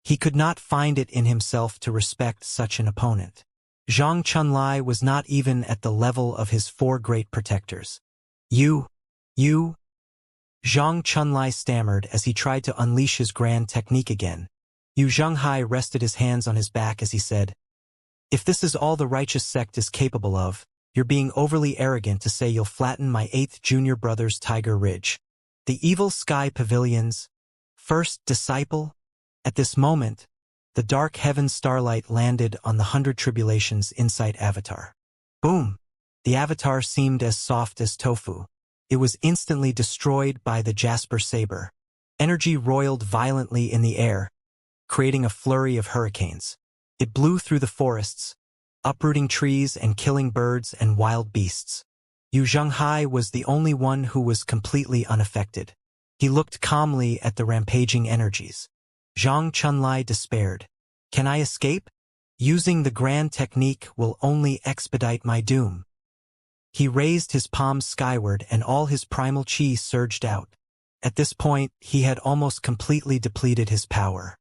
He could not find it in himself to respect such an opponent. Zhang Chunlai was not even at the level of his 4 great protectors. You. Zhang Chunlai stammered as he tried to unleash his grand technique again. Yu Zhenghai rested his hands on his back as he said, if this is all the righteous sect is capable of, you're being overly arrogant to say you'll flatten my 8th junior brother's Tiger Ridge. The Evil Sky Pavilion's first disciple? At this moment, the Dark Heaven Starlight landed on the 100 Tribulations Insight avatar. Boom! The avatar seemed as soft as tofu. It was instantly destroyed by the Jasper saber. Energy roiled violently in the air, creating a flurry of hurricanes. It blew through the forests, uprooting trees and killing birds and wild beasts. Yu Zhenghai was the only one who was completely unaffected. He looked calmly at the rampaging energies. Zhang Chunlai despaired. Can I escape? Using the grand technique will only expedite my doom. He raised his palms skyward and all his primal chi surged out. At this point, he had almost completely depleted his power.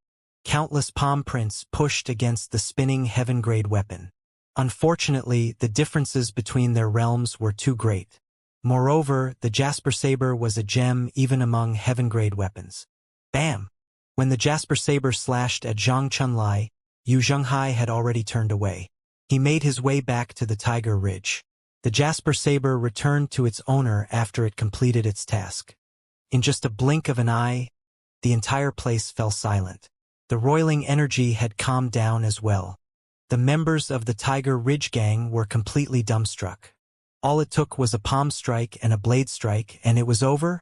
Countless palm prints pushed against the spinning heaven-grade weapon. Unfortunately, the differences between their realms were too great. Moreover, the Jasper saber was a gem even among heaven-grade weapons. Bam! When the Jasper saber slashed at Zhang Chunlai, Yu Zhenghai had already turned away. He made his way back to the Tiger Ridge. The Jasper saber returned to its owner after it completed its task. In just a blink of an eye, the entire place fell silent. The roiling energy had calmed down as well. The members of the Tiger Ridge gang were completely dumbstruck. All it took was a palm strike and a blade strike, and it was over.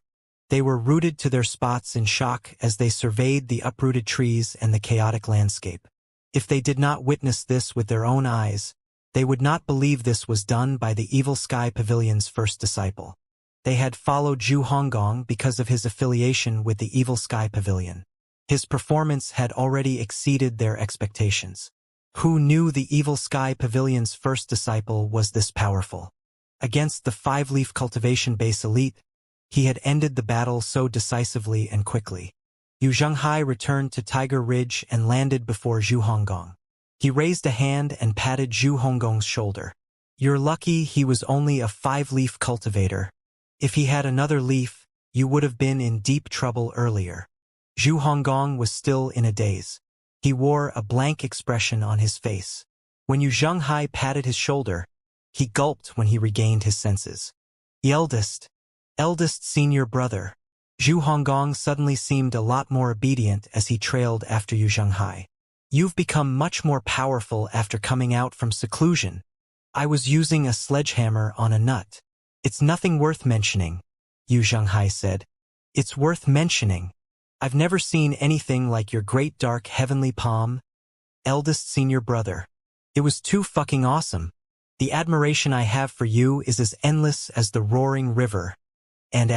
They were rooted to their spots in shock as they surveyed the uprooted trees and the chaotic landscape. If they did not witness this with their own eyes, they would not believe this was done by the Evil Sky Pavilion's first disciple. They had followed Zhu Honggong because of his affiliation with the Evil Sky Pavilion. His performance had already exceeded their expectations. Who knew the Evil Sky Pavilion's first disciple was this powerful? Against the 5-leaf cultivation base elite, he had ended the battle so decisively and quickly. Yu Zhenghai returned to Tiger Ridge and landed before Zhu Honggong. He raised a hand and patted Zhu Honggong's shoulder. You're lucky he was only a 5-leaf cultivator. If he had another leaf, you would have been in deep trouble earlier. Zhu Honggong was still in a daze. He wore a blank expression on his face. When Yu Zhenghai patted his shoulder, he gulped when he regained his senses. Eldest senior brother. Zhu Honggong suddenly seemed a lot more obedient as he trailed after Yu Zhenghai. You've become much more powerful after coming out from seclusion. I was using a sledgehammer on a nut. It's nothing worth mentioning, Yu Zhenghai said. It's worth mentioning. I've never seen anything like your great dark heavenly palm, eldest senior brother. It was too fucking awesome. The admiration I have for you is as endless as the roaring river. And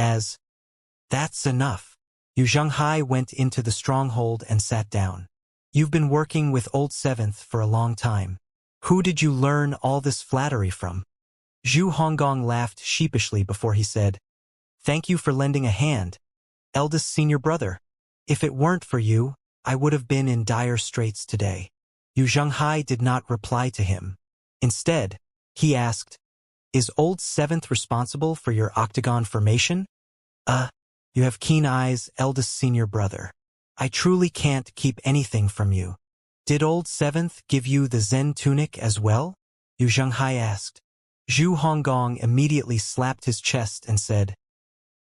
that's enough. Yu Zhenghai went into the stronghold and sat down. You've been working with Old Seventh for a long time. Who did you learn all this flattery from? Zhu Honggong laughed sheepishly before he said, Thank you for lending a hand, eldest senior brother. If it weren't for you, I would have been in dire straits today. Yu Zhenghai did not reply to him. Instead, he asked, Is Old Seventh responsible for your octagon formation? You have keen eyes, eldest senior brother. I truly can't keep anything from you. Did old Seventh give you the Zen tunic as well? Yu Zhenghai asked. Zhu Honggong immediately slapped his chest and said,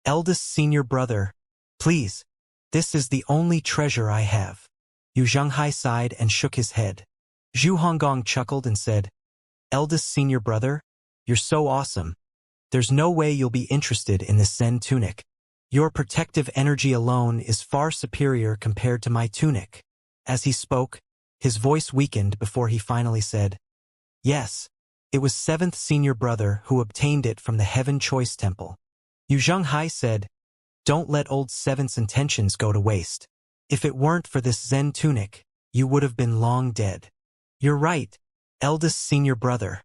Eldest senior brother, please, this is the only treasure I have. Yu Zhenghai sighed and shook his head. Zhu Honggong chuckled and said, Eldest senior brother, you're so awesome. There's no way you'll be interested in this Zen tunic. Your protective energy alone is far superior compared to my tunic. As he spoke, his voice weakened before he finally said, Yes, it was seventh senior brother who obtained it from the Heaven Choice Temple. Yu Zhenghai said, Don't let old Seventh's intentions go to waste. If it weren't for this Zen tunic, you would have been long dead. You're right, eldest senior brother.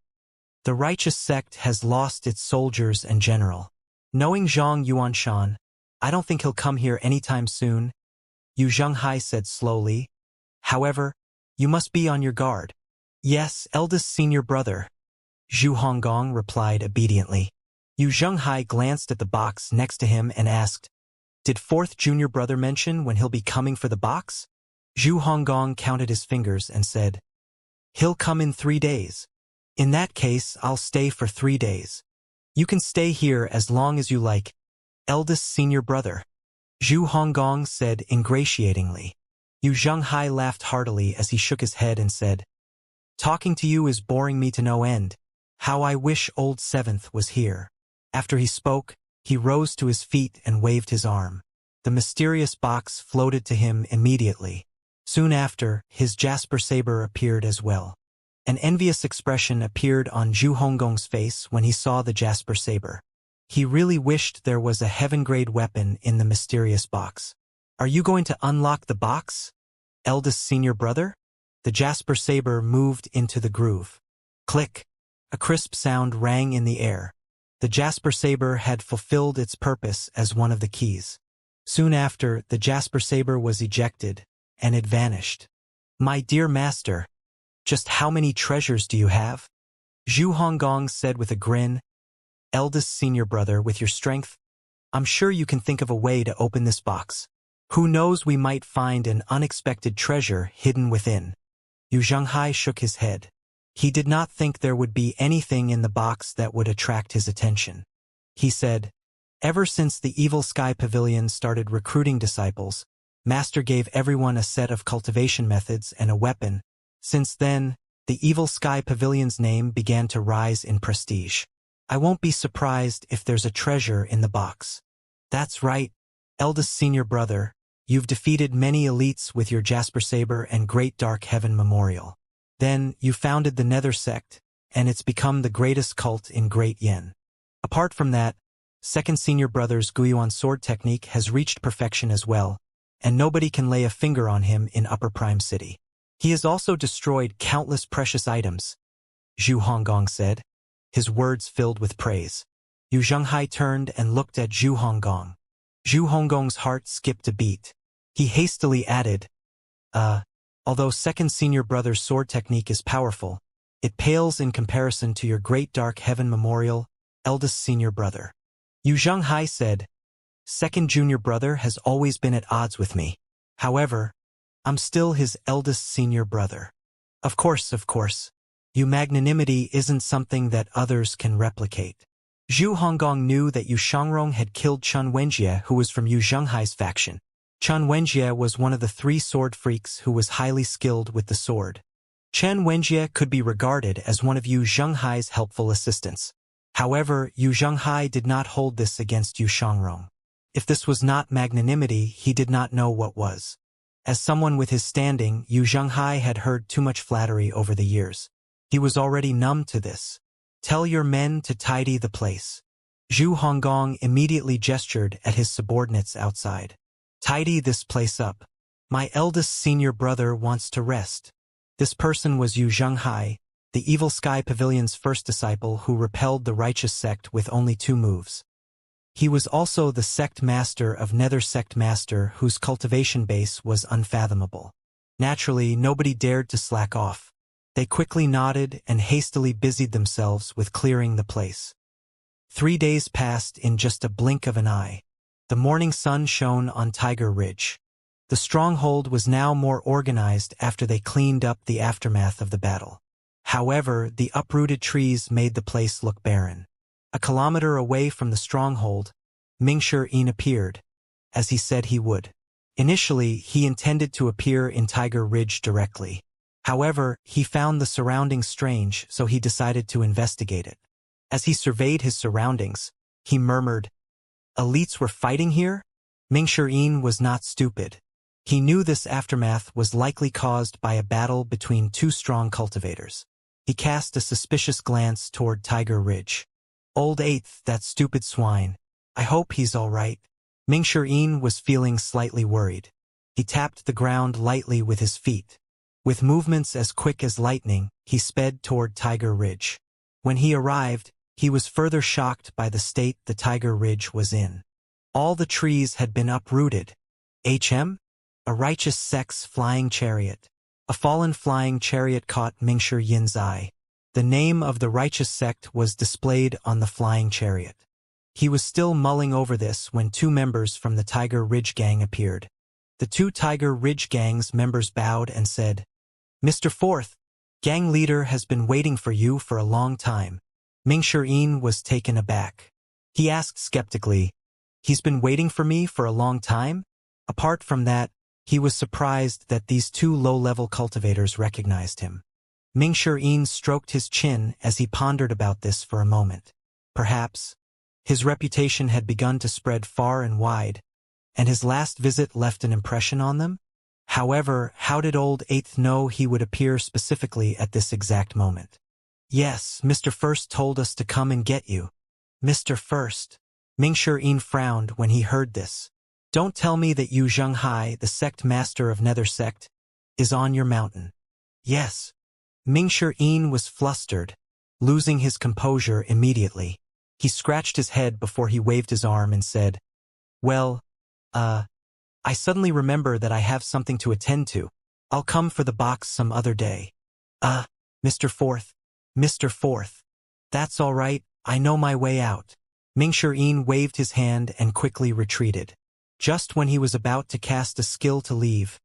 The righteous sect has lost its soldiers and general. Knowing Zhang Yuanshan, I don't think he'll come here anytime soon, Yu Zhenghai said slowly. However, you must be on your guard. Yes, eldest senior brother, Zhu Honggong replied obediently. Yu Zhenghai glanced at the box next to him and asked, Did fourth junior brother mention when he'll be coming for the box? Zhu Honggong counted his fingers and said, He'll come in 3 days. In that case, I'll stay for 3 days. You can stay here as long as you like, eldest senior brother, Zhu Honggong said ingratiatingly. Yu Zhenghai laughed heartily as he shook his head and said, Talking to you is boring me to no end. How I wish old Seventh was here. After he spoke, he rose to his feet and waved his arm. The mysterious box floated to him immediately. Soon after, his jasper saber appeared as well. An envious expression appeared on Zhu Honggong's face when he saw the jasper saber. He really wished there was a heaven-grade weapon in the mysterious box. Are you going to unlock the box, eldest senior brother? The jasper saber moved into the groove. Click! A crisp sound rang in the air. The jasper saber had fulfilled its purpose as one of the keys. Soon after, the jasper saber was ejected, and it vanished. My dear master, just how many treasures do you have? Zhu Honggong said with a grin. Eldest senior brother, with your strength, I'm sure you can think of a way to open this box. Who knows, we might find an unexpected treasure hidden within. Yu Zhenghai shook his head. He did not think there would be anything in the box that would attract his attention. He said, Ever since the Evil Sky Pavilion started recruiting disciples, Master gave everyone a set of cultivation methods and a weapon. Since then, the Evil Sky Pavilion's name began to rise in prestige. I won't be surprised if there's a treasure in the box. That's right, eldest senior brother, you've defeated many elites with your Jasper Saber and Great Dark Heaven Memorial. Then, you founded the Nether Sect, and it's become the greatest cult in Great Yen. Apart from that, second senior brother's Guiyuan sword technique has reached perfection as well, and nobody can lay a finger on him in Upper Prime City. He has also destroyed countless precious items, Zhu Honggong said, his words filled with praise. Yu Zhenghai turned and looked at Zhu Honggong. Zhu Honggong's heart skipped a beat. He hastily added, Although second senior brother's sword technique is powerful, it pales in comparison to your Great Dark Heaven Memorial, eldest senior brother. Yu Zhenghai said, Second junior brother has always been at odds with me. However, I'm still his eldest senior brother. Of course. Your magnanimity isn't something that others can replicate. Zhu Honggong knew that Yu Shangrong had killed Chen Wenjie, who was from Yu Zhenghai's faction. Chen Wenjie was one of the 3 sword freaks who was highly skilled with the sword. Chen Wenjie could be regarded as one of Yu Zhenghai's helpful assistants. However, Yu Zhenghai did not hold this against Yu Shangrong. If this was not magnanimity, he did not know what was. As someone with his standing, Yu Zhenghai had heard too much flattery over the years. He was already numb to this. Tell your men to tidy the place. Zhu Honggong immediately gestured at his subordinates outside. Tidy this place up. My eldest senior brother wants to rest. This person was Yu Zhenghai, the Evil Sky Pavilion's first disciple who repelled the righteous sect with only 2 moves. He was also the sect master of Nether Sect Master, whose cultivation base was unfathomable. Naturally, nobody dared to slack off. They quickly nodded and hastily busied themselves with clearing the place. 3 days passed in just a blink of an eye. The morning sun shone on Tiger Ridge. The stronghold was now more organized after they cleaned up the aftermath of the battle. However, the uprooted trees made the place look barren. A kilometer away from the stronghold, Mingshi appeared, as he said he would. Initially, he intended to appear in Tiger Ridge directly. However, he found the surroundings strange, so he decided to investigate it. As he surveyed his surroundings, he murmured, "Elites were fighting here?" Mingshi was not stupid. He knew this aftermath was likely caused by a battle between two strong cultivators. He cast a suspicious glance toward Tiger Ridge. "Old Eighth, that stupid swine. I hope he's all right." Mingshi was feeling slightly worried. He tapped the ground lightly with his feet. With movements as quick as lightning, he sped toward Tiger Ridge. When he arrived, he was further shocked by the state the Tiger Ridge was in. All the trees had been uprooted. A righteous sect's flying chariot. A fallen flying chariot caught Mingshi eye. The name of the righteous sect was displayed on the flying chariot. He was still mulling over this when two members from the Tiger Ridge gang appeared. The two Tiger Ridge gang's members bowed and said, "Mr. Fourth, gang leader has been waiting for you for a long time." Mingshi was taken aback. He asked skeptically, "He's been waiting for me for a long time?" Apart from that, he was surprised that these two low-level cultivators recognized him. Mingshi stroked his chin as he pondered about this for a moment. Perhaps his reputation had begun to spread far and wide, and his last visit left an impression on them? However, how did Old Eighth know he would appear specifically at this exact moment? "Yes, Mr. First told us to come and get you." "Mr. First?" Mingshi frowned when he heard this. "Don't tell me that Yu Zhenghai, the sect master of Nether Sect, is on your mountain." "Yes." Mingshi was flustered, losing his composure immediately. He scratched his head before he waved his arm and said, "Well, I suddenly remember that I have something to attend to. I'll come for the box some other day." Mr. Fourth. Mr. Fourth. "That's all right, I know my way out." Mingshi waved his hand and quickly retreated. Just when he was about to cast a skill to leave,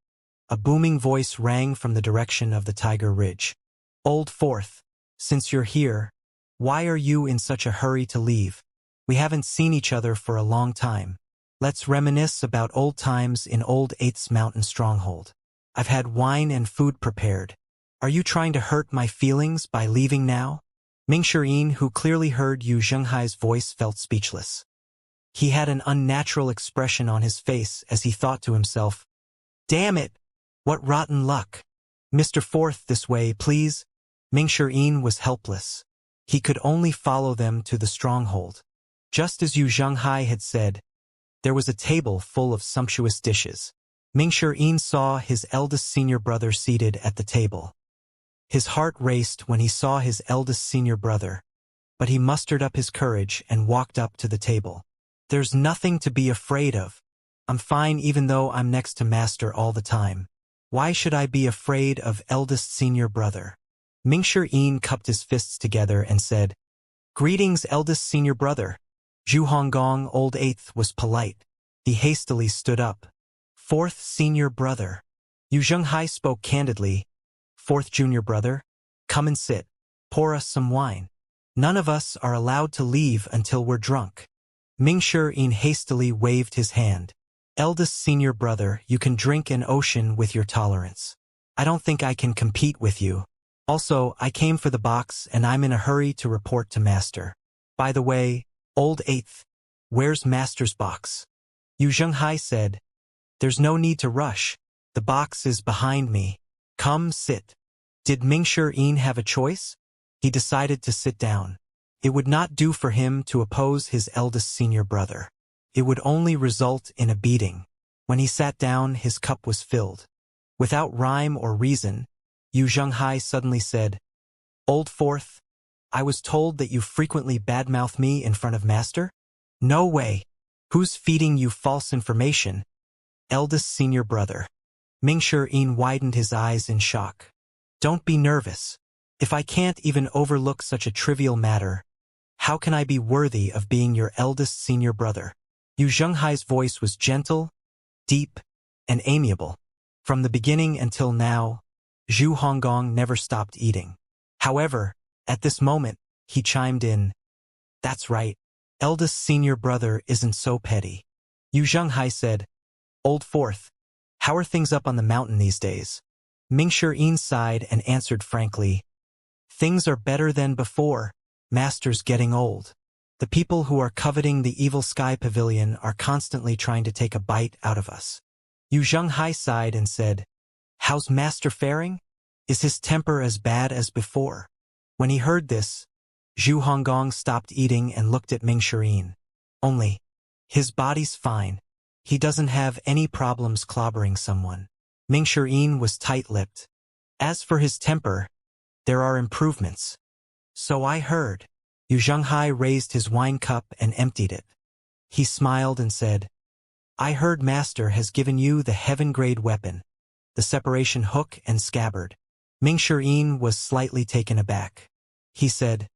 a booming voice rang from the direction of the Tiger Ridge. "Old Fourth, since you're here, why are you in such a hurry to leave? We haven't seen each other for a long time. Let's reminisce about old times in Old Eighth's mountain stronghold. I've had wine and food prepared. Are you trying to hurt my feelings by leaving now?" Mingshi, who clearly heard Yu Zhenghai's voice, felt speechless. He had an unnatural expression on his face as he thought to himself, "Damn it! What rotten luck! Mr. Fourth, this way, please." Mingshi was helpless. He could only follow them to the stronghold. Just as Yu Zhenghai had said, there was a table full of sumptuous dishes. Mingshi saw his eldest senior brother seated at the table. His heart raced when he saw his eldest senior brother, but he mustered up his courage and walked up to the table. "There's nothing to be afraid of. I'm fine even though I'm next to Master all the time. Why should I be afraid of eldest senior brother?" Mingshi cupped his fists together and said, "Greetings, eldest senior brother." Zhu Honggong, Old Eighth, was polite. He hastily stood up. "Fourth senior brother." Yu Zhenghai spoke candidly. "Fourth junior brother, come and sit. Pour us some wine. None of us are allowed to leave until we're drunk." Mingshi hastily waved his hand. "Eldest senior brother, you can drink an ocean with your tolerance. I don't think I can compete with you. Also, I came for the box and I'm in a hurry to report to Master. By the way, Old Eighth, where's Master's box?" Yu Zhenghai said, "There's no need to rush. The box is behind me. Come sit." Did Mingshi have a choice? He decided to sit down. It would not do for him to oppose his eldest senior brother. It would only result in a beating. When he sat down, his cup was filled. Without rhyme or reason, Yu Zhenghai suddenly said, "Old Fourth, I was told that you frequently badmouth me in front of Master?" "No way. Who's feeding you false information?" "Eldest senior brother." Mingshi widened his eyes in shock. "Don't be nervous. If I can't even overlook such a trivial matter, how can I be worthy of being your eldest senior brother?" Yu Zhenghai's voice was gentle, deep, and amiable. From the beginning until now, Zhu Honggong never stopped eating. However, at this moment, he chimed in, "That's right. Eldest senior brother isn't so petty." Yu Zhenghai said, "Old Fourth, how are things up on the mountain these days?" Ming Shiyin sighed and answered frankly, "Things are better than before. Master's getting old. The people who are coveting the evil sky pavilion are constantly trying to take a bite out of us." Yu Zhenghai sighed and said, "How's Master faring? Is his temper as bad as before?" When he heard this, Zhu Honggong stopped eating and looked at Ming Shiyin. "Only, his body's fine. He doesn't have any problems clobbering someone." Ming Shiyin was tight-lipped. "As for his temper, there are improvements." "So I heard." Yu Zhenghai raised his wine cup and emptied it. He smiled and said, "I heard Master has given you the heaven-grade weapon, the separation hook and scabbard." Ming Shiyin was slightly taken aback. He said,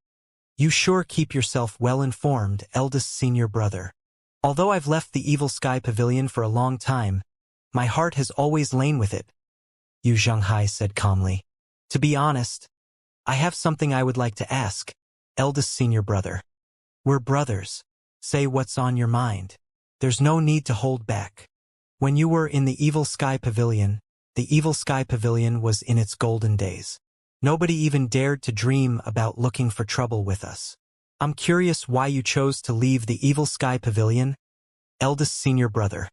"You sure keep yourself well-informed, eldest senior brother. Although I've left the evil sky pavilion for a long time, my heart has always lain with it," Yu Zhenghai said calmly. "To be honest, I have something I would like to ask, eldest senior brother. We're brothers. Say what's on your mind. There's no need to hold back. When you were in the evil sky pavilion was in its golden days. Nobody even dared to dream about looking for trouble with us. I'm curious why you chose to leave the evil sky pavilion, eldest senior brother."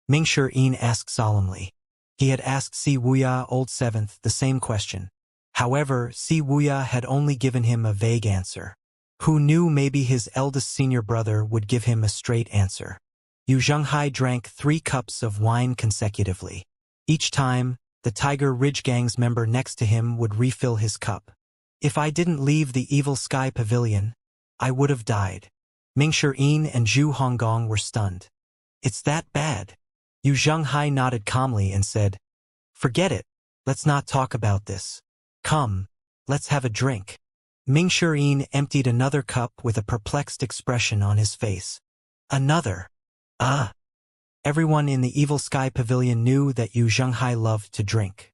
Ming Shiyin asked solemnly. He had asked Si Wuya, old seventh, the same question. However, Si Wuya had only given him a vague answer. Who knew, maybe his eldest senior brother would give him a straight answer. Yu Zhenghai drank 3 cups of wine consecutively. Each time, the Tiger Ridge Gang's member next to him would refill his cup. "If I didn't leave the evil sky pavilion, I would have died." Ming Shiyin and Zhu Honggong were stunned. "It's that bad?" Yu Zhenghai nodded calmly and said, "Forget it. Let's not talk about this. Come, let's have a drink." Ming Shiyin emptied another cup with a perplexed expression on his face. "Another? Everyone in the evil sky pavilion knew that Yu Zhenghai loved to drink.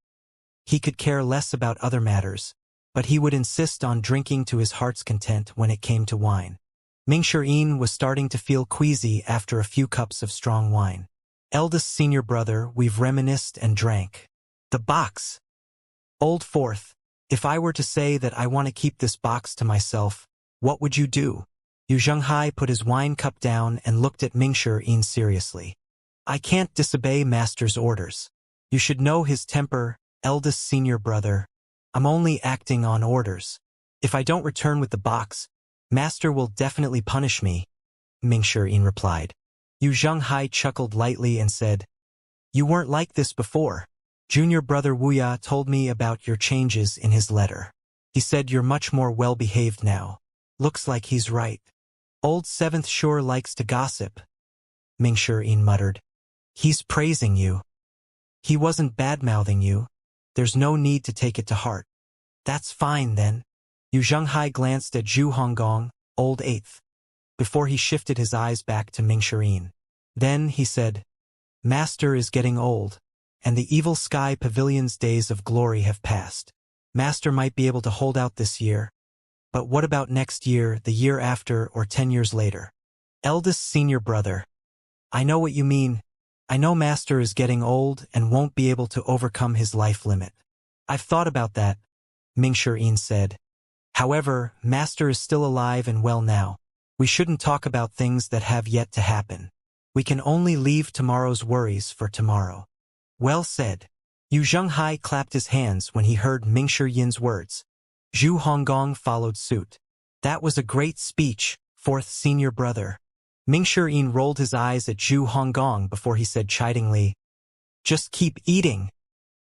He could care less about other matters, but he would insist on drinking to his heart's content when it came to wine. Ming Shiyin was starting to feel queasy after a few cups of strong wine. "Eldest senior brother, we've reminisced and drank. The box. Old Fourth, if I were to say that I want to keep this box to myself, what would you do?" Yu Zhenghai put his wine cup down and looked at Ming Shiyin seriously. "I can't disobey Master's orders. You should know his temper, eldest senior brother. I'm only acting on orders. If I don't return with the box, Master will definitely punish me," Ming Shiyin replied. Yu Zhenghai chuckled lightly and said, "You weren't like this before. Junior brother Wuya told me about your changes in his letter. He said you're much more well-behaved now. Looks like he's right." "Old seventh sure likes to gossip," Ming Shiyin muttered. "He's praising you. He wasn't bad-mouthing you. There's no need to take it to heart." "That's fine then." Yu Zhenghai glanced at Zhu Honggong, old eighth, before he shifted his eyes back to Ming Shiyin. Then he said, "Master is getting old, and the evil sky pavilion's days of glory have passed. Master might be able to hold out this year, but what about next year, the year after, or 10 years later?" "Eldest senior brother, I know what you mean. I know Master is getting old and won't be able to overcome his life limit. I've thought about that," Ming Shiyin said. "However, Master is still alive and well now. We shouldn't talk about things that have yet to happen. We can only leave tomorrow's worries for tomorrow." "Well said." Yu Zhenghai clapped his hands when he heard Ming Shiyin's words. Zhu Honggong followed suit. "That was a great speech, fourth senior brother." Ming Shiyin rolled his eyes at Zhu Honggong before he said chidingly, "Just keep eating."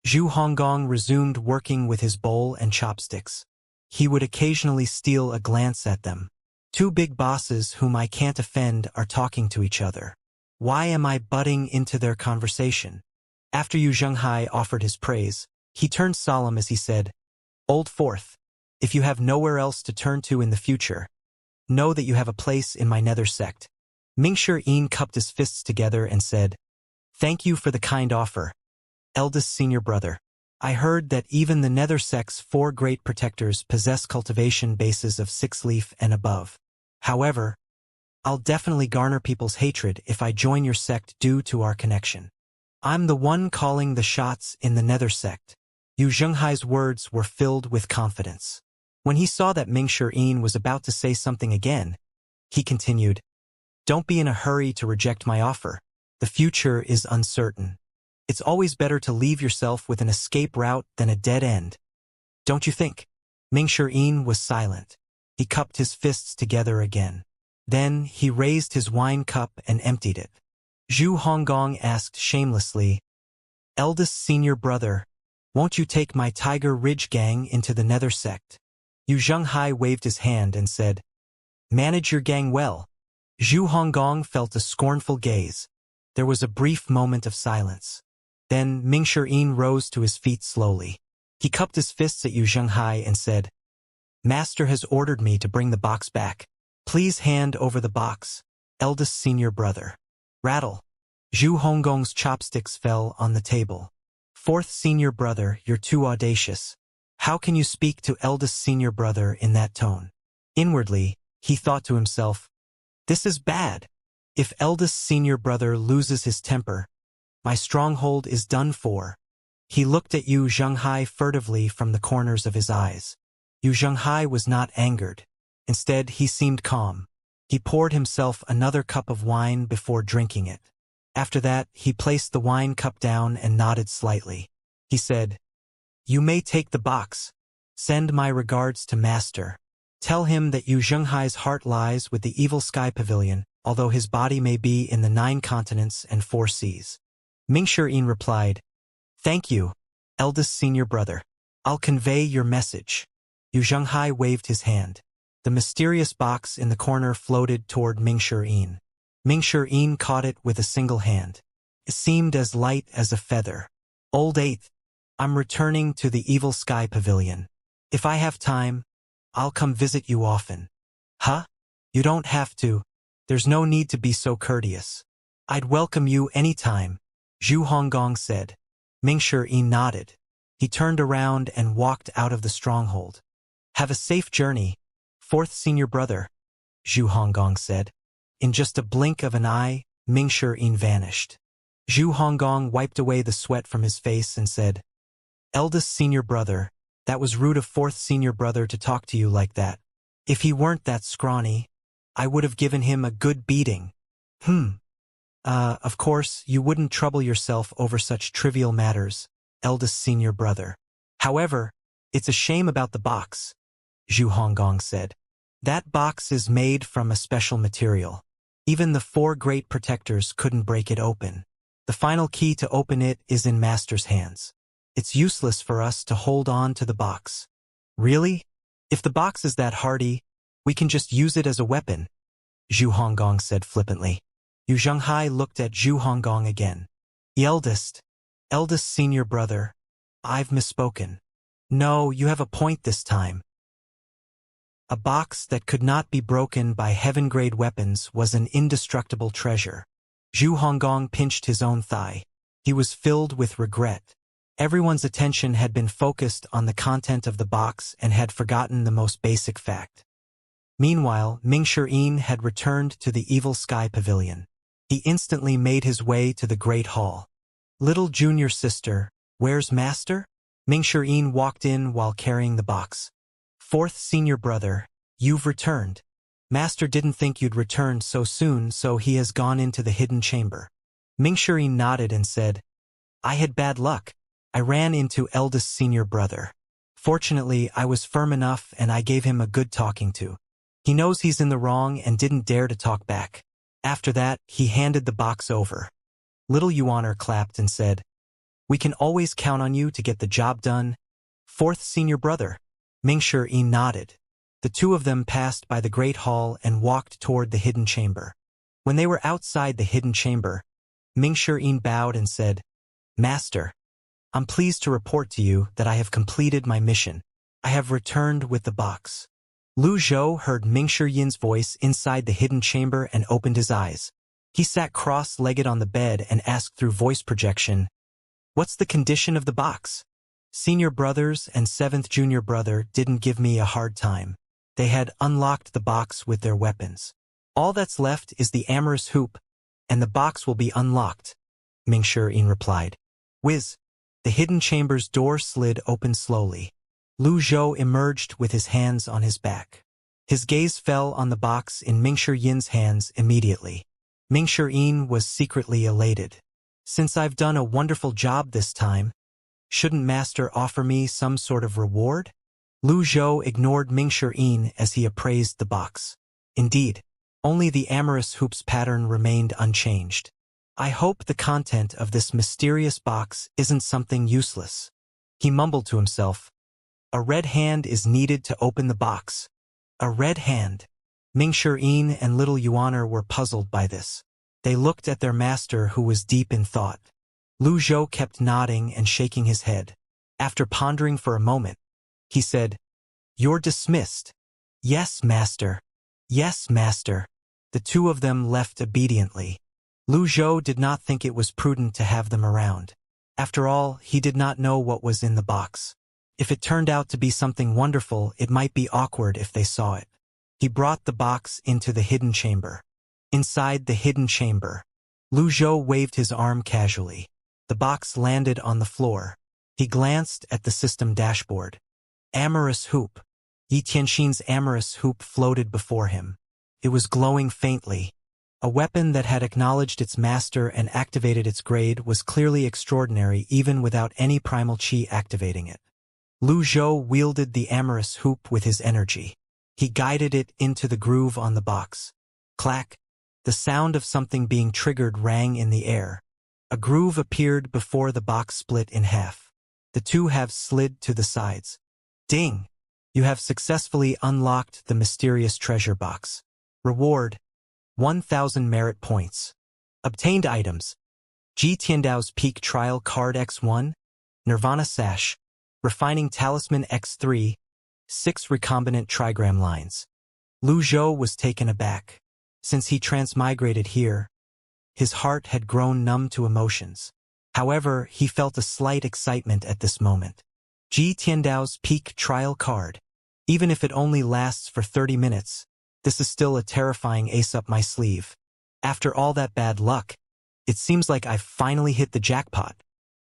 Zhu Honggong resumed working with his bowl and chopsticks. He would occasionally steal a glance at them. "Two big bosses whom I can't offend are talking to each other. Why am I butting into their conversation?" After Yu Zhenghai offered his praise, he turned solemn as he said, "Old Fourth, if you have nowhere else to turn to in the future, know that you have a place in my nether sect." Ming Shiyin cupped his fists together and said, Thank you for the kind offer, eldest senior brother. I heard that even the Nether Sect's 4 great protectors possess cultivation bases of 6 leaf and above. However, I'll definitely garner people's hatred if I join your sect due to our connection. I'm the one calling the shots in the Nether Sect. Yu Zhenghai's words were filled with confidence. When he saw that Ming-Shi was about to say something again, he continued, Don't be in a hurry to reject my offer. The future is uncertain. It's always better to leave yourself with an escape route than a dead end. Don't you think? Ming-Shi was silent. He cupped his fists together again. Then he raised his wine cup and emptied it. Zhu Honggong asked shamelessly, Eldest senior brother, won't you take my Tiger Ridge gang into the Nether Sect? Yu Zhenghai waved his hand and said, Manage your gang well. Zhu Honggong felt a scornful gaze. There was a brief moment of silence. Then Ming-Shi rose to his feet slowly. He cupped his fists at Yu Zhenghai and said, Master has ordered me to bring the box back. Please hand over the box, eldest senior brother. Rattle. Zhu Honggong's chopsticks fell on the table. 4th senior brother, you're too audacious. How can you speak to eldest senior brother in that tone? Inwardly, he thought to himself, This is bad. If eldest senior brother loses his temper, my stronghold is done for. He looked at Yu Zhenghai furtively from the corners of his eyes. Yu Zhenghai was not angered. Instead, he seemed calm. He poured himself another cup of wine before drinking it. After that, he placed the wine cup down and nodded slightly. He said, You may take the box. Send my regards to Master. Tell him that Yu Zhenghai's heart lies with the Evil Sky Pavilion, although his body may be in the 9 continents and 4 seas. Ming-Shi replied, Thank you, eldest senior brother. I'll convey your message. Yu Zhenghai waved his hand. The mysterious box in the corner floated toward Ming-Shi. Ming-Shi caught it with a single hand. It seemed as light as a feather. Old 8th, I'm returning to the Evil Sky Pavilion. If I have time, I'll come visit you often. Huh? You don't have to. There's no need to be so courteous. I'd welcome you any time, Zhu Honggong said. Ming-Shi nodded. He turned around and walked out of the stronghold. Have a safe journey, 4th senior brother, Zhu Honggong said. In just a blink of an eye, Ming-Shi vanished. Zhu Honggong wiped away the sweat from his face and said, Eldest senior brother, that was rude of 4th senior brother to talk to you like that. If he weren't that scrawny, I would have given him a good beating. Of course, you wouldn't trouble yourself over such trivial matters, eldest senior brother. However, it's a shame about the box, Zhu Honggong said. That box is made from a special material. Even the 4 great protectors couldn't break it open. The final key to open it is in Master's hands. It's useless for us to hold on to the box. Really? If the box is that hardy, we can just use it as a weapon, Zhu Honggong said flippantly. Yu Zhenghai looked at Zhu Honggong again. Eldest senior brother, I've misspoken. No, you have a point this time. A box that could not be broken by heaven-grade weapons was an indestructible treasure. Zhu Honggong pinched his own thigh. He was filled with regret. Everyone's attention had been focused on the content of the box and had forgotten the most basic fact. Meanwhile, Ming-Shi had returned to the Evil Sky Pavilion. He instantly made his way to the Great Hall. Little junior sister, where's Master? Ming-Shi walked in while carrying the box. 4th senior brother, you've returned. Master didn't think you'd return so soon, so he has gone into the hidden chamber. Ming-Shi nodded and said, I had bad luck. I ran into eldest senior brother. Fortunately, I was firm enough and I gave him a good talking to. He knows he's in the wrong and didn't dare to talk back. After that, he handed the box over. Little Yuaner clapped and said, We can always count on you to get the job done. 4th senior brother. Ming-Shi nodded. The two of them passed by the Great Hall and walked toward the hidden chamber. When they were outside the hidden chamber, Ming-Shi bowed and said, Master, I'm pleased to report to you that I have completed my mission. I have returned with the box. Lu Zhou heard Ming-Shi's voice inside the hidden chamber and opened his eyes. He sat cross-legged on the bed and asked through voice projection, "What's the condition of the box?" Senior brothers and seventh junior brother didn't give me a hard time. They had unlocked the box with their weapons. All that's left is the amorous hoop, and the box will be unlocked, Mingshi replied. Whiz! The hidden chamber's door slid open slowly. Lu Zhou emerged with his hands on his back. His gaze fell on the box in Mingshi hands immediately. Mingshi was secretly elated. "Since I've done a wonderful job this time, shouldn't Master offer me some sort of reward?" Lu Zhou ignored Mingshi as he appraised the box. Indeed, only the amorous hoop's pattern remained unchanged. "I hope the content of this mysterious box isn't something useless," he mumbled to himself. "A red hand is needed to open the box." A red hand. Mingshi and little Yuaner were puzzled by this. They looked at their master, who was deep in thought. Lu Zhou kept nodding and shaking his head. After pondering for a moment, he said, "You're dismissed." "Yes, master. Yes, master." The two of them left obediently. Lu Zhou did not think it was prudent to have them around. After all, he did not know what was in the box. If it turned out to be something wonderful, it might be awkward if they saw it. He brought the box into the hidden chamber. Inside the hidden chamber, Lu Zhou waved his arm casually. The box landed on the floor. He glanced at the system dashboard. Amorous hoop. Yi Tianxin's amorous hoop floated before him. It was glowing faintly. A weapon that had acknowledged its master and activated its grade was clearly extraordinary even without any primal chi activating it. Lu Zhou wielded the amorous hoop with his energy. He guided it into the groove on the box. Clack! The sound of something being triggered rang in the air. A groove appeared before the box split in half. The two halves slid to the sides. Ding! You have successfully unlocked the mysterious treasure box. Reward: 1,000 merit points. Obtained items: Ji Tiandao's Peak Trial Card X1, Nirvana Sash, Refining Talisman X3, 6 recombinant trigram lines. Lu Zhou was taken aback. Since he transmigrated here, his heart had grown numb to emotions. However, he felt a slight excitement at this moment. Ji Tiandao's Peak Trial Card. Even if it only lasts for 30 minutes, this is still a terrifying ace up my sleeve. After all that bad luck, it seems like I've finally hit the jackpot.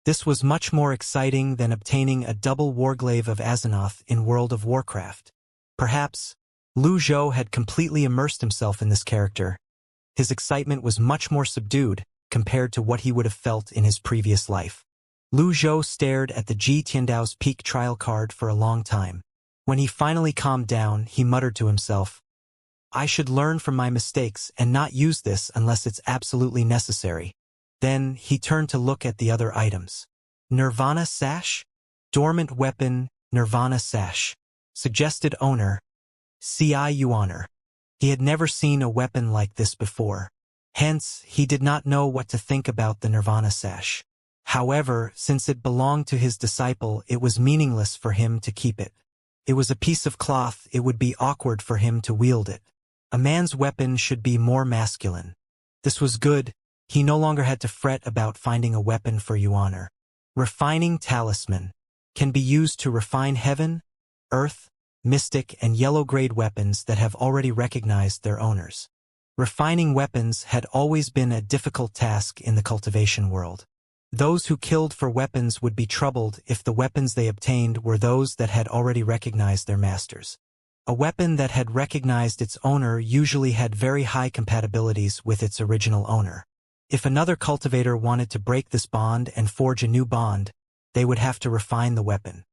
This was much more exciting than obtaining a double Warglaive of Azeroth in World of Warcraft. Perhaps, Lu Zhou had completely immersed himself in this character. His excitement was much more subdued compared to what he would have felt in his previous life. Lu Zhou stared at the Ji Tiandao's Peak Trial card for a long time. When he finally calmed down, he muttered to himself, "I should learn from my mistakes and not use this unless it's absolutely necessary." Then he turned to look at the other items. Nirvana Sash? Dormant Weapon, Nirvana Sash. Suggested owner, Ci Yuaner. He had never seen a weapon like this before. Hence, he did not know what to think about the Nirvana Sash. However, since it belonged to his disciple, it was meaningless for him to keep it. It was a piece of cloth, it would be awkward for him to wield it. A man's weapon should be more masculine. This was good. He no longer had to fret about finding a weapon for Yuaner. Refining Talisman. Can be used to refine heaven, earth, mystic, and yellow-grade weapons that have already recognized their owners. Refining weapons had always been a difficult task in the cultivation world. Those who killed for weapons would be troubled if the weapons they obtained were those that had already recognized their masters. A weapon that had recognized its owner usually had very high compatibilities with its original owner. If another cultivator wanted to break this bond and forge a new bond, they would have to refine the weapon.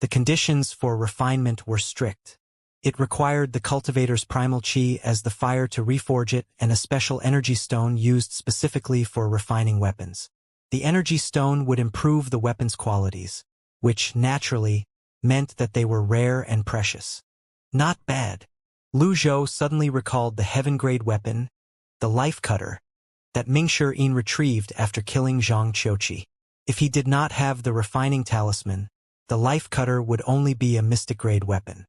The conditions for refinement were strict. It required the cultivator's primal chi as the fire to reforge it and a special energy stone used specifically for refining weapons. The energy stone would improve the weapon's qualities, which, naturally, meant that they were rare and precious. Not bad. Lu Zhou suddenly recalled the heaven-grade weapon, the Life Cutter, that Mingshi retrieved after killing Zhang Qiuqi. If he did not have the refining talisman, the Life Cutter would only be a mystic-grade weapon.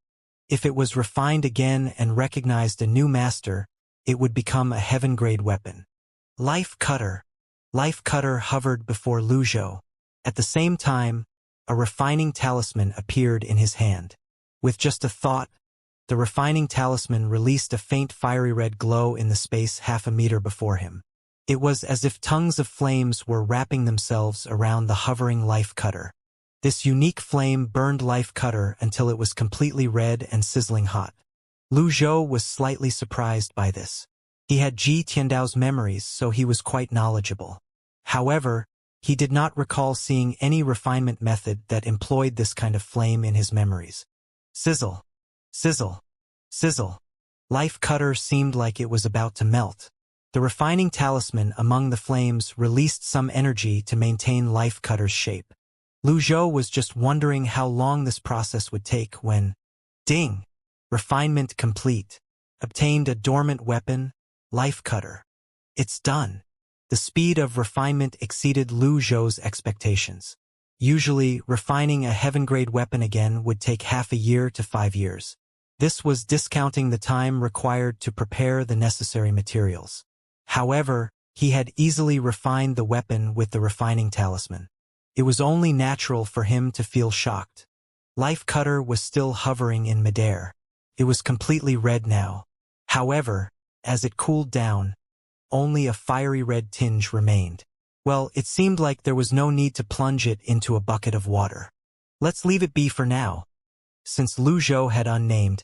If it was refined again and recognized a new master, it would become a heaven-grade weapon. Life Cutter. Life Cutter hovered before Luzhou. At the same time, a refining talisman appeared in his hand. With just a thought, the refining talisman released a faint fiery red glow in the space half a meter before him. It was as if tongues of flames were wrapping themselves around the hovering Life Cutter. This unique flame burned Life Cutter until it was completely red and sizzling hot. Luzhou was slightly surprised by this. He had Ji Tiandao's memories, so he was quite knowledgeable. However, he did not recall seeing any refinement method that employed this kind of flame in his memories. Sizzle. Sizzle. Sizzle. Life Cutter seemed like it was about to melt. The refining talisman among the flames released some energy to maintain Life Cutter's shape. Luzhou was just wondering how long this process would take when, ding! Refinement complete. Obtained a dormant weapon, Life Cutter. It's done. The speed of refinement exceeded Luzhou's expectations. Usually, refining a heaven-grade weapon again would take half a year to 5 years. This was discounting the time required to prepare the necessary materials. However, he had easily refined the weapon with the refining talisman. It was only natural for him to feel shocked. Life Cutter was still hovering in midair. It was completely red now. However, as it cooled down, only a fiery red tinge remained. Well, it seemed like there was no need to plunge it into a bucket of water. Let's leave it be for now. Since Luzhou had unnamed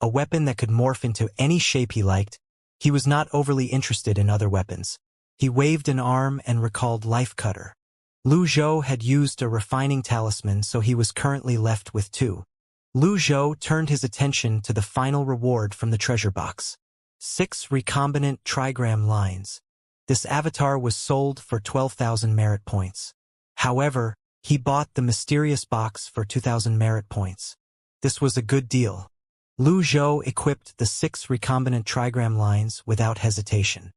a weapon that could morph into any shape he liked, he was not overly interested in other weapons. He waved an arm and recalled Life Cutter. Luzhou had used a refining talisman, so he was currently left with 2. Luzhou turned his attention to the final reward from the treasure box. 6 recombinant trigram lines. This avatar was sold for 12,000 merit points. However, he bought the mysterious box for 2,000 merit points. This was a good deal. Luzhou equipped the 6 recombinant trigram lines without hesitation.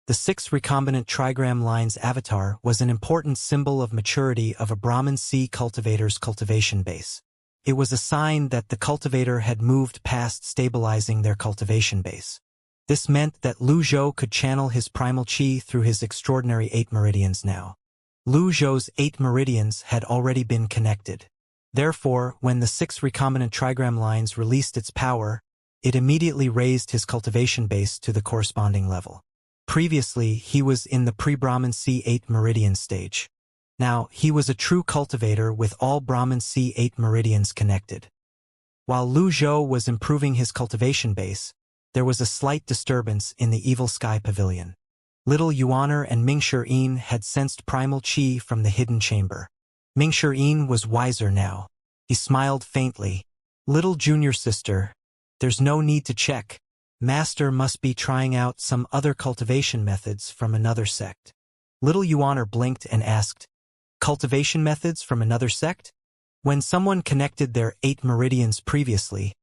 The 6 recombinant trigram lines avatar was an important symbol of maturity of a Brahmin Sea cultivator's cultivation base. It was a sign that the cultivator had moved past stabilizing their cultivation base. This meant that Luzhou could channel his primal qi through his extraordinary 8 meridians now. Luzhou's 8 meridians had already been connected. Therefore, when the 6 recombinant trigram lines released its power, it immediately raised his cultivation base to the corresponding level. Previously, he was in the pre-Brahmin Sea 8 meridian stage. Now, he was a true cultivator with all Brahmin Sea 8 meridians connected. While Luzhou was improving his cultivation base, there was a slight disturbance in the Evil Sky Pavilion. Little Yuaner and Mingshi had sensed primal qi from the hidden chamber. Mingshi was wiser now. He smiled faintly. Little junior sister, there's no need to check. Master must be trying out some other cultivation methods from another sect. Little Yuaner blinked and asked, cultivation methods from another sect? When someone connected their 8 meridians previously,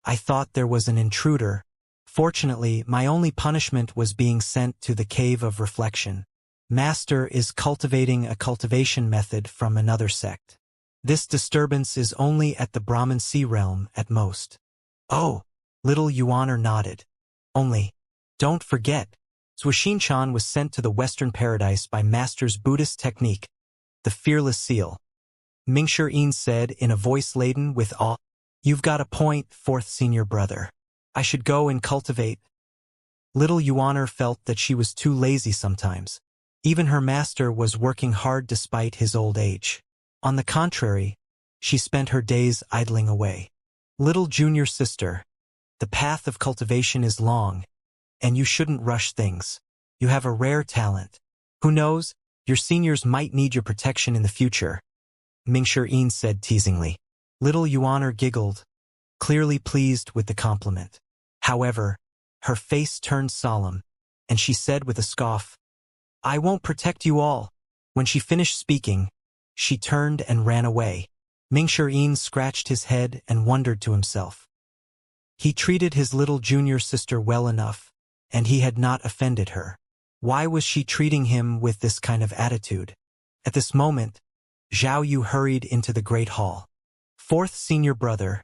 I thought there was an intruder. Fortunately, my only punishment was being sent to the Cave of Reflection. Master is cultivating a cultivation method from another sect. This disturbance is only at the Brahmin Sea realm at most. Oh, little Yuaner nodded. Only, don't forget, Xianxia was sent to the Western Paradise by Master's Buddhist technique, the Fearless Seal. Mingshi said in a voice laden with awe, you've got a point, 4th senior brother. I should go and cultivate. Little Yuaner felt that she was too lazy sometimes. Even her master was working hard despite his old age. On the contrary, she spent her days idling away. Little junior sister, the path of cultivation is long, and you shouldn't rush things. You have a rare talent. Who knows, your seniors might need your protection in the future, Mingshi said teasingly. Little Yuaner giggled, clearly pleased with the compliment. However, her face turned solemn, and she said with a scoff, I won't protect you all. When she finished speaking, she turned and ran away. Mingshi scratched his head and wondered to himself. He treated his little junior sister well enough, and he had not offended her. Why was she treating him with this kind of attitude? At this moment, Zhao Yu hurried into the great hall. 4th senior brother,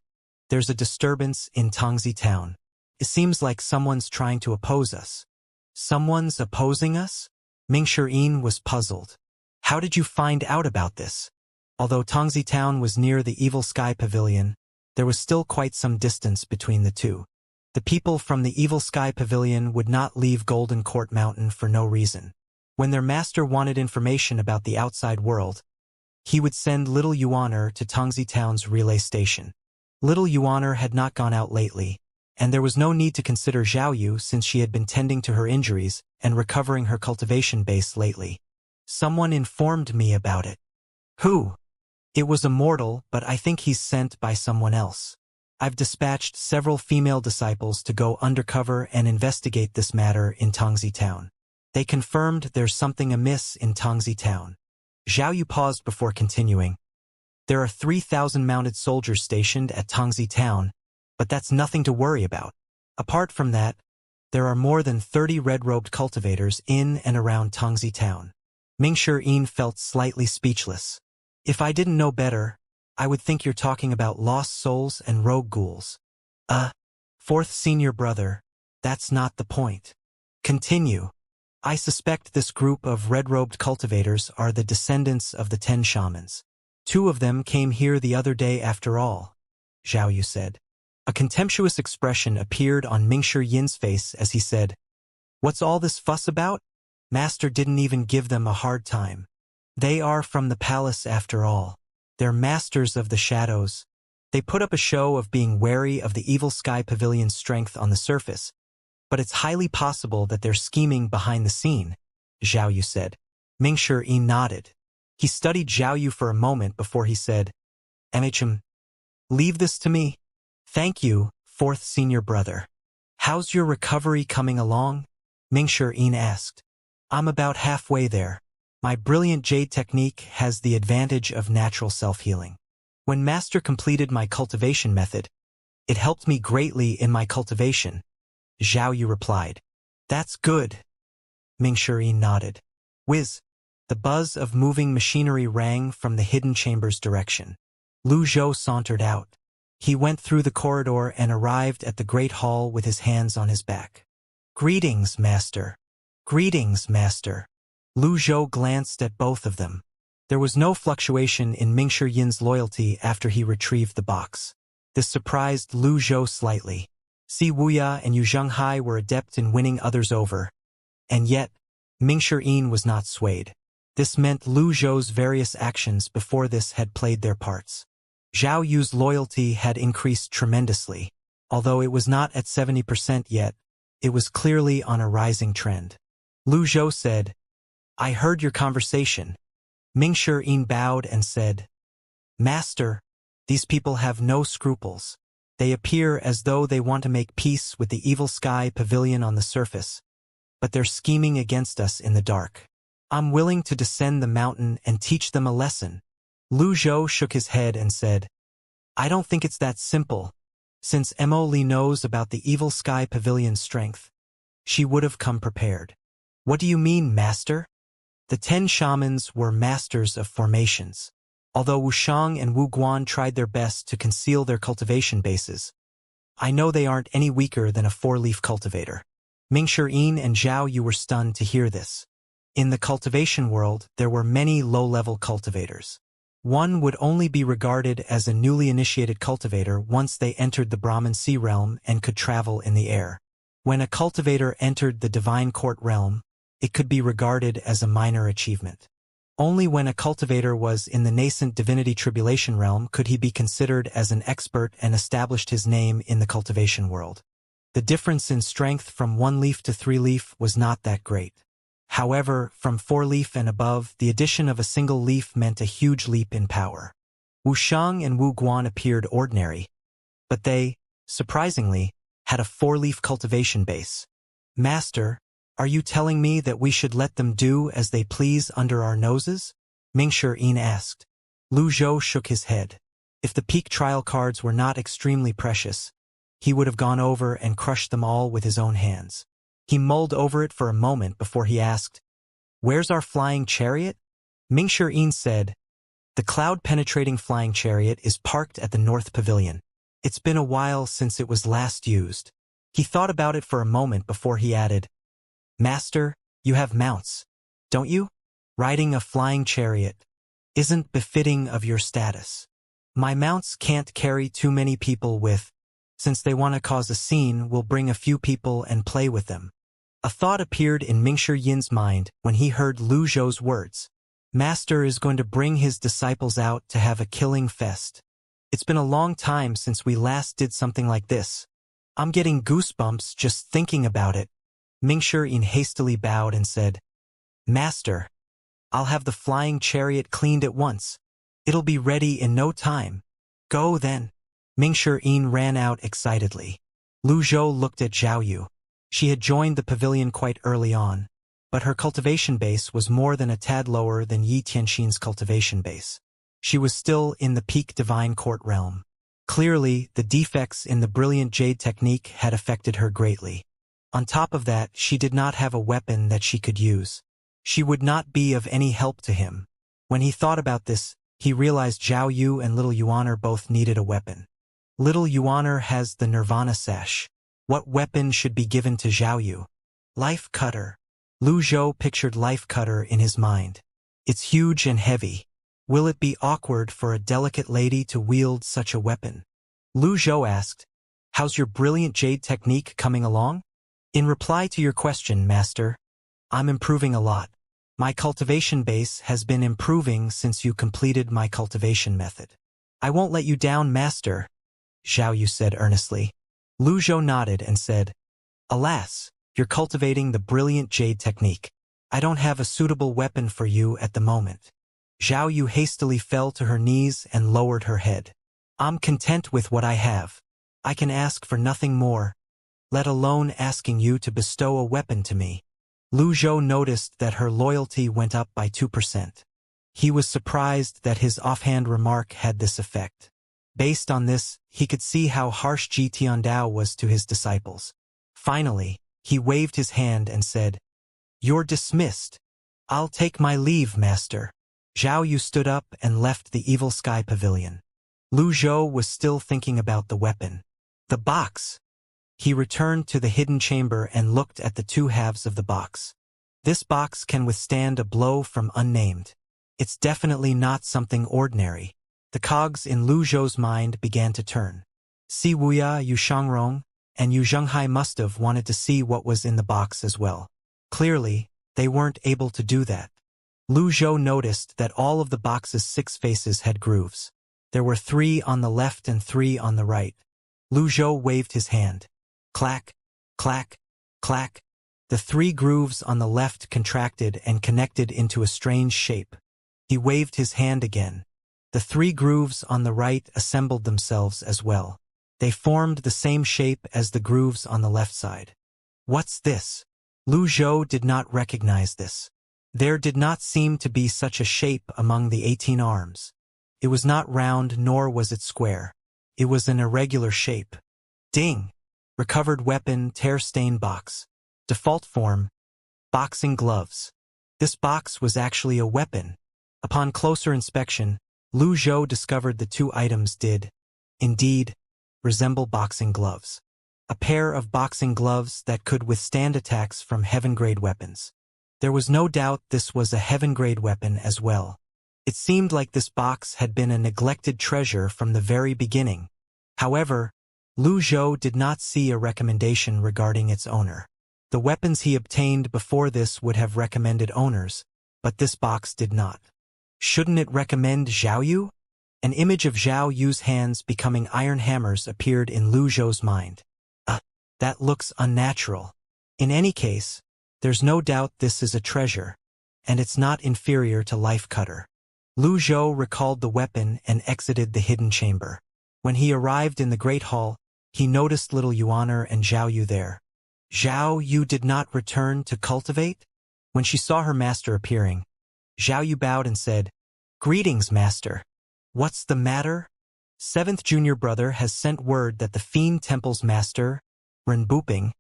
there's a disturbance in Tongzi town. It seems like someone's trying to oppose us. Someone's opposing us? Ming Shirin was puzzled. How did you find out about this? Although Tongzi Town was near the Evil Sky Pavilion, there was still quite some distance between the two. The people from the Evil Sky Pavilion would not leave Golden Court Mountain for no reason. When their master wanted information about the outside world, he would send Little Yuaner to Tongzi Town's relay station. Little Yuaner had not gone out lately, and there was no need to consider Xiaoyu since she had been tending to her injuries and recovering her cultivation base lately. Someone informed me about it. Who? It was Immortal, but I think he's sent by someone else. I've dispatched several female disciples to go undercover and investigate this matter in Tongzi Town. They confirmed there's something amiss in Tongzi Town. Xiaoyu paused before continuing. There are 3,000 mounted soldiers stationed at Tongzi Town, but that's nothing to worry about. Apart from that, there are more than 30 red-robed cultivators in and around Tongzi Town. Ming Shirin felt slightly speechless. If I didn't know better, I would think you're talking about lost souls and rogue ghouls. Fourth senior brother, that's not the point. Continue. I suspect this group of red-robed cultivators are the descendants of the 10 shamans. 2 of them came here the other day after all, Xiaoyu said. A contemptuous expression appeared on Ming Shirin's face as he said, What's all this fuss about? Master didn't even give them a hard time. They are from the palace after all. They're masters of the shadows. They put up a show of being wary of the Evil Sky Pavilion's strength on the surface, but it's highly possible that they're scheming behind the scene, Xiaoyu said. Ming Shirin nodded. He studied Xiaoyu for a moment before he said, leave this to me. Thank you, fourth senior brother. How's your recovery coming along? Ming Shirin asked. I'm about halfway there. My brilliant jade technique has the advantage of natural self-healing. When Master completed my cultivation method, it helped me greatly in my cultivation, Xiaoyu replied. That's good. Ming Shirin nodded. Whiz. The buzz of moving machinery rang from the hidden chamber's direction. Lu Zhou sauntered out. He went through the corridor and arrived at the great hall with his hands on his back. Greetings, Master. Greetings, Master. Lu Zhou glanced at both of them. There was no fluctuation in Ming Shirin's loyalty after he retrieved the box. This surprised Lu Zhou slightly. Si Wuya and Yu Zhenghai were adept in winning others over. And yet, Ming Shirin was not swayed. This meant Lu Zhou's various actions before this had played their parts. Zhao Yu's loyalty had increased tremendously. Although it was not at 70% yet, it was clearly on a rising trend. Lu Zhou said, I heard your conversation. Ming Shirin bowed and said, Master, these people have no scruples. They appear as though they want to make peace with the Evil Sky Pavilion on the surface, but they're scheming against us in the dark. I'm willing to descend the mountain and teach them a lesson. Lu Zhou shook his head and said, I don't think it's that simple. Since Emily knows about the Evil Sky Pavilion's strength, she would have come prepared. What do you mean, Master? The 10 shamans were masters of formations. Although Wu Shang and Wu Guan tried their best to conceal their cultivation bases, I know they aren't any weaker than a 4-leaf cultivator. Ming Shirin and Zhao Yu were stunned to hear this. In the cultivation world, there were many low-level cultivators. One would only be regarded as a newly initiated cultivator once they entered the Brahman Sea realm and could travel in the air. When a cultivator entered the Divine Court realm, it could be regarded as a minor achievement. Only when a cultivator was in the nascent Divinity Tribulation realm could he be considered as an expert and established his name in the cultivation world. The difference in strength from 1-leaf to 3-leaf was not that great. However, from 4-leaf and above, the addition of a single leaf meant a huge leap in power. Wu Shang and Wu Guan appeared ordinary, but they, surprisingly, had a 4-leaf cultivation base. Master, are you telling me that we should let them do as they please under our noses? Ming Shirin asked. Lu Zhou shook his head. If the peak trial cards were not extremely precious, he would have gone over and crushed them all with his own hands. He mulled over it for a moment before he asked, Where's our flying chariot? Ming Shirin said, The cloud-penetrating flying chariot is parked at the North Pavilion. It's been a while since it was last used. He thought about it for a moment before he added, Master, you have mounts. don't you? Riding a flying chariot isn't befitting of your status. My mounts can't carry too many people since they want to cause a scene, we'll bring a few people and play with them. A thought appeared in Mingshi Yin's mind when he heard Lu Zhou's words. Master is going to bring his disciples out to have a killing fest. It's been a long time since we last did something like this. I'm getting goosebumps just thinking about it. Mingshi Yin hastily bowed and said, Master, I'll have the flying chariot cleaned at once. It'll be ready in no time. Go then. Mingshi Yin ran out excitedly. Lu Zhou looked at Zhao Yu. She had joined the pavilion quite early on, but her cultivation base was more than a tad lower than Yi Tianxin's cultivation base. She was still in the peak divine court realm. Clearly, the defects in the brilliant jade technique had affected her greatly. On top of that, she did not have a weapon that she could use. She would not be of any help to him. When he thought about this, he realized Zhao Yu and Little Yuaner both needed a weapon. Little Yuaner has the Nirvana sash. What weapon should be given to Zhao Yu? Life cutter. Lu Zhou pictured life cutter in his mind. It's huge and heavy. Will it be awkward for a delicate lady to wield such a weapon? Lu Zhou asked, How's your brilliant jade technique coming along? In reply to your question, Master, I'm improving a lot. My cultivation base has been improving since you completed my cultivation method. I won't let you down, Master, Zhao Yu said earnestly. Lu Zhou nodded and said, Alas, you're cultivating the brilliant jade technique. I don't have a suitable weapon for you at the moment. Zhao Yu hastily fell to her knees and lowered her head. I'm content with what I have. I can ask for nothing more, let alone asking you to bestow a weapon to me. Lu Zhou noticed that her loyalty went up by 2%. He was surprised that his offhand remark had this effect. Based on this, he could see how harsh Ji Tiandao was to his disciples. Finally, he waved his hand and said, You're dismissed. I'll take my leave, Master. Zhao Yu stood up and left the Evil Sky Pavilion. Lu Zhou was still thinking about the weapon. The box. He returned to the hidden chamber and looked at the two halves of the box. This box can withstand a blow from unnamed. It's definitely not something ordinary. The cogs in Lu Zhou's mind began to turn. Si Wuya, Yu Shangrong, and Yu Zhenghai must have wanted to see what was in the box as well. Clearly, they weren't able to do that. Lu Zhou noticed that all of the box's 6 faces had grooves. There were 3 on the left and 3 on the right. Lu Zhou waved his hand. Clack, clack, clack. The 3 grooves on the left contracted and connected into a strange shape. He waved his hand again. The 3 grooves on the right assembled themselves as well. They formed the same shape as the grooves on the left side. What's this? Lu Zhou did not recognize this. There did not seem to be such a shape among the 18 arms. It was not round nor was it square. It was an irregular shape. Ding! Recovered weapon, tear-stained box. Default form, boxing gloves. This box was actually a weapon. Upon closer inspection, Lu Zhou discovered the 2 items did, indeed, resemble boxing gloves. A pair of boxing gloves that could withstand attacks from heaven-grade weapons. There was no doubt this was a heaven-grade weapon as well. It seemed like this box had been a neglected treasure from the very beginning. However, Lu Zhou did not see a recommendation regarding its owner. The weapons he obtained before this would have recommended owners, but this box did not. Shouldn't it recommend Zhao Yu? An image of Zhao Yu's hands becoming iron hammers appeared in Lu Zhou's mind. That looks unnatural. In any case, there's no doubt this is a treasure, and it's not inferior to Life Cutter. Lu Zhou recalled the weapon and exited the hidden chamber. When he arrived in the Great Hall, he noticed Little Yuaner and Zhao Yu there. Zhao Yu did not return to cultivate? When she saw her master appearing, Zhao Yu bowed and said, Greetings, Master. What's the matter? 7th junior brother has sent word that the Fiend Temple's master, Ren Buping,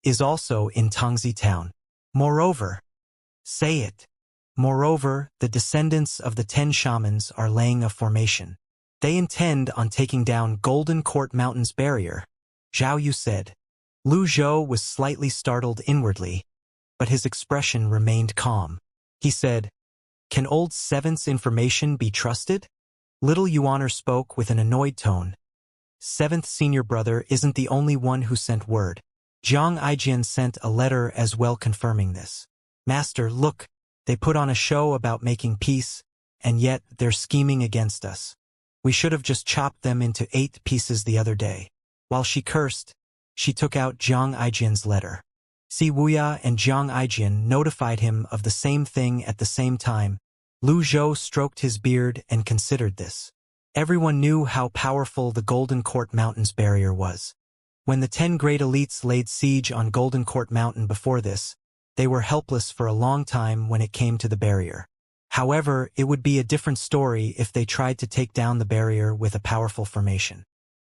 is also in Tongzi town. Moreover, say it. Moreover, the descendants of the 10 shamans are laying a formation. They intend on taking down Golden Court Mountain's barrier, Zhao Yu said. Lu Zhou was slightly startled inwardly, but his expression remained calm. He said, "Can old Seventh's information be trusted?" Little Yuaner spoke with an annoyed tone. Seventh senior brother isn't the only one who sent word. Jiang Aijian sent a letter as well confirming this. Master, look, they put on a show about making peace, and yet they're scheming against us. We should have just chopped them into 8 pieces the other day. While she cursed, she took out Jiang Aijian's letter. Si Wuya and Jiang Aijian notified him of the same thing at the same time. Lu Zhou stroked his beard and considered this. Everyone knew how powerful the Golden Court Mountain's barrier was. When the 10 great elites laid siege on Golden Court Mountain before this, they were helpless for a long time when it came to the barrier. However, it would be a different story if they tried to take down the barrier with a powerful formation.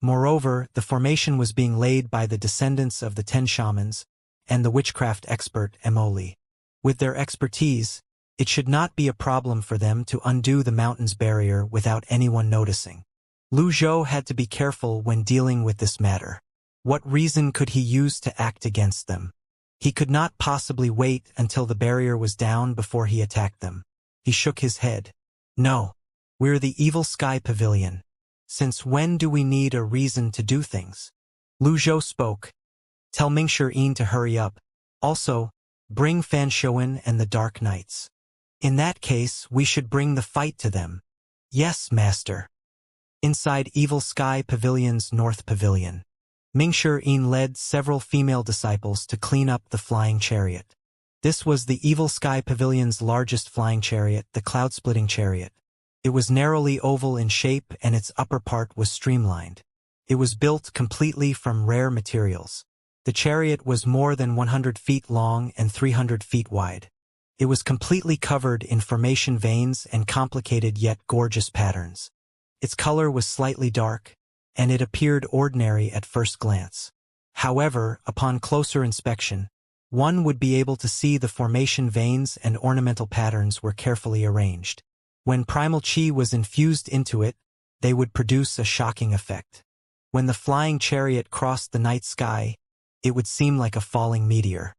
Moreover, the formation was being laid by the descendants of the 10 shamans and the witchcraft expert Emoli. With their expertise, it should not be a problem for them to undo the mountain's barrier without anyone noticing. Lu Zhou had to be careful when dealing with this matter. What reason could he use to act against them? He could not possibly wait until the barrier was down before he attacked them. He shook his head. No, we're the Evil Sky Pavilion. Since when do we need a reason to do things? Lu Zhou spoke. Tell Mingshi to hurry up. Also, bring Fan Shouwen and the Dark Knights. In that case, we should bring the fight to them. Yes, master. Inside Evil Sky Pavilion's North Pavilion, Mingshi led several female disciples to clean up the flying chariot. This was the Evil Sky Pavilion's largest flying chariot, the cloud-splitting chariot. It was narrowly oval in shape and its upper part was streamlined. It was built completely from rare materials. The chariot was more than 100 feet long and 300 feet wide. It was completely covered in formation veins and complicated yet gorgeous patterns. Its color was slightly dark, and it appeared ordinary at first glance. However, upon closer inspection, one would be able to see the formation veins and ornamental patterns were carefully arranged. When primal chi was infused into it, they would produce a shocking effect. When the flying chariot crossed the night sky, it would seem like a falling meteor.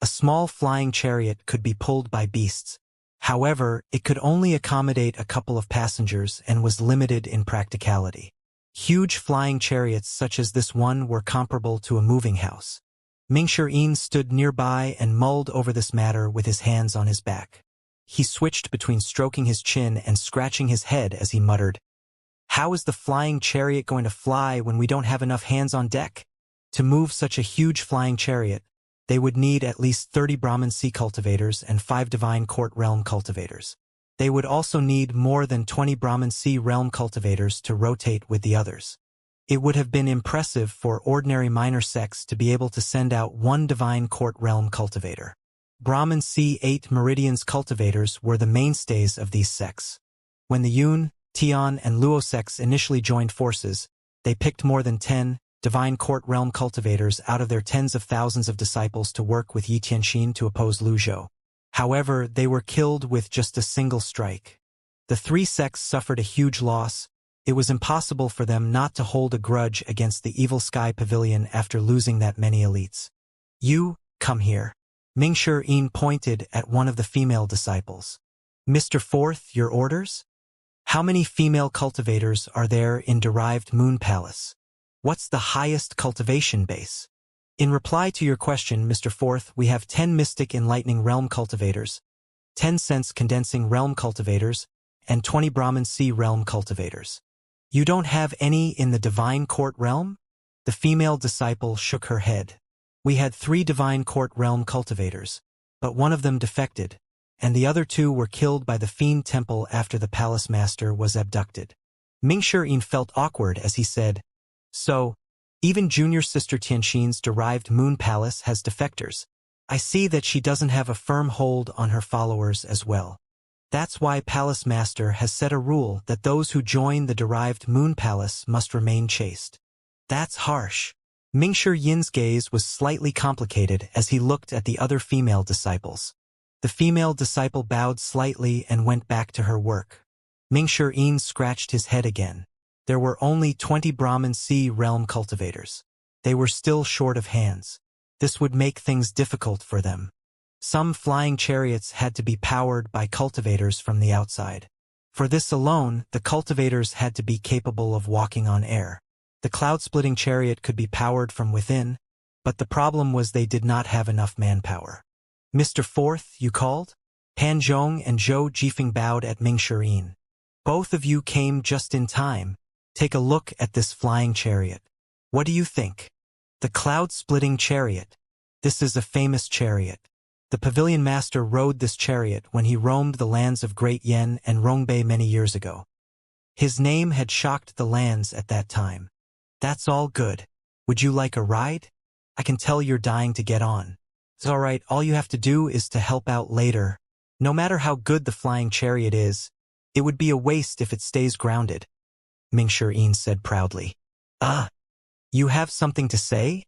A small flying chariot could be pulled by beasts. However, it could only accommodate a couple of passengers and was limited in practicality. Huge flying chariots such as this one were comparable to a moving house. Mingshi stood nearby and mulled over this matter with his hands on his back. He switched between stroking his chin and scratching his head as he muttered, "How is the flying chariot going to fly when we don't have enough hands on deck?" To move such a huge flying chariot, they would need at least 30 Brahmin Sea cultivators and 5 Divine Court Realm cultivators. They would also need more than 20 Brahmin Sea Realm cultivators to rotate with the others. It would have been impressive for ordinary minor sects to be able to send out 1 Divine Court Realm cultivator. Brahmin Sea 8 Meridians cultivators were the mainstays of these sects. When the Yun, Tian, and Luo sects initially joined forces, they picked more than 10 Divine Court Realm cultivators out of their tens of thousands of disciples to work with Yi Tianxin to oppose Lu Zhou. However, they were killed with just a single strike. The 3 sects suffered a huge loss. It was impossible for them not to hold a grudge against the Evil Sky Pavilion after losing that many elites. You, come here. Mingshi pointed at one of the female disciples. Mr. Fourth, your orders? How many female cultivators are there in Derived Moon Palace? What's the highest cultivation base? In reply to your question, Mr. Fourth, we have 10 Mystic Enlightening Realm cultivators, 10 Sense Condensing Realm cultivators, and 20 Brahmin Sea Realm cultivators. You don't have any in the Divine Court Realm? The female disciple shook her head. We had 3 Divine Court Realm cultivators, but one of them defected, and the other 2 were killed by the Fiend Temple after the Palace Master was abducted. Mingshi felt awkward as he said, "So, even junior sister Tianxin's Derived Moon Palace has defectors. I see that she doesn't have a firm hold on her followers as well. That's why Palace Master has set a rule that those who join the Derived Moon Palace must remain chaste." That's harsh. Mingshi gaze was slightly complicated as he looked at the other female disciples. The female disciple bowed slightly and went back to her work. Mingshi scratched his head again. There were only 20 Brahmin Sea Realm cultivators. They were still short of hands. This would make things difficult for them. Some flying chariots had to be powered by cultivators from the outside. For this alone, the cultivators had to be capable of walking on air. The cloud-splitting chariot could be powered from within, but the problem was they did not have enough manpower. Mr. Fourth, you called? Pan Zhong and Zhou Jifeng bowed at Ming Shirin. Both of you came just in time. Take a look at this flying chariot. What do you think? The cloud-splitting chariot. This is a famous chariot. The pavilion master rode this chariot when he roamed the lands of Great Yen and Rongbei many years ago. His name had shocked the lands at that time. That's all good. Would you like a ride? I can tell you're dying to get on. It's all right, all you have to do is to help out later. No matter how good the flying chariot is, it would be a waste if it stays grounded, Ming Shirin said proudly. You have something to say?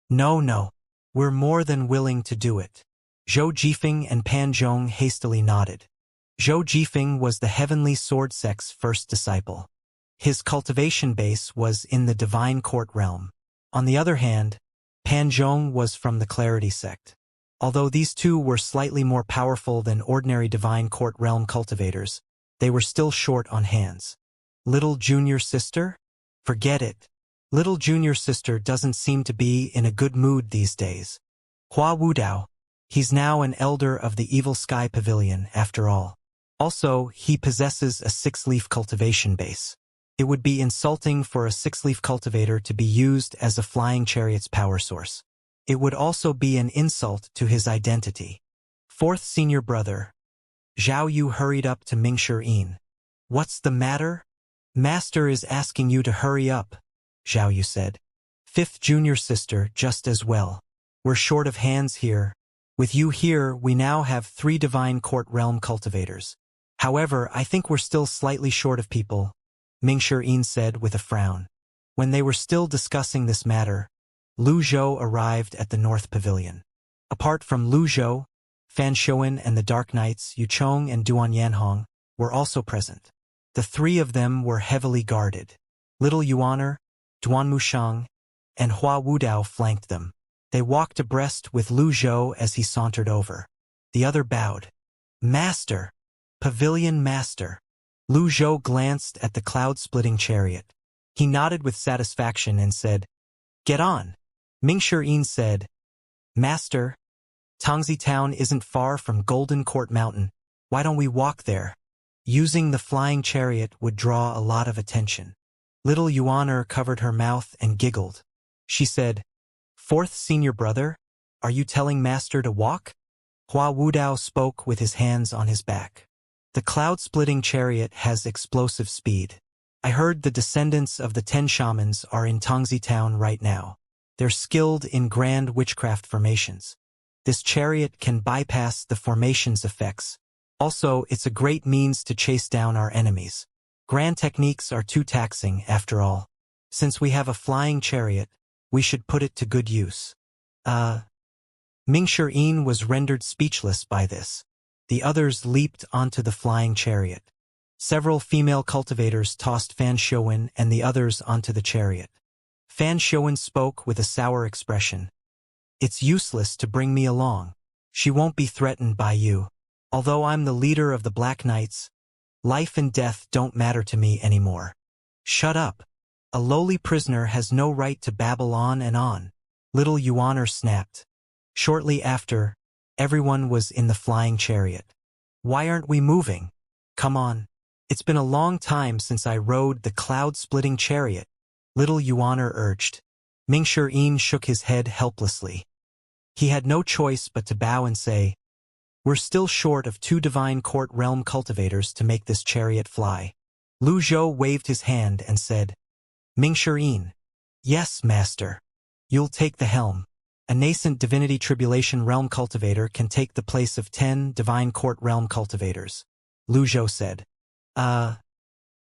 No. We're more than willing to do it. Zhou Jifeng and Pan Zhong hastily nodded. Zhou Jifeng was the heavenly sword sect's first disciple. His cultivation base was in the divine court realm. On the other hand, Pan Zhong was from the clarity sect. Although these two were slightly more powerful than ordinary divine court realm cultivators, they were still short on hands. Little junior sister? Forget it. Little junior sister doesn't seem to be in a good mood these days. Hua Wudao. He's now an elder of the Evil Sky Pavilion, after all. Also, he possesses a 6-leaf cultivation base. It would be insulting for a 6-leaf cultivator to be used as a flying chariot's power source. It would also be an insult to his identity. Fourth senior brother. Zhao Yu hurried up to Ming Shirin. What's the matter? Master is asking you to hurry up, Zhao Yu said. Fifth junior sister, just as well. We're short of hands here. With you here, we now have 3 divine court realm cultivators. However, I think we're still slightly short of people, Ming Shirin said with a frown. When they were still discussing this matter, Lu Zhou arrived at the North Pavilion. Apart from Lu Zhou, Fan Shouwen and the Dark Knights, Yu Chong and Duan Yanhong, were also present. The 3 of them were heavily guarded. Little Yuaner, Duan Mushang, and Hua Wudao flanked them. They walked abreast with Lu Zhou as he sauntered over. The other bowed. Master! Pavilion Master! Lu Zhou glanced at the cloud-splitting chariot. He nodded with satisfaction and said, Get on! Ming Shirin said, Master, Tongzi Town isn't far from Golden Court Mountain. Why don't we walk there? Using the flying chariot would draw a lot of attention. Little Yuaner covered her mouth and giggled. She said, Fourth senior brother, are you telling Master to walk? Hua Wudao spoke with his hands on his back. The cloud-splitting chariot has explosive speed. I heard the descendants of the 10 shamans are in Tongzi Town right now. They're skilled in grand witchcraft formations. This chariot can bypass the formation's effects. Also, it's a great means to chase down our enemies. Grand techniques are too taxing, after all. Since we have a flying chariot, we should put it to good use. Ming Shirin was rendered speechless by this. The others leaped onto the flying chariot. Several female cultivators tossed Fan Shouwen and the others onto the chariot. Fan Shouwen spoke with a sour expression. It's useless to bring me along. She won't be threatened by you. Although I'm the leader of the Black Knights, life and death don't matter to me anymore. Shut up. A lowly prisoner has no right to babble on and on. Little Yuaner snapped. Shortly after, everyone was in the flying chariot. Why aren't we moving? Come on. It's been a long time since I rode the cloud-splitting chariot, Little Yuaner urged. Ming Shirin shook his head helplessly. He had no choice but to bow and say, We're still short of 2 divine court realm cultivators to make this chariot fly. Lu Zhou waved his hand and said, Ming Shirin. Yes, master. You'll take the helm. A nascent divinity tribulation realm cultivator can take the place of 10 divine court realm cultivators, Lu Zhou said.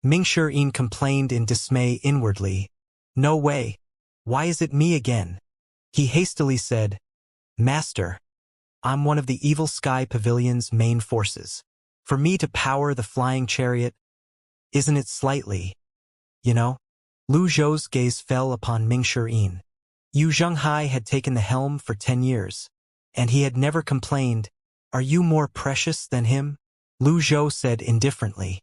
Ming Shirin complained in dismay inwardly. No way. Why is it me again? He hastily said, Master, I'm one of the Evil Sky Pavilion's main forces. For me to power the flying chariot, isn't it slightly, you know? Lu Zhou's gaze fell upon Ming Shirin. Yu Zhenghai had taken the helm for 10 years, and he had never complained. Are you more precious than him? Lu Zhou said indifferently.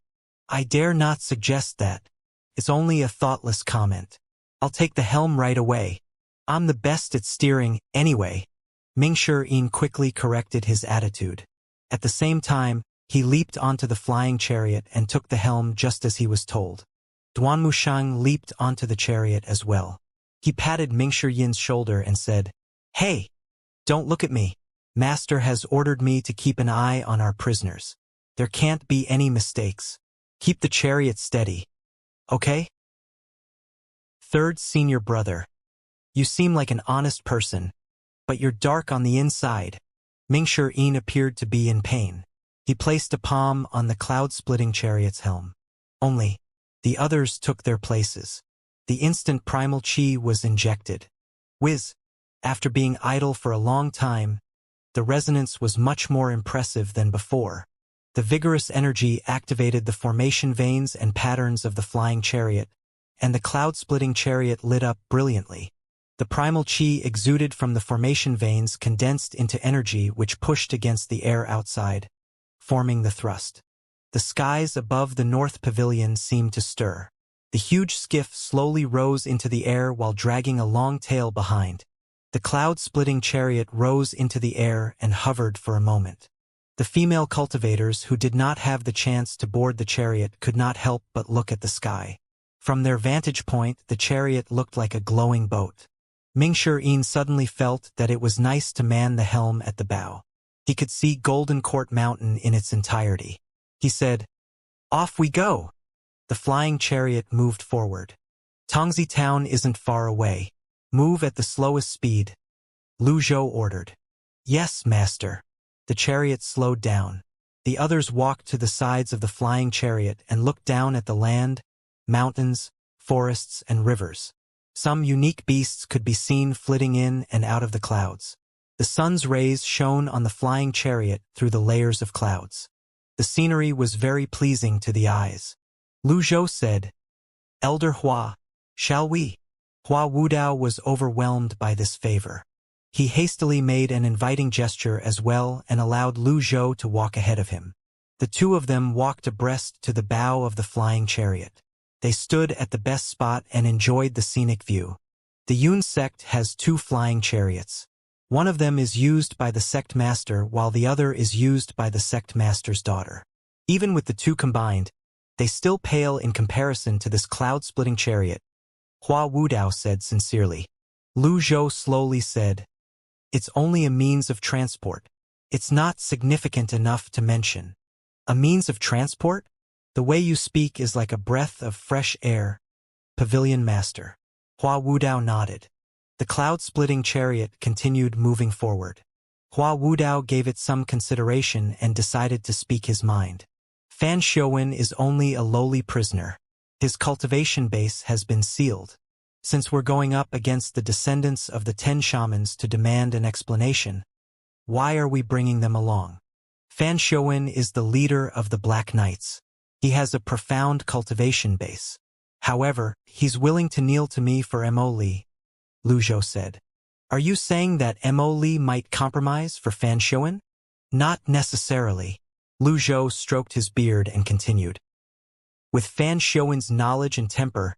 I dare not suggest that. It's only a thoughtless comment. I'll take the helm right away. I'm the best at steering, anyway. Mingshi quickly corrected his attitude. At the same time, he leaped onto the flying chariot and took the helm just as he was told. Duanmushang leaped onto the chariot as well. He patted Mingshi shoulder and said, Hey! Don't look at me. Master has ordered me to keep an eye on our prisoners. There can't be any mistakes. Keep the chariot steady. Okay? Third senior brother. You seem like an honest person, but you're dark on the inside. Mingshi appeared to be in pain. He placed a palm on the cloud-splitting chariot's helm. Only, the others took their places. The instant primal chi was injected. Whiz! After being idle for a long time, the resonance was much more impressive than before. The vigorous energy activated the formation veins and patterns of the flying chariot, and the cloud-splitting chariot lit up brilliantly. The primal chi exuded from the formation veins condensed into energy which pushed against the air outside, forming the thrust. The skies above the north pavilion seemed to stir. The huge skiff slowly rose into the air while dragging a long tail behind. The cloud-splitting chariot rose into the air and hovered for a moment. The female cultivators who did not have the chance to board the chariot could not help but look at the sky. From their vantage point, the chariot looked like a glowing boat. Mingshi suddenly felt that it was nice to man the helm at the bow. He could see Golden Court Mountain in its entirety. He said, Off we go! The flying chariot moved forward. Tongzi Town isn't far away. Move at the slowest speed. Lu Zhou ordered. Yes, master. The chariot slowed down. The others walked to the sides of the flying chariot and looked down at the land, mountains, forests, and rivers. Some unique beasts could be seen flitting in and out of the clouds. The sun's rays shone on the flying chariot through the layers of clouds. The scenery was very pleasing to the eyes. Lu Zhou said, Elder Hua, shall we? Hua Wudao was overwhelmed by this favor. He hastily made an inviting gesture as well and allowed Lu Zhou to walk ahead of him. The two of them walked abreast to the bow of the flying chariot. They stood at the best spot and enjoyed the scenic view. The Yun sect has 2 flying chariots. One of them is used by the sect master while the other is used by the sect master's daughter. Even with the 2 combined, they still pale in comparison to this cloud-splitting chariot. Hua Wudao said sincerely. Lu Zhou slowly said, It's only a means of transport. It's not significant enough to mention. A means of transport? The way you speak is like a breath of fresh air. Pavilion master. Hua Wudao nodded. The cloud-splitting chariot continued moving forward. Hua Wudao gave it some consideration and decided to speak his mind. Fan Xiuwen is only a lowly prisoner. His cultivation base has been sealed. Since we're going up against the descendants of the 10 shamans to demand an explanation, why are we bringing them along? Fan Xiuwen is the leader of the Black Knights. He has a profound cultivation base. However, he's willing to kneel to me for Mo Li, Lu Zhou said. Are you saying that Mo Li might compromise for Fan Xiuwen? Not necessarily. Lu Zhou stroked his beard and continued. With Fan Xiuwen's knowledge and temper,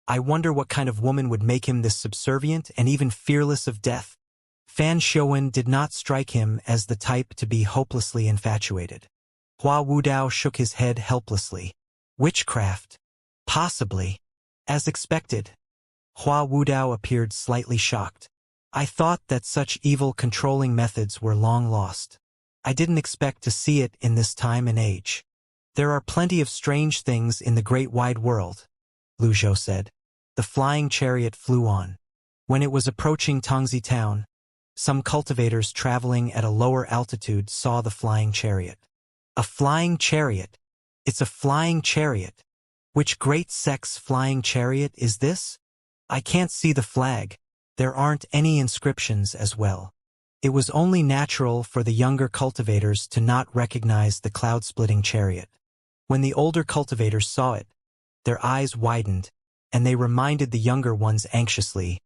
I wonder what kind of woman would make him this subservient and even fearless of death. Fan Xiuwen did not strike him as the type to be hopelessly infatuated. Hua Wudao shook his head helplessly. Witchcraft? Possibly. As expected. Hua Wudao appeared slightly shocked. I thought that such evil controlling methods were long lost. I didn't expect to see it in this time and age. There are plenty of strange things in the great wide world, Lu Zhou said. The flying chariot flew on. When it was approaching Tongzi Town, some cultivators traveling at a lower altitude saw the flying chariot. A flying chariot? It's a flying chariot. Which great sect's flying chariot is this? I can't see the flag. There aren't any inscriptions as well. It was only natural for the younger cultivators to not recognize the cloud-splitting chariot. When the older cultivators saw it, their eyes widened, and they reminded the younger ones anxiously.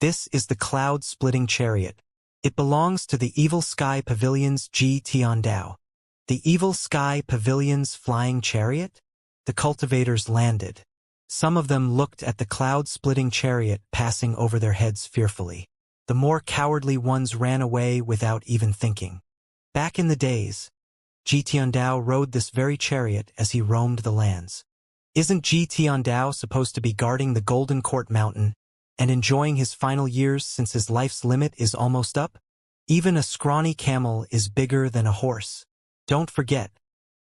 This is the cloud-splitting chariot. It belongs to the Evil Sky Pavilion's Ji Tiandao. The Evil Sky Pavilion's flying chariot? The cultivators landed. Some of them looked at the cloud-splitting chariot passing over their heads fearfully. The more cowardly ones ran away without even thinking. Back in the days, Ji Tiandao rode this very chariot as he roamed the lands. Isn't Ji Tiandao supposed to be guarding the Golden Court Mountain and enjoying his final years since his life's limit is almost up? Even a scrawny camel is bigger than a horse. Don't forget,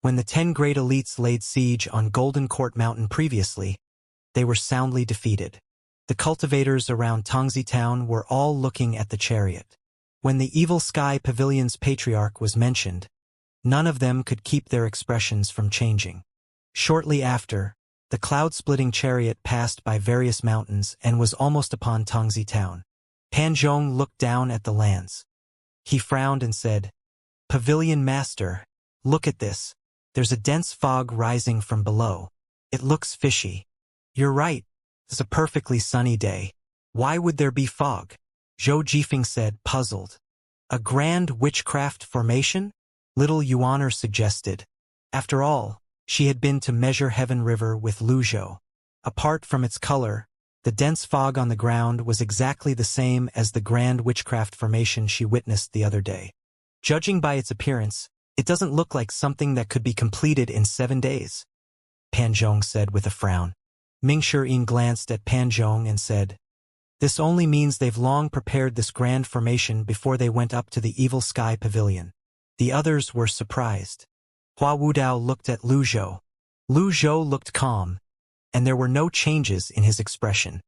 when the 10 great elites laid siege on Golden Court Mountain previously, they were soundly defeated. The cultivators around Tongzi Town were all looking at the chariot. When the Evil Sky Pavilion's Patriarch was mentioned, none of them could keep their expressions from changing. Shortly after, the cloud-splitting chariot passed by various mountains and was almost upon Tongzi Town. Pan Zhong looked down at the lands. He frowned and said, "Pavilion Master, look at this. There's a dense fog rising from below. It looks fishy." "You're right. It's a perfectly sunny day. Why would there be fog?" Zhou Jifeng said, puzzled. "A grand witchcraft formation?" Little Yuaner suggested. After all, she had been to Measure Heaven River with Lu Zhou. Apart from its color, the dense fog on the ground was exactly the same as the grand witchcraft formation she witnessed the other day. Judging by its appearance, it doesn't look like something that could be completed in 7 days, Pan Zhong said with a frown. Ming Shiyin glanced at Pan Zhong and said, "This only means they've long prepared this grand formation before they went up to the Evil Sky Pavilion." The others were surprised. Hua Wudao looked at Lu Zhou. Lu Zhou looked calm, and there were no changes in his expression.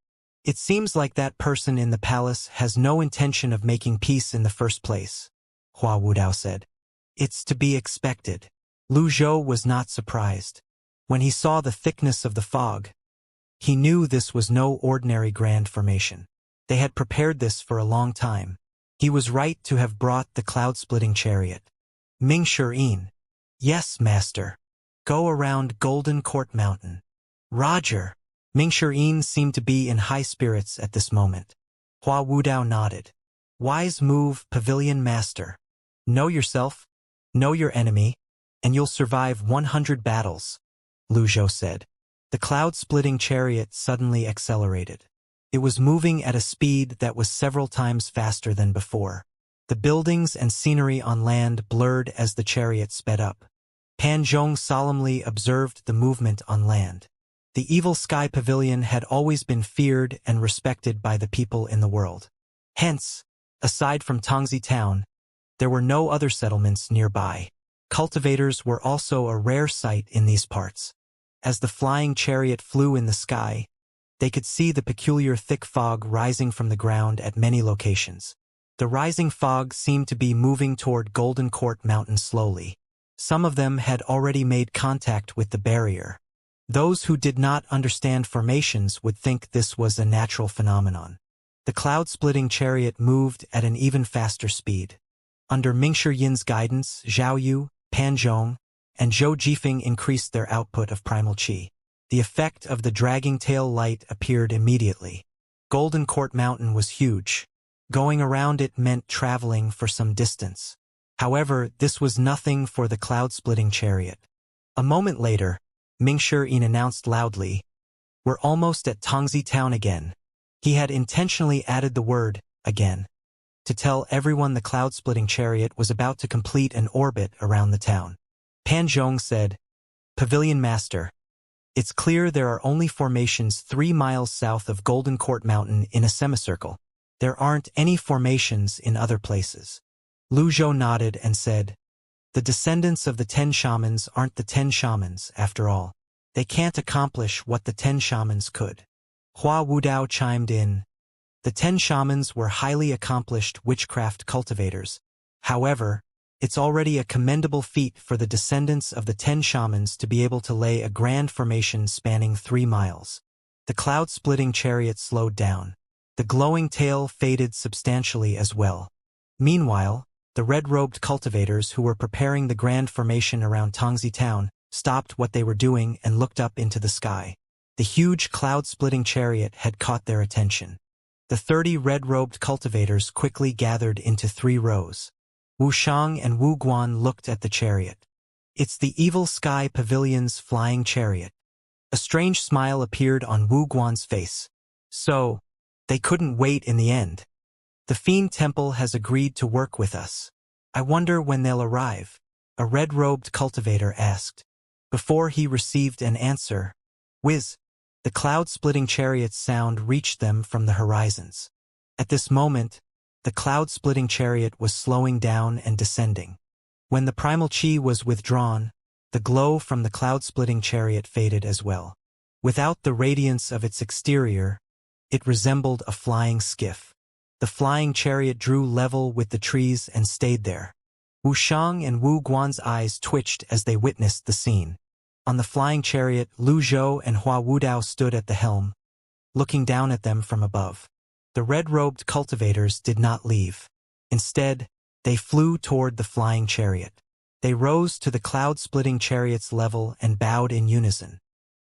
"It seems like that person in the palace has no intention of making peace in the first place," Hua Wudao said. "It's to be expected." Lu Zhou was not surprised. When he saw the thickness of the fog, he knew this was no ordinary grand formation. They had prepared this for a long time. He was right to have brought the cloud-splitting chariot. Ming Shiyin. "Yes, master. Go around Golden Court Mountain." "Roger." Ming Shiyin seemed to be in high spirits at this moment. Hua Wudao nodded. "Wise move, Pavilion Master. Know yourself, know your enemy, and you'll survive 100 battles," Lu Zhou said. The cloud-splitting chariot suddenly accelerated. It was moving at a speed that was several times faster than before. The buildings and scenery on land blurred as the chariot sped up. Pan Zhong solemnly observed the movement on land. The Evil Sky Pavilion had always been feared and respected by the people in the world. Hence, aside from Tongzi Town, there were no other settlements nearby. Cultivators were also a rare sight in these parts. As the flying chariot flew in the sky, they could see the peculiar thick fog rising from the ground at many locations. The rising fog seemed to be moving toward Golden Court Mountain slowly. Some of them had already made contact with the barrier. Those who did not understand formations would think this was a natural phenomenon. The cloud-splitting chariot moved at an even faster speed. Under Ming Shiyin's guidance, Zhao Yu, Pan Zhong, and Zhou Jifeng increased their output of primal qi. The effect of the dragging tail light appeared immediately. Golden Court Mountain was huge. Going around it meant traveling for some distance. However, this was nothing for the cloud-splitting chariot. A moment later, Ming Shiyin announced loudly, "We're almost at Tongzi Town again." He had intentionally added the word, "again," to tell everyone the cloud-splitting chariot was about to complete an orbit around the town. Pan Zhong said, "Pavilion Master, it's clear there are only formations 3 miles south of Golden Court Mountain in a semicircle. There aren't any formations in other places." Lu Zhou nodded and said, "The descendants of the 10 shamans aren't the 10 shamans, after all. They can't accomplish what the 10 shamans could." Hua Wudao chimed in. The 10 shamans were highly accomplished witchcraft cultivators. However, it's already a commendable feat for the descendants of the 10 shamans to be able to lay a grand formation spanning 3 miles. The cloud-splitting chariot slowed down. The glowing tail faded substantially as well. Meanwhile, the red-robed cultivators who were preparing the grand formation around Tongzi Town stopped what they were doing and looked up into the sky. The huge cloud-splitting chariot had caught their attention. The 30 red-robed cultivators quickly gathered into 3 rows. Wu Shang and Wu Guan looked at the chariot. It's the Evil Sky Pavilion's flying chariot. A strange smile appeared on Wu Guan's face. So, they couldn't wait in the end. The Fiend Temple has agreed to work with us. I wonder when they'll arrive, a red-robed cultivator asked. Before he received an answer, whiz, the cloud-splitting chariot's sound reached them from the horizons. At this moment, the cloud-splitting chariot was slowing down and descending. When the primal chi was withdrawn, the glow from the cloud-splitting chariot faded as well. Without the radiance of its exterior, it resembled a flying skiff. The flying chariot drew level with the trees and stayed there. Wu Shang and Wu Guan's eyes twitched as they witnessed the scene. On the flying chariot, Lu Zhou and Hua Wudao stood at the helm, looking down at them from above. The red-robed cultivators did not leave. Instead, they flew toward the flying chariot. They rose to the cloud-splitting chariot's level and bowed in unison.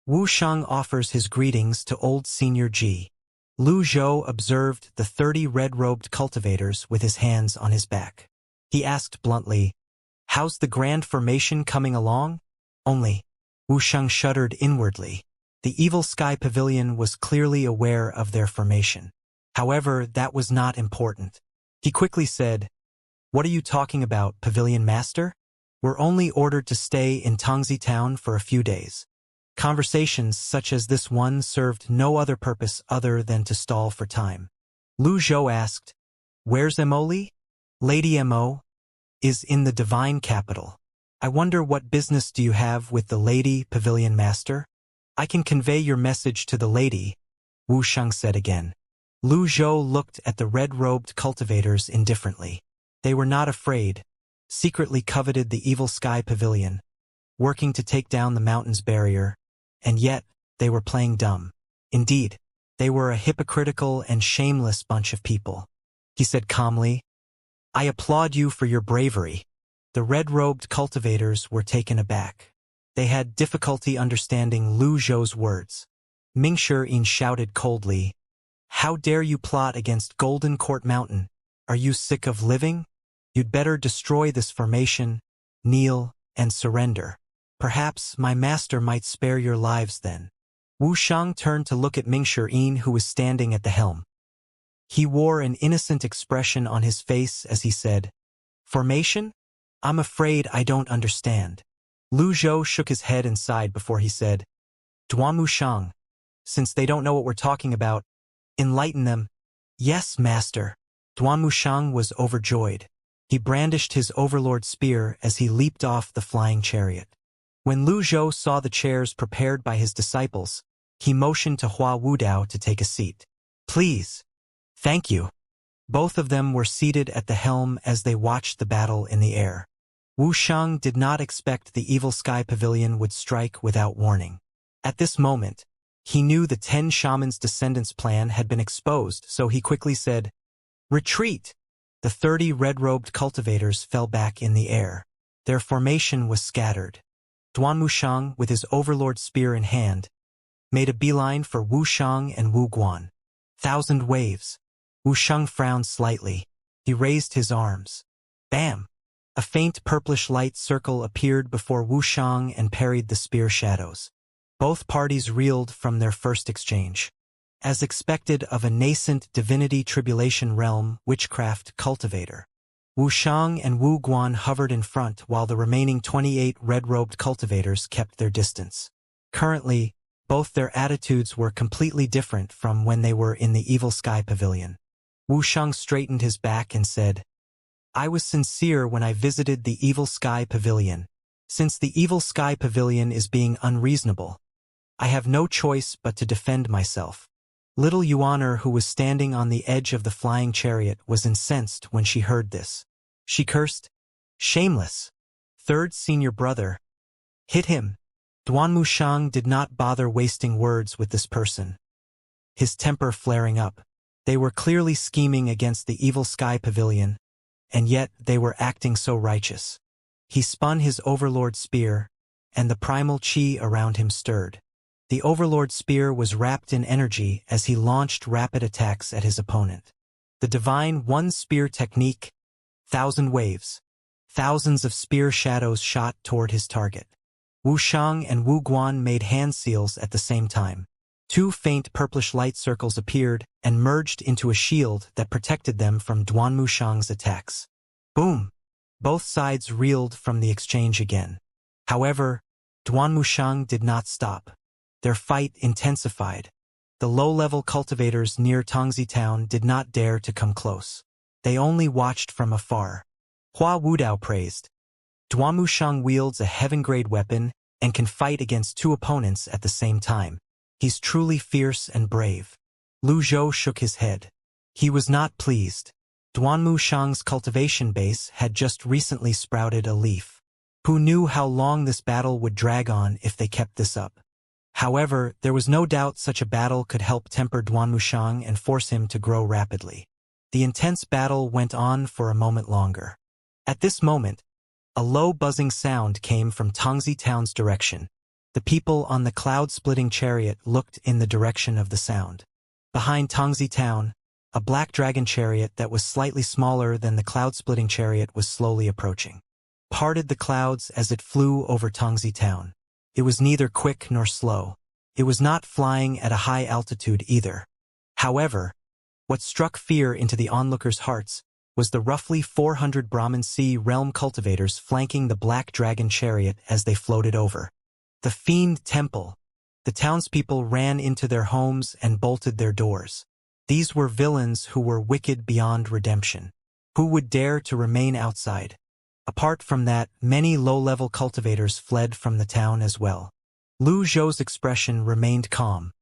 Wu Shang offers his greetings to old Senior Ji. Lu Zhou observed the 30 red-robed cultivators with his hands on his back. He asked bluntly, "How's the grand formation coming along?" Only, Wu Shang shuddered inwardly. The Evil Sky Pavilion was clearly aware of their formation. However, that was not important. He quickly said, "What are you talking about, Pavilion Master? We're only ordered to stay in Tongzi Town for a few days." Conversations such as this one served no other purpose other than to stall for time. Lu Zhou asked, "Where's Emoli?" "Lady Mo is in the Divine Capital. I wonder what business do you have with the Lady Pavilion Master?" "I can convey your message to the lady," Wu Shang said again. Lu Zhou looked at the red-robed cultivators indifferently. They were not afraid, secretly coveted the Evil Sky Pavilion, working to take down the mountain's barrier, and yet they were playing dumb. Indeed, they were a hypocritical and shameless bunch of people. He said calmly, "I applaud you for your bravery." The red-robed cultivators were taken aback. They had difficulty understanding Lu Zhou's words. Mingshi shouted coldly, "How dare you plot against Golden Court Mountain? Are you sick of living? You'd better destroy this formation, kneel, and surrender. Perhaps my master might spare your lives then." Wu Shang turned to look at Mingshi, who was standing at the helm. He wore an innocent expression on his face as he said, "Formation? I'm afraid I don't understand." Lu Zhou shook his head and sighed before he said, "Duanmu Shang, since they don't know what we're talking about, enlighten them." "Yes, master." Duanmu Shang was overjoyed. He brandished his overlord spear as he leaped off the flying chariot. When Lu Zhou saw the chairs prepared by his disciples, he motioned to Hua Wudao to take a seat. "Please." "Thank you." Both of them were seated at the helm as they watched the battle in the air. Wu Shang did not expect the Evil Sky Pavilion would strike without warning. At this moment, he knew the 10 Shamans' descendants' plan had been exposed, so he quickly said, "Retreat!" The 30 red-robed cultivators fell back in the air. Their formation was scattered. Duanmu Shang, with his overlord spear in hand, made a beeline for Wu Shang and Wu Guan. 1,000 waves. Wu Shang frowned slightly. He raised his arms. Bam! A faint purplish light circle appeared before Wu Shang and parried the spear shadows. Both parties reeled from their first exchange. As expected of a nascent divinity tribulation realm witchcraft cultivator, Wu Shang and Wu Guan hovered in front while the remaining 28 red-robed cultivators kept their distance. Currently, both their attitudes were completely different from when they were in the Evil Sky Pavilion. Wu Shang straightened his back and said, "I was sincere when I visited the Evil Sky Pavilion. Since the Evil Sky Pavilion is being unreasonable, I have no choice but to defend myself." Little Yuaner, who was standing on the edge of the flying chariot, was incensed when she heard this. She cursed, "Shameless! Third senior brother. Hit him." Duanmu Shang did not bother wasting words with this person, his temper flaring up. They were clearly scheming against the Evil Sky Pavilion, and yet they were acting so righteous. He spun his overlord spear, and the primal chi around him stirred. The Overlord Spear was wrapped in energy as he launched rapid attacks at his opponent. The Divine One Spear technique, 1,000 waves. Thousands of spear shadows shot toward his target. Wu Shang and Wu Guan made hand seals at the same time. Two faint purplish light circles appeared and merged into a shield that protected them from Duanmu Shang's attacks. Boom! Both sides reeled from the exchange again. However, Duanmu Shang did not stop. Their fight intensified. The low-level cultivators near Tongzi town did not dare to come close. They only watched from afar. Hua Wudao praised. Duanmu Shang wields a heaven-grade weapon and can fight against two opponents at the same time. He's truly fierce and brave. Lu Zhou shook his head. He was not pleased. Duanmu Shang's cultivation base had just recently sprouted a leaf. Who knew how long this battle would drag on if they kept this up? However, there was no doubt such a battle could help temper Duanmu Shang and force him to grow rapidly. The intense battle went on for a moment longer. At this moment, a low buzzing sound came from Tongzi town's direction. The people on the cloud-splitting chariot looked in the direction of the sound. Behind Tongzi town, a black dragon chariot that was slightly smaller than the cloud-splitting chariot was slowly approaching. Parted the clouds as it flew over Tongzi town. It was neither quick nor slow. It was not flying at a high altitude either. However, what struck fear into the onlookers' hearts was the roughly 400 Brahmin Sea realm cultivators flanking the black dragon chariot as they floated over. The Fiend Temple. The townspeople ran into their homes and bolted their doors. These were villains who were wicked beyond redemption. Who would dare to remain outside? Apart from that, many low-level cultivators fled from the town as well. Lu Zhou's expression remained calm.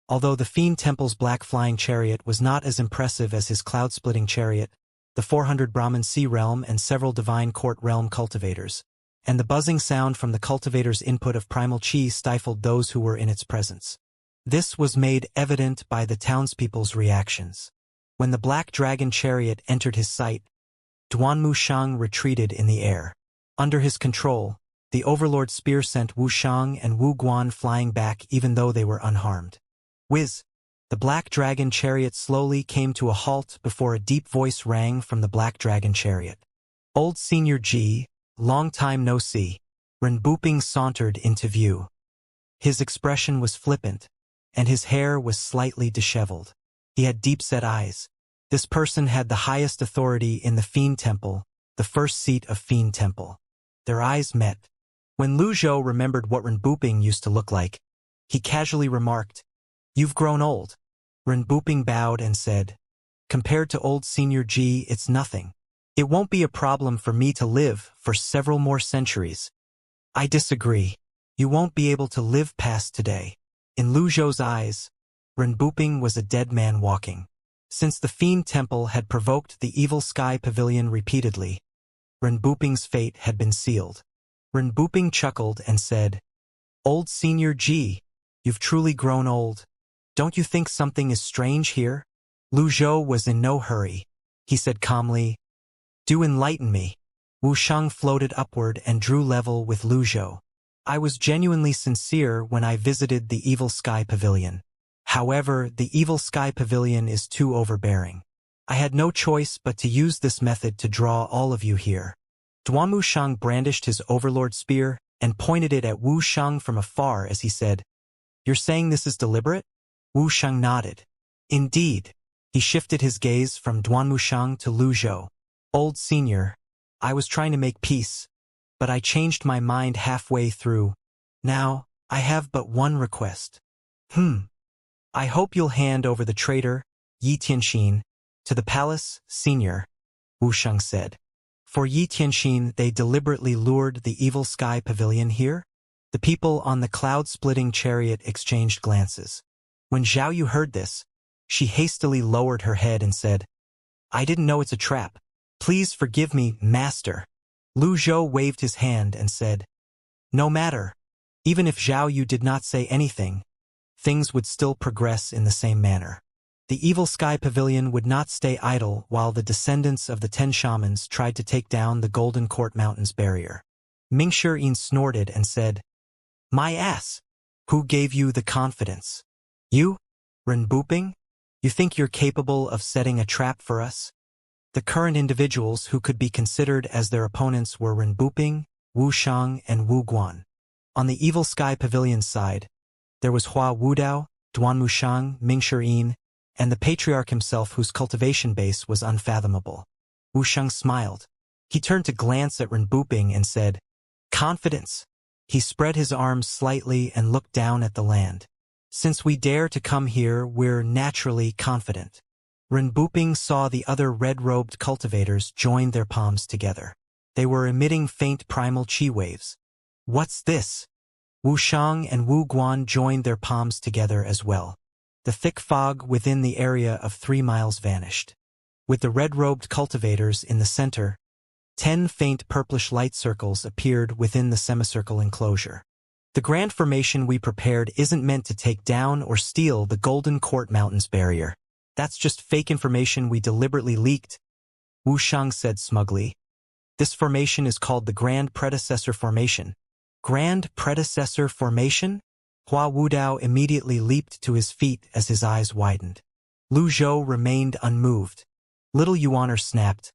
Although the Fiend Temple's black flying chariot was not as impressive as his cloud-splitting chariot, the 400 Brahmin Sea realm and several Divine Court realm cultivators, and the buzzing sound from the cultivator's input of primal chi stifled those who were in its presence. This was made evident by the townspeople's reactions. When the black dragon chariot entered his sight, Duanmu Shang retreated in the air. Under his control, the Overlord Spear sent Wu Shang and Wu Guan flying back even though they were unharmed. Whiz! The black dragon chariot slowly came to a halt before a deep voice rang from the black dragon chariot. Old Senior Ji, long time no see. Renbuping sauntered into view. His expression was flippant, and his hair was slightly disheveled. He had deep-set eyes. This person had the highest authority in the Fiend Temple, the first seat of Fiend Temple. Their eyes met. When Lu Zhou remembered what Renbuping used to look like, he casually remarked, "You've grown old." Renbuping bowed and said, "Compared to old Senior Ji, it's nothing. It won't be a problem for me to live for several more centuries." "I disagree. You won't be able to live past today." In Lu Zhou's eyes, Renbuping was a dead man walking. Since the Fiend Temple had provoked the Evil Sky Pavilion repeatedly, Renbuping's fate had been sealed. Renbuping chuckled and said, "Old Senior Ji, you've truly grown old. Don't you think something is strange here?" Lu Zhou was in no hurry. He said calmly, "Do enlighten me." Wu Shang floated upward and drew level with Lu Zhou. "I was genuinely sincere when I visited the Evil Sky Pavilion. However, the Evil Sky Pavilion is too overbearing. I had no choice but to use this method to draw all of you here." Duanmu Shang brandished his Overlord Spear and pointed it at Wu Shang from afar as he said, "You're saying this is deliberate?" Wu Shang nodded. "Indeed." He shifted his gaze from Duanmu Shang to Lu Zhou. "Old Senior, I was trying to make peace, but I changed my mind halfway through. Now, I have but one request." "I hope you'll hand over the traitor, Yi Tianxin, to the palace, Senior," Wu Shang said. "For Yi Tianxin they deliberately lured the Evil Sky Pavilion here?" The people on the cloud-splitting chariot exchanged glances. When Zhao Yu heard this, she hastily lowered her head and said, "I didn't know it's a trap. Please forgive me, Master." Lu Zhou waved his hand and said, "No matter. Even if Zhao Yu did not say anything, things would still progress in the same manner. The Evil Sky Pavilion would not stay idle while the descendants of the 10 shamans tried to take down the Golden Court Mountains barrier." Mingshi Yin snorted and said, "My ass! Who gave you the confidence? You? Renbuping? You think you're capable of setting a trap for us? The current individuals who could be considered as their opponents were Renbuping, Wu Shang, and Wu Guan. On the Evil Sky Pavilion's side, there was Hua Wudao, Duan Mushang, Ming Shirin, and the Patriarch himself whose cultivation base was unfathomable. Wu Shang smiled. He turned to glance at Renbuping and said, "Confidence." He spread his arms slightly and looked down at the land. "Since we dare to come here, we're naturally confident." Renbuping saw the other red-robed cultivators join their palms together. They were emitting faint primal chi waves. "What's this?" Wu Shang and Wu Guan joined their palms together as well. The thick fog within the area of 3 miles vanished. With the red-robed cultivators in the center, 10 faint purplish light circles appeared within the semicircle enclosure. "The grand formation we prepared isn't meant to take down or steal the Golden Court Mountains barrier. That's just fake information we deliberately leaked," Wu Shang said smugly. "This formation is called the Grand Predecessor Formation." Grand Predecessor Formation? Hua Wudao immediately leaped to his feet as his eyes widened. Lu Zhou remained unmoved. Little Yuaner snapped,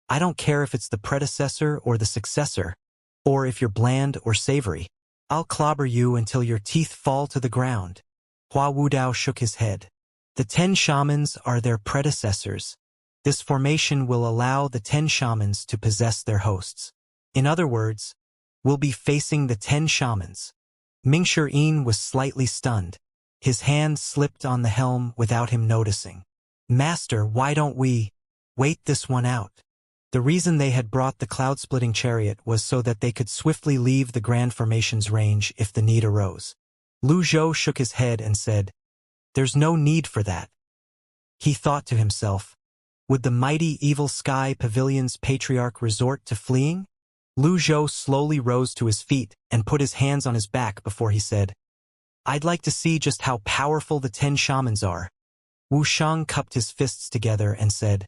"I don't care if it's the predecessor or the successor, or if you're bland or savory. I'll clobber you until your teeth fall to the ground." Hua Wudao shook his head. "The 10 shamans are their predecessors. This formation will allow the 10 shamans to possess their hosts. In other words, we'll be facing the 10 shamans." Ming Shirin was slightly stunned. His hand slipped on the helm without him noticing. "Master, why don't we wait this one out?" The reason they had brought the cloud-splitting chariot was so that they could swiftly leave the Grand Formation's range if the need arose. Lu Zhou shook his head and said, "There's no need for that." He thought to himself, would the mighty Evil Sky Pavilion's Patriarch resort to fleeing? Lu Zhou slowly rose to his feet and put his hands on his back before he said, "I'd like to see just how powerful the 10 shamans are." Wu Shang cupped his fists together and said,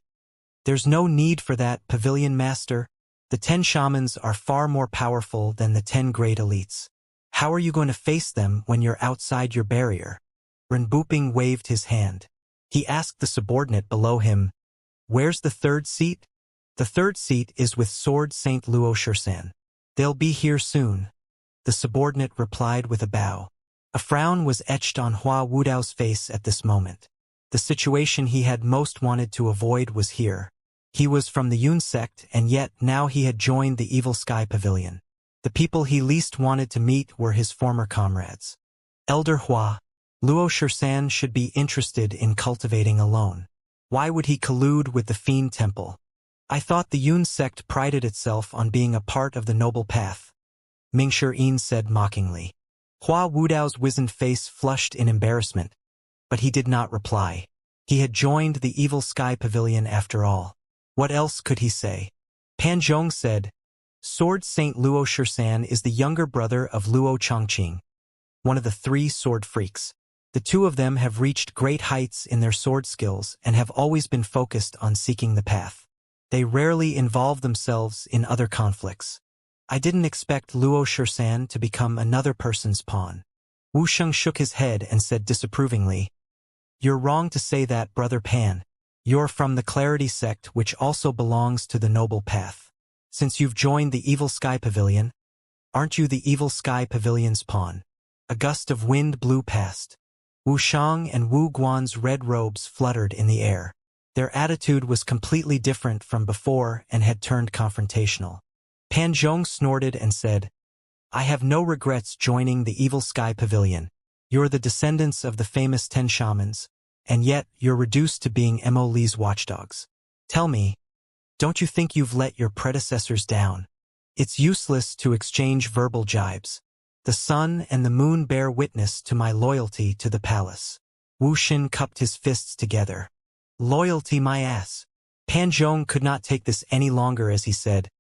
"There's no need for that, Pavilion Master. The 10 shamans are far more powerful than the 10 great elites. How are you going to face them when you're outside your barrier?" Renbuping waved his hand. He asked the subordinate below him, "Where's the 3rd seat?" "The 3rd seat is with Sword Saint Luo Shursan. They'll be here soon," the subordinate replied with a bow. A frown was etched on Hua Wudao's face at this moment. The situation he had most wanted to avoid was here. He was from the Yun sect, and yet now he had joined the Evil Sky Pavilion. The people he least wanted to meet were his former comrades. "Elder Hua, Luo Shursan should be interested in cultivating alone. Why would he collude with the Fiend Temple? I thought the Yun sect prided itself on being a part of the Noble Path," Ming Shirin said mockingly. Hua Wudao's wizened face flushed in embarrassment, but he did not reply. He had joined the Evil Sky Pavilion after all. What else could he say? Pan Zhong said, "Sword Saint Luo Shursan is the younger brother of Luo Chongqing, one of the 3 sword freaks. The 2 of them have reached great heights in their sword skills and have always been focused on seeking the path. They rarely involve themselves in other conflicts. I didn't expect Luo Shursan to become another person's pawn." Wu Sheng shook his head and said disapprovingly, "You're wrong to say that, Brother Pan. You're from the Clarity sect, which also belongs to the Noble Path. Since you've joined the Evil Sky Pavilion, aren't you the Evil Sky Pavilion's pawn?" A gust of wind blew past. Wu Shang and Wu Guan's red robes fluttered in the air. Their attitude was completely different from before and had turned confrontational. Pan Zhong snorted and said, "I have no regrets joining the Evil Sky Pavilion. You're the descendants of the famous 10 shamans, and yet you're reduced to being Mo Li's watchdogs. Tell me, don't you think you've let your predecessors down? It's useless to exchange verbal jibes. The sun and the moon bear witness to my loyalty to the palace." Wu Xin cupped his fists together. "Loyalty my ass." Pan Zhong could not take this any longer as he said,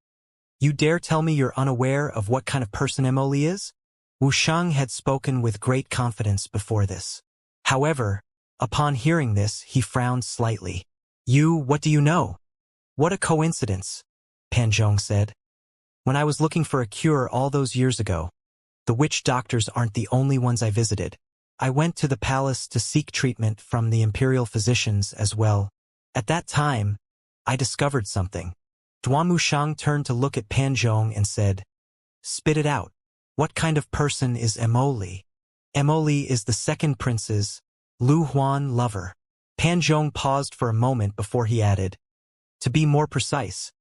"You dare tell me you're unaware of what kind of person Mo Li is?" Wu Shang had spoken with great confidence before this. However, upon hearing this, he frowned slightly. What do you know?" "What a coincidence," Pan Zhong said. "When I was looking for a cure all those years ago, The witch doctors aren't the only ones I visited. I went to the palace to seek treatment from the imperial physicians as well. At that time, I discovered something. Duan Wuxiang turned to look at Pan Zhong and said, "Spit it out. What kind of person is Emoli?" Emoli is the second prince's, Lu Huan, lover. Pan Zhong paused for a moment before he added, "To be more precise,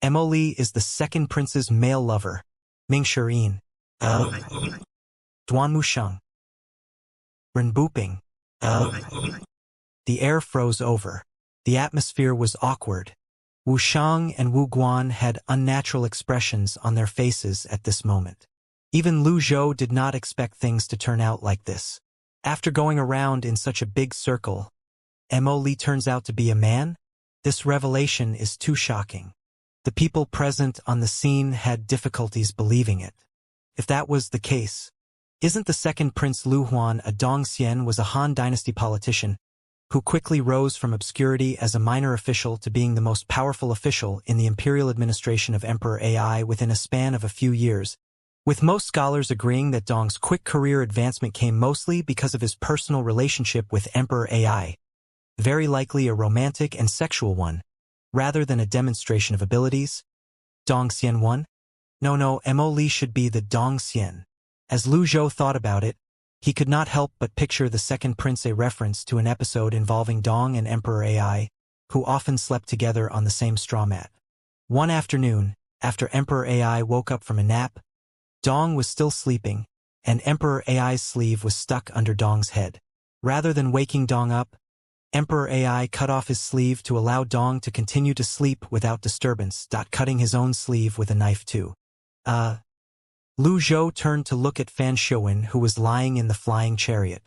Emoli is the second prince's male lover, Ming Shirin." Duan Wuxiang. Renbuping. The air froze over. The atmosphere was awkward. Wu Shang and Wu Guan had unnatural expressions on their faces at this moment. Even Lu Zhou did not expect things to turn out like this. After going around in such a big circle, Mo Li turns out to be a man? This revelation is too shocking. The people present on the scene had difficulties believing it. If that was the case, isn't the second Prince Lu Huan a Dongxian was a Han Dynasty politician who quickly rose from obscurity as a minor official to being the most powerful official in the imperial administration of Emperor Ai within a span of a few years, with most scholars agreeing that Dong's quick career advancement came mostly because of his personal relationship with Emperor Ai, very likely a romantic and sexual one, rather than a demonstration of abilities. Dongxian 1? No, Mo Li should be the Dongxian. As Lu Zhou thought about it, he could not help but picture the second prince, a reference to an episode involving Dong and Emperor Ai, who often slept together on the same straw mat. One afternoon, after Emperor Ai woke up from a nap, Dong was still sleeping, and Emperor Ai's sleeve was stuck under Dong's head. Rather than waking Dong up, Emperor Ai cut off his sleeve to allow Dong to continue to sleep without disturbance, cutting his own sleeve with a knife too. Lu Zhou turned to look at Fan Shouwen, who was lying in the flying chariot.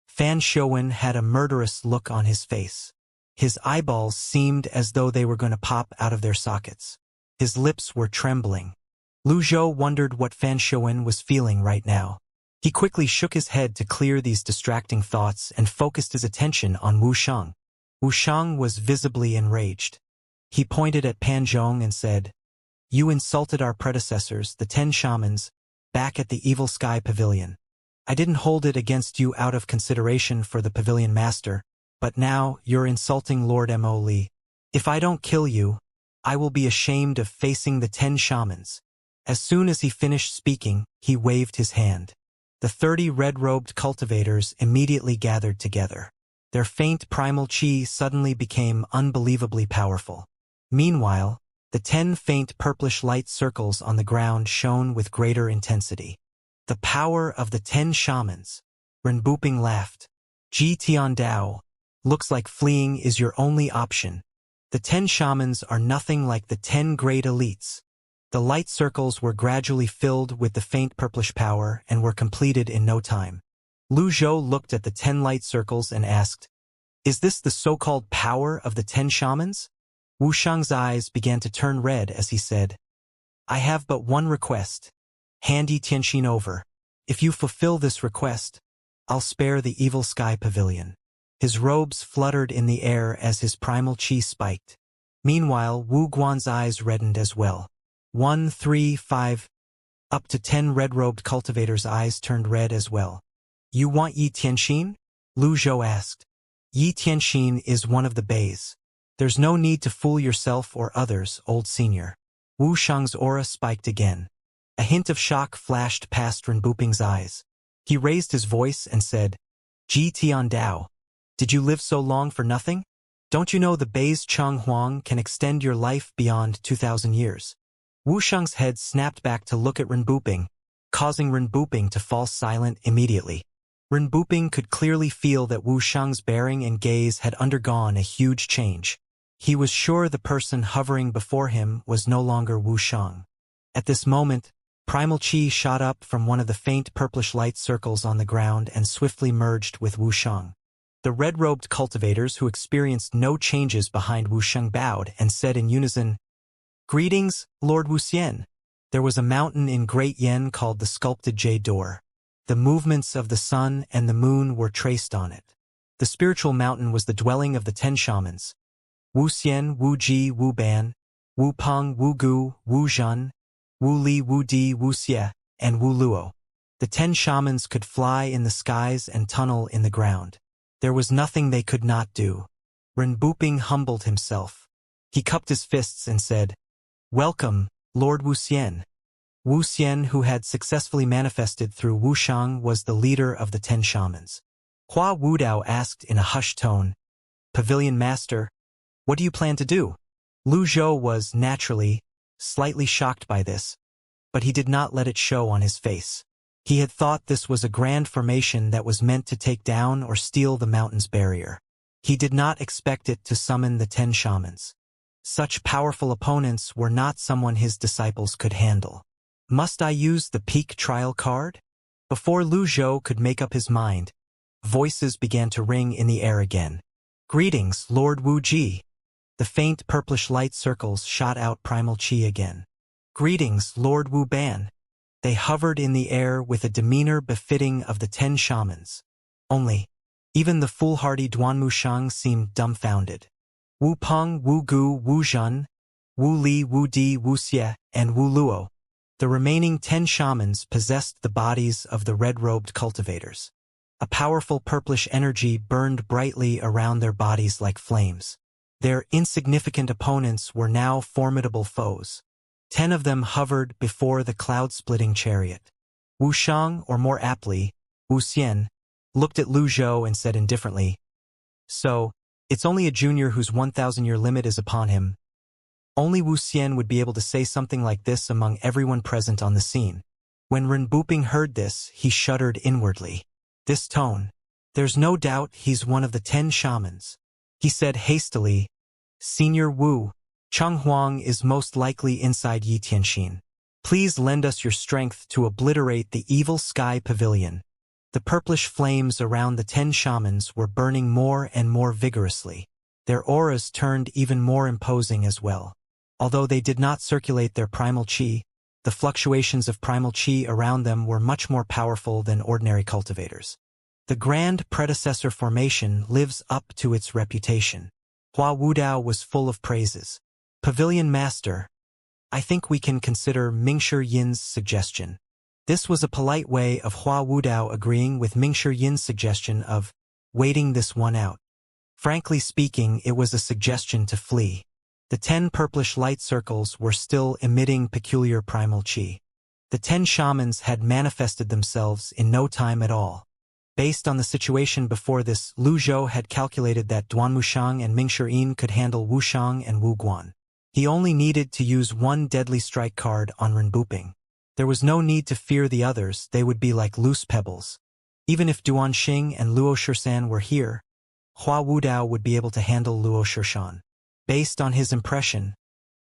Fan Shouwen had a murderous look on his face. His eyeballs seemed as though they were going to pop out of their sockets. His lips were trembling. Lu Zhou wondered what Fan Shouwen was feeling right now. He quickly shook his head to clear these distracting thoughts and focused his attention on Wu Shang. Wu Shang was visibly enraged. He pointed at Pan Zhong and said, "You insulted our predecessors, the 10 shamans, back at the Evil Sky Pavilion. I didn't hold it against you out of consideration for the Pavilion Master, but now you're insulting Lord Mo Li. If I don't kill you, I will be ashamed of facing the 10 shamans." As soon as he finished speaking, he waved his hand. The 30 red-robed cultivators immediately gathered together. Their faint primal chi suddenly became unbelievably powerful. Meanwhile, the 10 faint purplish light circles on the ground shone with greater intensity. The power of the 10 shamans. Renbuping laughed. Ji Tian Dao, looks like fleeing is your only option. The 10 shamans are nothing like the 10 great elites. The light circles were gradually filled with the faint purplish power and were completed in no time. Lu Zhou looked at the 10 light circles and asked, "Is this the so-called power of the 10 shamans?" Wu Shang's eyes began to turn red as he said, "I have but one request. Hand Yi Tianxin over. If you fulfill this request, I'll spare the Evil Sky Pavilion." His robes fluttered in the air as his primal chi spiked. Meanwhile, Wu Guan's eyes reddened as well. 1, 3, 5, up to 10 red-robed cultivators' eyes turned red as well. "You want Yi Tianxin?" Lu Zhou asked. "Yi Tianxin is one of the bays. There's no need to fool yourself or others, old senior." Wu Shang's aura spiked again. A hint of shock flashed past Renbuping's eyes. He raised his voice and said, "Ji Tian Dao, did you live so long for nothing? Don't you know the Bay's Chang Huang can extend your life beyond 2,000 years? Wu Shang's head snapped back to look at Renbuping, causing Renbuping to fall silent immediately. Renbuping could clearly feel that Wu Shang's bearing and gaze had undergone a huge change. He was sure the person hovering before him was no longer Wu Shang. At this moment, primal chi shot up from one of the faint purplish light circles on the ground and swiftly merged with Wu Shang. The red-robed cultivators who experienced no changes behind Wu Shang bowed and said in unison, "Greetings, Lord Wuxian." There was a mountain in Great Yen called the Sculpted Jade Door. The movements of the sun and the moon were traced on it. The spiritual mountain was the dwelling of the 10 shamans. Wu Xian, Wu Ji, Wu Ban, Wu Peng, Wu Gu, Wu Zhen, Wu Li, Wu Di, Wu Xie, and Wu Luo. The 10 shamans could fly in the skies and tunnel in the ground. There was nothing they could not do. Renbuping humbled himself. He cupped his fists and said, "Welcome, Lord Wuxian." Wuxian, who had successfully manifested through Wushang, was the leader of the 10 shamans. Hua Wudao asked in a hushed tone, "Pavilion Master, what do you plan to do?" Lu Zhou was, naturally, slightly shocked by this, but he did not let it show on his face. He had thought this was a grand formation that was meant to take down or steal the mountain's barrier. He did not expect it to summon the 10 shamans. Such powerful opponents were not someone his disciples could handle. Must I use the peak trial card? Before Lu Zhou could make up his mind, voices began to ring in the air again. "Greetings, Lord Wu Ji." The faint purplish light circles shot out primal qi again. "Greetings, Lord Wu Ban." They hovered in the air with a demeanor befitting of the 10 shamans. Only, even the foolhardy Duanmu Shang seemed dumbfounded. Wu Peng, Wu Gu, Wu Zhen, Wu Li, Wu Di, Wu Xie, and Wu Luo. The remaining 10 shamans possessed the bodies of the red-robed cultivators. A powerful purplish energy burned brightly around their bodies like flames. Their insignificant opponents were now formidable foes. 10 of them hovered before the cloud-splitting chariot. Wu Shang, or more aptly, Wu Xian, looked at Lu Zhou and said indifferently, "So, it's only a junior whose 1,000-year limit is upon him." Only Wu Xian would be able to say something like this among everyone present on the scene. When Renbuping heard this, he shuddered inwardly. This tone. There's no doubt he's one of the 10 shamans. He said hastily, "Senior Wu, Cheng Huang is most likely inside Yi Tianxin. Please lend us your strength to obliterate the evil sky pavilion." The purplish flames around the 10 shamans were burning more and more vigorously. Their auras turned even more imposing as well. Although they did not circulate their primal qi, the fluctuations of primal qi around them were much more powerful than ordinary cultivators. The grand predecessor formation lives up to its reputation. Hua Wudao was full of praises. "Pavilion Master, I think we can consider Mingshi Yin's suggestion." This was a polite way of Hua Wudao agreeing with Mingshi Yin's suggestion of waiting this one out. Frankly speaking, it was a suggestion to flee. The 10 purplish light circles were still emitting peculiar primal qi. The 10 shamans had manifested themselves in no time at all. Based on the situation before this, Lu Zhou had calculated that Duanmu Shang and Mingshi Yin could handle Wu Shang and Wu Guan. He only needed to use one deadly strike card on Renbuping. There was no need to fear the others, they would be like loose pebbles. Even if Duan Xing and Luo Shirshan were here, Hua Wudao would be able to handle Luo Shirshan. Based on his impression,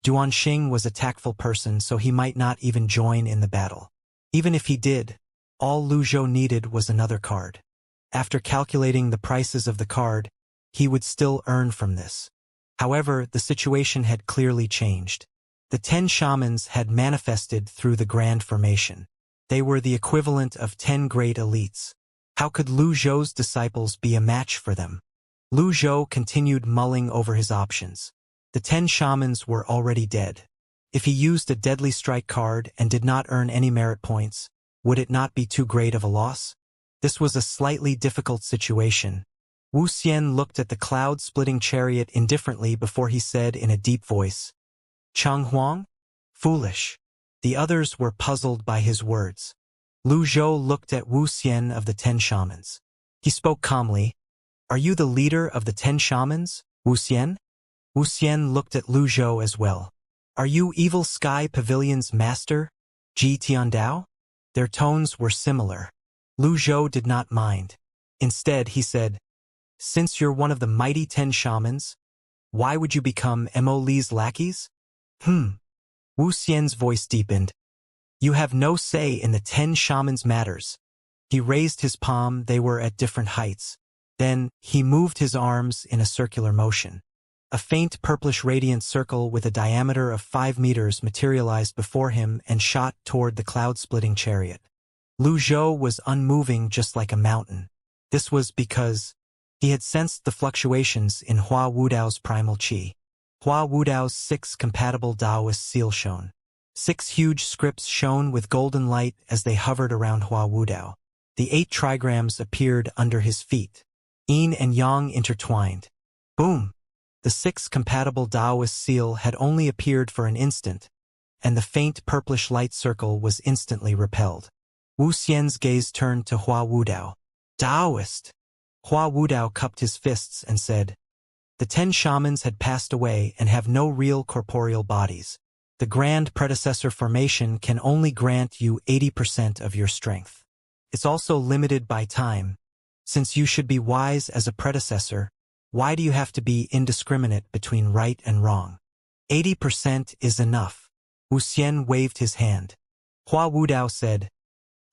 Duan Xing was a tactful person, so he might not even join in the battle. Even if he did, all Lu Zhou needed was another card. After calculating the prices of the card, he would still earn from this. However, the situation had clearly changed. The 10 shamans had manifested through the grand formation. They were the equivalent of 10 great elites. How could Lu Zhou's disciples be a match for them? Lu Zhou continued mulling over his options. The 10 shamans were already dead. If he used a deadly strike card and did not earn any merit points, would it not be too great of a loss? This was a slightly difficult situation. Wu Xian looked at the cloud-splitting chariot indifferently before he said in a deep voice, "Cheng Huang? Foolish." The others were puzzled by his words. Lu Zhou looked at Wu Xian of the 10 shamans. He spoke calmly, "Are you the leader of the 10 shamans, Wu Xian?" Wu Xian looked at Lu Zhou as well. "Are you Evil Sky Pavilion's master, Ji Tiandao?" Their tones were similar. Lu Zhou did not mind. Instead, he said, "Since you're one of the mighty 10 shamans, why would you become Mo Li's lackeys?" Wu Xian's voice deepened. "You have no say in the 10 shamans' matters." He raised his palm, they were at different heights. Then, he moved his arms in a circular motion. A faint purplish radiant circle with a diameter of 5 meters materialized before him and shot toward the cloud-splitting chariot. Lu Zhou was unmoving just like a mountain. This was because he had sensed the fluctuations in Hua Wudao's primal qi. Hua Wudao's 6 compatible Taoist seal shone. 6 huge scripts shone with golden light as they hovered around Hua Wudao. The 8 trigrams appeared under his feet. Yin and Yang intertwined. Boom! The 6 compatible Taoist seal had only appeared for an instant, and the faint purplish light circle was instantly repelled. Wu Xian's gaze turned to Hua Wudao. Taoist! Hua Wudao cupped his fists and said, "The 10 shamans had passed away and have no real corporeal bodies. The grand predecessor formation can only grant you 80% of your strength. It's also limited by time. Since you should be wise as a predecessor, why do you have to be indiscriminate between right and wrong? 80% is enough." Wu Xian waved his hand. Hua Wudao said,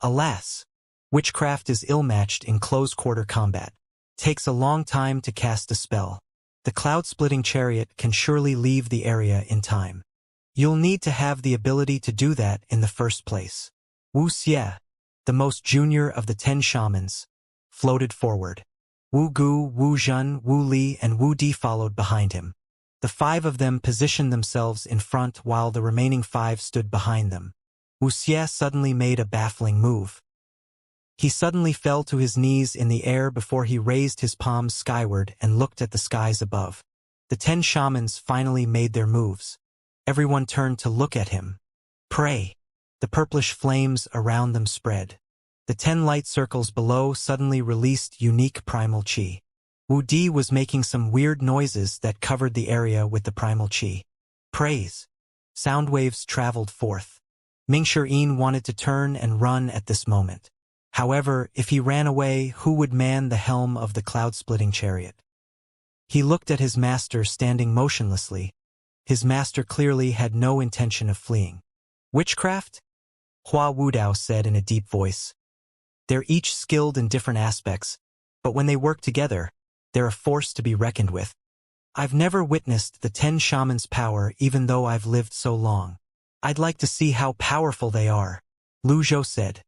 "Alas, witchcraft is ill-matched in close-quarter combat. Takes a long time to cast a spell. The cloud-splitting chariot can surely leave the area in time. You'll need to have the ability to do that in the first place." Wu Xie, the most junior of the 10 shamans, floated forward. Wu Gu, Wu Zhen, Wu Li, and Wu Di followed behind him. The 5 of them positioned themselves in front while the remaining 5 stood behind them. Wu Xie suddenly made a baffling move. He suddenly fell to his knees in the air before he raised his palms skyward and looked at the skies above. The 10 shamans finally made their moves. Everyone turned to look at him. Pray! The purplish flames around them spread. The 10 light circles below suddenly released unique primal qi. Wu Di was making some weird noises that covered the area with the primal qi. Praise! Sound waves traveled forth. Mingshi Yin wanted to turn and run at this moment. However, if he ran away, who would man the helm of the cloud-splitting chariot? He looked at his master standing motionlessly. His master clearly had no intention of fleeing. Witchcraft? Hua Wudao said in a deep voice. They're each skilled in different aspects, but when they work together, they're a force to be reckoned with. I've never witnessed the 10 shamans' power even though I've lived so long. I'd like to see how powerful they are. Lu Zhou said.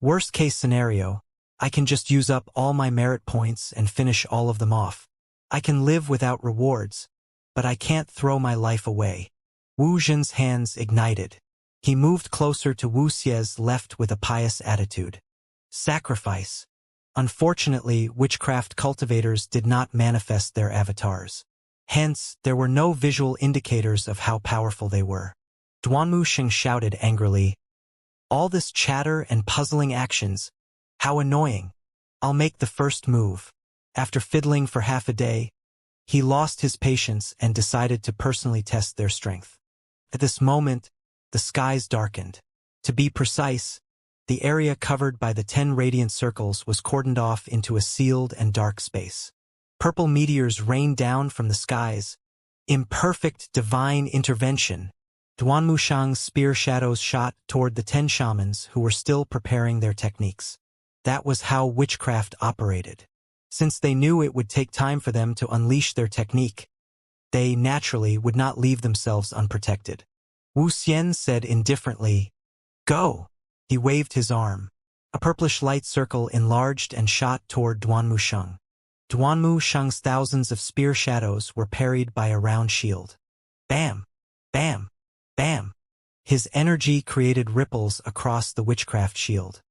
Worst case scenario, I can just use up all my merit points and finish all of them off. I can live without rewards, but I can't throw my life away. Wu Zhen's hands ignited. He moved closer to Wu Xie's left with a pious attitude. Sacrifice. Unfortunately, witchcraft cultivators did not manifest their avatars. Hence, there were no visual indicators of how powerful they were. Duanmu Sheng shouted angrily, "All this chatter and puzzling actions, how annoying. I'll make the first move." After fiddling for half a day, he lost his patience and decided to personally test their strength. At this moment, the skies darkened. To be precise, the area covered by the 10 radiant circles was cordoned off into a sealed and dark space. Purple meteors rained down from the skies. Imperfect divine intervention. Duanmu Shang's spear shadows shot toward the 10 shamans who were still preparing their techniques. That was how witchcraft operated. Since they knew it would take time for them to unleash their technique, they naturally would not leave themselves unprotected. Wu Xian said indifferently, "Go!" He waved his arm. A purplish light circle enlarged and shot toward Duanmu Sheng. Duanmu Sheng's thousands of spear shadows were parried by a round shield. Bam! Bam! Bam! His energy created ripples across the witchcraft shield.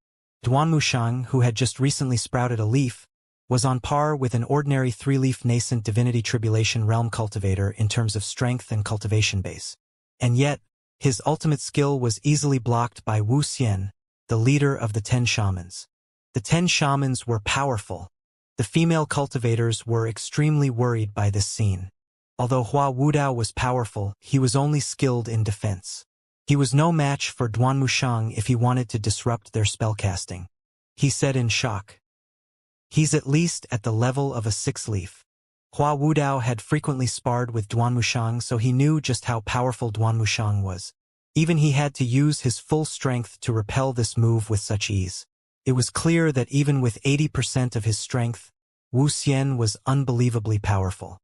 Duanmu Sheng, who had just recently sprouted a leaf, was on par with an ordinary 3-leaf nascent divinity tribulation realm cultivator in terms of strength and cultivation base. And yet, his ultimate skill was easily blocked by Wu Xian, the leader of the 10 shamans. The 10 shamans were powerful. The female cultivators were extremely worried by this scene. Although Hua Wudao was powerful, he was only skilled in defense. He was no match for Duanmu Sheng if he wanted to disrupt their spellcasting. He said in shock. He's at least at the level of a 6-leaf. Hua Wudao had frequently sparred with Duanmu Sheng, so he knew just how powerful Duanmu Sheng was. Even he had to use his full strength to repel this move with such ease. It was clear that even with 80% of his strength, Wu Xian was unbelievably powerful.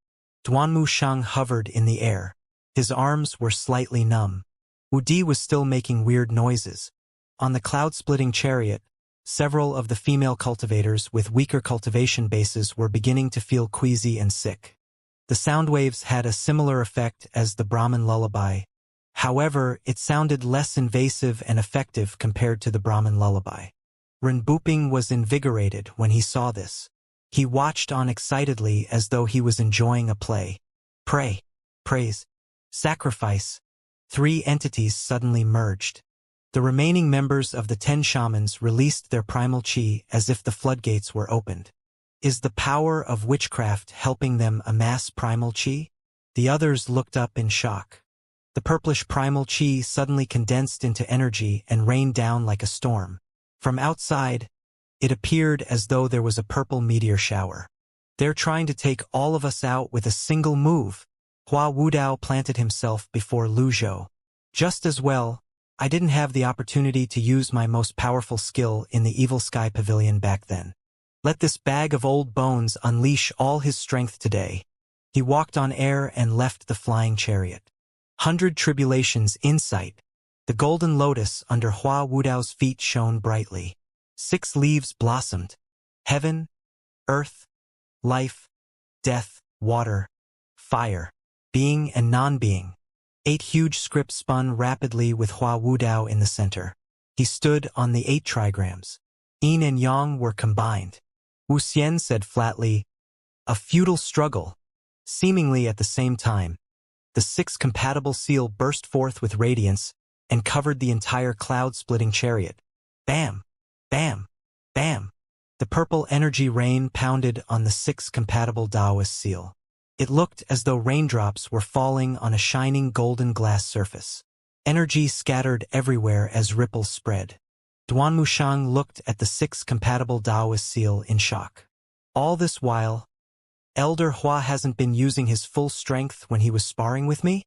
Duanmu Sheng hovered in the air. His arms were slightly numb. Wu Di was still making weird noises. On the cloud-splitting chariot, several of the female cultivators with weaker cultivation bases were beginning to feel queasy and sick. The sound waves had a similar effect as the Brahmin lullaby. However, it sounded less invasive and effective compared to the Brahmin lullaby. Renbuping was invigorated when he saw this. He watched on excitedly as though he was enjoying a play. Pray, praise, sacrifice. 3 entities suddenly merged. The remaining members of the 10 shamans released their primal chi as if the floodgates were opened. Is the power of witchcraft helping them amass primal chi? The others looked up in shock. The purplish primal chi suddenly condensed into energy and rained down like a storm. From outside, it appeared as though there was a purple meteor shower. They're trying to take all of us out with a single move. Hua Wudao planted himself before Lu Zhou. Just as well, I didn't have the opportunity to use my most powerful skill in the Evil Sky Pavilion back then. Let this bag of old bones unleash all his strength today. He walked on air and left the flying chariot. 100 Tribulations Insight. The golden lotus under Hua Wudao's feet shone brightly. 6 leaves blossomed. Heaven, earth, life, death, water, fire, being and non-being. 8 huge scripts spun rapidly with Hua Wudao in the center. He stood on the 8 trigrams. Yin and Yang were combined. Wuxian said flatly, "A futile struggle." Seemingly at the same time, the 6 compatible seal burst forth with radiance and covered the entire cloud-splitting chariot. Bam! Bam! Bam! The purple energy rain pounded on the 6 compatible Taoist seal. It looked as though raindrops were falling on a shining golden glass surface. Energy scattered everywhere as ripples spread. Duan Mushang looked at the 6 compatible Taoist seal in shock. All this while, Elder Hua hasn't been using his full strength when he was sparring with me?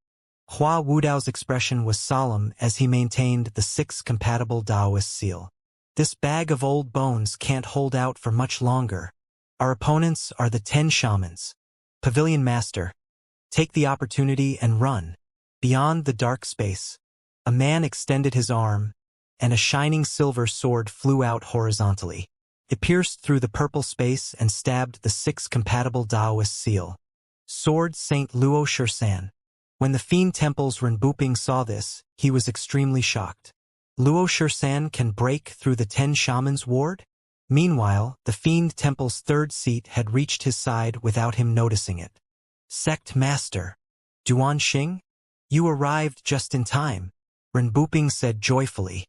Hua Wudao's expression was solemn as he maintained the 6 compatible Taoist seal. This bag of old bones can't hold out for much longer. Our opponents are the 10 shamans. Pavilion Master, take the opportunity and run. Beyond the dark space, a man extended his arm, and a shining silver sword flew out horizontally. It pierced through the purple space and stabbed the 6 compatible Taoist seal. Sword Saint Luo Shursan. When the Fiend Temple's Renbuping saw this, he was extremely shocked. Luo Shursan can break through the 10 shamans' ward? Meanwhile, the Fiend Temple's 3rd seat had reached his side without him noticing it. Sect Master, Duan Xing? You arrived just in time, Renbuping said joyfully.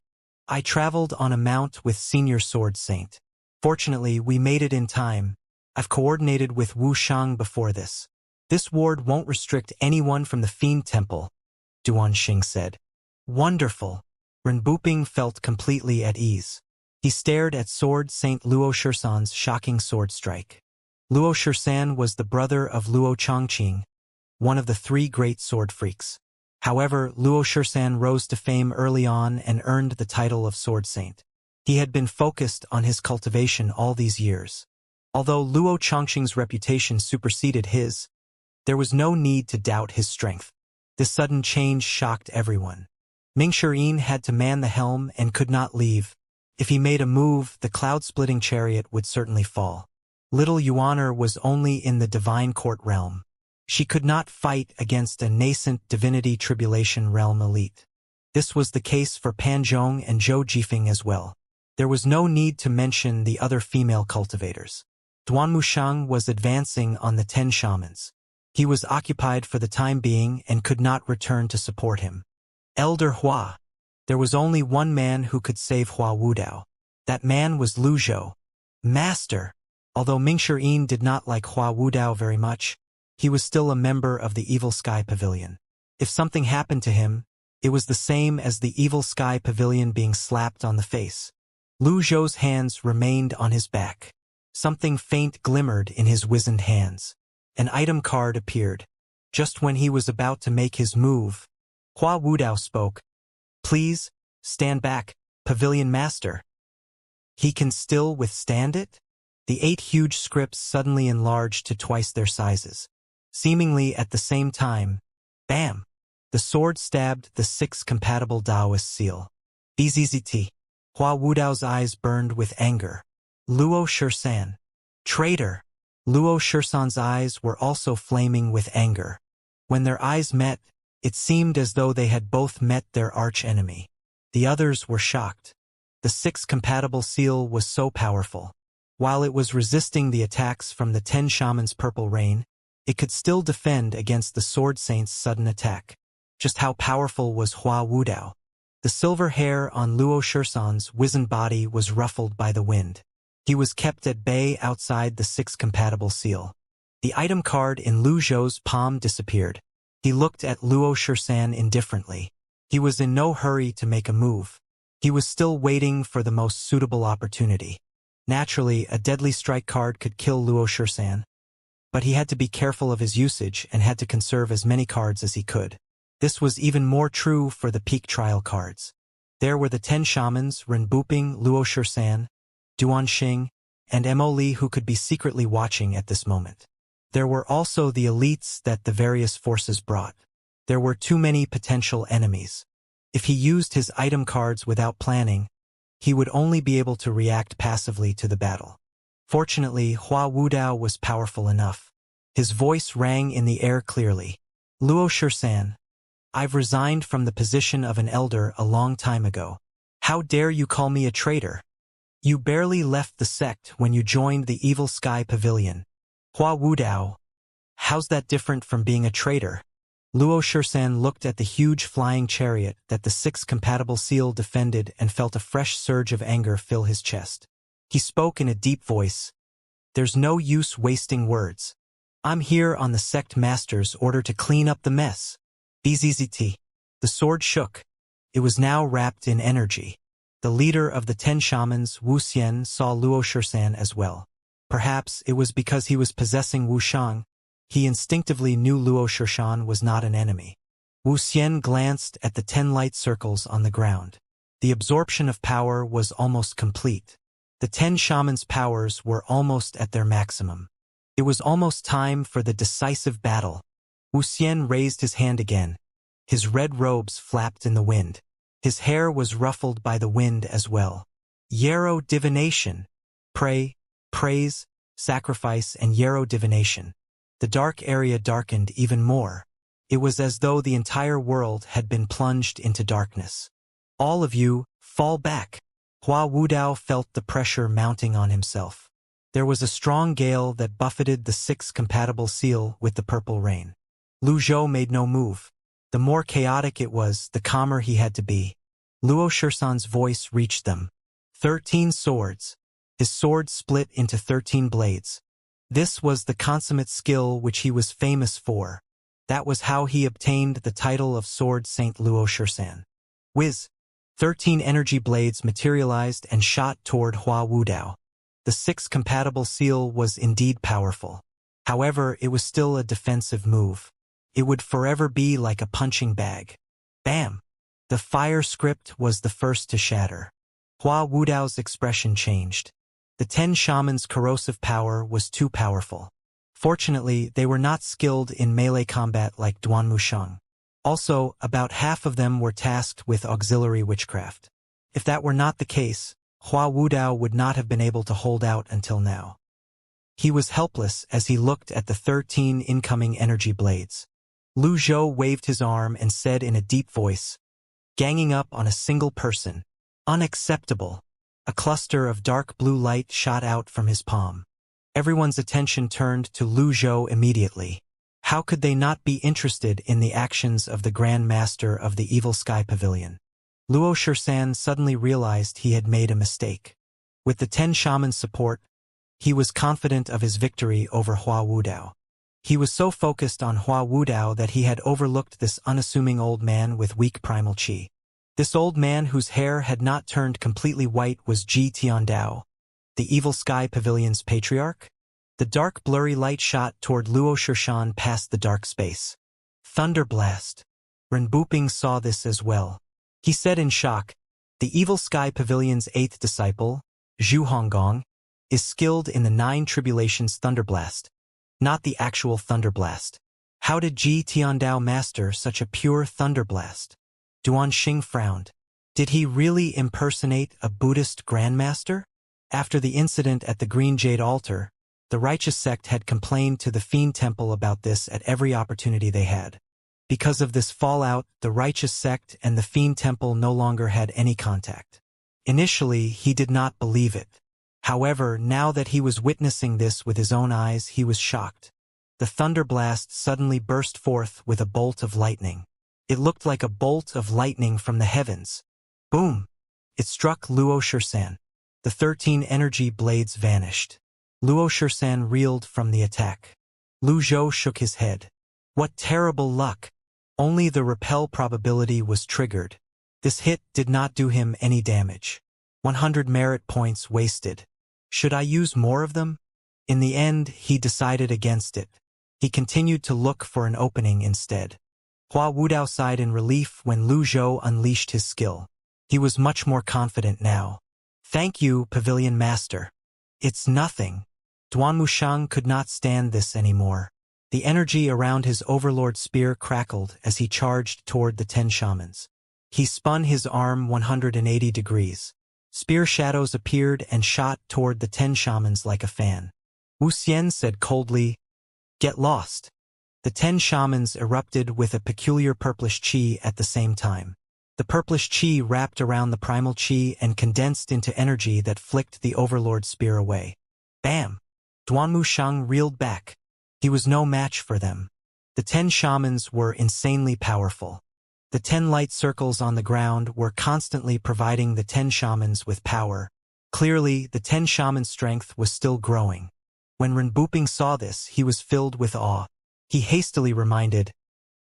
I traveled on a mount with Senior Sword Saint. Fortunately, we made it in time. I've coordinated with Wu Shang before this. This ward won't restrict anyone from the Fiend Temple, Duan Xing said. Wonderful. Renbuping felt completely at ease. He stared at Sword Saint Luo Shursan's shocking sword strike. Luo Shursan was the brother of Luo Chongqing, one of the 3 great sword freaks. However, Luo Shursan rose to fame early on and earned the title of Sword Saint. He had been focused on his cultivation all these years. Although Luo Chongqing's reputation superseded his, there was no need to doubt his strength. This sudden change shocked everyone. Ming Shirin had to man the helm and could not leave. If he made a move, the cloud-splitting chariot would certainly fall. Little Yuaner was only in the Divine Court realm. She could not fight against a nascent Divinity Tribulation realm elite. This was the case for Pan Zhong and Zhou Jifeng as well. There was no need to mention the other female cultivators. Duan Mushang was advancing on the 10 shamans. He was occupied for the time being and could not return to support him. Elder Hua. There was only one man who could save Hua Wudao. That man was Lu Zhou. Master. Although Ming Shirin did not like Hua Wudao very much, he was still a member of the Evil Sky Pavilion. If something happened to him, it was the same as the Evil Sky Pavilion being slapped on the face. Lu Zhou's hands remained on his back. Something faint glimmered in his wizened hands. An item card appeared. Just when he was about to make his move, Hua Wudao spoke. Please, stand back, Pavilion Master. He can still withstand it? The 8 huge scripts suddenly enlarged to twice their sizes. Seemingly at the same time, bam! The sword stabbed the 6 compatible Taoist seal. BZZT. Hua Wudao's eyes burned with anger. Luo Shursan. Traitor! Luo Shursan's eyes were also flaming with anger. When their eyes met, It seemed as though they had both met their arch-enemy. The others were shocked. The 6 compatible seal was so powerful. While it was resisting the attacks from the 10 shamans' purple rain, it could still defend against the Sword Saint's sudden attack. Just how powerful was Hua Wudao? The silver hair on Luo Shursan's wizened body was ruffled by the wind. He was kept at bay outside the 6 compatible seal. The item card in Lu Zhou's palm disappeared. He looked at Luo Shursan indifferently. He was in no hurry to make a move. He was still waiting for the most suitable opportunity. Naturally, a deadly strike card could kill Luo Shursan, but he had to be careful of his usage and had to conserve as many cards as he could. This was even more true for the peak trial cards. There were the 10 shamans, Renbuping, Luo Shursan, Duanxing, and Mo Li who could be secretly watching at this moment. There were also the elites that the various forces brought. There were too many potential enemies. If he used his item cards without planning, he would only be able to react passively to the battle. Fortunately, Hua Wudao was powerful enough. His voice rang in the air clearly. Luo Shursan, I've resigned from the position of an elder a long time ago. How dare you call me a traitor? You barely left the sect when you joined the Evil Sky Pavilion. Hua Wudao, how's that different from being a traitor? Luo Shursan looked at the huge flying chariot that the 6 compatible seal defended and felt a fresh surge of anger fill his chest. He spoke in a deep voice. There's no use wasting words. I'm here on the sect master's order to clean up the mess. BZZT. The sword shook. It was now wrapped in energy. The leader of the 10 shamans, Wuxia, saw Luo Shursan as well. Perhaps it was because he was possessing Wuxiang. He instinctively knew Luo Shursan was not an enemy. Wuxia glanced at the 10 light circles on the ground. The absorption of power was almost complete. The 10 shamans' powers were almost at their maximum. It was almost time for the decisive battle. Wuxia raised his hand again. His red robes flapped in the wind. His hair was ruffled by the wind as well. Yarrow divination. Pray, praise, sacrifice, and yarrow divination. The dark area darkened even more. It was as though the entire world had been plunged into darkness. All of you, fall back. Hua Wudao felt the pressure mounting on himself. There was a strong gale that buffeted the 6 compatible seal with the purple rain. Lu Zhou made no move. The more chaotic it was, the calmer he had to be. Luo Shursan's voice reached them. 13 swords. His sword split into 13 blades. This was the consummate skill which he was famous for. That was how he obtained the title of Sword Saint Luo Shursan. Whiz! 13 energy blades materialized and shot toward Hua Wudao. The 6 compatible seal was indeed powerful. However, it was still a defensive move. It would forever be like a punching bag. Bam! The fire script was the first to shatter. Hua Wudao's expression changed. The 10 shamans' corrosive power was too powerful. Fortunately, they were not skilled in melee combat like Duan Mushang. Also, about half of them were tasked with auxiliary witchcraft. If that were not the case, Hua Wudao would not have been able to hold out until now. He was helpless as he looked at the 13 incoming energy blades. Lu Zhou waved his arm and said in a deep voice, ganging up on a single person. Unacceptable. A cluster of dark blue light shot out from his palm. Everyone's attention turned to Lu Zhou immediately. How could they not be interested in the actions of the Grand Master of the Evil Sky Pavilion? Luo Shursan suddenly realized he had made a mistake. With the 10 shamans' support, he was confident of his victory over Hua Wudao. He was so focused on Hua Wudao that he had overlooked this unassuming old man with weak primal qi. This old man whose hair had not turned completely white was Ji Tiandao, the Evil Sky Pavilion's Patriarch. The dark blurry light shot toward Luo Shursan past the dark space. Thunderblast. Renbuping saw this as well. He said in shock, the Evil Sky Pavilion's 8th disciple, Zhu Honggong, is skilled in the 9 tribulations Thunderblast, not the actual Thunderblast. How did Ji Tiandao master such a pure Thunderblast? Duanxing frowned. Did he really impersonate a Buddhist grandmaster? After the incident at the Green Jade Altar, the righteous sect had complained to the Fiend Temple about this at every opportunity they had. Because of this fallout, the righteous sect and the fiend temple no longer had any contact. Initially, he did not believe it. However, now that he was witnessing this with his own eyes, he was shocked. The thunderblast suddenly burst forth with a bolt of lightning. It looked like a bolt of lightning from the heavens. Boom! It struck Luo Shisan. The 13 energy blades vanished. Luo Shisan reeled from the attack. Lu Zhou shook his head. What terrible luck! Only the repel probability was triggered. This hit did not do him any damage. 100 merit points wasted. Should I use more of them? In the end, he decided against it. He continued to look for an opening instead. Hua Wudao sighed in relief when Lu Zhou unleashed his skill. He was much more confident now. Thank you, Pavilion Master. It's nothing. Duan Mushang could not stand this anymore. The energy around his overlord spear crackled as he charged toward the 10 shamans. He spun his arm 180 degrees. Spear shadows appeared and shot toward the 10 shamans like a fan. Wuxian said coldly, "Get lost." The 10 shamans erupted with a peculiar purplish qi at the same time. The purplish qi wrapped around the primal qi and condensed into energy that flicked the overlord spear away. Bam! Duan Mushang reeled back. He was no match for them. The 10 shamans were insanely powerful. The 10 light circles on the ground were constantly providing the 10 shamans with power. Clearly, the 10 shamans' strength was still growing. When Renbuping saw this, he was filled with awe. He hastily reminded,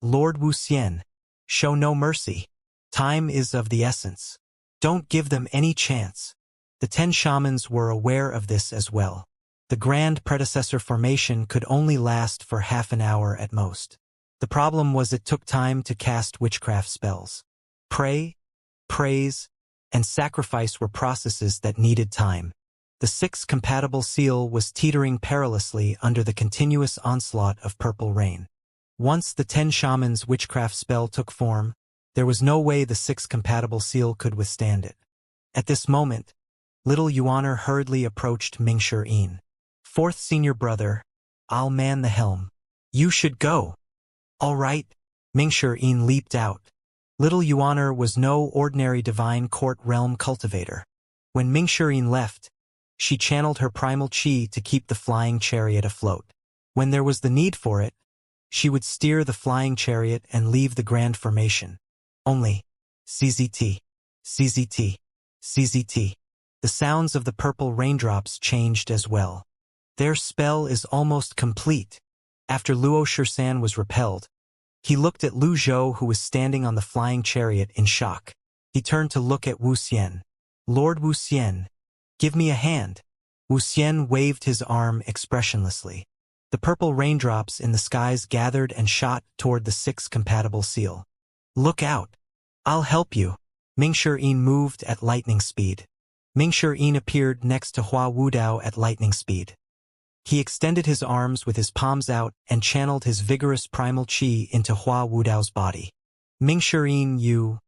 "Lord Wuxian, show no mercy. Time is of the essence. Don't give them any chance." The 10 shamans were aware of this as well. The grand predecessor formation could only last for half an hour at most. The problem was it took time to cast witchcraft spells. Pray, praise, and sacrifice were processes that needed time. The 6 compatible seal was teetering perilously under the continuous onslaught of purple rain. Once the 10 shamans' witchcraft spell took form, there was no way the 6 compatible seal could withstand it. At this moment, little Yuaner hurriedly approached Mingshi. "Fourth senior brother, I'll man the helm. You should go." "All right." Mingshi leaped out. Little Yuaner was no ordinary divine court realm cultivator. When Mingshi left, she channeled her primal qi to keep the flying chariot afloat. When there was the need for it, she would steer the flying chariot and leave the grand formation. Only, CZT, CZT, CZT. The sounds of the purple raindrops changed as well. Their spell is almost complete. After Luo Shisan was repelled, he looked at Lu Zhou, who was standing on the flying chariot, in shock. He turned to look at Wuxian. "Lord Wuxian, give me a hand." Wuxian waved his arm expressionlessly. The purple raindrops in the skies gathered and shot toward the 6 compatible seal. "Look out. I'll help you." Mingshi moved at lightning speed. Mingshi appeared next to Hua Wudao at lightning speed. He extended his arms with his palms out and channeled his vigorous primal qi into Hua Wudao's body. "Mingshi, you..."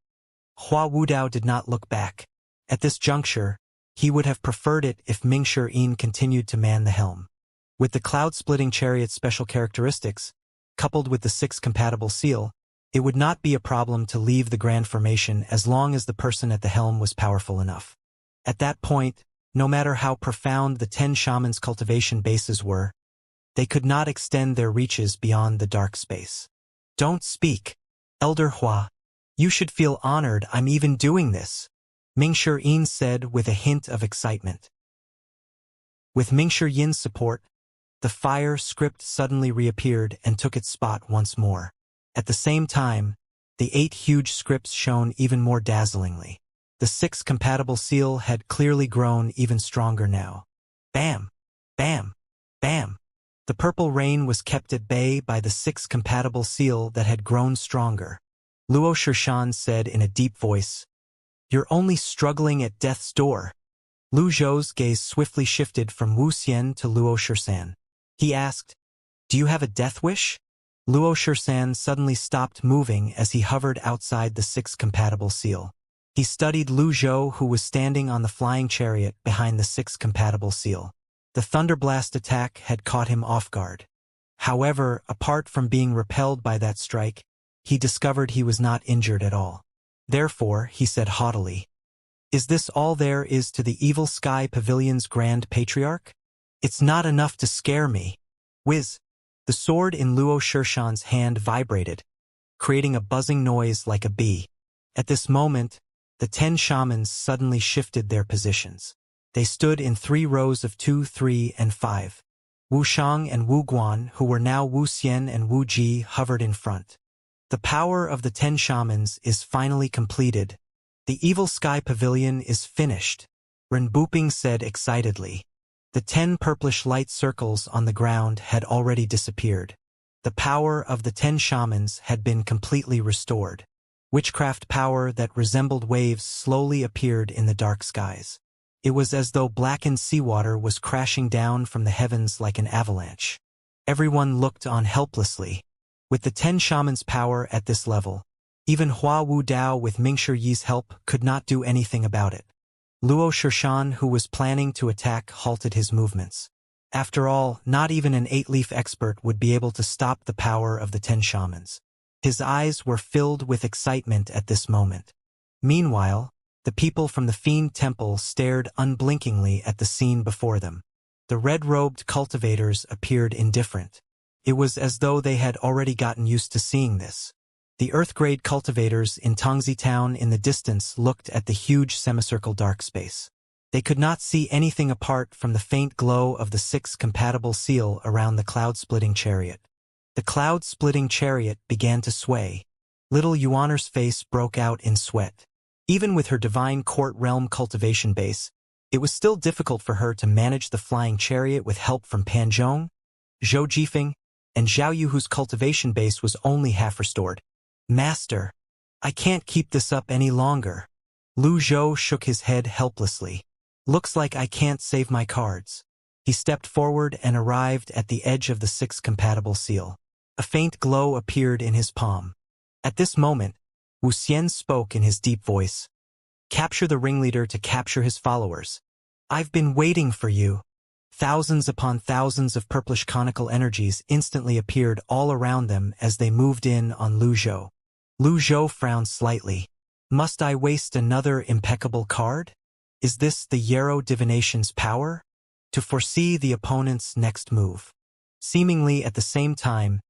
Hua Wudao did not look back. At this juncture, he would have preferred it if Mingshi continued to man the helm. With the cloud-splitting chariot's special characteristics, coupled with the 6 compatible seal, it would not be a problem to leave the grand formation as long as the person at the helm was powerful enough. At that point, no matter how profound the 10 shamans' cultivation bases were, they could not extend their reaches beyond the dark space. "Don't speak, Elder Hua. You should feel honored I'm even doing this," Mingshi said with a hint of excitement. With Mingshi support, the fire script suddenly reappeared and took its spot once more. At the same time, the 8 huge scripts shone even more dazzlingly. The 6 compatible seal had clearly grown even stronger now. Bam! Bam! Bam! The purple rain was kept at bay by the 6 compatible seal that had grown stronger. Luo Shisan said in a deep voice, "You're only struggling at death's door." Lu Zhou's gaze swiftly shifted from Wuxian to Luo Shisan. He asked, "Do you have a death wish?" Luo Shisan suddenly stopped moving as he hovered outside the 6 compatible seal. He studied Lu Zhou, who was standing on the flying chariot behind the 6 compatible seal. The thunderblast attack had caught him off guard. However, apart from being repelled by that strike, he discovered he was not injured at all. Therefore, he said haughtily, "Is this all there is to the Evil Sky Pavilion's Grand Patriarch? It's not enough to scare me." Whiz! The sword in Luo Shirshan's hand vibrated, creating a buzzing noise like a bee. At this moment, the 10 shamans suddenly shifted their positions. They stood in 3 rows of 2, 3, and 5. Wu Shang and Wu Guan, who were now Wu Xian and Wu Ji, hovered in front. The power of the 10 shamans is finally completed. The Evil Sky Pavilion is finished, Ren Buping said excitedly. The 10 purplish light circles on the ground had already disappeared. The power of the 10 shamans had been completely restored. Witchcraft power that resembled waves slowly appeared in the dark skies. It was as though blackened seawater was crashing down from the heavens like an avalanche. Everyone looked on helplessly. With the 10 shamans' power at this level, even Hua Wu Dao with Mingshi Yi's help could not do anything about it. Luo Shirshan, who was planning to attack, halted his movements. After all, not even an 8-leaf expert would be able to stop the power of the 10 shamans. His eyes were filled with excitement at this moment. Meanwhile, the people from the Fiend Temple stared unblinkingly at the scene before them. The red-robed cultivators appeared indifferent. It was as though they had already gotten used to seeing this. The Earth-grade cultivators in Tongzi Town in the distance looked at the huge semicircle dark space. They could not see anything apart from the faint glow of the 6 compatible seal around the cloud-splitting chariot. The cloud-splitting chariot began to sway. Little Yuaner's face broke out in sweat. Even with her divine court realm cultivation base, it was still difficult for her to manage the flying chariot with help from Pan Zhong, Zhou Jifeng, and Zhao Yu, whose cultivation base was only half restored. "Master, I can't keep this up any longer." Lu Zhou shook his head helplessly. "Looks like I can't save my cards." He stepped forward and arrived at the edge of the 6 compatible seal. A faint glow appeared in his palm. At this moment, Wu Xian spoke in his deep voice. "Capture the ringleader to capture his followers. I've been waiting for you." Thousands upon thousands of purplish conical energies instantly appeared all around them as they moved in on Lu Zhou. Lu Zhou frowned slightly. "Must I waste another impeccable card? Is this the Yarrow divination's power? To foresee the opponent's next move." Seemingly at the same time,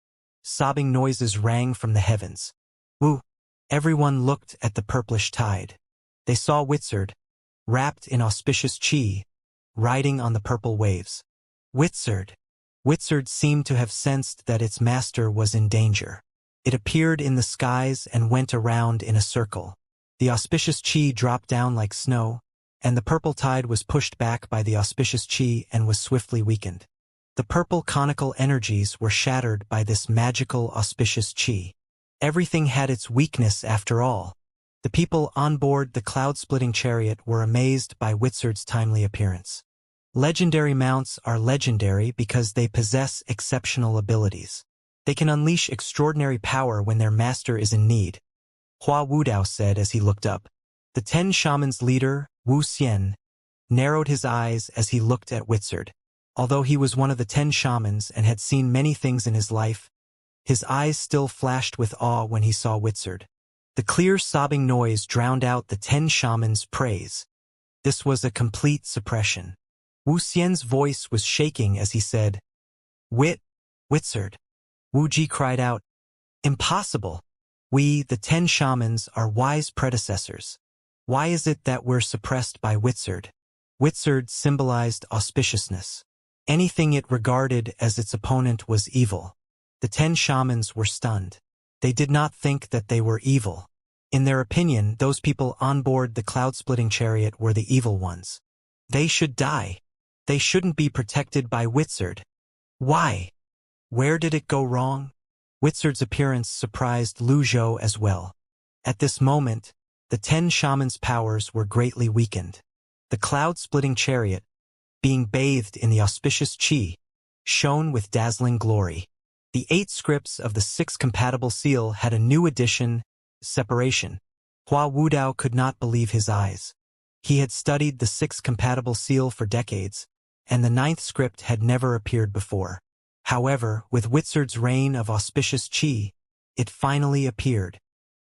sobbing noises rang from the heavens. "Woo!" Everyone looked at the purplish tide. They saw Witzard, wrapped in auspicious chi, riding on the purple waves. Witzard! Witzard seemed to have sensed that its master was in danger. It appeared in the skies and went around in a circle. The auspicious chi dropped down like snow, and the purple tide was pushed back by the auspicious chi and was swiftly weakened. The purple conical energies were shattered by this magical auspicious chi. Everything had its weakness after all. The people on board the cloud-splitting chariot were amazed by Witzard's timely appearance. Legendary mounts are legendary because they possess exceptional abilities. They can unleash extraordinary power when their master is in need, Hua Wudao said as he looked up. The 10 shamans' leader, Wu Xian, narrowed his eyes as he looked at Witzard. Although he was one of the 10 shamans and had seen many things in his life, his eyes still flashed with awe when he saw Witzard. The clear sobbing noise drowned out the 10 shamans' praise. This was a complete suppression. Wu Xian's voice was shaking as he said, Witzard. Wu Ji cried out, "Impossible! We, the 10 shamans, are wise predecessors. Why is it that we're suppressed by Witzard?" Witzard symbolized auspiciousness. Anything it regarded as its opponent was evil. The 10 shamans were stunned. They did not think that they were evil. In their opinion, those people on board the cloud-splitting chariot were the evil ones. They should die. They shouldn't be protected by Witzard. Why? Where did it go wrong? Witzard's appearance surprised Lu Zhou as well. At this moment, the 10 shamans' powers were greatly weakened. The cloud-splitting chariot, being bathed in the auspicious chi, shone with dazzling glory. The 8 scripts of the 6 compatible seal had a new addition, separation. Hua Wudao could not believe his eyes. He had studied the 6 compatible seal for decades, and the 9th script had never appeared before. However, with Witzard's reign of auspicious chi, It finally appeared.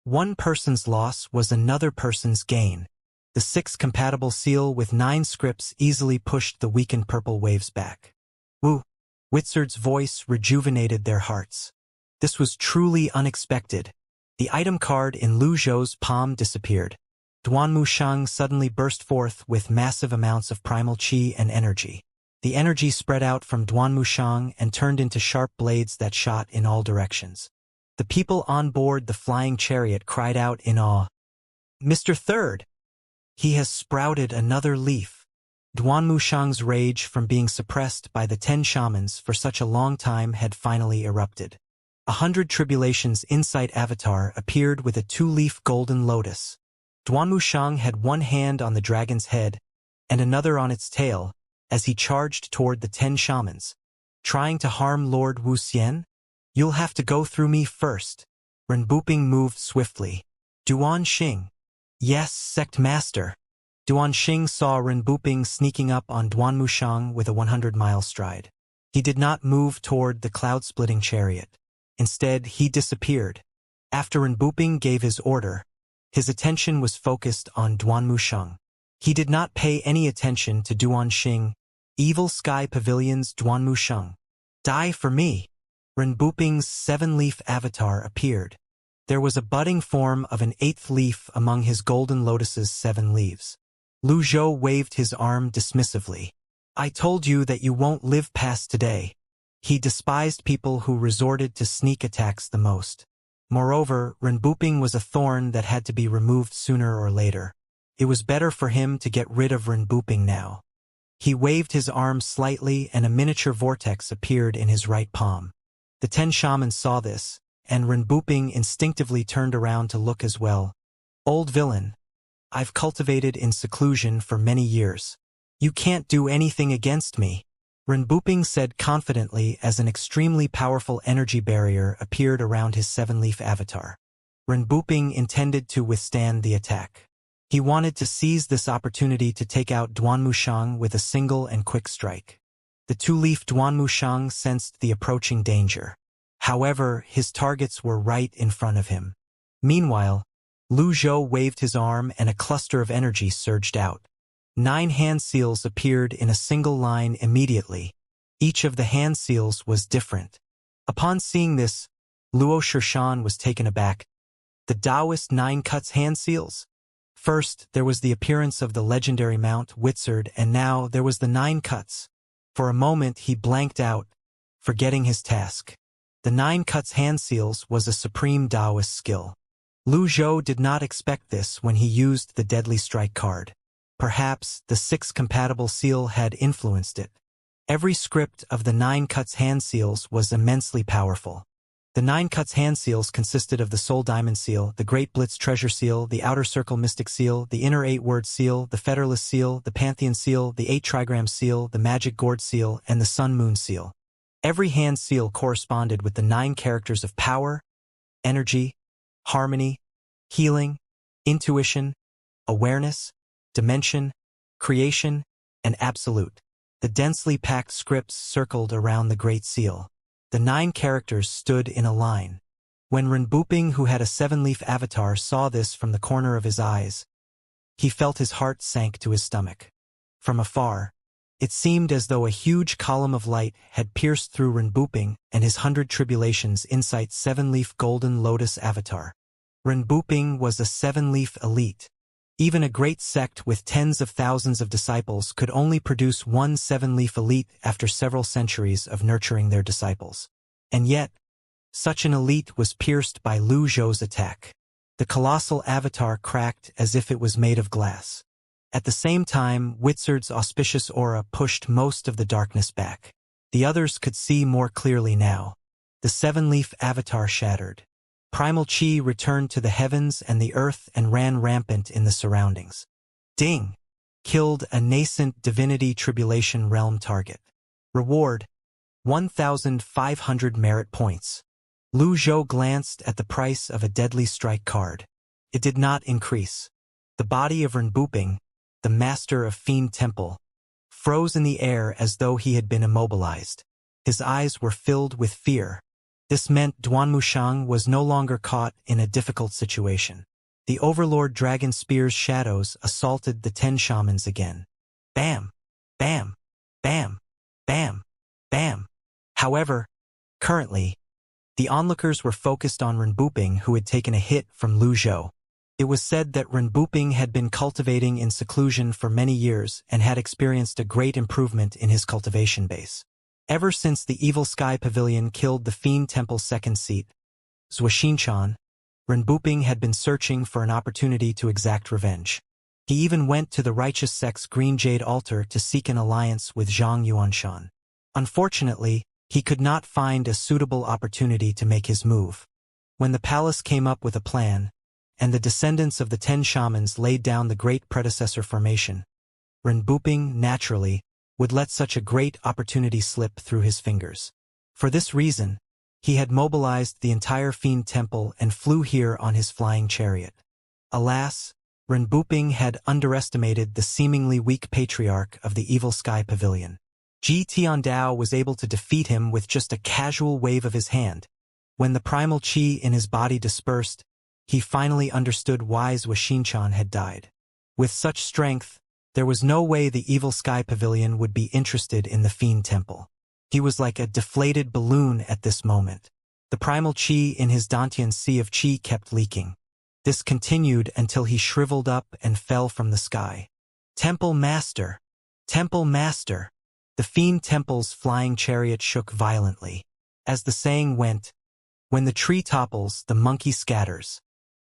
One person's loss was another person's gain. The 6 compatible seal with 9 scripts easily pushed the weakened purple waves back. Woo! Witzard's voice rejuvenated their hearts. This was truly unexpected. The item card in Lu Zhou's palm disappeared. Duanmu Shang suddenly burst forth with massive amounts of primal qi and energy. The energy spread out from Duanmu Shang and turned into sharp blades that shot in all directions. The people on board the flying chariot cried out in awe. "Mr. Third! He has sprouted another leaf." Duanmu Shang's rage from being suppressed by the 10 shamans for such a long time had finally erupted. 100 Tribulations Insight Avatar appeared with a 2-leaf golden lotus. Duanmu Shang had one hand on the dragon's head and another on its tail as he charged toward the 10 shamans. "Trying to harm Lord Wuxian? You'll have to go through me first." Renbuping moved swiftly. "Duan Xing." "Yes, Sect Master." Duan Xing saw Renbuping sneaking up on Duanmu Shang with a 100-mile stride. He did not move toward the cloud-splitting chariot. Instead, he disappeared. After Renbuping gave his order, his attention was focused on Duanmu Shang. He did not pay any attention to Duan Xing. Evil Sky Pavilion's Duanmu Shang. "Die for me." Renbuping's 7-leaf avatar appeared. There was a budding form of an 8th leaf among his golden lotus's 7 leaves. Lu Zhou waved his arm dismissively. "I told you that you won't live past today." He despised people who resorted to sneak attacks the most. Moreover, Renbuping was a thorn that had to be removed sooner or later. It was better for him to get rid of Renbuping now. He waved his arm slightly and a miniature vortex appeared in his right palm. The 10 shamans saw this, and Renbuping instinctively turned around to look as well. "Old villain. I've cultivated in seclusion for many years. You can't do anything against me." Renbuping said confidently as an extremely powerful energy barrier appeared around his 7-leaf avatar. Renbuping intended to withstand the attack. He wanted to seize this opportunity to take out Duanmu Shang with a single and quick strike. The 2-leaf Duanmu Shang sensed the approaching danger. However, his targets were right in front of him. Meanwhile, Lu Zhou waved his arm and a cluster of energy surged out. 9 hand seals appeared in a single line immediately. Each of the hand seals was different. Upon seeing this, Luo Shirshan was taken aback. The Taoist 9 cuts hand seals? First, there was the appearance of the legendary Mount Witzard, and now there was the 9 cuts. For a moment he blanked out, forgetting his task. The 9 cuts hand seals was a supreme Taoist skill. Lu Zhou did not expect this when he used the Deadly Strike card. Perhaps the 6 compatible seal had influenced it. Every script of the 9 cuts hand seals was immensely powerful. The 9 cuts hand seals consisted of the Soul Diamond Seal, the Great Blitz Treasure Seal, the Outer Circle Mystic Seal, the Inner 8-Word Seal, the Fetterless Seal, the Pantheon Seal, the 8 Trigram Seal, the Magic Gourd Seal, and the Sun Moon Seal. Every hand seal corresponded with the 9 characters of power, energy, harmony, healing, intuition, awareness, dimension, creation, and absolute. The densely packed scripts circled around the Great Seal. The 9 characters stood in a line. When Renbuping, who had a 7-leaf avatar, saw this from the corner of his eyes, he felt his heart sank to his stomach. From afar, it seemed as though a huge column of light had pierced through Renbuping and his 100 Tribulations Insight 7-leaf golden lotus avatar. Renbuping was a 7-leaf elite. Even a great sect with tens of thousands of disciples could only produce one 7-leaf elite after several centuries of nurturing their disciples. And yet, such an elite was pierced by Lu Zhou's attack. The colossal avatar cracked as if it was made of glass. At the same time, Witzard's auspicious aura pushed most of the darkness back. The others could see more clearly now. The 7-leaf avatar shattered. Primal Qi returned to the heavens and the earth and ran rampant in the surroundings. Ding! Killed a nascent divinity tribulation realm target. Reward: 1,500 merit points. Lu Zhou glanced at the price of a Deadly Strike card. It did not increase. The body of Renbuping, the master of Fiend Temple, froze in the air as though he had been immobilized. His eyes were filled with fear. This meant Duanmushang was no longer caught in a difficult situation. The Overlord Dragon Spear's shadows assaulted the 10 shamans again. Bam! Bam! Bam! Bam! Bam! However, currently, the onlookers were focused on Renbuping, who had taken a hit from Lu Zhou. It was said that Renbuping had been cultivating in seclusion for many years and had experienced a great improvement in his cultivation base. Ever since the Evil Sky Pavilion killed the Fiend Temple's second seat, Xuexinchan, Renbuping had been searching for an opportunity to exact revenge. He even went to the righteous sect's Green Jade altar to seek an alliance with Zhang Yuanshan. Unfortunately, he could not find a suitable opportunity to make his move. When the palace came up with a plan, and the descendants of the 10 shamans laid down the great predecessor formation, Renbuping, naturally, would let such a great opportunity slip through his fingers. For this reason, he had mobilized the entire Fiend Temple and flew here on his flying chariot. Alas, Renbuping had underestimated the seemingly weak Patriarch of the Evil Sky Pavilion. Ji Tiandao was able to defeat him with just a casual wave of his hand. When the primal qi in his body dispersed, he finally understood why Xuexinchan had died. With such strength, there was no way the Evil Sky Pavilion would be interested in the Fiend Temple. He was like a deflated balloon at this moment. The primal qi in his Dantian sea of qi kept leaking. This continued until he shriveled up and fell from the sky. Temple Master! Temple Master! The Fiend Temple's flying chariot shook violently. As the saying went, when the tree topples, the monkey scatters.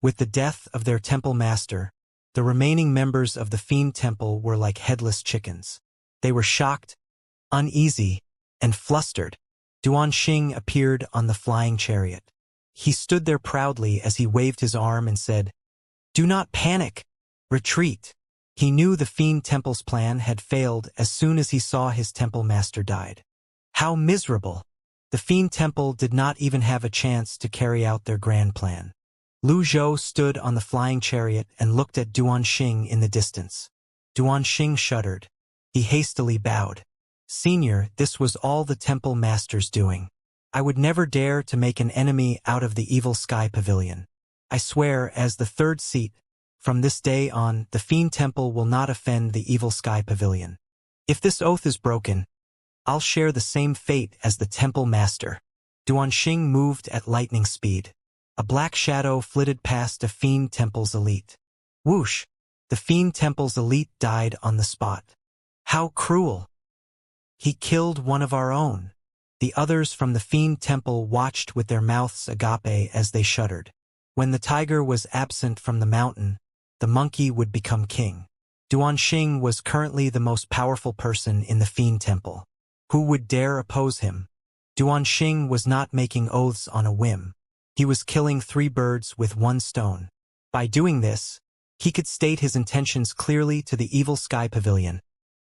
With the death of their Temple Master, the remaining members of the Fiend Temple were like headless chickens. They were shocked, uneasy, and flustered. Duanxing appeared on the flying chariot. He stood there proudly as he waved his arm and said, "Do not panic! Retreat!" He knew the Fiend Temple's plan had failed as soon as he saw his Temple Master died. How miserable! The Fiend Temple did not even have a chance to carry out their grand plan. Lu Zhou stood on the flying chariot and looked at Duanxing in the distance. Duanxing shuddered. He hastily bowed. "Senior, this was all the Temple Master's doing. I would never dare to make an enemy out of the Evil Sky Pavilion. I swear, as the third seat, from this day on, the Fiend Temple will not offend the Evil Sky Pavilion. If this oath is broken, I'll share the same fate as the Temple Master." Duanxing moved at lightning speed. A black shadow flitted past a Fiend Temple's elite. Whoosh! The Fiend Temple's elite died on the spot. How cruel! He killed one of our own. The others from the Fiend Temple watched with their mouths agape as they shuddered. When the tiger was absent from the mountain, the monkey would become king. Duanxing was currently the most powerful person in the Fiend Temple. Who would dare oppose him? Duanxing was not making oaths on a whim. He was killing 3 birds with 1 stone. By doing this, he could state his intentions clearly to the Evil Sky Pavilion,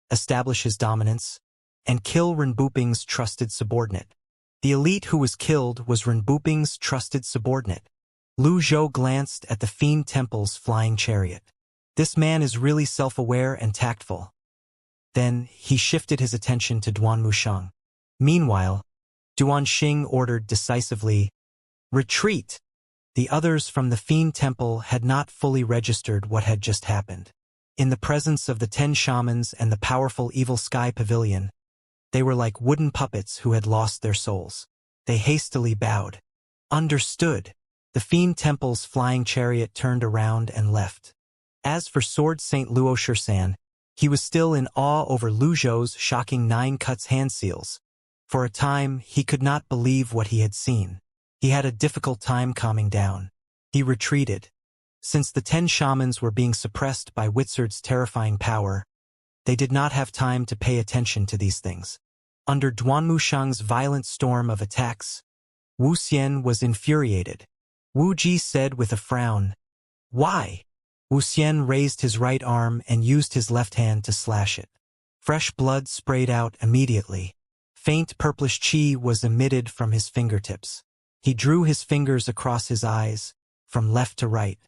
establish his dominance, and kill Renbuping's trusted subordinate. The elite who was killed was Renbuping's trusted subordinate. Lu Zhou glanced at the Fiend Temple's flying chariot. This man is really self-aware and tactful. Then he shifted his attention to Duanmushang. Meanwhile, Duanxing ordered decisively, "Retreat!" The others from the Fiend Temple had not fully registered what had just happened. In the presence of the 10 shamans and the powerful Evil Sky Pavilion, they were like wooden puppets who had lost their souls. They hastily bowed. Understood. The Fiend Temple's flying chariot turned around and left. As for Sword Saint Luo Shirsan, he was still in awe over Lu Zhou's shocking 9 cuts hand seals. For a time, he could not believe what he had seen. He had a difficult time calming down. He retreated. Since the 10 shamans were being suppressed by Witzard's terrifying power, they did not have time to pay attention to these things. Under Duanmushang's violent storm of attacks, Wu Xian was infuriated. Wu Ji said with a frown, "Why?" Wu Xian raised his right arm and used his left hand to slash it. Fresh blood sprayed out immediately. Faint purplish qi was emitted from his fingertips. He drew his fingers across his eyes, from left to right.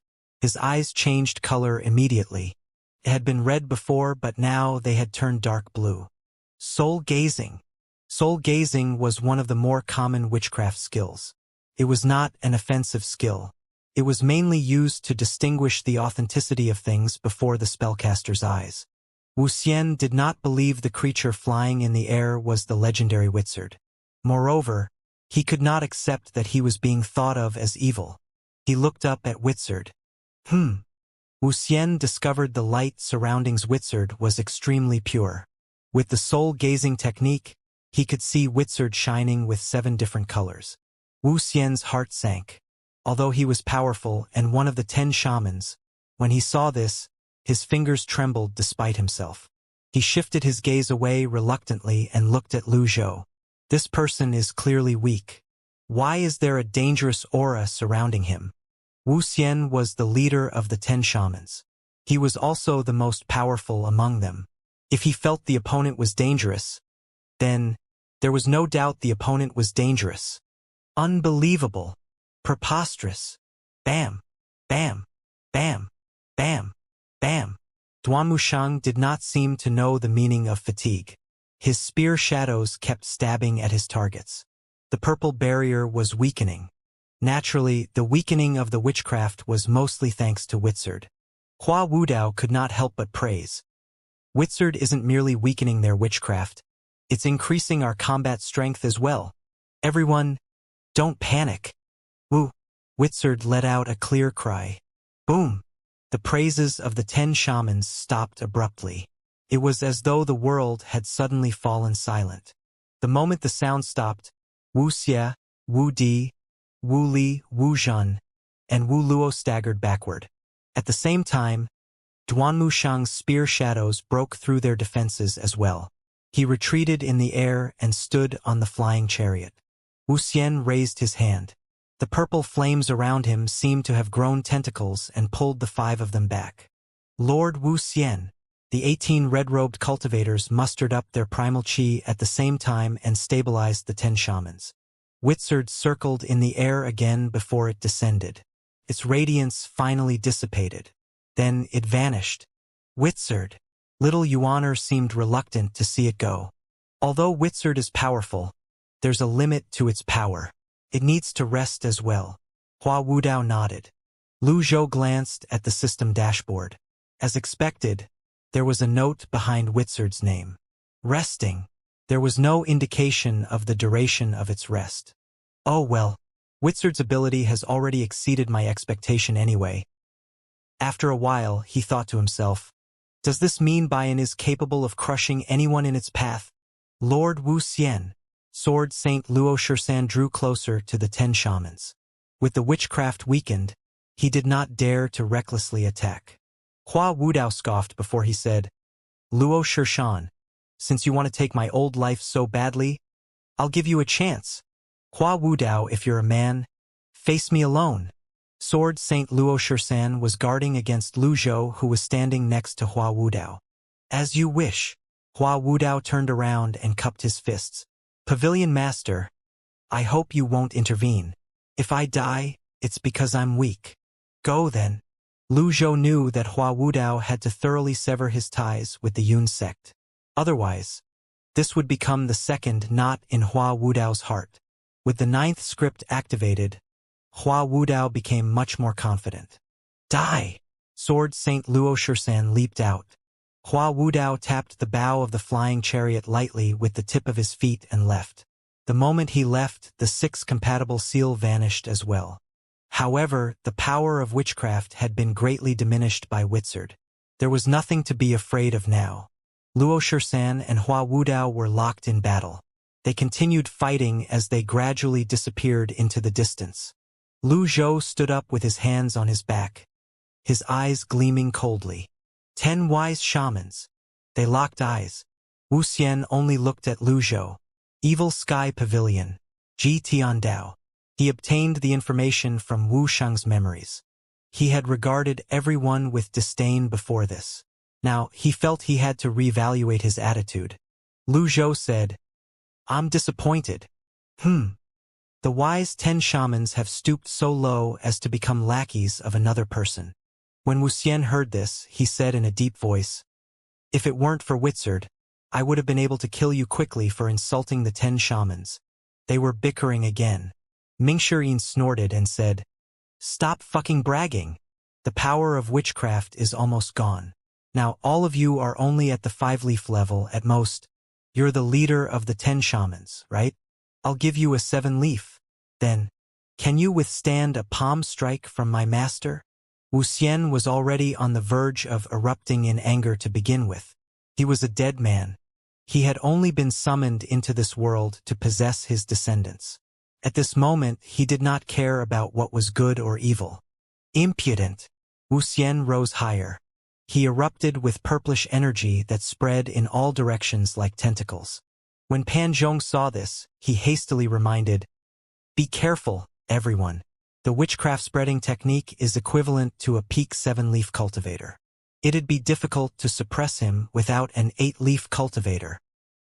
His eyes changed color immediately. It had been red before, but now they had turned dark blue. Soul gazing. Soul-gazing was one of the more common witchcraft skills. It was not an offensive skill. It was mainly used to distinguish the authenticity of things before the spellcaster's eyes. Wuxia did not believe the creature flying in the air was the legendary wizard. Moreover, he could not accept that he was being thought of as evil. He looked up at Wizard. Wuxia discovered the light surrounding Wizard was extremely pure. With the soul-gazing technique, he could see Wizard shining with 7 different colors. Wuxia's heart sank. Although he was powerful and one of the 10 shamans, when he saw this, his fingers trembled despite himself. He shifted his gaze away reluctantly and looked at Lu Zhou. This person is clearly weak. Why is there a dangerous aura surrounding him? Wuxia was the leader of the 10 shamans. He was also the most powerful among them. If he felt the opponent was dangerous, then there was no doubt the opponent was dangerous. Unbelievable. Preposterous. Bam. Bam. Bam. Bam. Bam. Duanmushang did not seem to know the meaning of fatigue. His spear shadows kept stabbing at his targets. The purple barrier was weakening. Naturally, the weakening of the witchcraft was mostly thanks to Wizard. Hua Wudao could not help but praise. Wizard isn't merely weakening their witchcraft, it's increasing our combat strength as well. Everyone, don't panic. Woo! Wizard let out a clear cry. Boom! The praises of the 10 shamans stopped abruptly. It was as though the world had suddenly fallen silent. The moment the sound stopped, Wuxia, Wu Di, Wu Li, Wu Zhen, and Wu Luo staggered backward. At the same time, Duanmushang's spear shadows broke through their defenses as well. He retreated in the air and stood on the flying chariot. Wuxia raised his hand. The purple flames around him seemed to have grown tentacles and pulled the 5 of them back. Lord Wuxia, the 18 red-robed cultivators mustered up their primal chi at the same time and stabilized the 10 shamans. Wizard circled in the air again before it descended. Its radiance finally dissipated. Then it vanished. Wizard. Little Yuaner seemed reluctant to see it go. Although Wizard is powerful, there's a limit to its power. It needs to rest as well. Hua Wudao nodded. Lu Zhou glanced at the system dashboard. As expected, there was a note behind Wizard's name. Resting. There was no indication of the duration of its rest. Oh well, Wizard's ability has already exceeded my expectation anyway. After a while, he thought to himself, does this mean Bayan is capable of crushing anyone in its path? Lord Wuxia, Sword Saint Luo Shursan drew closer to the 10 shamans. With the witchcraft weakened, he did not dare to recklessly attack. Hua Wudao scoffed before he said, Luo Shursan, since you want to take my old life so badly, I'll give you a chance. Hua Wudao, if you're a man, face me alone. Sword Saint Luo Shursan was guarding against Lu Zhou, who was standing next to Hua Wudao. As you wish. Hua Wudao turned around and cupped his fists. Pavilion Master, I hope you won't intervene. If I die, it's because I'm weak. Go then. Lu Zhou knew that Hua Wudao had to thoroughly sever his ties with the Yun sect. Otherwise, this would become the second knot in Hua Wudao's heart. With the 9th script activated, Hua Wudao became much more confident. Die! Sword Saint Luo Shursan leaped out. Hua Wudao tapped the bow of the flying chariot lightly with the tip of his feet and left. The moment he left, the 6 compatible seal vanished as well. However, the power of witchcraft had been greatly diminished by Wizard. There was nothing to be afraid of now. Luo Shursan and Hua Wudao were locked in battle. They continued fighting as they gradually disappeared into the distance. Lu Zhou stood up with his hands on his back, his eyes gleaming coldly. 10 wise shamans. They locked eyes. Wuxia only looked at Lu Zhou. Evil Sky Pavilion. Ji Tiandao. He obtained the information from Wu Shang's memories. He had regarded everyone with disdain before this. Now, he felt he had to reevaluate his attitude. Lu Zhou said, I'm disappointed. The wise 10 shamans have stooped so low as to become lackeys of another person. When Wuxia heard this, he said in a deep voice, if it weren't for Wizard, I would have been able to kill you quickly for insulting the 10 shamans. They were bickering again. Mingxirin snorted and said, "Stop fucking bragging. The power of witchcraft is almost gone. Now all of you are only at the 5-leaf level at most. You're the leader of the 10 shamans, right? I'll give you a 7-leaf. Then, can you withstand a palm strike from my master?" Wuxian was already on the verge of erupting in anger to begin with. He was a dead man. He had only been summoned into this world to possess his descendants. At this moment, he did not care about what was good or evil. Impudent! Wuxian rose higher. He erupted with purplish energy that spread in all directions like tentacles. When Pan Zhong saw this, he hastily reminded, "Be careful, everyone. The witchcraft spreading technique is equivalent to a peak 7-leaf cultivator. It'd be difficult to suppress him without an 8-leaf cultivator."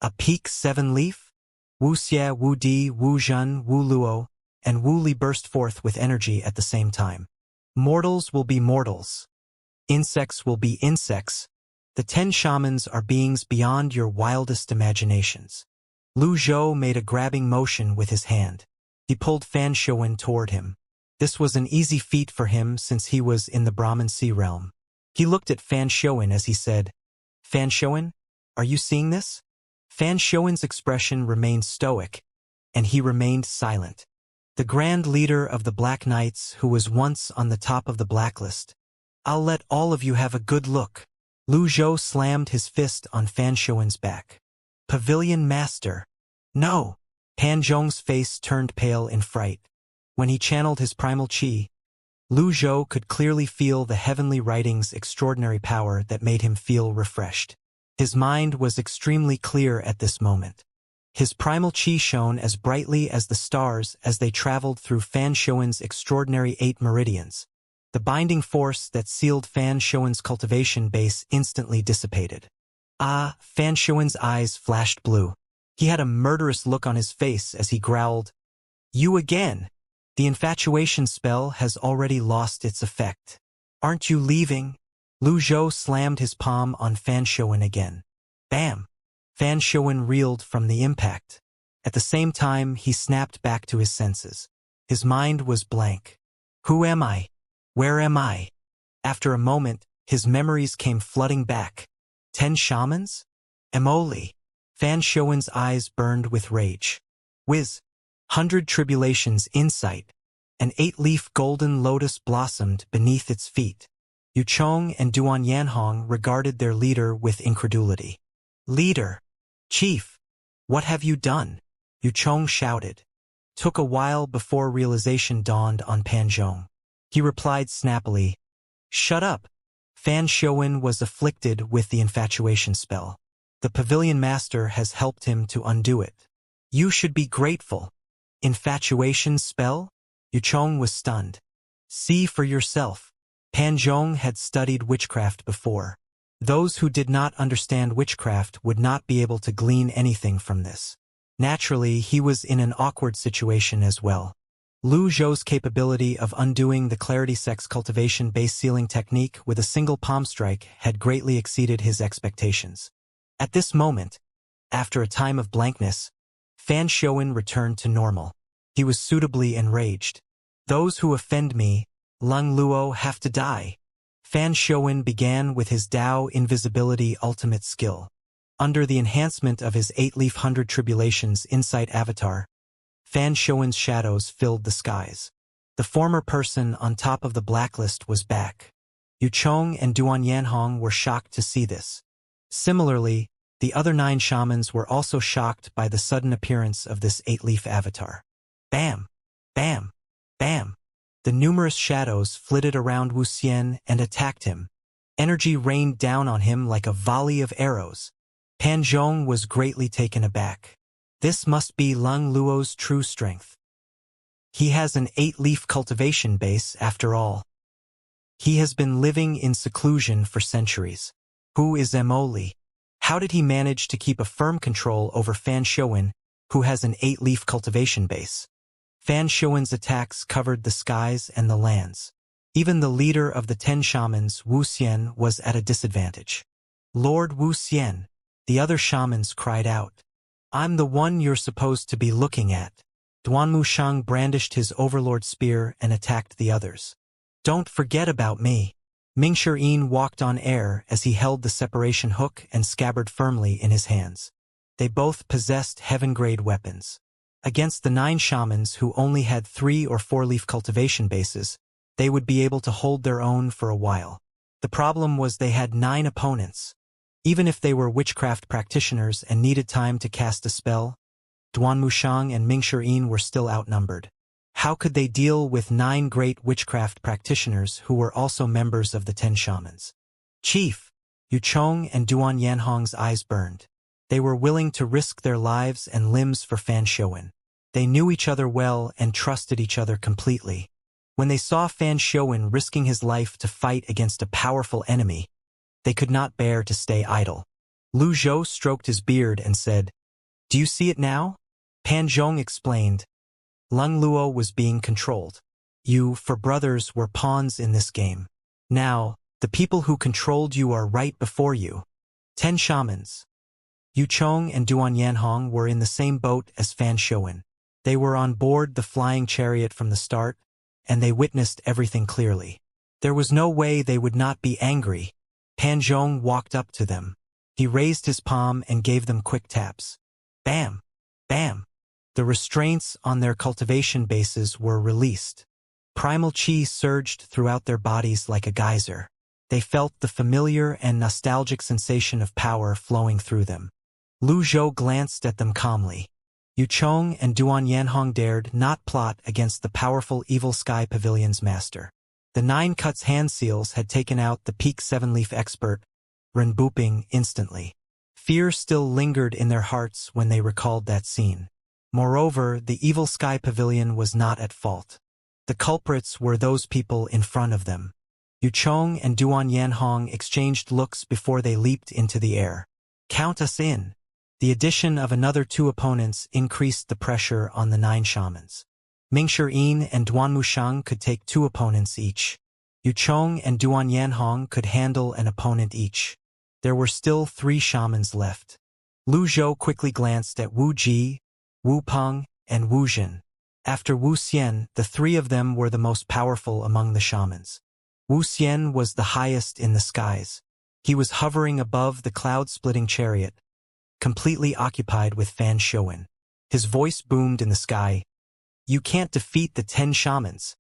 A peak 7-leaf? Wuxia, Wu Di, Wu Zhen, Wu Luo, and Wu Li burst forth with energy at the same time. Mortals will be mortals. Insects will be insects. The 10 shamans are beings beyond your wildest imaginations. Lu Zhou made a grabbing motion with his hand. He pulled Fan Shouwen toward him. This was an easy feat for him since he was in the Brahman Sea realm. He looked at Fan Shouwen as he said, "Fan Shouwen, are you seeing this?" Fan Shouwen's expression remained stoic, and he remained silent. The grand leader of the Black Knights, who was once on the top of the blacklist. "I'll let all of you have a good look." Lu Zhou slammed his fist on Fan Shouwen's back. "Pavilion Master." "No!" Pan Zhong's face turned pale in fright. When he channeled his primal chi, Lu Zhou could clearly feel the heavenly writing's extraordinary power that made him feel refreshed. His mind was extremely clear at this moment. His primal chi shone as brightly as the stars as they traveled through Fan Shouwen's extraordinary 8 meridians. The binding force that sealed Fan Shouwen's cultivation base instantly dissipated. Fan Shouwen's eyes flashed blue. He had a murderous look on his face as he growled, "You again! The infatuation spell has already lost its effect. Aren't you leaving?" Lu Zhou slammed his palm on Fan Shouwen again. Bam! Fan Shouwen reeled from the impact. At the same time, he snapped back to his senses. His mind was blank. Who am I? Where am I? After a moment, his memories came flooding back. 10 shamans? Immortal. Fan Shouwen's eyes burned with rage. Whiz! 100 tribulations insight. An 8-leaf golden lotus blossomed beneath its feet. Yuchong and Duan Yanhong regarded their leader with incredulity. "Leader! Chief! What have you done?" Yuchong shouted. Took a while before realization dawned on Pan Zhong. He replied snappily, "Shut up." Fan Shouwen was afflicted with the infatuation spell. The Pavilion Master has helped him to undo it. "You should be grateful." Infatuation spell? Yuchong was stunned. "See for yourself." Pan Zhong had studied witchcraft before. Those who did not understand witchcraft would not be able to glean anything from this. Naturally, he was in an awkward situation as well. Lu Zhou's capability of undoing the clarity sex cultivation base sealing technique with a single palm strike had greatly exceeded his expectations. At this moment, after a time of blankness, Fan Shouwen returned to normal. He was suitably enraged. "Those who offend me, Lung Luo, have to die." Fan Shouwen began with his Dao Invisibility ultimate skill. Under the enhancement of his 8-leaf 100 Tribulations Insight avatar, Fan Shouwen's shadows filled the skies. The former person on top of the blacklist was back. Yuchong and Duan Yanhong were shocked to see this. Similarly, the other 9 shamans were also shocked by the sudden appearance of this 8-leaf avatar. Bam! Bam! Bam! The numerous shadows flitted around Wuxian and attacked him. Energy rained down on him like a volley of arrows. Pan Zhong was greatly taken aback. This must be Lung Luo's true strength. He has an 8-leaf cultivation base, after all. He has been living in seclusion for centuries. Who is Immortal? How did he manage to keep a firm control over Fan Shouwen, who has an 8-leaf cultivation base? Fan Shouwen's attacks covered the skies and the lands. Even the leader of the 10 shamans, Wuxian, was at a disadvantage. "Lord Wuxian, The other shamans cried out. I'm the one you're supposed to be looking at. Duanmushang brandished his overlord spear and attacked the others. Don't forget about me. Mingshi walked on air as he held the separation hook and scabbard firmly in his hands. They both possessed heaven-grade weapons. Against the 9 shamans who only had 3 or 4 leaf cultivation bases, they would be able to hold their own for a while. The problem was they had 9 opponents. Even if they were witchcraft practitioners and needed time to cast a spell, Duanmushang and Mingshi were still outnumbered. How could they deal with 9 great witchcraft practitioners who were also members of the 10 shamans? Chief! Yuchong and Duan Yanhong's eyes burned. They were willing to risk their lives and limbs for Fan Xiuwen. They knew each other well and trusted each other completely. When they saw Fan Xiuwen risking his life to fight against a powerful enemy, they could not bear to stay idle. Lu Zhou stroked his beard and said, Do you see it now? Pan Zhong explained. Lung Luo was being controlled. You, for brothers, were pawns in this game. Now, the people who controlled you are right before you. 10 shamans. Yuchong and Duan Yanhong were in the same boat as Fan Xiuwen. They were on board the flying chariot from the start, and they witnessed everything clearly. There was no way they would not be angry. Pan Zhong walked up to them. He raised his palm and gave them quick taps. Bam! Bam! The restraints on their cultivation bases were released. Primal chi surged throughout their bodies like a geyser. They felt the familiar and nostalgic sensation of power flowing through them. Lu Zhou glanced at them calmly. Yuchong and Duan Yanhong dared not plot against the powerful Evil Sky Pavilion's master. The 9 Cuts hand seals had taken out the peak 7-leaf expert, Renbuping, instantly. Fear still lingered in their hearts when they recalled that scene. Moreover, the Evil Sky Pavilion was not at fault. The culprits were those people in front of them. Yuchong and Duan Yanhong exchanged looks before they leaped into the air. Count us in. The addition of another 2 opponents increased the pressure on the 9 shamans. Mingshi and Duanmushang could take 2 opponents each. Yuchong and Duan Yanhong could handle an opponent each. There were still 3 shamans left. Lu Zhou quickly glanced at Wu Ji, Wu Peng, and Wu Jin. After Wu Xian, the 3 of them were the most powerful among the shamans. Wu Xian was the highest in the skies. He was hovering above the cloud-splitting chariot, completely occupied with Fan Xiuwen. His voice boomed in the sky. You can't defeat the 10 shamans.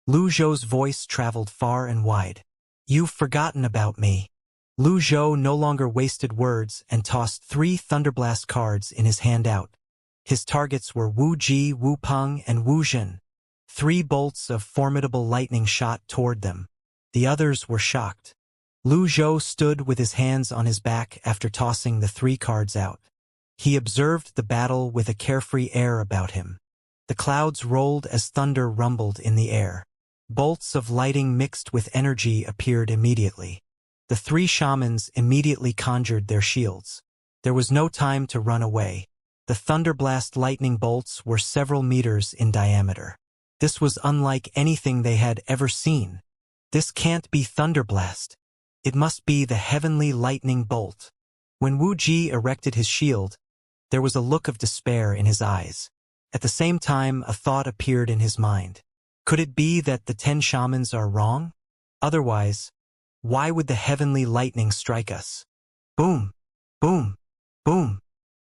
Lu Zhou's voice traveled far and wide. You've forgotten about me. Lu Zhou no longer wasted words and tossed 3 Thunderblast cards in his hand out. His targets were Wu Ji, Wu Peng, and Wu Jin. 3 bolts of formidable lightning shot toward them. The others were shocked. Lu Zhou stood with his hands on his back after tossing the 3 cards out. He observed the battle with a carefree air about him. The clouds rolled as thunder rumbled in the air. Bolts of lightning mixed with energy appeared immediately. The 3 shamans immediately conjured their shields. There was no time to run away. The Thunderblast lightning bolts were several meters in diameter. This was unlike anything they had ever seen. This can't be Thunderblast. It must be the heavenly lightning bolt. When Wu Ji erected his shield, there was a look of despair in his eyes. At the same time, a thought appeared in his mind. Could it be that the 10 shamans are wrong? Otherwise, why would the heavenly lightning strike us? Boom! Boom! Boom!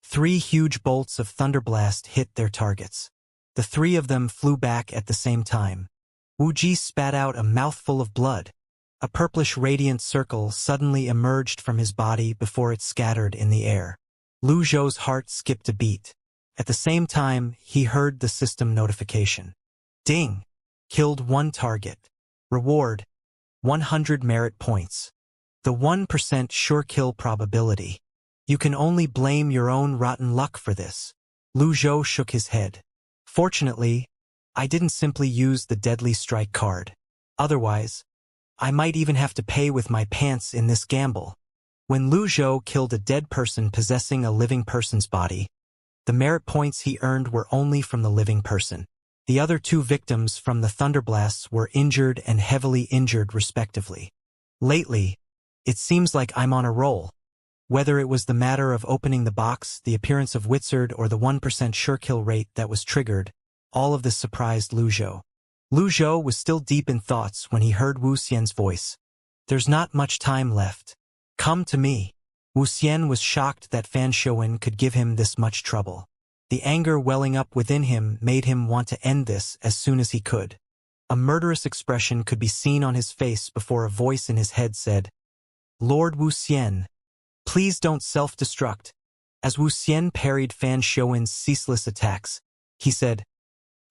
3 huge bolts of Thunderblast hit their targets. The 3 of them flew back at the same time. Wu Ji spat out a mouthful of blood. A purplish radiant circle suddenly emerged from his body before it scattered in the air. Lu Zhou's heart skipped a beat. At the same time, he heard the system notification. Ding! Killed 1 target. Reward: 100 merit points. The 1% sure kill probability. You can only blame your own rotten luck for this. Lu Zhou shook his head. Fortunately, I didn't simply use the deadly strike card. Otherwise, I might even have to pay with my pants in this gamble. When Lu Zhou killed a dead person possessing a living person's body, the merit points he earned were only from the living person. The other 2 victims from the Thunderblasts were injured and heavily injured respectively. Lately, it seems like I'm on a roll. Whether it was the matter of opening the box, the appearance of Wizard, or the 1% sure kill rate that was triggered, all of this surprised Lu Zhou. Lu Zhou was still deep in thoughts when he heard Wu Xian's voice. There's not much time left. Come to me. Wu Xian was shocked that Fan Shouwen could give him this much trouble. The anger welling up within him made him want to end this as soon as he could. A murderous expression could be seen on his face before a voice in his head said, Lord Wu Xian, please don't self-destruct. As Wu Xian parried Fan Shouwen's ceaseless attacks, he said,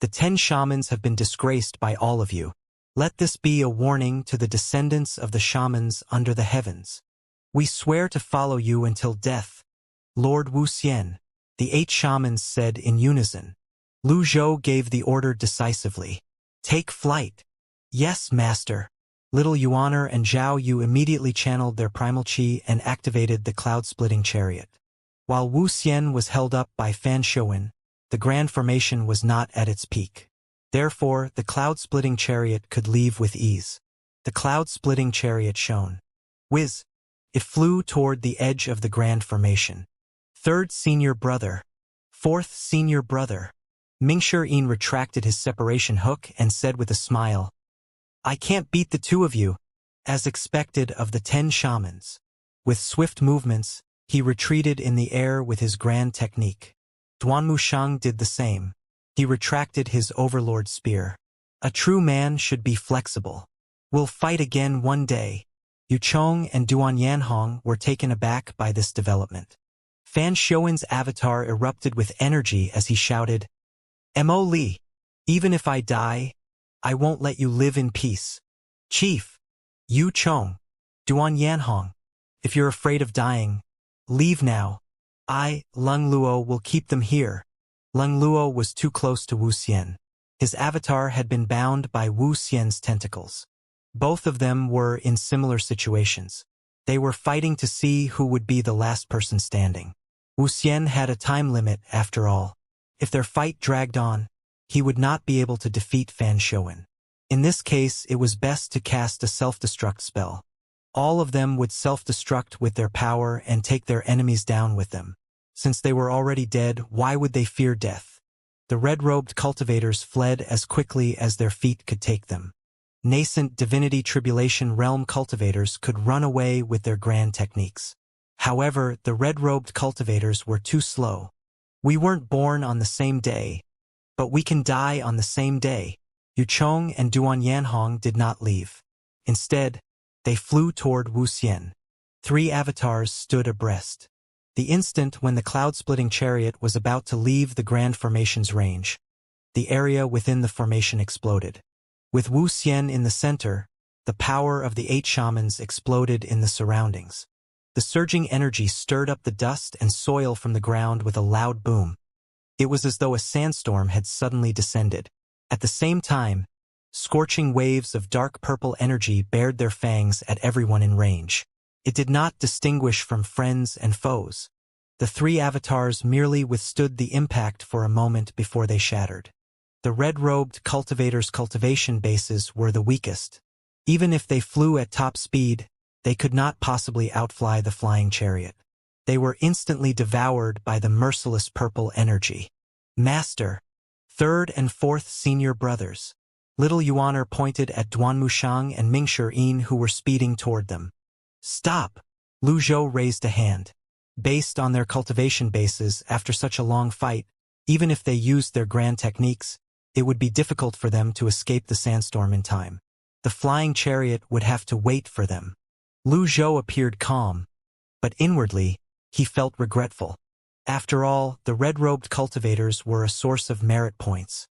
The 10 shamans have been disgraced by all of you. Let this be a warning to the descendants of the shamans under the heavens. We swear to follow you until death. Lord Wu Xian, the 8 shamans said in unison. Lu Zhou gave the order decisively. Take flight. Yes, master. Little Yuaner and Zhao Yu immediately channeled their primal qi and activated the cloud-splitting chariot. While Wu Xian was held up by Fan Shouwen, the grand formation was not at its peak. Therefore, the cloud-splitting chariot could leave with ease. The cloud-splitting chariot shone. Whiz! It flew toward the edge of the grand formation. Third senior brother. Fourth senior brother. Mingshi retracted his separation hook and said with a smile, I can't beat the 2 of you, as expected of the 10 shamans. With swift movements, he retreated in the air with his grand technique. Duanmushang did the same. He retracted his overlord spear. A true man should be flexible. We'll fight again one day. Yu Chong and Duan Yanhong were taken aback by this development. Fan Shouwen's avatar erupted with energy as he shouted, Mo Li, even if I die, I won't let you live in peace. Chief, Yu Chong, Duan Yanhong, if you're afraid of dying, leave now. I, Lung Luo, will keep them here. Lung Luo was too close to Wu Xian. His avatar had been bound by Wu Xian's tentacles. Both of them were in similar situations. They were fighting to see who would be the last person standing. Wu Xian had a time limit, after all. If their fight dragged on, he would not be able to defeat Fan Shouwen. In this case, it was best to cast a self-destruct spell. All of them would self-destruct with their power and take their enemies down with them. Since they were already dead, why would they fear death? The red-robed cultivators fled as quickly as their feet could take them. Nascent Divinity Tribulation Realm cultivators could run away with their grand techniques. However, the red-robed cultivators were too slow. We weren't born on the same day, but we can die on the same day. Yu Chong and Duan Yanhong did not leave. Instead, they flew toward Wu Xian. 3 avatars stood abreast. The instant when the cloud-splitting chariot was about to leave the grand formation's range, the area within the formation exploded. With Wu Xian in the center, the power of the 8 shamans exploded in the surroundings. The surging energy stirred up the dust and soil from the ground with a loud boom. It was as though a sandstorm had suddenly descended. At the same time, scorching waves of dark purple energy bared their fangs at everyone in range. It did not distinguish from friends and foes. The 3 avatars merely withstood the impact for a moment before they shattered. The red-robed cultivators' cultivation bases were the weakest. Even if they flew at top speed, they could not possibly outfly the flying chariot. They were instantly devoured by the merciless purple energy. Master, 3rd and 4th senior brothers. Little Yuaner pointed at Duanmushang and Mingshi who were speeding toward them. Stop! Lu Zhou raised a hand. Based on their cultivation bases after such a long fight, even if they used their grand techniques, it would be difficult for them to escape the sandstorm in time. The flying chariot would have to wait for them. Lu Zhou appeared calm, but inwardly, he felt regretful. After all, the red-robed cultivators were a source of merit points.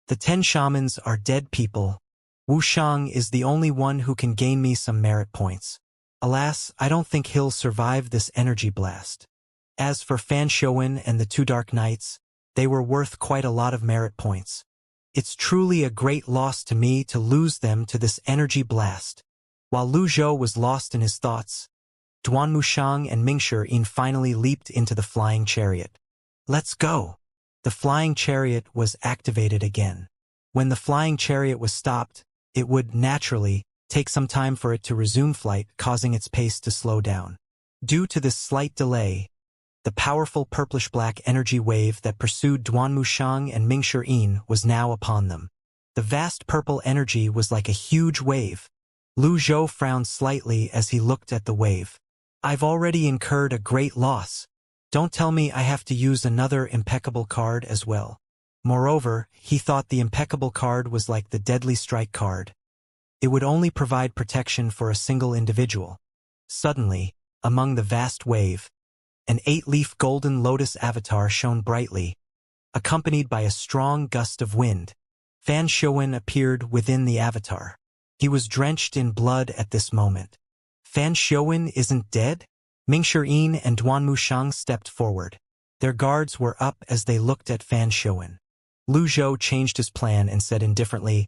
The 10 shamans are dead people. Wu Shang is the only one who can gain me some merit points. Alas, I don't think he'll survive this energy blast. As for Fan Shouwen and the 2 Dark Knights, they were worth quite a lot of merit points. It's truly a great loss to me to lose them to this energy blast. While Lu Zhou was lost in his thoughts, Duanmushang and Mingshi finally leaped into the flying chariot. Let's go! The flying chariot was activated again. When the flying chariot was stopped, it would, naturally, take some time for it to resume flight, causing its pace to slow down. Due to this slight delay, the powerful purplish-black energy wave that pursued Duanmushang and Mingshi was now upon them. The vast purple energy was like a huge wave. Lu Zhou frowned slightly as he looked at the wave. I've already incurred a great loss. Don't tell me I have to use another impeccable card as well. Moreover, he thought the impeccable card was like the deadly strike card. It would only provide protection for a single individual. Suddenly, among the vast wave, an 8-leaf golden lotus avatar shone brightly, accompanied by a strong gust of wind. Fan Xiuwen appeared within the avatar. He was drenched in blood at this moment. Fan Xiuwen isn't dead? Mingshi and Duanmushang stepped forward. Their guards were up as they looked at Fan Xiuwen. Lu Zhou changed his plan and said indifferently,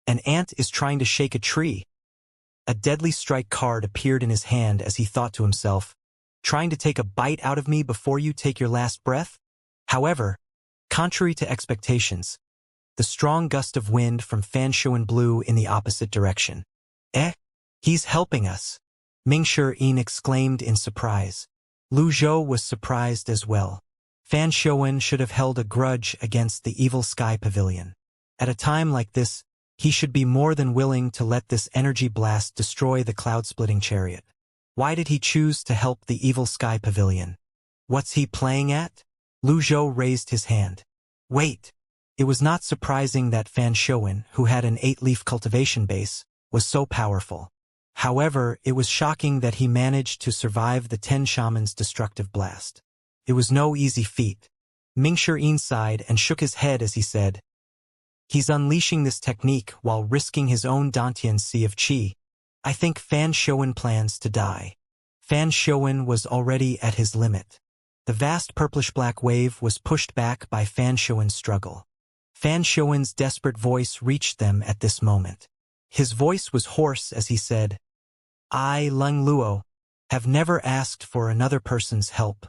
"An ant is trying to shake a tree." A deadly strike card appeared in his hand as he thought to himself, "Trying to take a bite out of me before you take your last breath?" However, contrary to expectations, the strong gust of wind from Fan Xiuwen blew in the opposite direction. He's helping us," Mingshi exclaimed in surprise. Lu Zhou was surprised as well. Fan Xiuwen should have held a grudge against the evil sky pavilion. At a time like this, he should be more than willing to let this energy blast destroy the cloud-splitting chariot. Why did he choose to help the evil sky pavilion? What's he playing at? Lu Zhou raised his hand. Wait! It was not surprising that Fan Xiuwen, who had an 8-leaf cultivation base, was so powerful. However, it was shocking that he managed to survive the 10 Shaman's destructive blast. It was no easy feat. Mingshi sighed and shook his head as he said, "He's unleashing this technique while risking his own Dantian Sea of Qi. I think Fan Xiuwen plans to die." Fan Xiuwen was already at his limit. The vast purplish-black wave was pushed back by Fan Xiuwen's struggle. Fan Xiuwen's desperate voice reached them at this moment. His voice was hoarse as he said, "I, Leng Luo, have never asked for another person's help.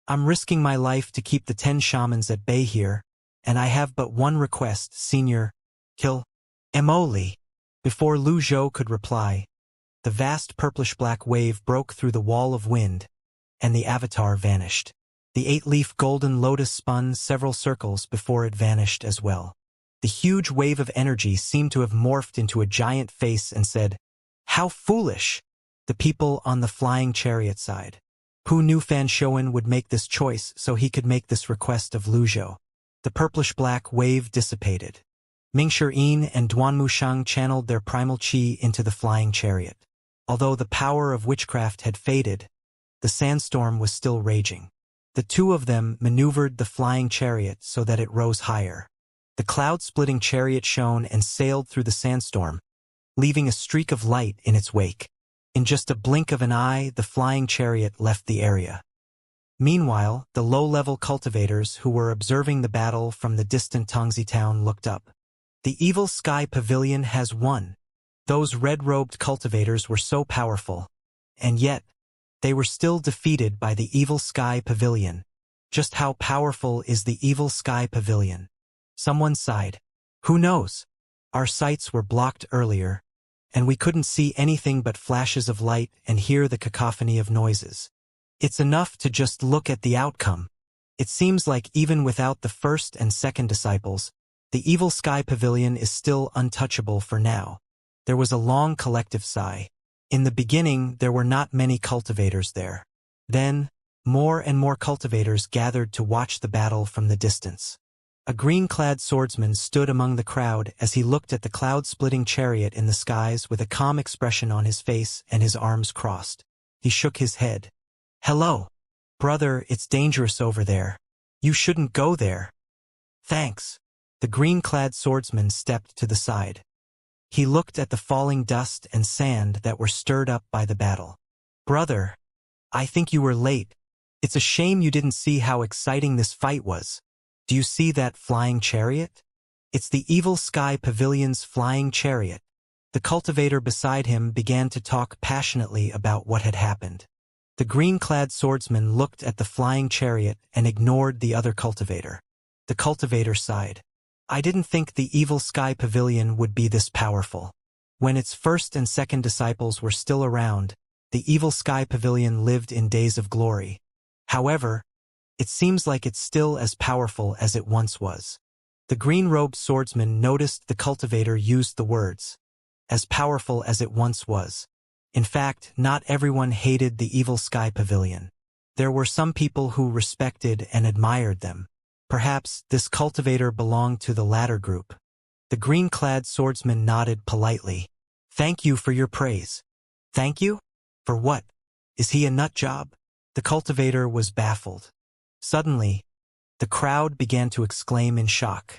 I'm risking my life to keep the 10 shamans at bay here, and I have but one request, Senior. Kill Emoli." Before Lu Zhou could reply, the vast purplish-black wave broke through the wall of wind, and the avatar vanished. The 8-leaf golden lotus spun several circles before it vanished as well. The huge wave of energy seemed to have morphed into a giant face and said, "How foolish!" The people on the flying chariot sighed. Who knew Fan Xiuwen would make this choice so he could make this request of Lu Zhou? The purplish-black wave dissipated. Mingshi and Duanmushang channeled their primal qi into the flying chariot. Although the power of witchcraft had faded, the sandstorm was still raging. The two of them maneuvered the flying chariot so that it rose higher. The cloud-splitting chariot shone and sailed through the sandstorm, leaving a streak of light in its wake. In just a blink of an eye, the flying chariot left the area. Meanwhile, the low-level cultivators who were observing the battle from the distant Tongzi town looked up. The evil sky pavilion has won. Those red-robed cultivators were so powerful, and yet, they were still defeated by the evil sky pavilion. Just how powerful is the evil sky pavilion? Someone sighed. Who knows? Our sights were blocked earlier, and we couldn't see anything but flashes of light and hear the cacophony of noises. It's enough to just look at the outcome. It seems like even without the first and second disciples, the evil sky pavilion is still untouchable for now. There was a long collective sigh. In the beginning, there were not many cultivators there. Then, more and more cultivators gathered to watch the battle from the distance. A green-clad swordsman stood among the crowd as he looked at the cloud-splitting chariot in the skies with a calm expression on his face and his arms crossed. He shook his head. "Hello. Brother, it's dangerous over there. You shouldn't go there." "Thanks." The green-clad swordsman stepped to the side. He looked at the falling dust and sand that were stirred up by the battle. "Brother, I think you were late. It's a shame you didn't see how exciting this fight was. Do you see that flying chariot? It's the evil sky pavilion's flying chariot." The cultivator beside him began to talk passionately about what had happened. The green-clad swordsman looked at the flying chariot and ignored the other cultivator. The cultivator sighed. "I didn't think the evil sky pavilion would be this powerful. When its first and second disciples were still around, the evil sky pavilion lived in days of glory. However, it seems like it's still as powerful as it once was. The green-robed swordsman noticed the cultivator used the words, as powerful as it once was. In fact, not everyone hated the evil sky pavilion. There were some people who respected and admired them. Perhaps this cultivator belonged to the latter group. The green-clad swordsman nodded politely. Thank you for your praise. Thank you? For what? Is he a nut job? The cultivator was baffled. Suddenly, the crowd began to exclaim in shock.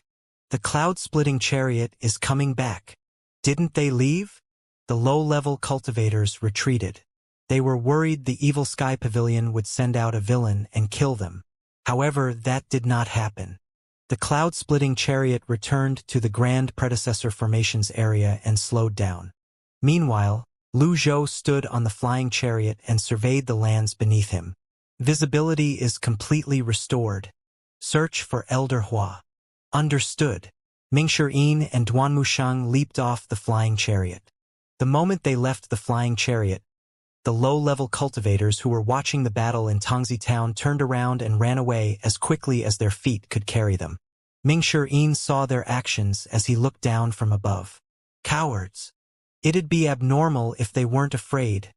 The cloud-splitting chariot is coming back. Didn't they leave? The low-level cultivators retreated. They were worried the evil sky pavilion would send out a villain and kill them. However, that did not happen. The cloud-splitting chariot returned to the grand predecessor formations area and slowed down. Meanwhile, Lu Zhou stood on the flying chariot and surveyed the lands beneath him. Visibility is completely restored. Search for Elder Hua. Understood. Mingshi and Duanmushang leaped off the flying chariot. The moment they left the flying chariot, the low-level cultivators who were watching the battle in Tongzi town turned around and ran away as quickly as their feet could carry them. Mingshi saw their actions as he looked down from above. Cowards! It'd be abnormal if they weren't afraid,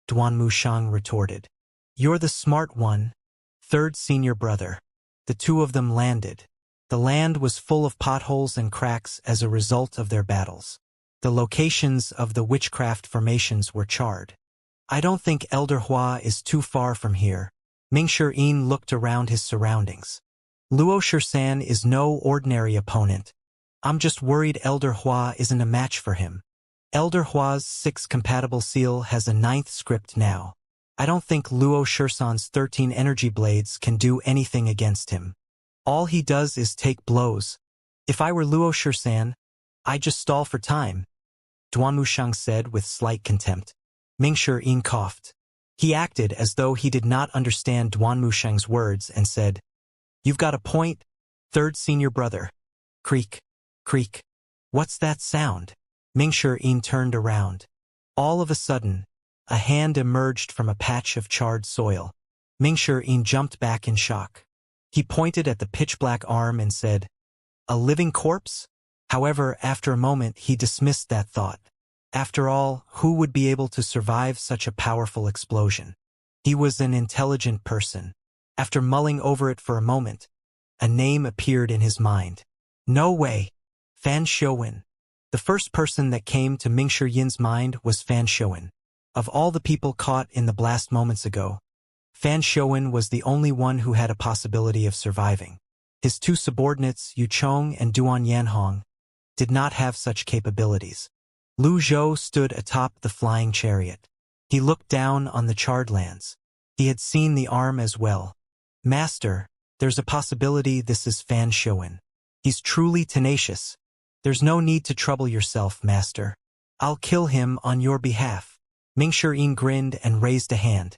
Duanmushang retorted. You're the smart one, third senior brother. The two of them landed. The land was full of potholes and cracks as a result of their battles. The locations of the witchcraft formations were charred. I don't think Elder Hua is too far from here. Mingshi looked around his surroundings. Luo Shisan is no ordinary opponent. I'm just worried Elder Hua isn't a match for him. Elder Hua's 6 compatible seal has a 9th script now. I don't think Luo Shisan's 13 energy blades can do anything against him. All he does is take blows. If I were Luo Shisan, I'd just stall for time, Duanmushang said with slight contempt. Mingshi coughed. He acted as though he did not understand Duanmushang's words and said, You've got a point, third senior brother. Creak, creak. What's that sound? Mingshi turned around. All of a sudden, a hand emerged from a patch of charred soil. Mingshi jumped back in shock. He pointed at the pitch-black arm and said, A living corpse? However, after a moment he dismissed that thought. After all, who would be able to survive such a powerful explosion? He was an intelligent person. After mulling over it for a moment, a name appeared in his mind. No way! Fan Shouwen. The first person that came to Mingshi mind was Fan Shouwen. Of all the people caught in the blast moments ago, Fan Shouwen was the only one who had a possibility of surviving. His 2 subordinates, Yu Chong and Duan Yanhong, did not have such capabilities. Lu Zhou stood atop the flying chariot. He looked down on the charred lands. He had seen the arm as well. Master, there's a possibility this is Fan Shouwen. He's truly tenacious. There's no need to trouble yourself, Master. I'll kill him on your behalf. Mingshi grinned and raised a hand.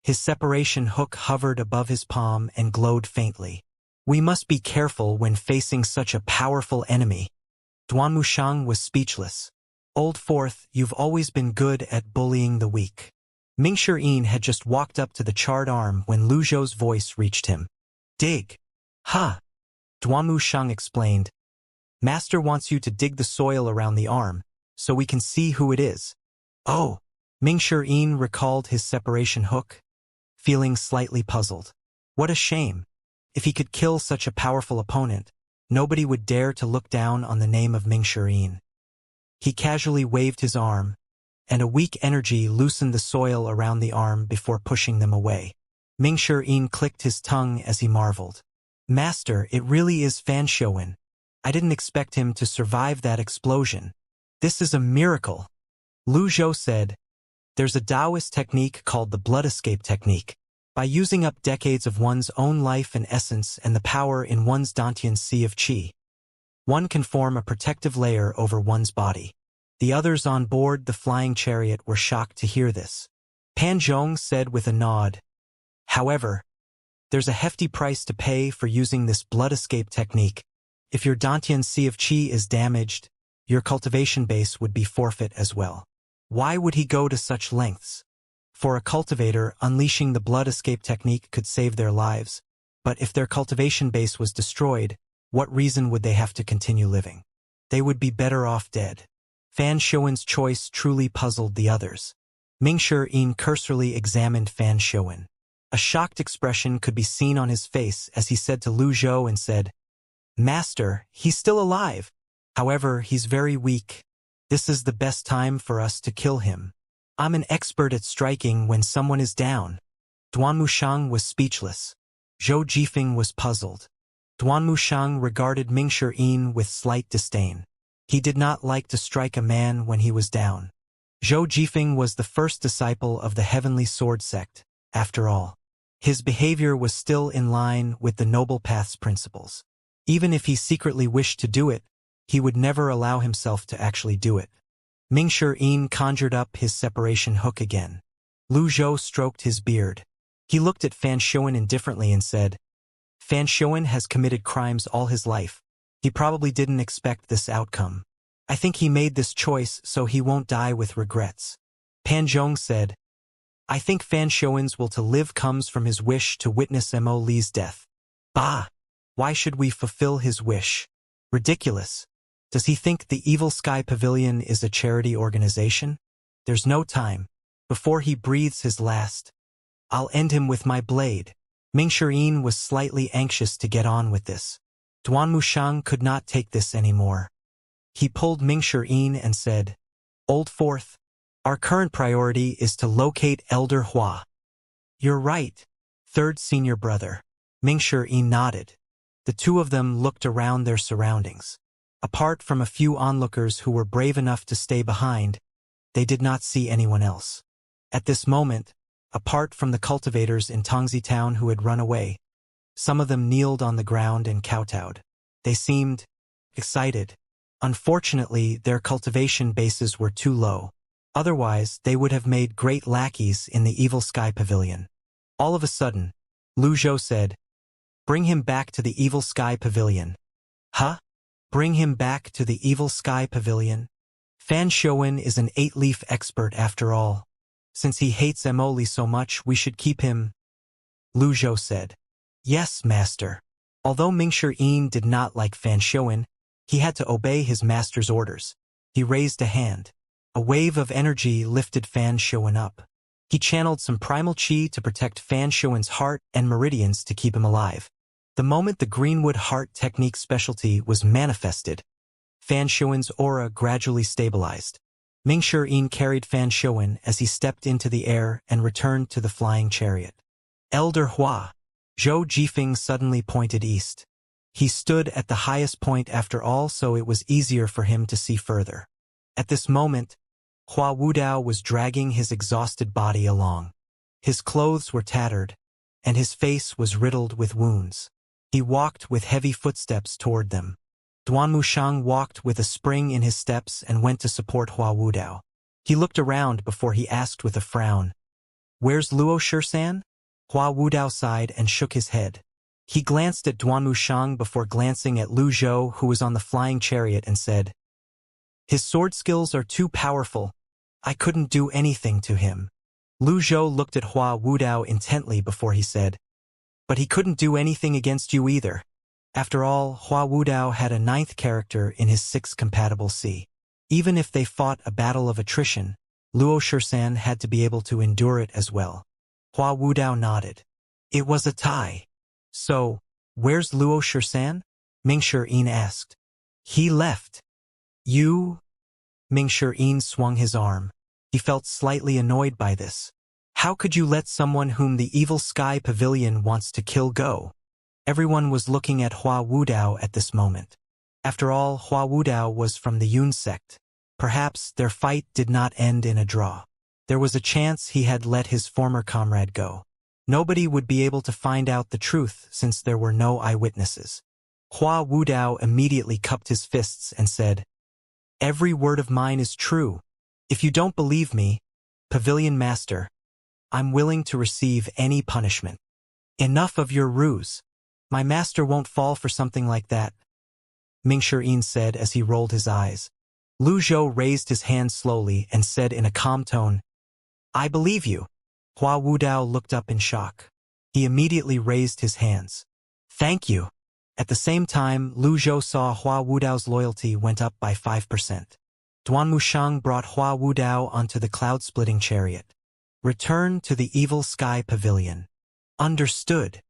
His separation hook hovered above his palm and glowed faintly. We must be careful when facing such a powerful enemy. Duanmushang was speechless. Old Fourth, you've always been good at bullying the weak. Mingshi had just walked up to the charred arm when Lu Zhou's voice reached him. Dig. Ha! Duanmushang explained. Master wants you to dig the soil around the arm, so we can see who it is. Oh! Mingshi recalled his separation hook, feeling slightly puzzled. What a shame. If he could kill such a powerful opponent, nobody would dare to look down on the name of Mingshi. He casually waved his arm, and a weak energy loosened the soil around the arm before pushing them away. Mingshi clicked his tongue as he marveled. Master, it really is Fan Shouwen. I didn't expect him to survive that explosion. This is a miracle. Lu Zhou said, There's a Taoist technique called the blood escape technique. By using up decades of one's own life and essence and the power in one's Dantian sea of qi, one can form a protective layer over one's body. The others on board the flying chariot were shocked to hear this. Pan Zhong said with a nod, However, there's a hefty price to pay for using this blood escape technique. If your Dantian sea of qi is damaged, your cultivation base would be forfeit as well. Why would he go to such lengths? For a cultivator, unleashing the blood escape technique could save their lives, but if their cultivation base was destroyed, what reason would they have to continue living? They would be better off dead. Fan Shouen's choice truly puzzled the others. Mingshi cursorily examined Fan Shouen. A shocked expression could be seen on his face as he said to Lu Zhou and said, "Master, he's still alive. However, he's very weak. This is the best time for us to kill him. I'm an expert at striking when someone is down." Duan Mushang was speechless. Zhou Jifeng was puzzled. Duan Mushang regarded Mingshi with slight disdain. He did not like to strike a man when he was down. Zhou Jifeng was the first disciple of the Heavenly Sword sect, after all. His behavior was still in line with the Noble Path's principles. Even if he secretly wished to do it, he would never allow himself to actually do it. Mingshi conjured up his separation hook again. Lu Zhou stroked his beard. He looked at Fan Shouen indifferently and said, "Fan Shouen has committed crimes all his life. He probably didn't expect this outcome. I think he made this choice so he won't die with regrets." Pan Zhong said, "I think Fan Shouen's will to live comes from his wish to witness Mo Li's death." "Bah! Why should we fulfill his wish? Ridiculous. Does he think the Evil Sky Pavilion is a charity organization? There's no time. Before he breathes his last, I'll end him with my blade." Mingshi was slightly anxious to get on with this. Duan Mushang could not take this anymore. He pulled Mingshi and said, "Old Fourth, our current priority is to locate Elder Hua." "You're right, third senior brother." Mingshi nodded. The two of them looked around their surroundings. Apart from a few onlookers who were brave enough to stay behind, they did not see anyone else. At this moment, apart from the cultivators in Tongzi Town who had run away, some of them kneeled on the ground and kowtowed. They seemed excited. Unfortunately, their cultivation bases were too low. Otherwise, they would have made great lackeys in the Evil Sky Pavilion. All of a sudden, Lu Zhou said, "Bring him back to the Evil Sky Pavilion." "Huh? Bring him back to the Evil Sky Pavilion?" Fan Shouen is an 8-leaf expert after all. Since he hates Mo Li so much, we should keep him, Lu Zhou said. "Yes, master." Although Mingshi did not like Fan Shouen, he had to obey his master's orders. He raised a hand. A wave of energy lifted Fan Shouen up. He channeled some primal chi to protect Fan Shouen's heart and meridians to keep him alive. The moment the Greenwood Heart technique specialty was manifested, Fan Shouen's aura gradually stabilized. Mingshi carried Fan Shouen as he stepped into the air and returned to the flying chariot. "Elder Hua." Zhou Jifeng suddenly pointed east. He stood at the highest point after all, so it was easier for him to see further. At this moment, Hua Wudao was dragging his exhausted body along. His clothes were tattered, and his face was riddled with wounds. He walked with heavy footsteps toward them. Duan Mushang walked with a spring in his steps and went to support Hua Wudao. He looked around before he asked with a frown, "Where's Luo Shisan?" Hua Wudao sighed and shook his head. He glanced at Duan Mushang before glancing at Lu Zhou, who was on the flying chariot, and said, "His sword skills are too powerful. I couldn't do anything to him." Lu Zhou looked at Hua Wudao intently before he said, "But he couldn't do anything against you either." After all, Hua Wudao had a 9th character in his 6 compatible C. Even if they fought a battle of attrition, Luo Shisan had to be able to endure it as well. Hua Wudao nodded. "It was a tie." "So, where's Luo Shisan?" Mingshi asked. "He left." "You?" Mingshi swung his arm. He felt slightly annoyed by this. How could you let someone whom the Evil Sky Pavilion wants to kill go? Everyone was looking at Hua Wudao at this moment. After all, Hua Wudao was from the Yun sect. Perhaps their fight did not end in a draw. There was a chance he had let his former comrade go. Nobody would be able to find out the truth since there were no eyewitnesses. Hua Wudao immediately cupped his fists and said, "Every word of mine is true. If you don't believe me, Pavilion Master, I'm willing to receive any punishment." "Enough of your ruse. My master won't fall for something like that," Mingshi said as he rolled his eyes. Lu Zhou raised his hand slowly and said in a calm tone, "I believe you. Hua Wudao looked up in shock. He immediately raised his hands. Thank you. At the same time, Lu Zhou saw Hua Wudao's loyalty went up by 5%. Duan Mushang brought Hua Wudao onto the cloud-splitting chariot. Return to the Evil Sky Pavilion. Understood.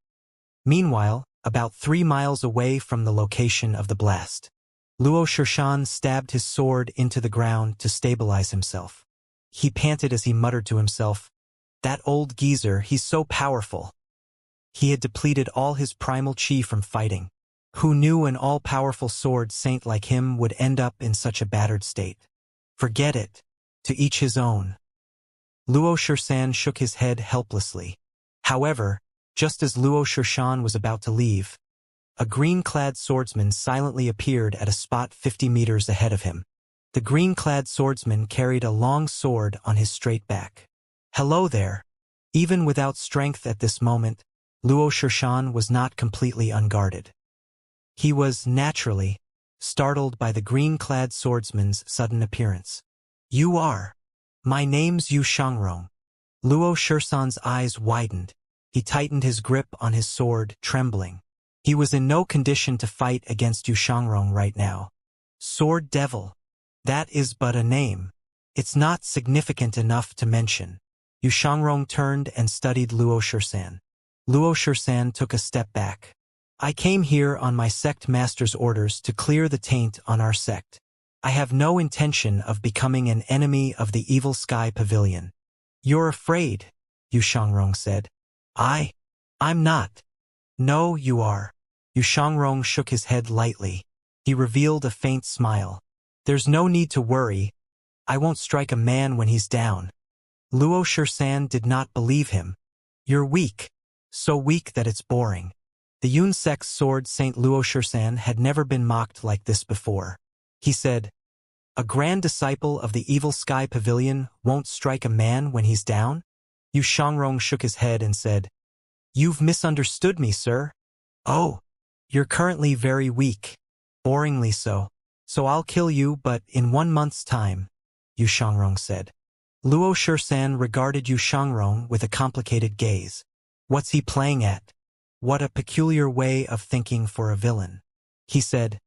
Meanwhile, about 3 miles away from the location of the blast, Luo Shirshan stabbed his sword into the ground to stabilize himself. He panted as he muttered to himself, "That old geezer, he's so powerful." He had depleted all his primal chi from fighting. Who knew an all-powerful sword saint like him would end up in such a battered state? Forget it. To each his own. Luo Shirshan shook his head helplessly. However, just as Luo Shirshan was about to leave, a green-clad swordsman silently appeared at a spot 50 meters ahead of him. The green-clad swordsman carried a long sword on his straight back. Hello there. Even without strength at this moment, Luo Shirshan was not completely unguarded. He was, naturally, startled by the green-clad swordsman's sudden appearance. You are. My name's Yu Shangrong. Luo Shirshan's eyes widened. He tightened his grip on his sword, trembling. He was in no condition to fight against Yu Shangrong right now. Sword Devil. That is but a name. It's not significant enough to mention. Yu Shangrong turned and studied Luo Shirshan. Luo Shirshan took a step back. I came here on my sect master's orders to clear the taint on our sect. I have no intention of becoming an enemy of the Evil Sky Pavilion. You're afraid, Yu Shangrong said. I'm not. No, you are. Yu Shangrong shook his head lightly. He revealed a faint smile. There's no need to worry. I won't strike a man when he's down. Luo Shirshan did not believe him. You're weak. So weak that it's boring. The Yun sect's sword Saint Luo Shirshan had never been mocked like this before. He said, a grand disciple of the Evil Sky Pavilion won't strike a man when he's down? Yu Shangrong shook his head and said, You've misunderstood me, sir. Oh, you're currently very weak. Boringly so. So I'll kill you, but in 1 month's time, Yu Shangrong said. Luo Shirshan regarded Yu Shangrong with a complicated gaze. What's he playing at? What a peculiar way of thinking for a villain. He said,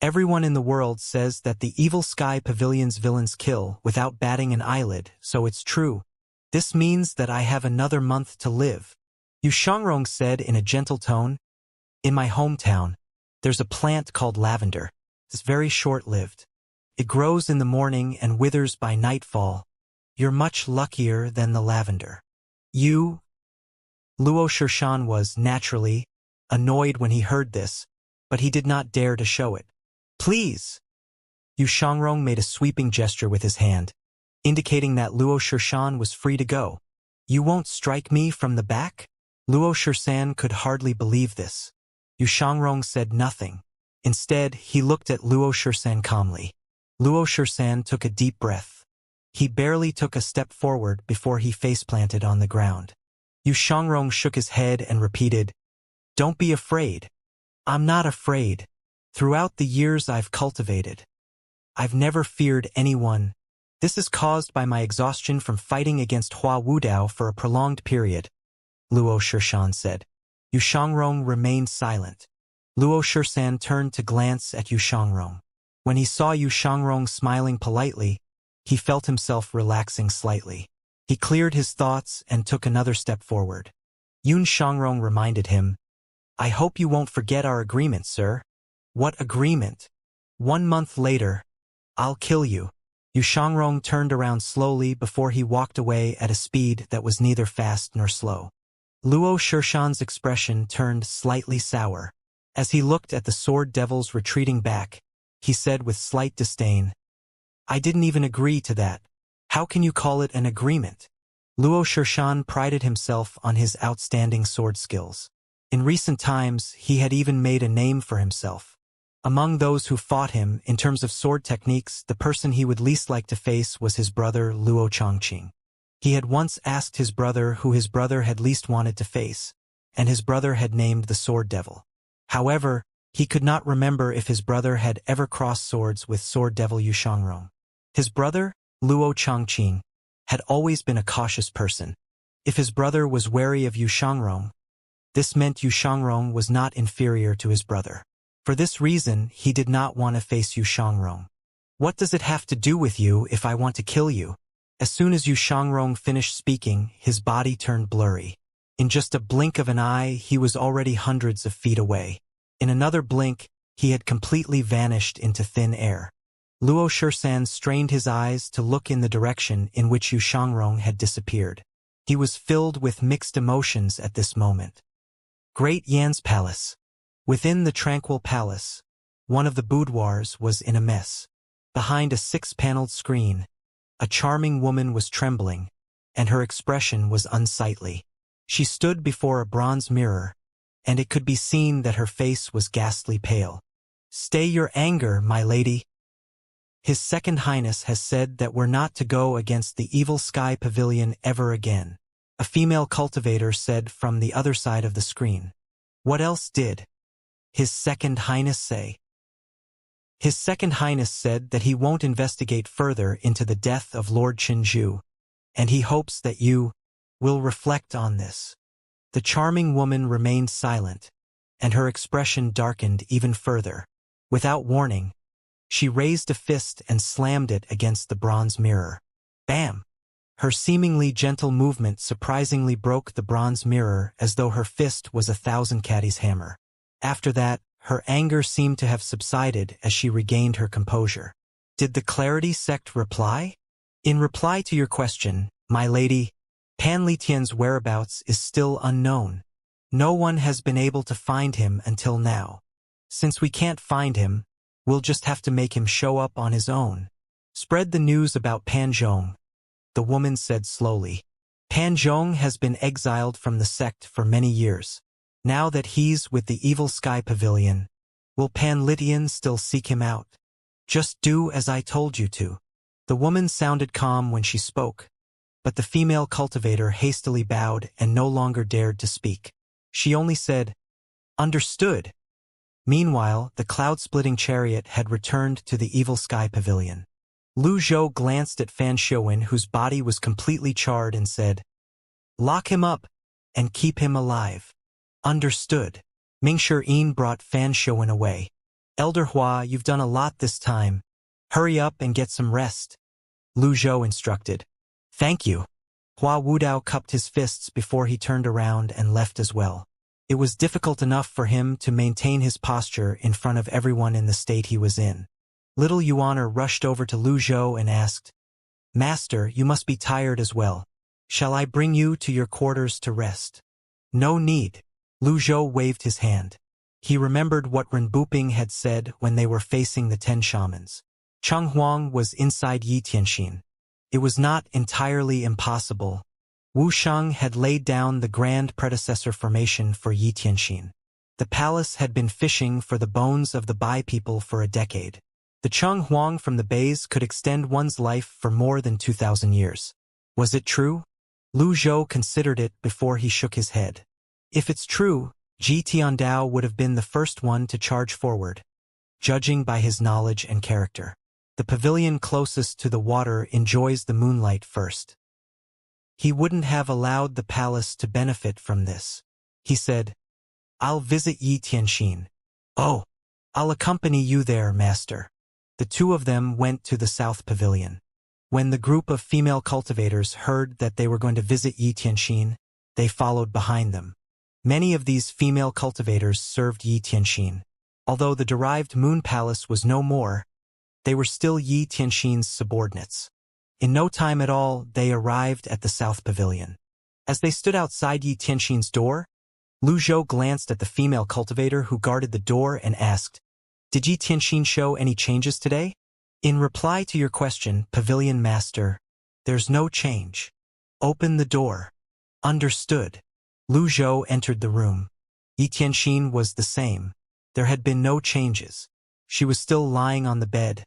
Everyone in the world says that the Evil Sky Pavilion's villains kill without batting an eyelid, so it's true. This means that I have another month to live. Yu Shangrong said in a gentle tone, In my hometown, there's a plant called lavender. It's very short-lived. It grows in the morning and withers by nightfall. You're much luckier than the lavender. Luo Shirshan was, naturally, annoyed when he heard this, but he did not dare to show it. Please! Yu Shangrong made a sweeping gesture with his hand, indicating that Luo Shirshan was free to go. You won't strike me from the back? Luo Shirshan could hardly believe this. Yu Shangrong said nothing. Instead, he looked at Luo Shirshan calmly. Luo Shirshan took a deep breath. He barely took a step forward before he face-planted on the ground. Yu Shangrong shook his head and repeated, Don't be afraid. I'm not afraid. Throughout the years I've cultivated, I've never feared anyone. This is caused by my exhaustion from fighting against Hua Wudao for a prolonged period, Luo Shirshan said. Yu Shangrong remained silent. Luo Shirshan turned to glance at Yu Shangrong. When he saw Yu Shangrong smiling politely, he felt himself relaxing slightly. He cleared his thoughts and took another step forward. Yun Shangrong reminded him, I hope you won't forget our agreement, sir. What agreement? 1 month later, I'll kill you. Yu Shangrong turned around slowly before he walked away at a speed that was neither fast nor slow. Luo Shirshan's expression turned slightly sour. As he looked at the sword devils retreating back, he said with slight disdain, I didn't even agree to that. How can you call it an agreement? Luo Shirshan prided himself on his outstanding sword skills. In recent times, he had even made a name for himself. Among those who fought him, in terms of sword techniques, the person he would least like to face was his brother Luo Chongqing. He had once asked his brother who his brother had least wanted to face, and his brother had named the Sword Devil. However, he could not remember if his brother had ever crossed swords with Sword Devil Yu Shangrong. His brother, Luo Chongqing, had always been a cautious person. If his brother was wary of Yu Shangrong, this meant Yu Shangrong was not inferior to his brother. For this reason, he did not want to face Yu Shangrong. What does it have to do with you if I want to kill you? As soon as Yu Shangrong finished speaking, his body turned blurry. In just a blink of an eye, he was already hundreds of feet away. In another blink, he had completely vanished into thin air. Luo Shisan strained his eyes to look in the direction in which Yu Shangrong had disappeared. He was filled with mixed emotions at this moment. Great Yan's palace. Within the tranquil palace, one of the boudoirs was in a mess. Behind a 6-paneled screen, a charming woman was trembling, and her expression was unsightly. She stood before a bronze mirror, and it could be seen that her face was ghastly pale. "Stay your anger, my lady. His Second Highness has said that we're not to go against the evil sky pavilion ever again," a female cultivator said from the other side of the screen. "What else did His Second Highness say?" "His Second Highness said that he won't investigate further into the death of Lord Chinju, and he hopes that you will reflect on this." The charming woman remained silent, and her expression darkened even further. Without warning, she raised a fist and slammed it against the bronze mirror. Bam! Her seemingly gentle movement surprisingly broke the bronze mirror as though her fist was a 1,000 caddies hammer. After that, her anger seemed to have subsided as she regained her composure. Did the Clarity sect reply? "In reply to your question, my lady, Pan Litian's whereabouts is still unknown. No one has been able to find him until now. Since we can't find him, we'll just have to make him show up on his own. Spread the news about Pan Zhong," the woman said slowly. "Pan Zhong has been exiled from the sect for many years. Now that he's with the Evil Sky Pavilion, will Pan Litian still seek him out? Just do as I told you to." The woman sounded calm when she spoke, but the female cultivator hastily bowed and no longer dared to speak. She only said, "Understood." Meanwhile, the cloud-splitting chariot had returned to the Evil Sky Pavilion. Lu Zhou glanced at Fan Xiuwen, whose body was completely charred, and said, "Lock him up and keep him alive." "Understood." Ming Shi'in brought Fan Xiuwen away. "Elder Hua, you've done a lot this time. Hurry up and get some rest," Lu Zhou instructed. "Thank you." Hua Wudao cupped his fists before he turned around and left as well. It was difficult enough for him to maintain his posture in front of everyone in the state he was in. Little Yuan rushed over to Lu Zhou and asked, "Master, you must be tired as well. Shall I bring you to your quarters to rest?" "No need." Lu Zhou waved his hand. He remembered what Ren Buping had said when they were facing the 10 shamans. Cheng Huang was inside Yi Tianxin. It was not entirely impossible. Wu Shang had laid down the grand predecessor formation for Yi Tianxin. The palace had been fishing for the bones of the Bai people for a decade. The Cheng Huang from the Beis could extend one's life for more than 2,000 years. Was it true? Lu Zhou considered it before he shook his head. If it's true, Ji Tiandao would have been the first one to charge forward, judging by his knowledge and character. The pavilion closest to the water enjoys the moonlight first. He wouldn't have allowed the palace to benefit from this. He said, "I'll visit Yi Tianxin." "Oh, I'll accompany you there, master." The two of them went to the south pavilion. When the group of female cultivators heard that they were going to visit Yi Tianxin, they followed behind them. Many of these female cultivators served Yi Tianxin. Although the derived moon palace was no more, they were still Yi Tianxin's subordinates. In no time at all, they arrived at the south pavilion. As they stood outside Yi Tianxin's door, Lu Zhou glanced at the female cultivator who guarded the door and asked, "Did Yi Tianxin show any changes today?" "In reply to your question, Pavilion Master, there's no change. Open the door." "Understood." Lu Zhou entered the room. Yi Tianxin was the same. There had been no changes. She was still lying on the bed,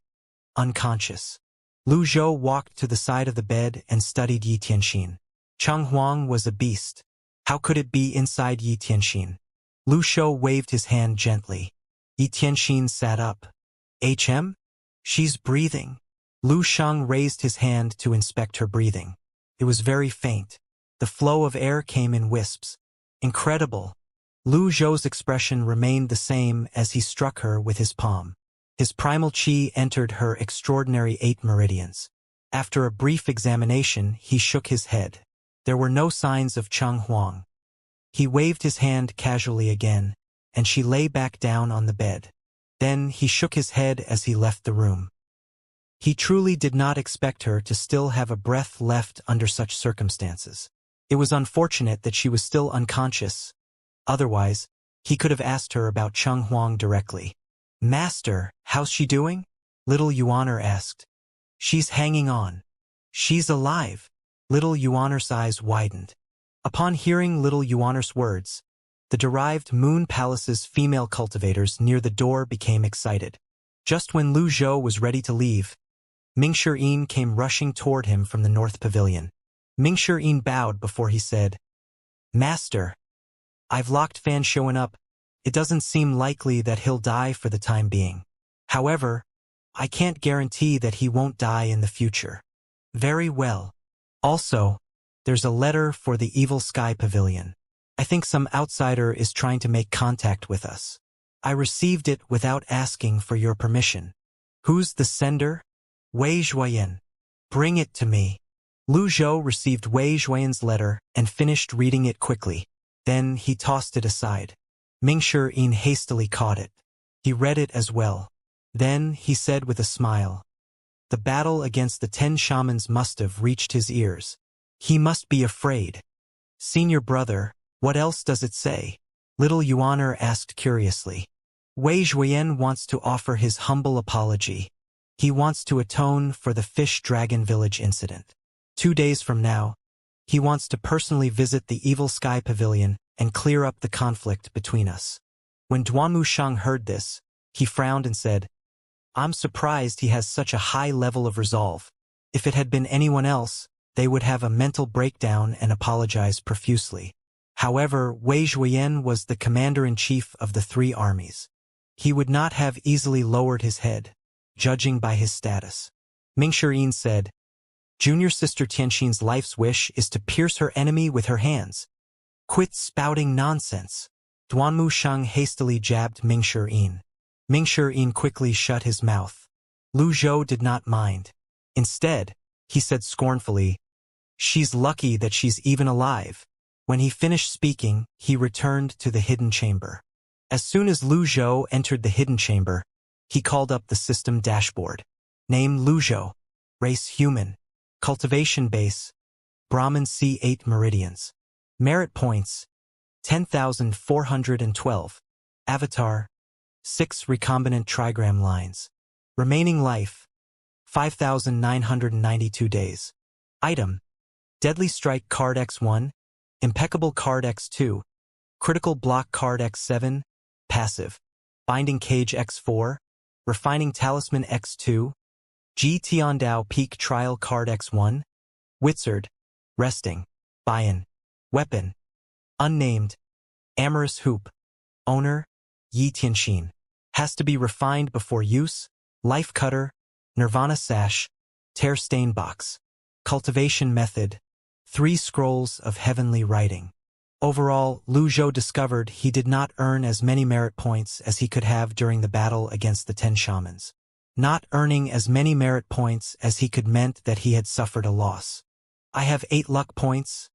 unconscious. Lu Zhou walked to the side of the bed and studied Yi Tianxin. Cheng Huang was a beast. How could it be inside Yi Tianxin? Lu Zhou waved his hand gently. Yi Tianxin sat up. "HM? She's breathing." Lu Shang raised his hand to inspect her breathing. It was very faint. The flow of air came in wisps. Incredible. Lu Zhou's expression remained the same as he struck her with his palm. His primal chi entered her extraordinary 8 meridians. After a brief examination, he shook his head. There were no signs of Cheng Huang. He waved his hand casually again, and she lay back down on the bed. Then he shook his head as he left the room. He truly did not expect her to still have a breath left under such circumstances. It was unfortunate that she was still unconscious. Otherwise, he could have asked her about Cheng Huang directly. "Master, how's she doing?" Little Yuaner asked. "She's hanging on. She's alive." Little Yuaner's eyes widened. Upon hearing Little Yuaner's words, the derived Moon Palace's female cultivators near the door became excited. Just when Lu Zhou was ready to leave, Mingshi came rushing toward him from the North Pavilion. Mingshi bowed before he said, "Master, I've locked Fan Shuan up. It doesn't seem likely that he'll die for the time being. However, I can't guarantee that he won't die in the future." "Very well. Also, there's a letter for the Evil Sky Pavilion. I think some outsider is trying to make contact with us. I received it without asking for your permission." "Who's the sender?" "Wei Zhuoyan." "Bring it to me." Lu Zhou received Wei Zhuoyan's letter and finished reading it quickly. Then he tossed it aside. Mingshi hastily caught it. He read it as well. Then he said with a smile, "The battle against the 10 shamans must have reached his ears. He must be afraid." "Senior brother, what else does it say?" Little Yuaner asked curiously. "Wei Zhuoyan wants to offer his humble apology. He wants to atone for the Fish Dragon Village incident. 2 days from now, he wants to personally visit the Evil Sky Pavilion and clear up the conflict between us." When Duanmu Shang heard this, he frowned and said, "I'm surprised he has such a high level of resolve. If it had been anyone else, they would have a mental breakdown and apologize profusely." However, Wei Zhuoyan was the commander-in-chief of the 3 armies. He would not have easily lowered his head, judging by his status. Mingshi said, "Junior sister Tianxin's life's wish is to pierce her enemy with her hands. Quit spouting nonsense." Duanmu Shang hastily jabbed Mingshi. Mingshi quickly shut his mouth. Lu Zhou did not mind. Instead, he said scornfully, "She's lucky that she's even alive." When he finished speaking, he returned to the hidden chamber. As soon as Lu Zhou entered the hidden chamber, he called up the system dashboard. Name Lu Zhou. Race human. Cultivation base. Brahmin C8 meridians. Merit points. 10,412. Avatar. 6 recombinant trigram lines. Remaining life. 5,992 days. Item. Deadly Strike card X1. Impeccable card X2. Critical Block card X7. Passive. Binding Cage X4. Refining Talisman X2. Ji Tiandao Peak Trial card X1. Wizard. Resting. Buy-in. Weapon. Unnamed. Amorous Hoop. Owner. Yi Tianxin. Has to be refined before use. Life Cutter. Nirvana Sash. Tear Stain Box. Cultivation Method. 3 scrolls of heavenly writing. Overall, Lu Zhou discovered he did not earn as many merit points as he could have during the battle against the 10 shamans. Not earning as many merit points as he could meant that he had suffered a loss. "I have 8 luck points."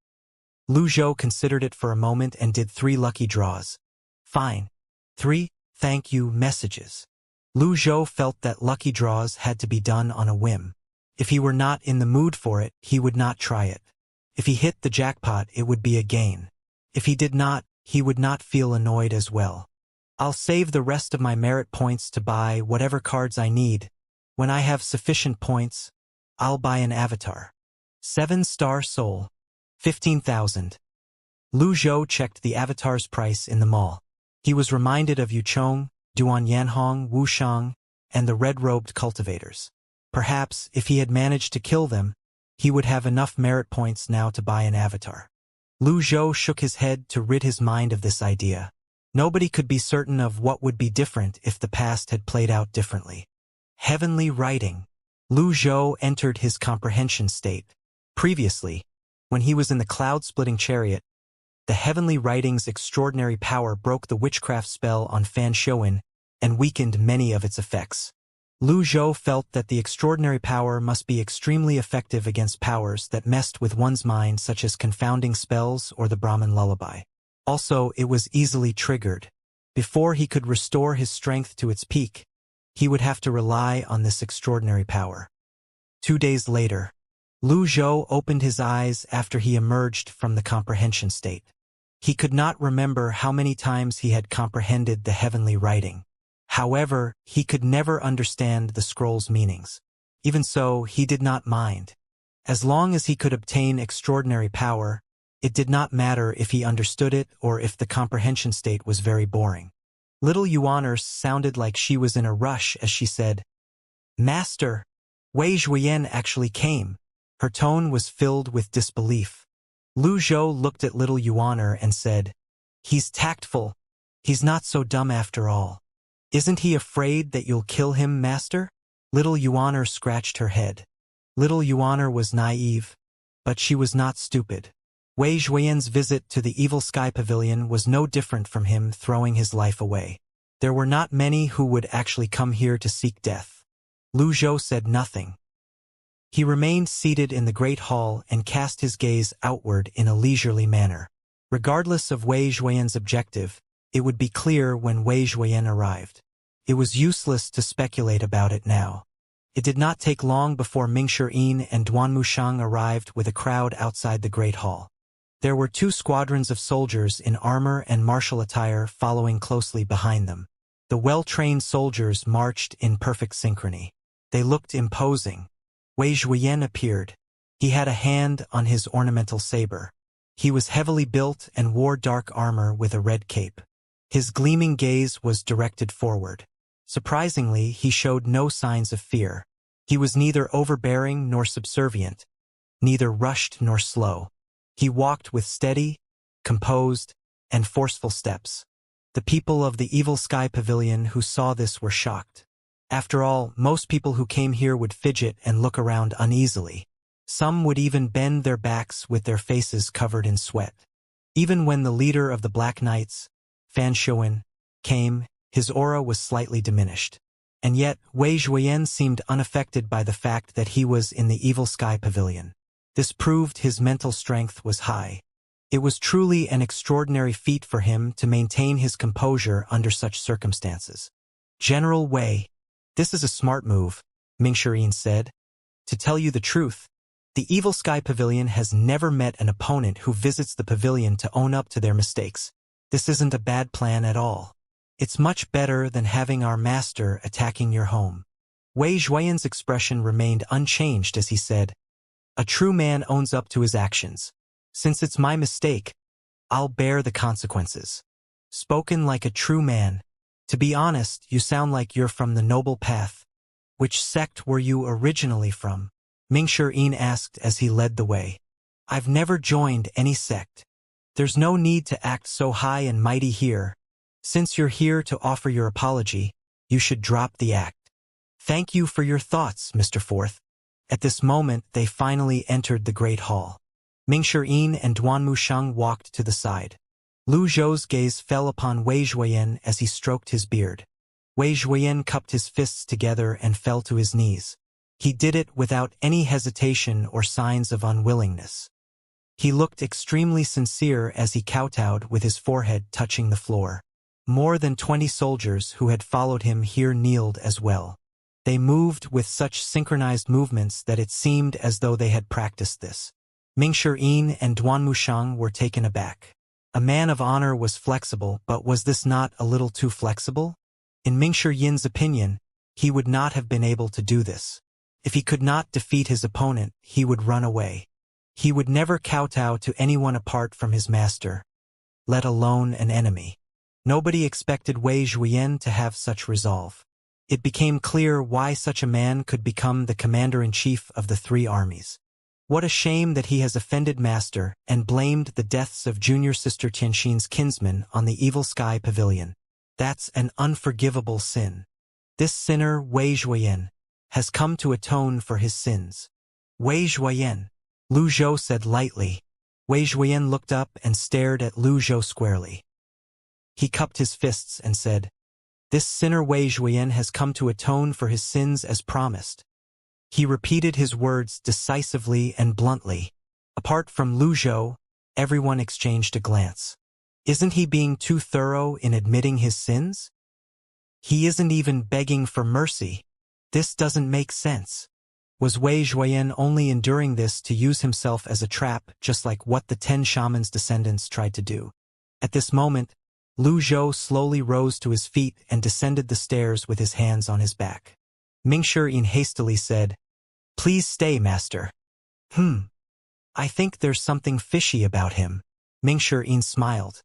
Lu Zhou considered it for a moment and did 3 lucky draws. "Fine. 3 thank you messages." Lu Zhou felt that lucky draws had to be done on a whim. If he were not in the mood for it, he would not try it. If he hit the jackpot, it would be a gain. If he did not, he would not feel annoyed as well. "I'll save the rest of my merit points to buy whatever cards I need. When I have sufficient points, I'll buy an avatar." 7-star soul. 15,000. Lu Zhou checked the avatar's price in the mall. He was reminded of Yuchong, Duan Yanhong, Wu Shang, and the red-robed cultivators. Perhaps, if he had managed to kill them, he would have enough merit points now to buy an avatar. Lu Zhou shook his head to rid his mind of this idea. Nobody could be certain of what would be different if the past had played out differently. Heavenly writing. Lu Zhou entered his comprehension state. Previously, When he was in the cloud-splitting chariot, the heavenly writing's extraordinary power broke the witchcraft spell on Fan Xiuan and weakened many of its effects. Lu Zhou felt that the extraordinary power must be extremely effective against powers that messed with one's mind, such as confounding spells or the Brahmin lullaby. Also, it was easily triggered. Before he could restore his strength to its peak, he would have to rely on this extraordinary power. 2 days later, Lu Zhou opened his eyes after he emerged from the comprehension state. He could not remember how many times he had comprehended the heavenly writing. However, he could never understand the scroll's meanings. Even so, he did not mind. As long as he could obtain extraordinary power, it did not matter if he understood it or if the comprehension state was very boring. Little Yuaner sounded like she was in a rush as she said, "Master, Wei Zhuoyan actually came." Her tone was filled with disbelief. Lu Zhou looked at little Yuaner and said, "He's tactful. He's not so dumb after all. Isn't he afraid that you'll kill him, master?" Little Yuaner scratched her head. Little Yuaner was naive, but she was not stupid. Wei Zhuoyan's visit to the Evil Sky Pavilion was no different from him throwing his life away. There were not many who would actually come here to seek death. Lu Zhou said nothing. He remained seated in the great hall and cast his gaze outward in a leisurely manner. Regardless of Wei Zhuoyan's objective, it would be clear when Wei Zhuoyan arrived. It was useless to speculate about it now. It did not take long before Mingshi and Duan Mushang arrived with a crowd outside the great hall. There were 2 squadrons of soldiers in armor and martial attire following closely behind them. The well-trained soldiers marched in perfect synchrony. They looked imposing. Wei Zhuoyan appeared. He had a hand on his ornamental saber. He was heavily built and wore dark armor with a red cape. His gleaming gaze was directed forward. Surprisingly, he showed no signs of fear. He was neither overbearing nor subservient, neither rushed nor slow. He walked with steady, composed, and forceful steps. The people of the Evil Sky Pavilion who saw this were shocked. After all, most people who came here would fidget and look around uneasily. Some would even bend their backs with their faces covered in sweat. Even when the leader of the Black Knights, Fan Xiuan, came, his aura was slightly diminished. And yet, Wei Zhuoyan seemed unaffected by the fact that he was in the Evil Sky Pavilion. This proved his mental strength was high. It was truly an extraordinary feat for him to maintain his composure under such circumstances. "General Wei, this is a smart move," Mingshi said. "To tell you the truth, the Evil Sky Pavilion has never met an opponent who visits the pavilion to own up to their mistakes. This isn't a bad plan at all. It's much better than having our master attacking your home." Wei Zhuoyan's expression remained unchanged as he said, "A true man owns up to his actions. Since it's my mistake, I'll bear the consequences." Spoken like a true man. To be honest, you sound like you're from the noble path. Which sect were you originally from? Mingshi asked as he led the way. "I've never joined any sect. There's no need to act so high and mighty here. Since you're here to offer your apology, you should drop the act." "Thank you for your thoughts, Mr. Fourth." At this moment, they finally entered the great hall. Mingshi and Duan Mushang walked to the side. Lu Zhou's gaze fell upon Wei Zhuoyan as he stroked his beard. Wei Zhuoyan cupped his fists together and fell to his knees. He did it without any hesitation or signs of unwillingness. He looked extremely sincere as he kowtowed with his forehead touching the floor. More than 20 soldiers who had followed him here kneeled as well. They moved with such synchronized movements that it seemed as though they had practiced this. Mingshi and Duan Mushang were taken aback. A man of honor was flexible, but was this not a little too flexible? In Mingshi opinion, he would not have been able to do this. If he could not defeat his opponent, he would run away. He would never kowtow to anyone apart from his master, let alone an enemy. Nobody expected Wei Zhuoyan to have such resolve. It became clear why such a man could become the commander-in-chief of the 3 armies. What a shame that he has offended Master and blamed the deaths of junior sister Tianxin's kinsmen on the Evil Sky Pavilion. That's an unforgivable sin. This sinner, Wei Zhuoyan, has come to atone for his sins. Wei Zhuoyan. Lu Zhou said lightly. Wei Zhuoyan looked up and stared at Lu Zhou squarely. He cupped his fists and said, "This sinner Wei Zhuoyan has come to atone for his sins as promised." He repeated his words decisively and bluntly. Apart from Lu Zhou, everyone exchanged a glance. Isn't he being too thorough in admitting his sins? He isn't even begging for mercy. This doesn't make sense. Was Wei Zhuoyan only enduring this to use himself as a trap, just like what the 10 shamans' descendants tried to do? At this moment, Lu Zhou slowly rose to his feet and descended the stairs with his hands on his back. Mingshi hastily said, "Please stay, master." I think there's something fishy about him." Mingshi smiled.